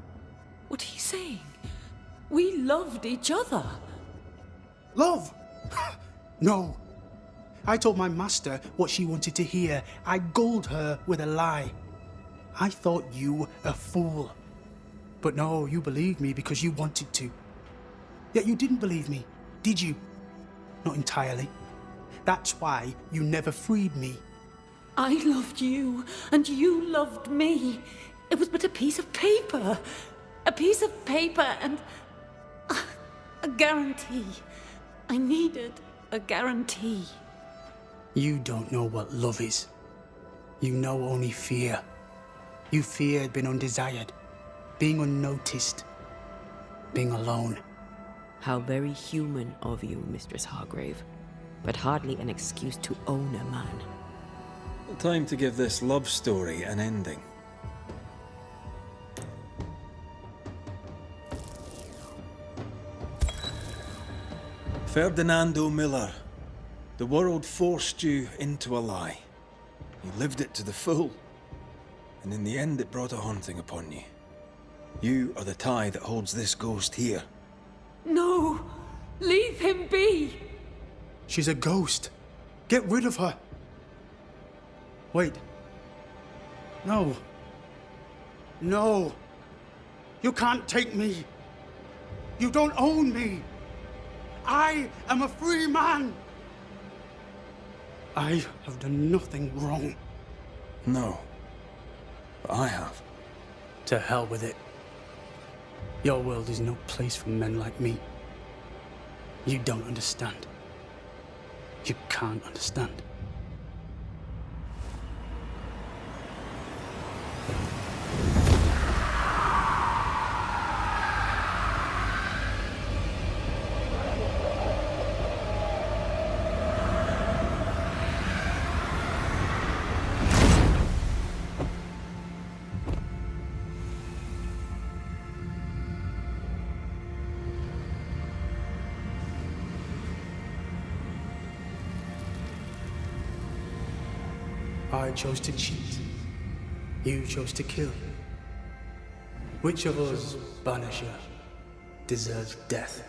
Speaker 14: What are you saying? We loved each other.
Speaker 12: Love? No. I told my master what she wanted to hear. I gulled her with a lie. I thought you a fool. But no, you believed me because you wanted to. Yet you didn't believe me, did you? Not entirely. That's why you never freed me.
Speaker 14: I loved you, and you loved me. It was but a piece of paper. A piece of paper and a guarantee. I needed a guarantee.
Speaker 12: You don't know what love is. You know only fear. You feared being undesired, being unnoticed, being alone.
Speaker 3: How very human of you, Mistress Hargrave, but hardly an excuse to own a man.
Speaker 1: Time to give this love story an ending. Ferdinando Miller, The world forced you into a lie. You lived it to the full. And in the end, it brought a haunting upon you. You are the tie that holds this ghost here.
Speaker 14: No! Leave him be!
Speaker 12: She's a ghost. Get rid of her. Wait. No. No. You can't take me. You don't own me. I am a free man. I have done nothing wrong.
Speaker 1: No. But I have.
Speaker 12: To hell with it. Your world is no place for men like me. You don't understand. You can't understand. I chose to cheat. You chose to kill. Which of us, Banisher, deserves death?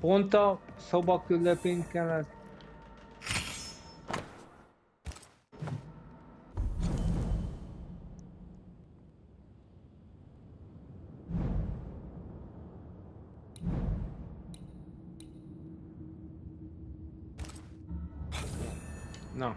Speaker 9: Pont a szoba közepén kellett. Na.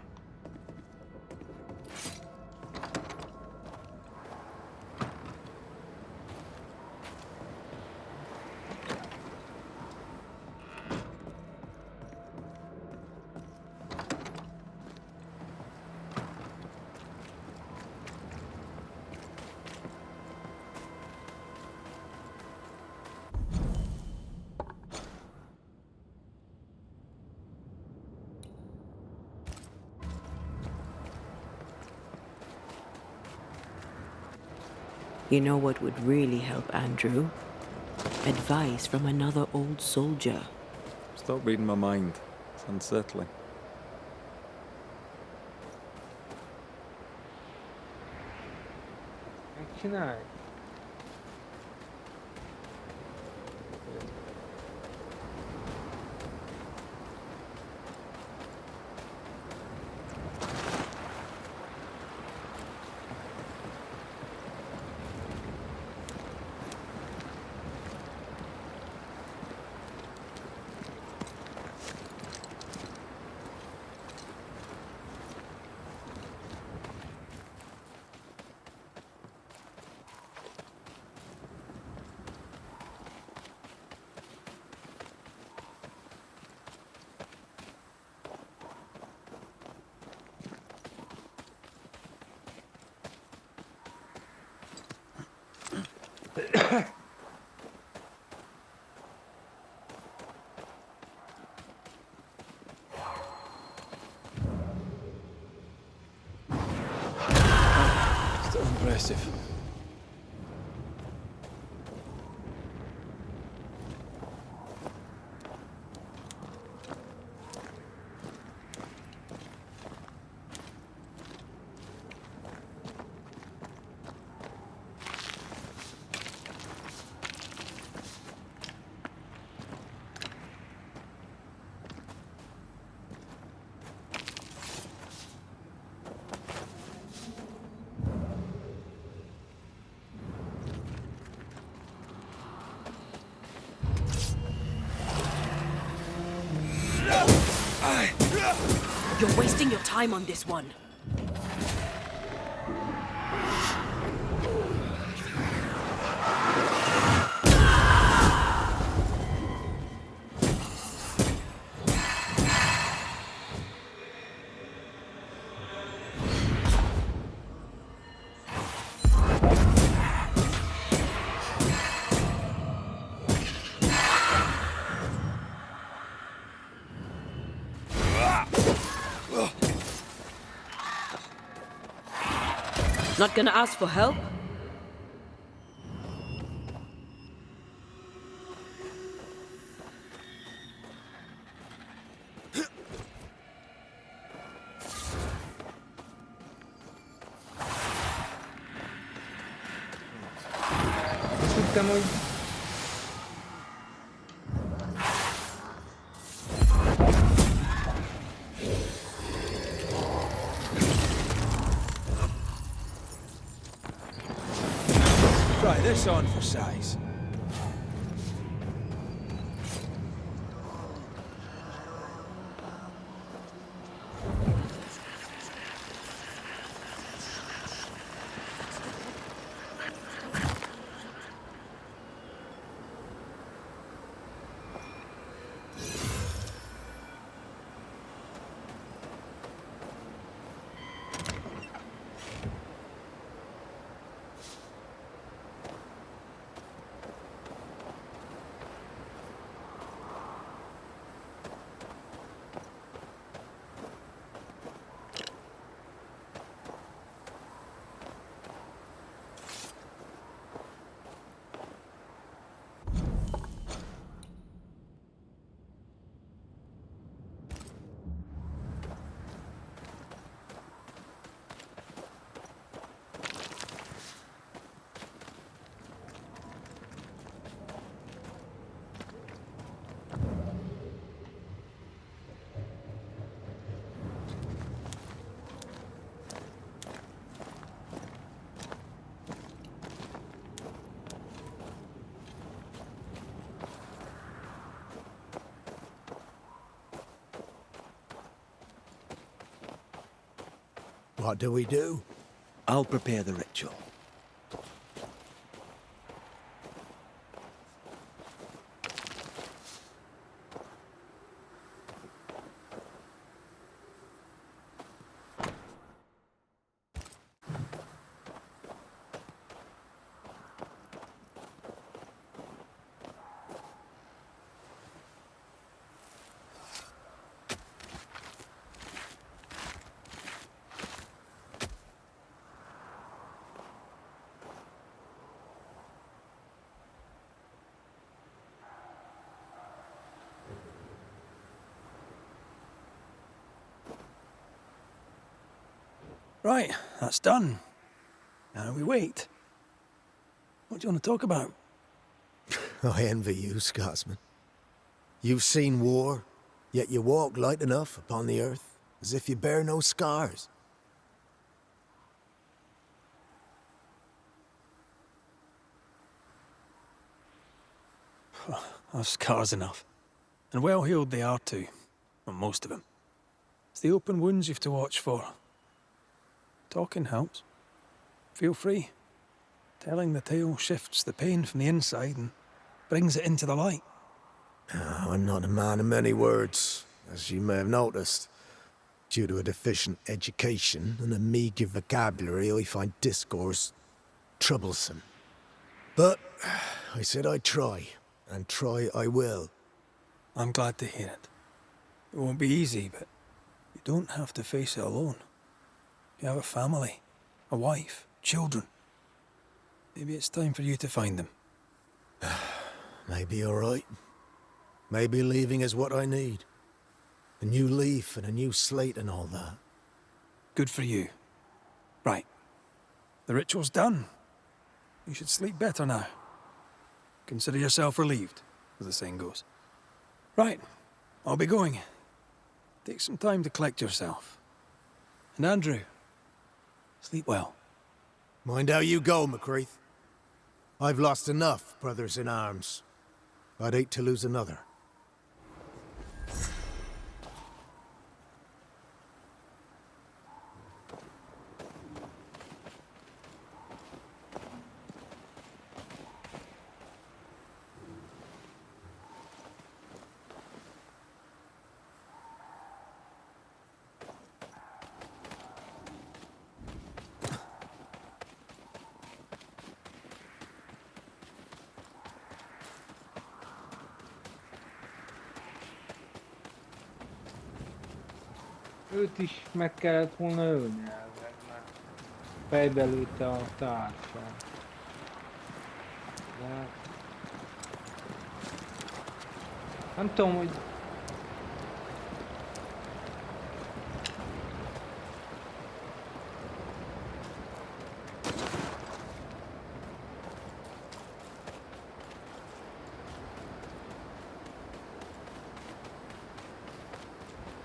Speaker 3: You know what would really help Andrew? Advice from another old soldier.
Speaker 5: Stop reading my mind. It's unsettling.
Speaker 9: Megcsinálj.
Speaker 1: Still impressive.
Speaker 3: You're wasting your time on this one. Not gonna ask for help?
Speaker 9: Hittem, hogy...
Speaker 1: Try this on for size.
Speaker 2: What do we do?
Speaker 18: I'll prepare the ritual.
Speaker 1: Right, that's done. Now we wait. What do you want to talk about?
Speaker 2: I envy you, Scotsman. You've seen war, yet you walk light enough upon the earth, as if you bear no scars.
Speaker 1: I've scars enough. And well healed they are too. Well, most of them. It's the open wounds you've to watch for. Talking helps. Feel free. Telling the tale shifts the pain from the inside and brings it into the light.
Speaker 2: Oh, I'm not a man of many words, as you may have noticed. Due to a deficient education and a meagre vocabulary, I find discourse troublesome. But I said I'd try, and try I will.
Speaker 1: I'm glad to hear it. It won't be easy, but you don't have to face it alone. You have a family, a wife, children. Maybe it's time for you to find them.
Speaker 2: Maybe you're right. Maybe leaving is what I need. A new leaf and a new slate and all that.
Speaker 1: Good for you. Right. The ritual's done. You should sleep better now. Consider yourself relieved, as the saying goes. Right. I'll be going. Take some time to collect yourself. And Andrew, sleep well.
Speaker 2: Mind how you go, McCreath. I've lost enough brothers in arms. I'd hate to lose another.
Speaker 9: Őt is meg kellett volna ölni elvileg, mert fejbe lőtte a tárcsát. De... Nem tudom, hogy...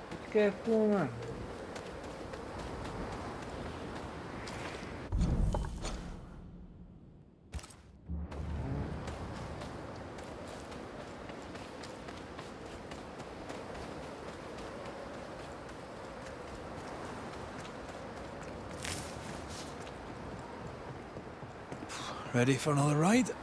Speaker 9: Hogy kell menni?
Speaker 1: Ready for another ride?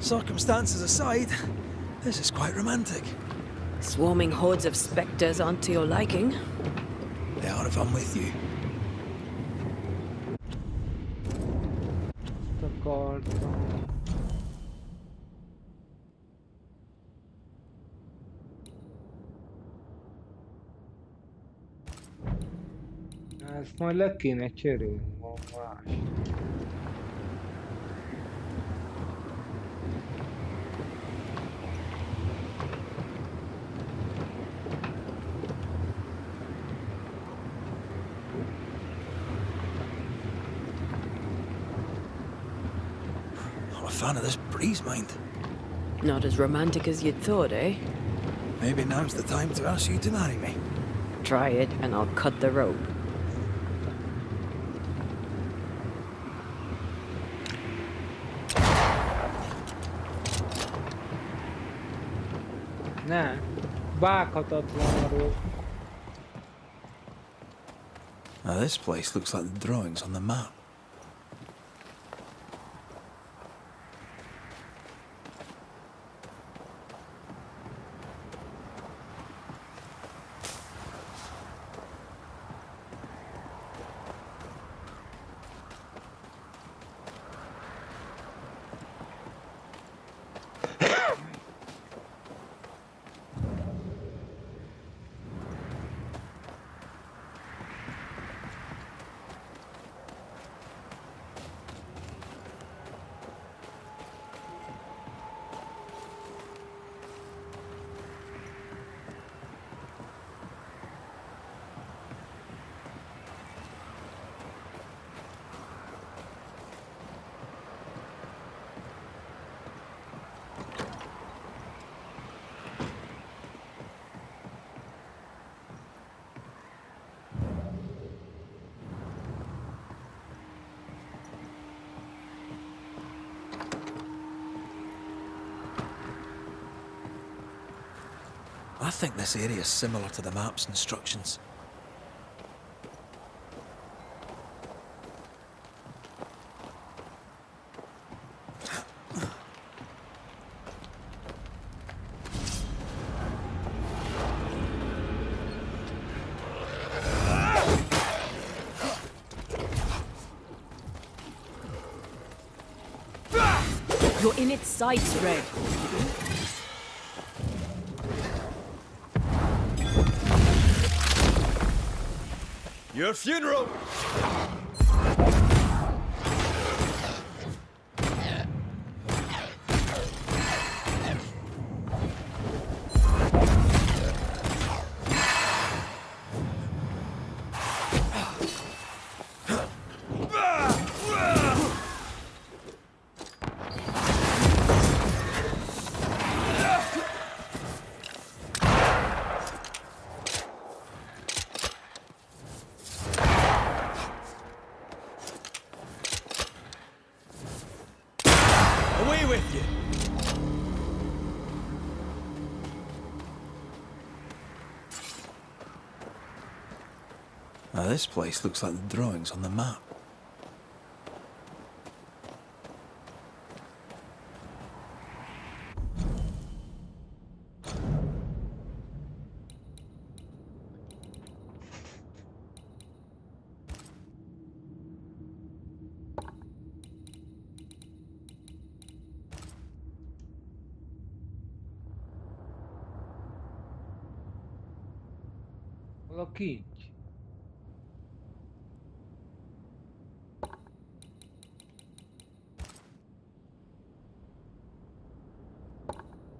Speaker 1: Circumstances aside, this is quite romantic.
Speaker 3: Swarming hordes of spectres aren't to your liking.
Speaker 1: They are if I'm with you.
Speaker 9: Ezt majd le kéne cserélni, van más.
Speaker 1: Not a fan of this breeze, mind.
Speaker 3: Not as romantic as you'd thought, eh?
Speaker 1: Maybe now's the time to ask you to marry me.
Speaker 3: Try it and I'll cut the rope.
Speaker 9: Ne, vághatatlanul.
Speaker 1: Now this place looks like the drawings on the map. I think this area is similar to the map's instructions.
Speaker 3: You're in its sights, Red.
Speaker 18: Your funeral! Away with you!
Speaker 1: Now this place looks like the drawings on the map.
Speaker 9: A kincs.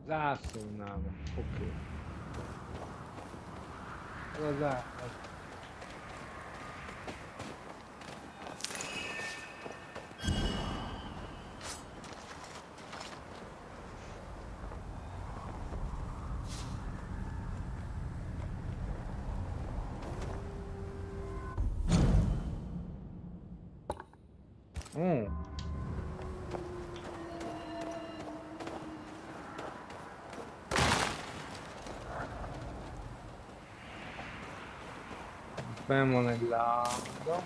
Speaker 9: Zászlónál van. Oké. Ez a zászló. Benn van egy láda.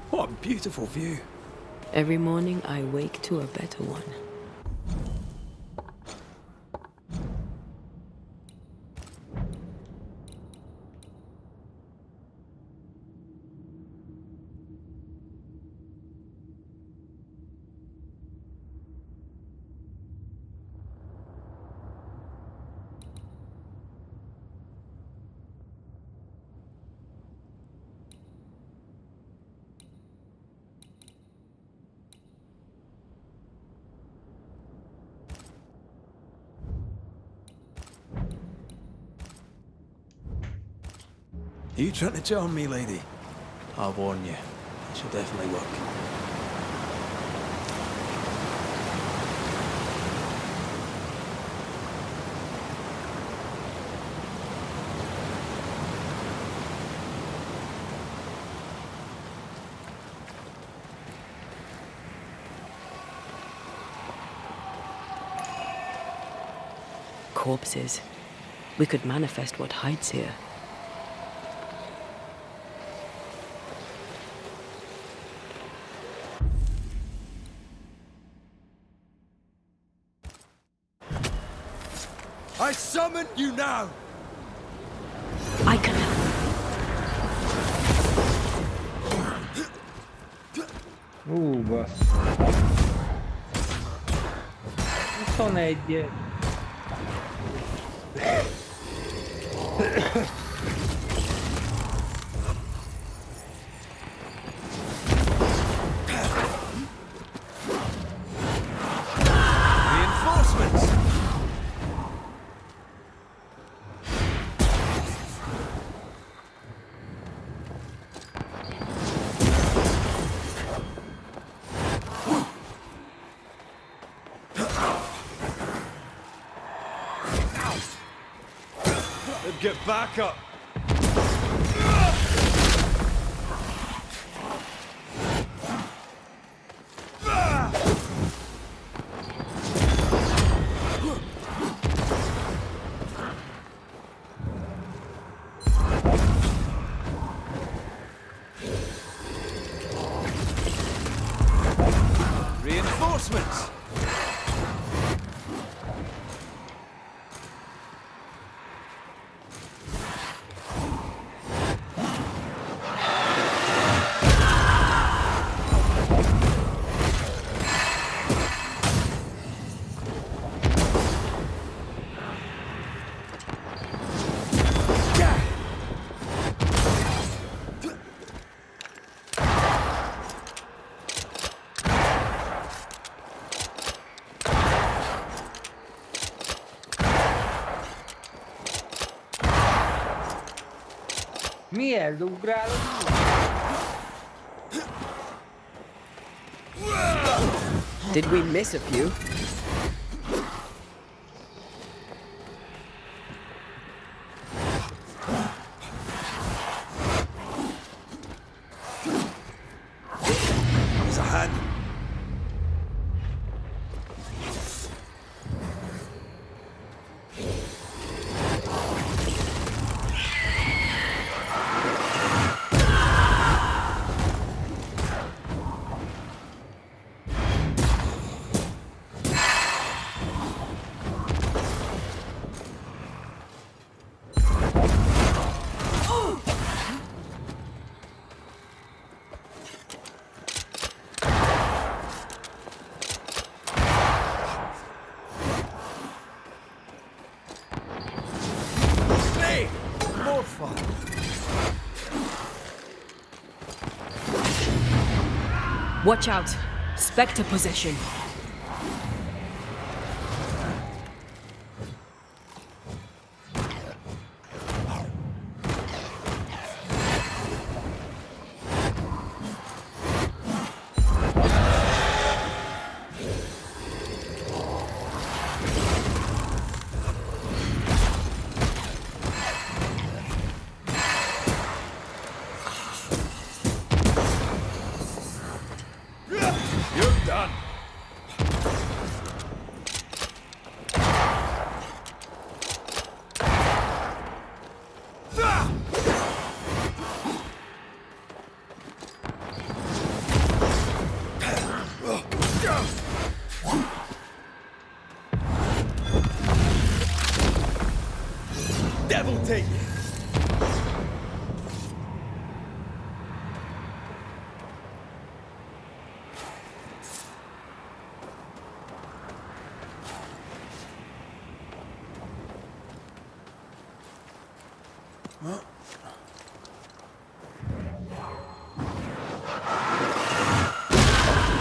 Speaker 1: What a beautiful view.
Speaker 3: Every morning I wake to a better one.
Speaker 1: Are you trying to charm me, lady? I'll warn you. It should definitely work.
Speaker 3: Corpses. We could manifest what hides here.
Speaker 18: I summon you now!
Speaker 3: I can help.
Speaker 9: Basszus. 21.
Speaker 18: Reinforcements! Get back up! Reinforcements!
Speaker 9: Miért ugrálod?
Speaker 21: Did we miss a few?
Speaker 18: There's a hand. More fun.
Speaker 21: Watch out! Spectre possession.
Speaker 18: You're done. Devil take it.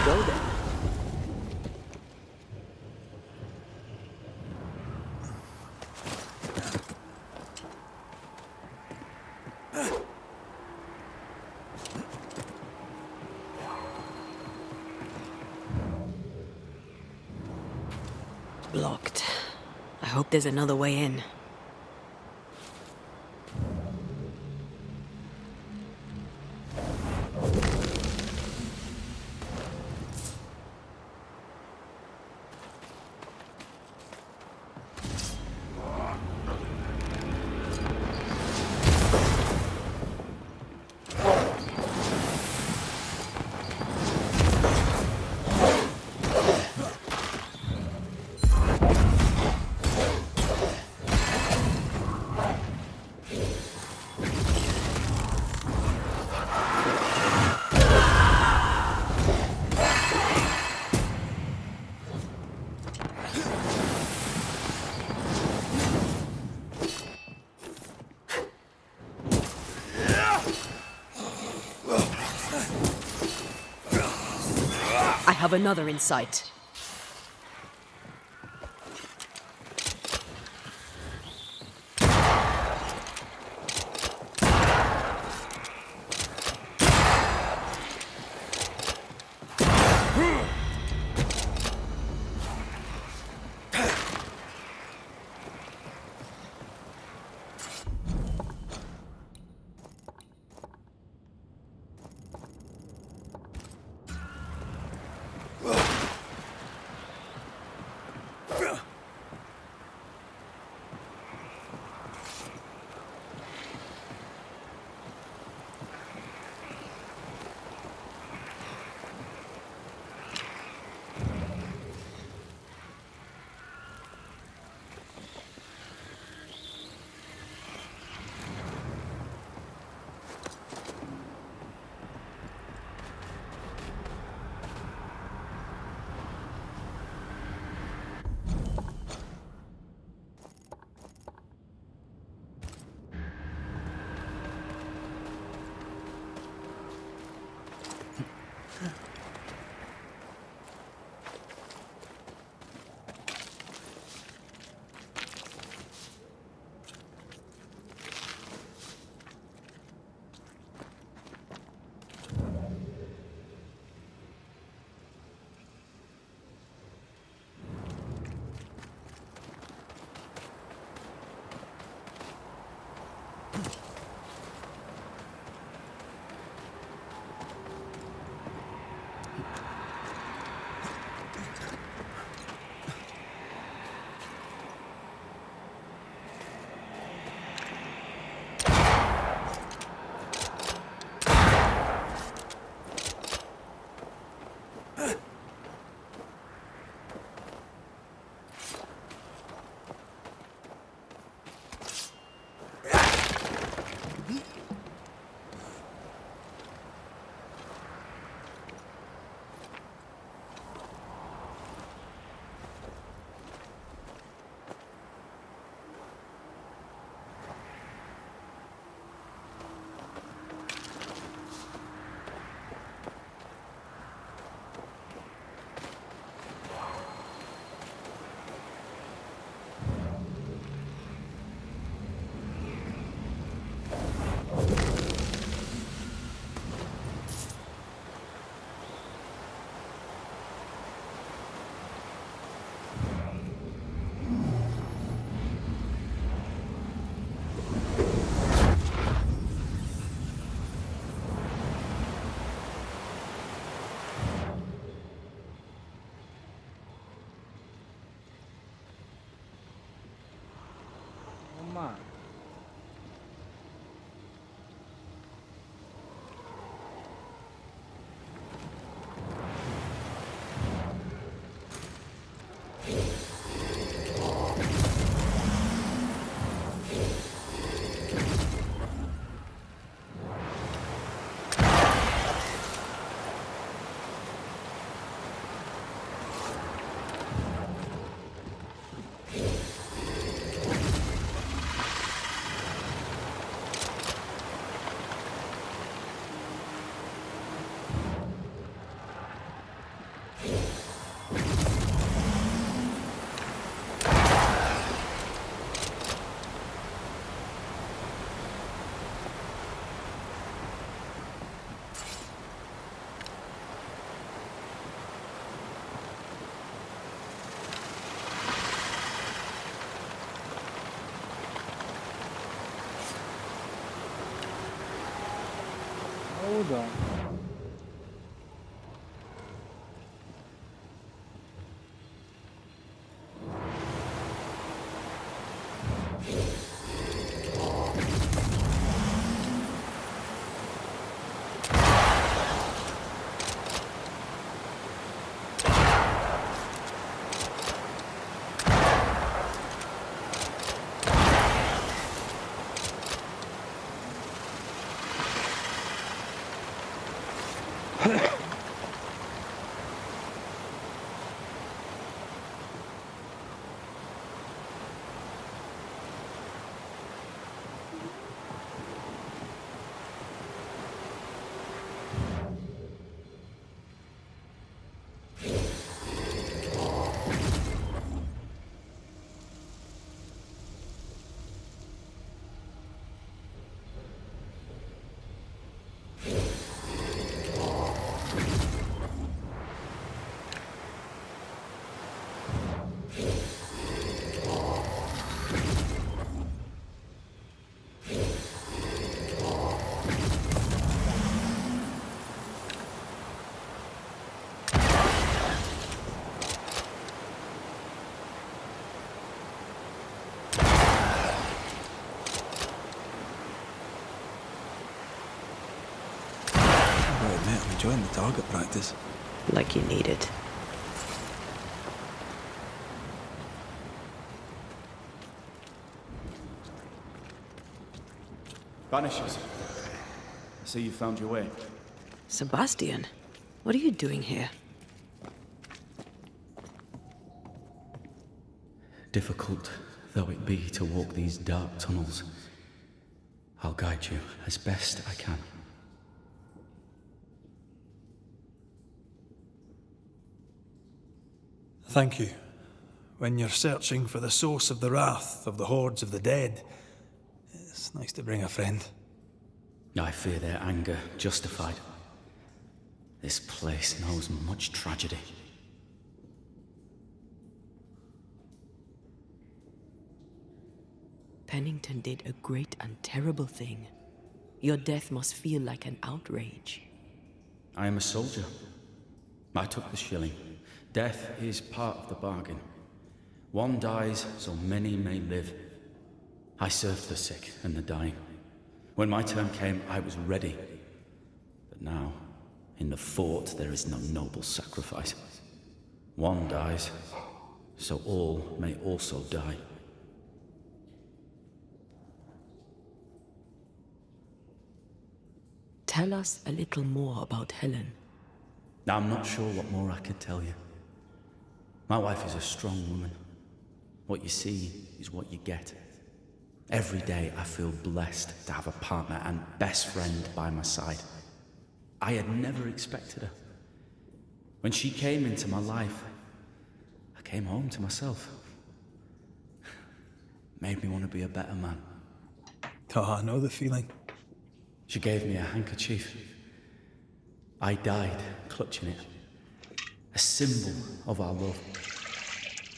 Speaker 21: Go then.
Speaker 3: Blocked. I hope there's another way in.
Speaker 21: I have another in sight.
Speaker 9: tudom.
Speaker 1: I'm enjoying the target practice.
Speaker 3: Like you need it.
Speaker 6: Banishers. So you found your way.
Speaker 3: Sebastian, what are you doing here?
Speaker 6: Difficult though it be to walk these dark tunnels, I'll guide you as best I can.
Speaker 1: Thank you. When you're searching for the source of the wrath of the hordes of the dead, it's nice to bring a friend.
Speaker 6: I fear their anger justified. This place knows much tragedy.
Speaker 3: Pennington did a great and terrible thing. Your death must feel like an outrage.
Speaker 6: I am a soldier. I took the shilling. Death is part of the bargain. One dies so many may live. I served the sick and the dying. When my turn came, I was ready. But now, in the fort, there is no noble sacrifice. One dies, so all may also die.
Speaker 3: Tell us a little more about Helen.
Speaker 6: I'm not sure what more I could tell you. My wife is a strong woman. What you see is what you get. Every day I feel blessed to have a partner and best friend by my side. I had never expected her. When she came into my life, I came home to myself. Made me want to be a better man.
Speaker 1: Oh, I know the feeling.
Speaker 6: She gave me a handkerchief. I died clutching it. A symbol of our love.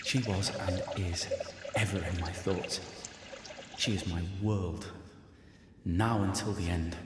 Speaker 6: She was and is ever in my thoughts. She is my world, now until the end.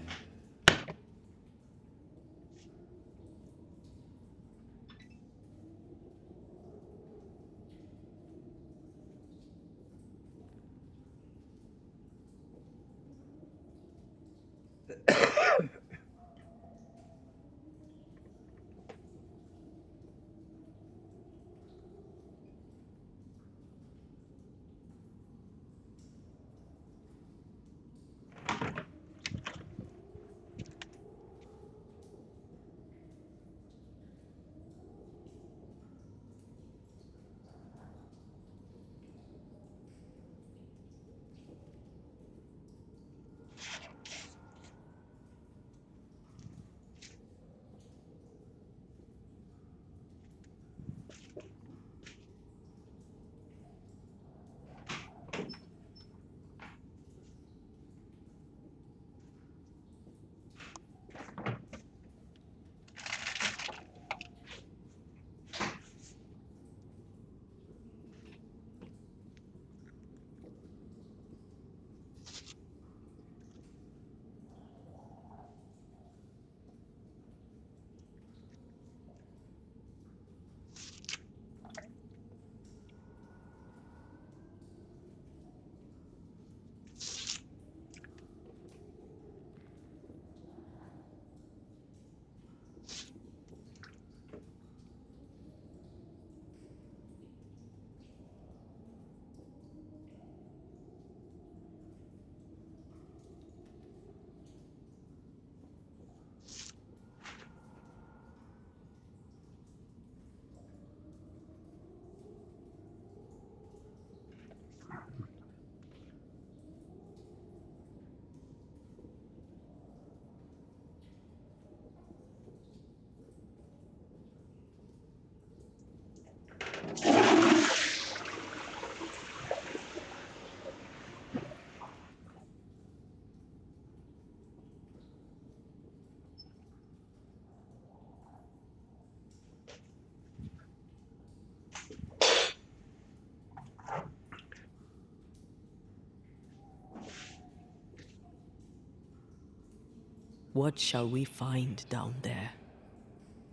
Speaker 3: What shall we find down there?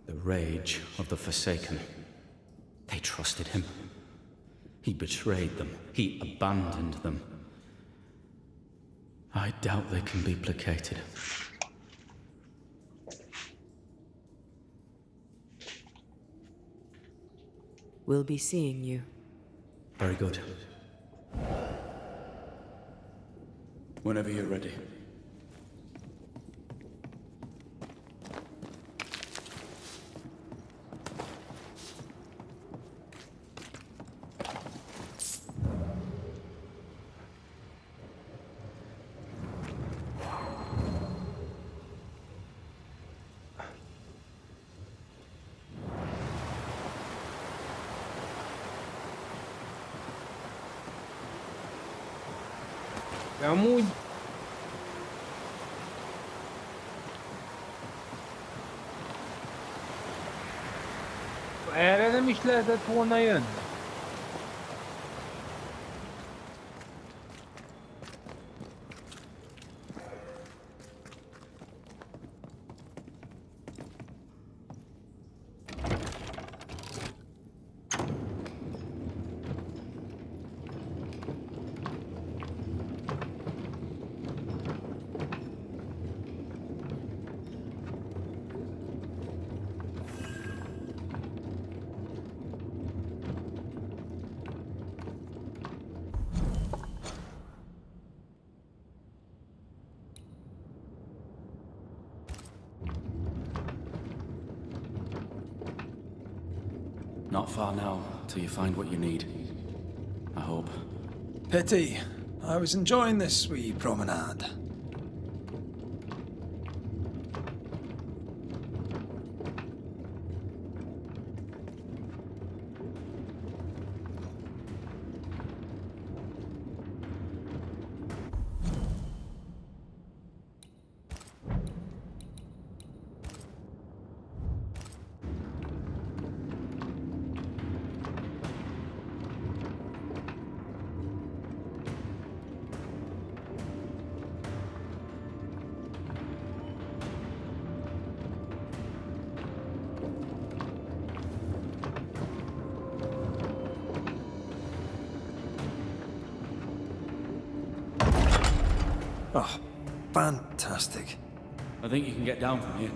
Speaker 6: The rage of the Forsaken. They trusted him. He betrayed them. He abandoned them. I doubt they can be placated.
Speaker 3: We'll be seeing you.
Speaker 6: Very good. Whenever you're ready.
Speaker 9: De amúgy... Erre nem is lehetett volna jönni.
Speaker 6: Not far now, till you find what you need. I hope.
Speaker 1: Pity. I was enjoying this wee promenade. Oh, fantastic.
Speaker 6: I think you can get down from here.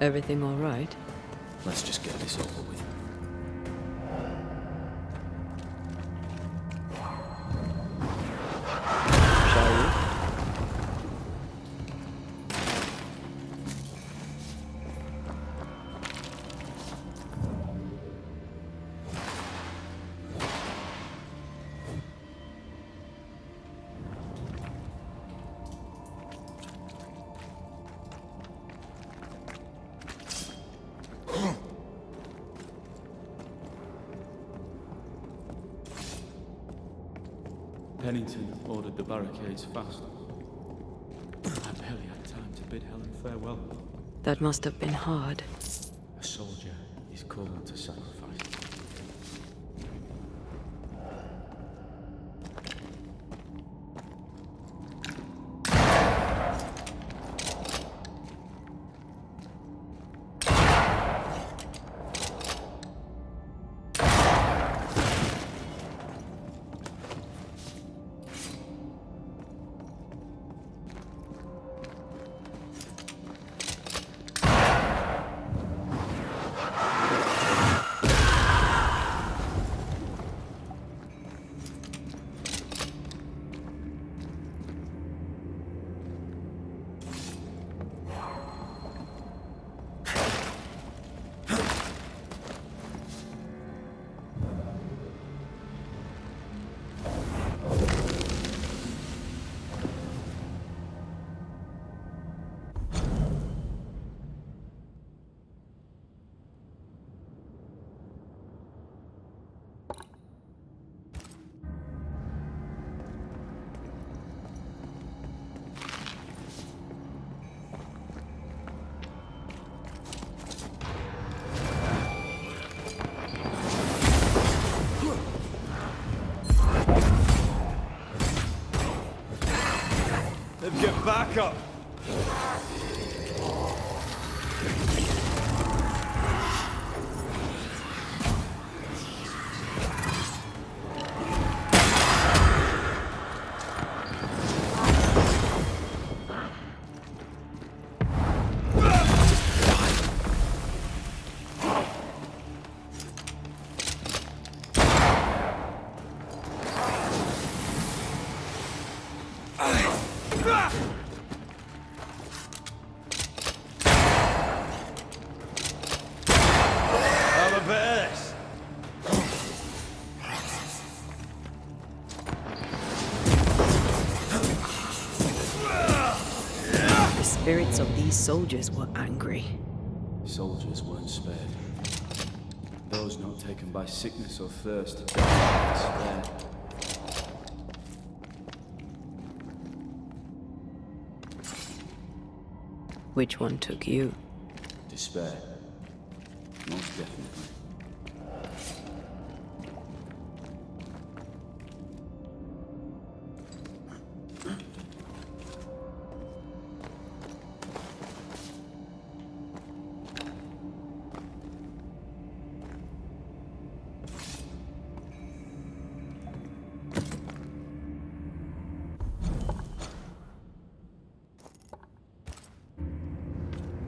Speaker 3: Everything all right?
Speaker 6: Let's just get this over with.
Speaker 5: Shall we?
Speaker 6: Pennington ordered the barricades fast. I barely had time to bid Helen farewell.
Speaker 3: That must have been hard.
Speaker 6: A soldier is called to sacrifice.
Speaker 1: backup.
Speaker 3: The spirits of these soldiers were angry.
Speaker 6: Soldiers weren't spared. Those not taken by sickness or thirst died in despair.
Speaker 3: Which one took you?
Speaker 6: Despair. Most definitely.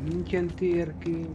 Speaker 9: Nincsen térkép.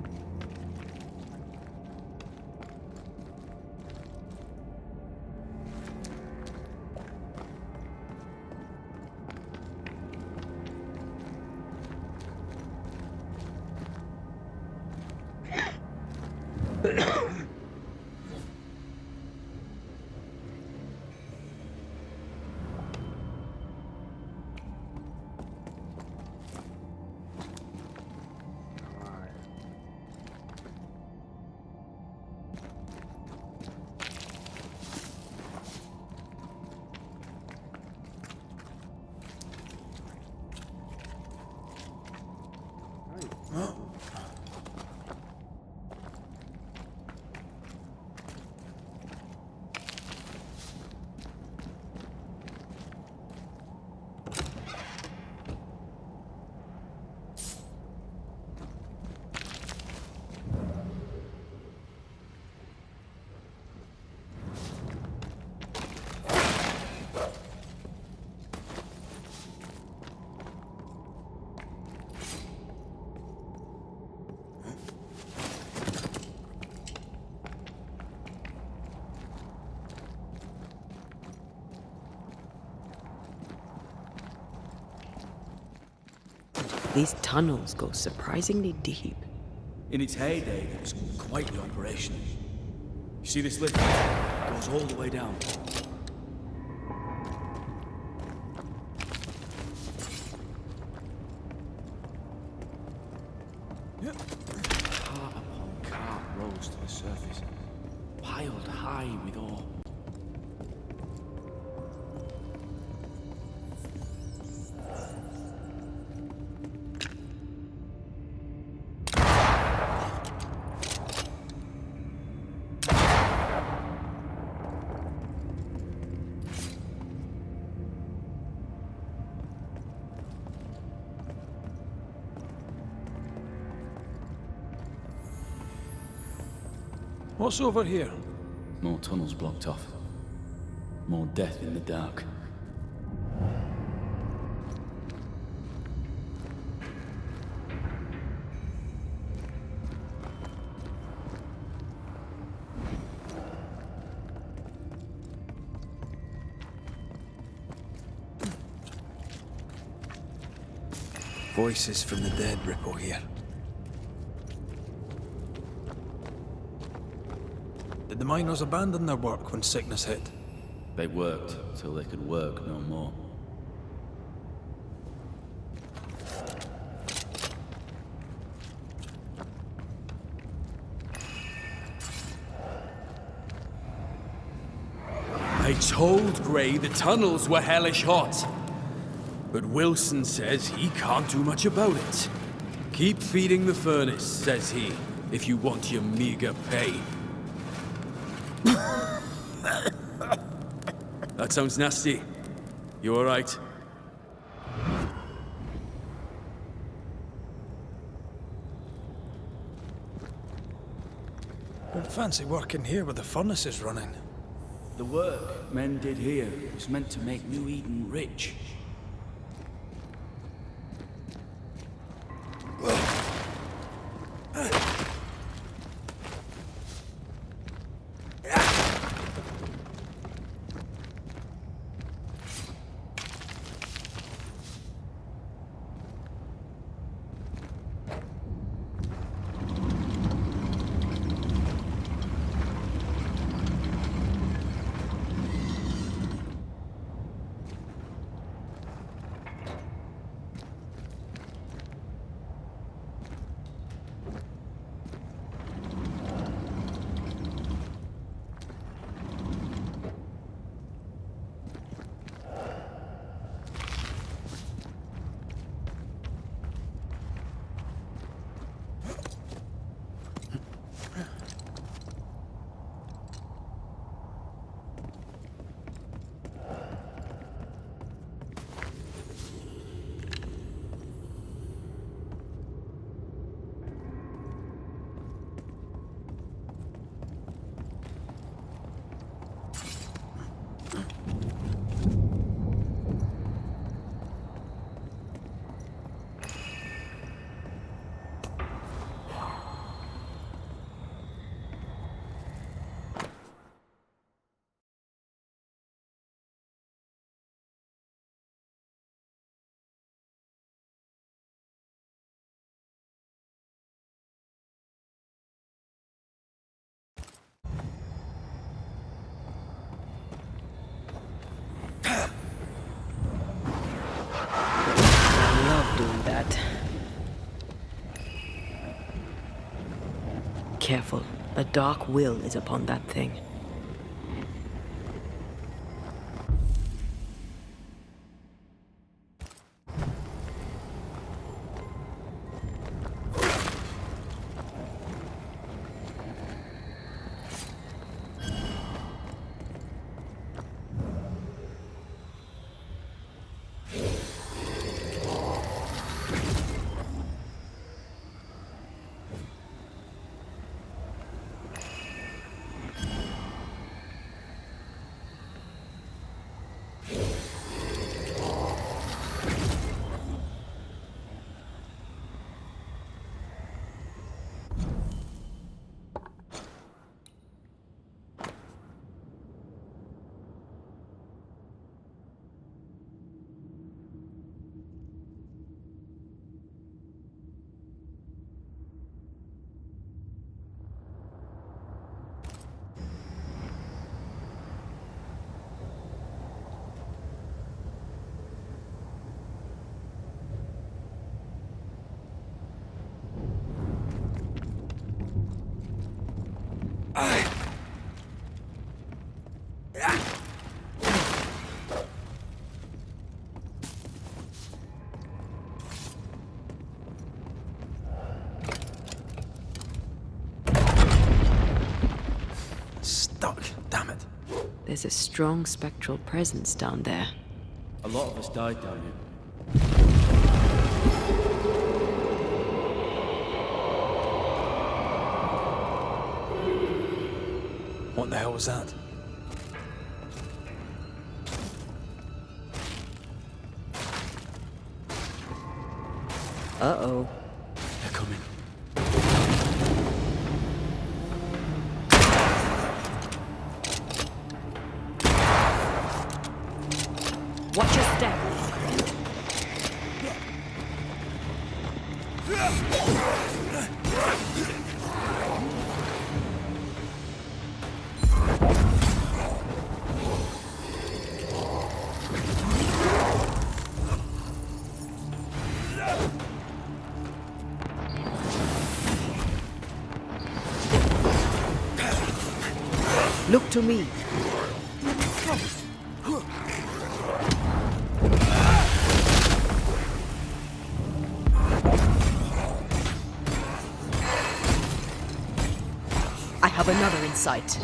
Speaker 3: These tunnels go surprisingly deep.
Speaker 10: In its heyday, it was quite the operation. You see this lift? It goes all the way down. Cart upon cart rose to the surface, piled high with ore.
Speaker 1: What's over here?
Speaker 6: More tunnels blocked off. More death in the dark.
Speaker 1: Voices from the dead ripple here. Did the miners abandon their work when sickness hit?
Speaker 6: They worked till they could work no more.
Speaker 17: I told Gray the tunnels were hellish hot. But Wilson says he can't do much about it. Keep feeding the furnace, says he, if you want your meager pay. That sounds nasty. You all right?
Speaker 1: Fancy working here with the furnaces running.
Speaker 6: The work men did here was meant to make New Eden rich.
Speaker 3: Careful. A dark will is upon that thing.
Speaker 1: Stuck, damn it.
Speaker 3: There's a strong spectral presence down there.
Speaker 6: A lot of us died down here.
Speaker 1: What the hell was that?
Speaker 3: Uh-oh.
Speaker 6: They're coming.
Speaker 3: Watch your step. Look to me. I have another in sight.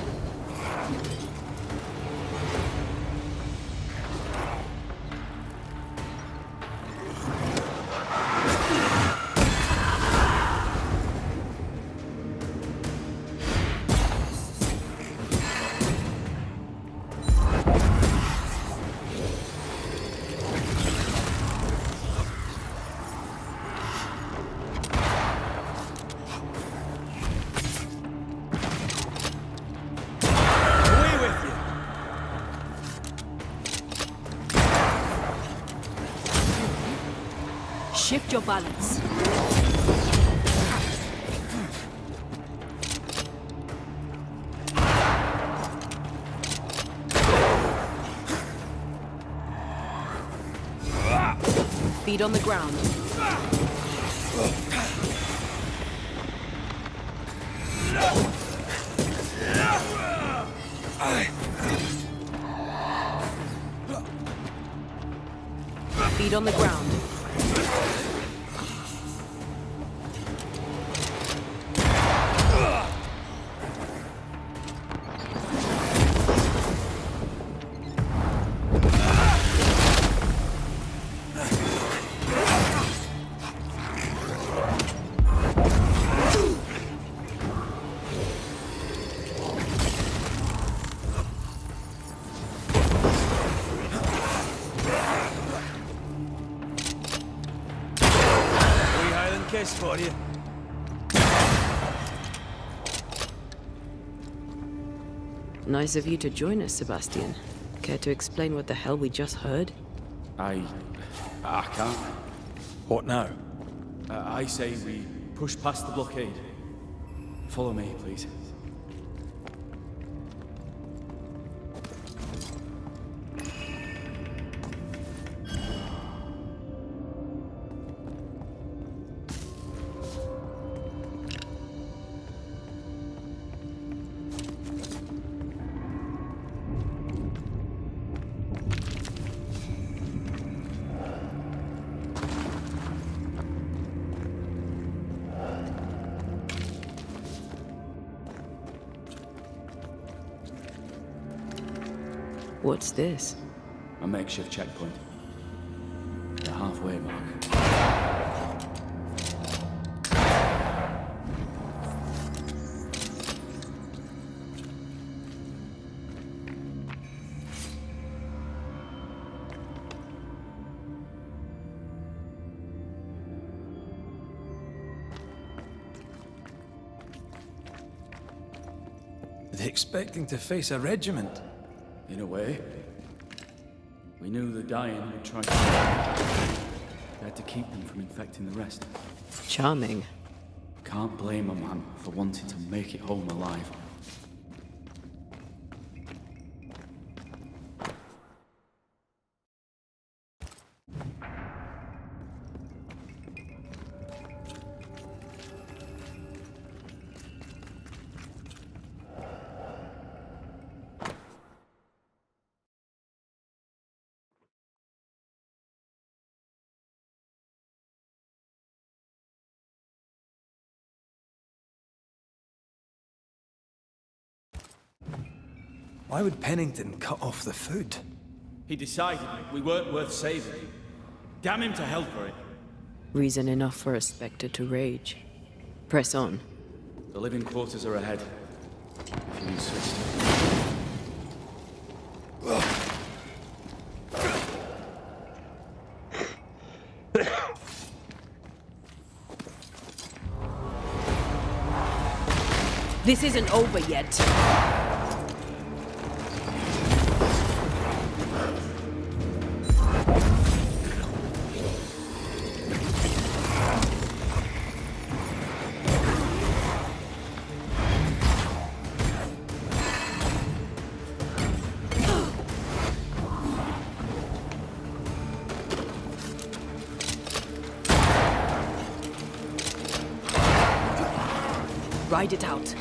Speaker 14: Shift your balance.
Speaker 3: Feet on the ground. Feet on the ground.
Speaker 1: Kiss for you.
Speaker 3: Nice of you to join us, Sebastian. Care to explain what the hell we just heard?
Speaker 6: I can't.
Speaker 1: What now?
Speaker 6: I say we push past the blockade. Follow me, please.
Speaker 3: What's this?
Speaker 6: A makeshift checkpoint. The halfway mark.
Speaker 1: Are they expecting to face a regiment?
Speaker 6: In a way. We knew the dying would try to... We had to keep them from infecting the rest.
Speaker 3: Charming.
Speaker 6: Can't blame a man for wanting to make it home alive.
Speaker 1: Why would Pennington cut off the food?
Speaker 6: He decided we weren't worth saving. Damn him to hell for it.
Speaker 3: Reason enough for a Spectre to rage. Press on.
Speaker 6: The living quarters are ahead. If you insist.
Speaker 3: This isn't over yet. Ride it out.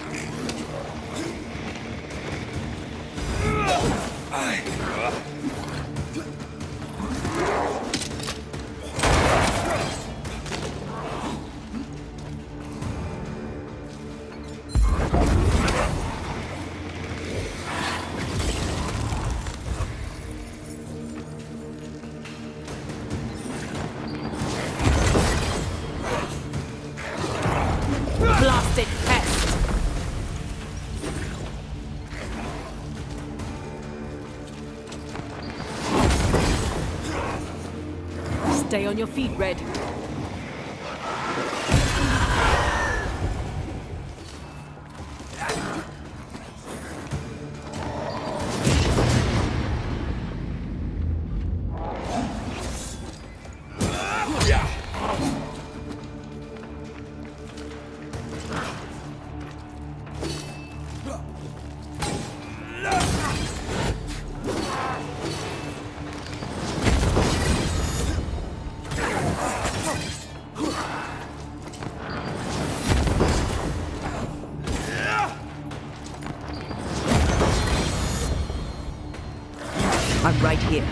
Speaker 3: Blasted pest! Stay on your feet, Red. I'm right here.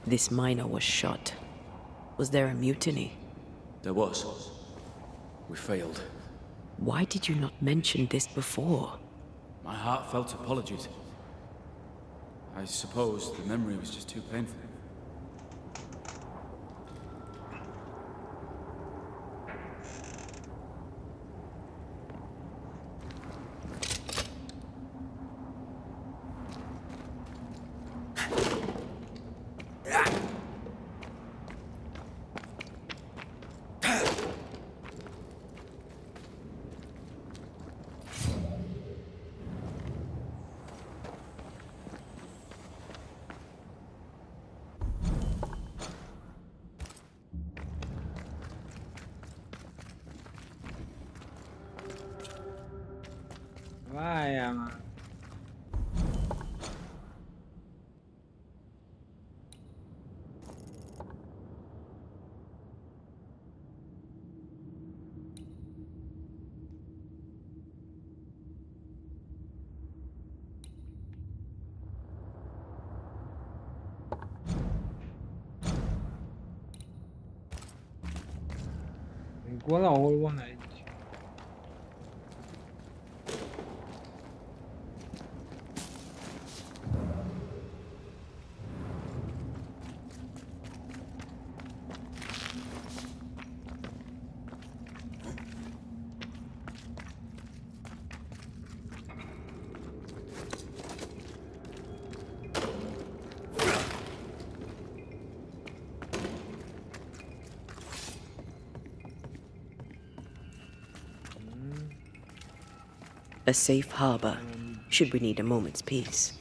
Speaker 3: This miner was shot. Was there a mutiny?
Speaker 6: There was. We failed.
Speaker 3: Why did you not mention this before?
Speaker 6: My heartfelt apologies. I suppose the memory was just too painful.
Speaker 9: Várjál már. Még valahol van egy.
Speaker 3: A safe harbor, should we need a moment's peace.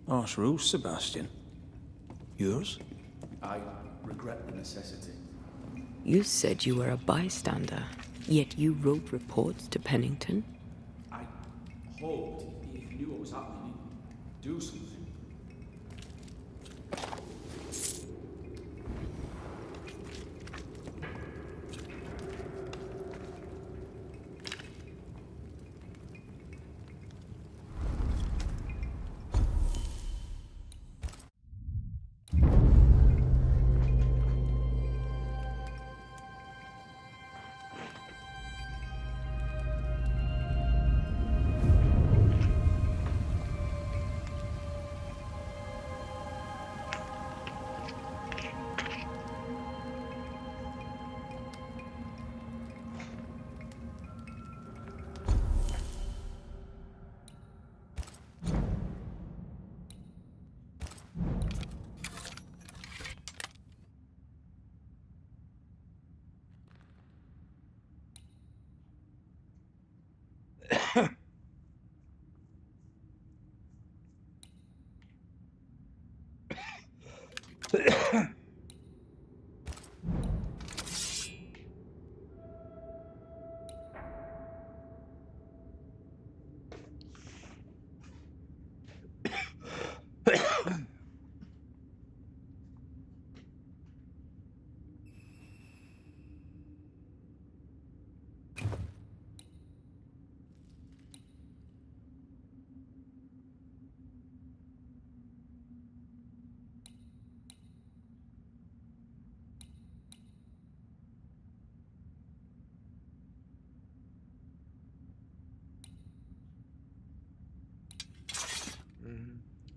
Speaker 1: Harsh rules, Sebastian. Yours?
Speaker 6: I regret the necessity.
Speaker 3: You said you were a bystander, yet you wrote reports to Pennington?
Speaker 6: I hoped if he knew what was happening, he'd do something.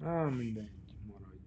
Speaker 9: Mindegy, maradjon.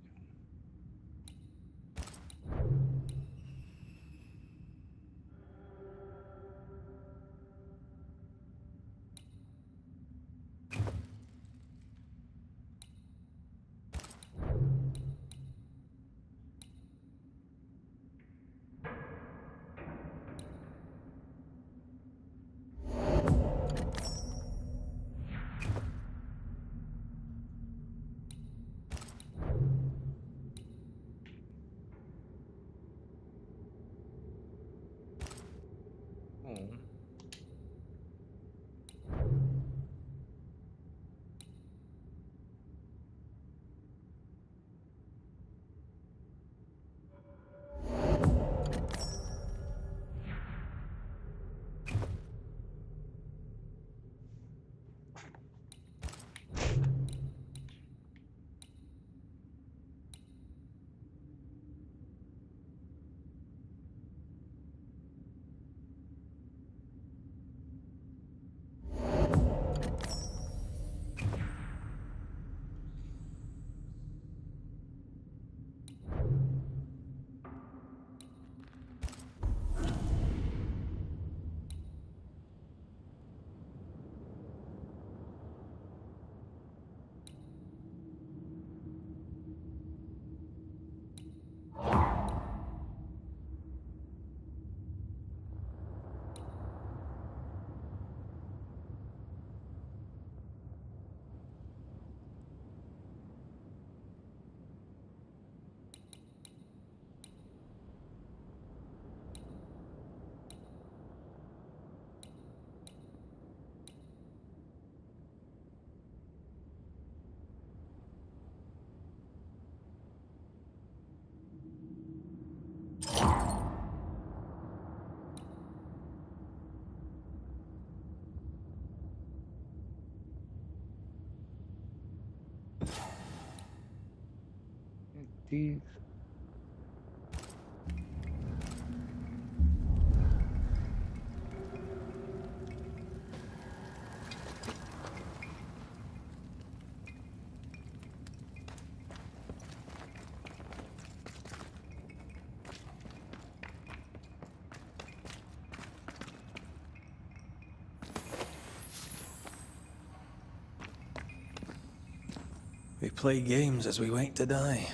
Speaker 9: These.
Speaker 1: We play games as we wait to die.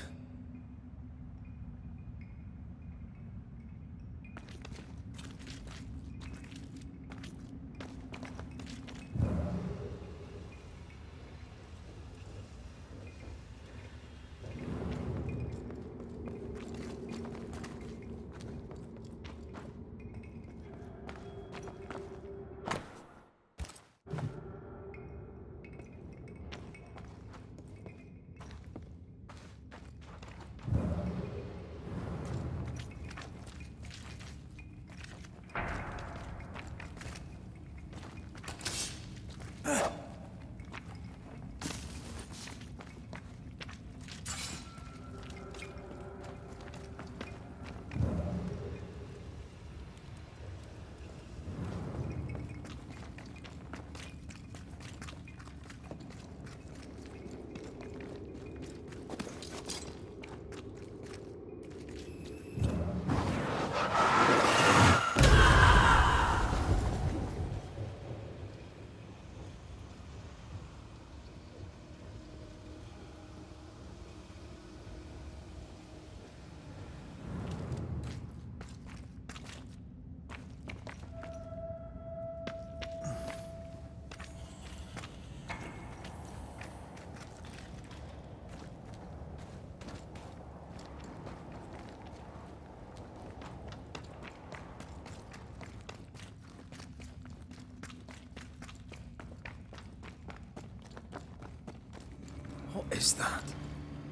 Speaker 1: What is that?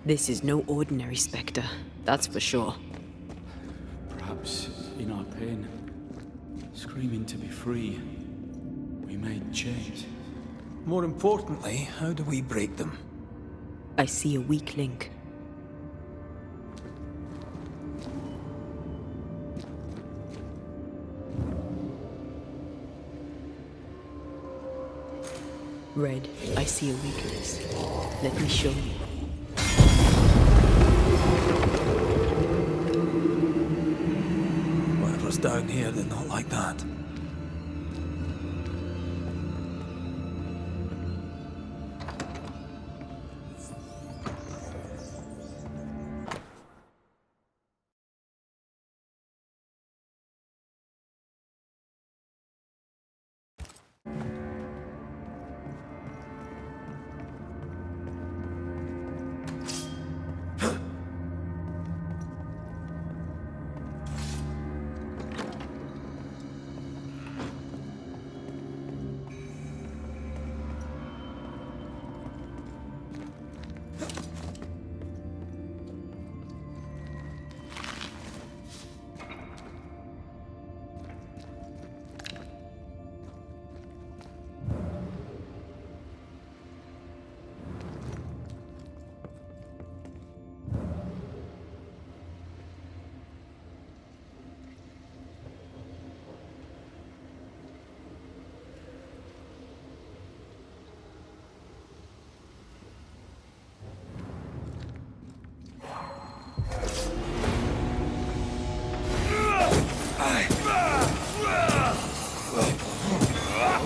Speaker 3: This is no ordinary spectre, that's for sure.
Speaker 6: Perhaps in our pain, screaming to be free, we made chains.
Speaker 1: More importantly, how do we break them?
Speaker 3: I see a weak link. Red, I see a weakness. Let me show you.
Speaker 1: down here, they're not like that.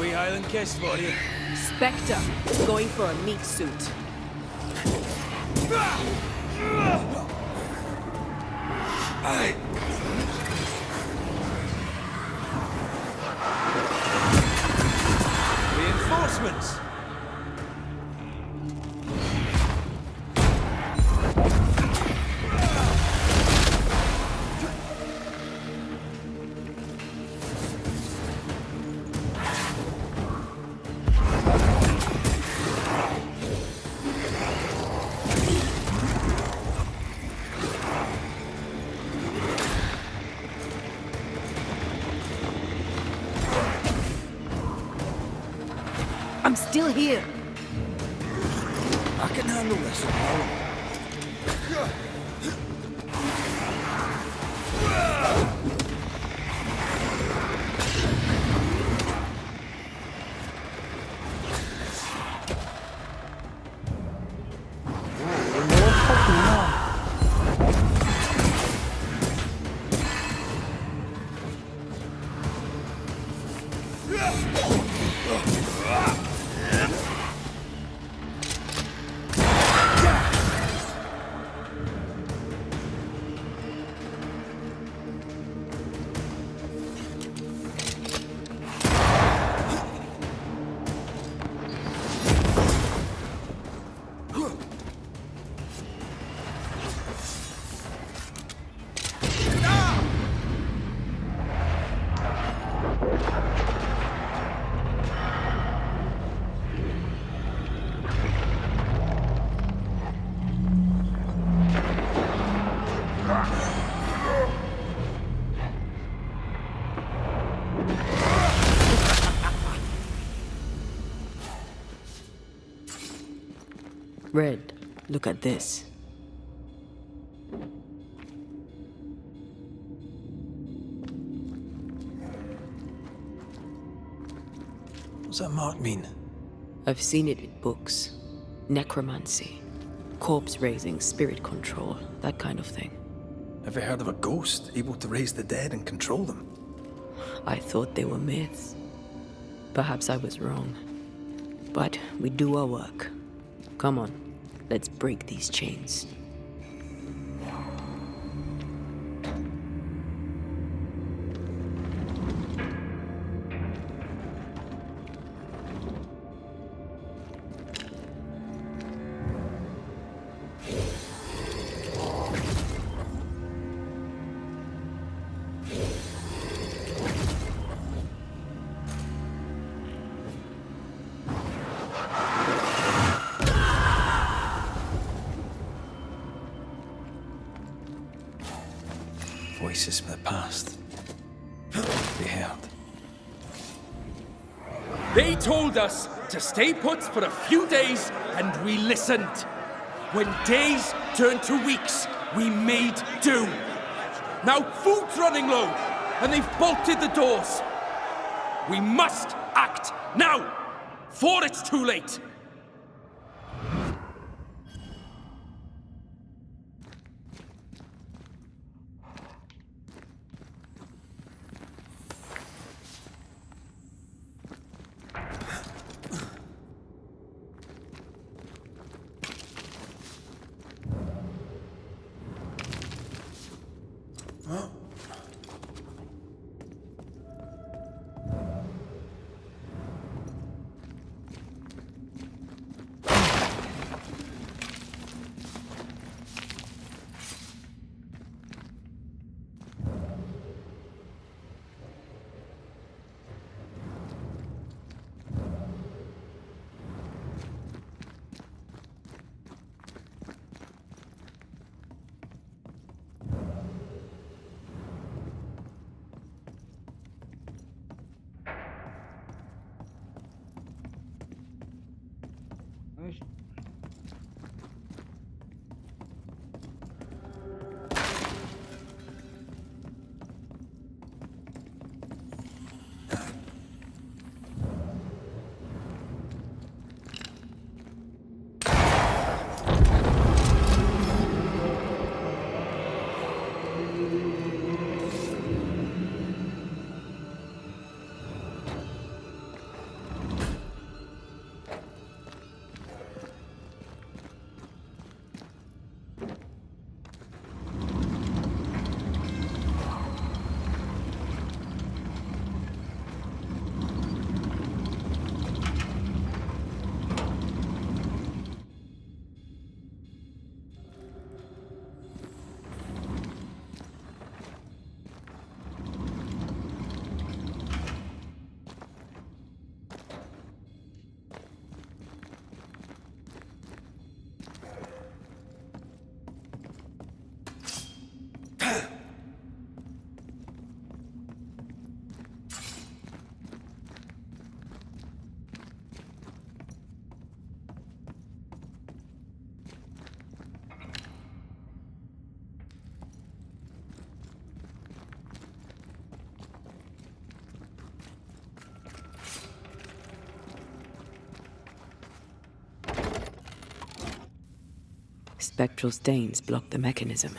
Speaker 1: Wee Highland kiss for you.
Speaker 3: Spectre, going for a meat suit.
Speaker 1: Reinforcements!
Speaker 3: I'm still here.
Speaker 1: I can handle this.
Speaker 3: Red, look at this.
Speaker 1: What's that mark mean?
Speaker 3: I've seen it in books. Necromancy, corpse raising, spirit control, that kind of thing.
Speaker 1: Ever heard of a ghost able to raise the dead and control them?
Speaker 3: I thought they were myths. Perhaps I was wrong. But we do our work. Come on, let's break these chains.
Speaker 1: Voices from the past. Be heard.
Speaker 17: They told us to stay put for a few days, and we listened. When days turned to weeks, we made do. Now food's running low, and they've bolted the doors. We must act now, before it's too late.
Speaker 3: Spectral stains block the mechanism.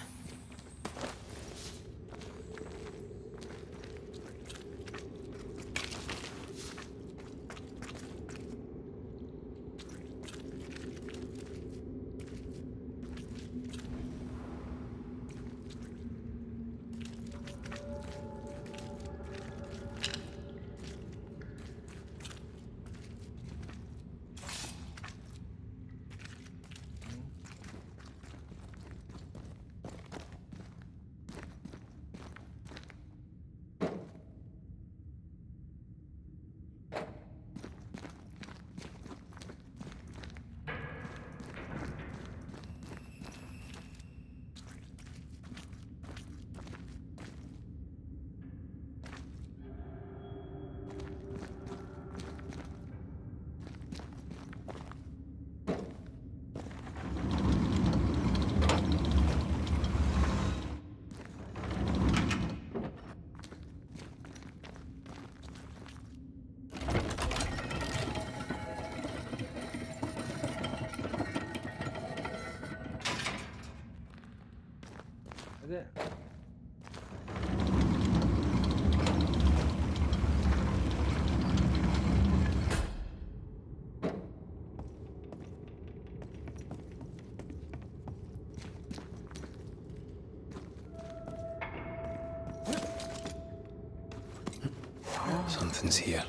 Speaker 18: Something's here.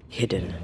Speaker 3: Hidden.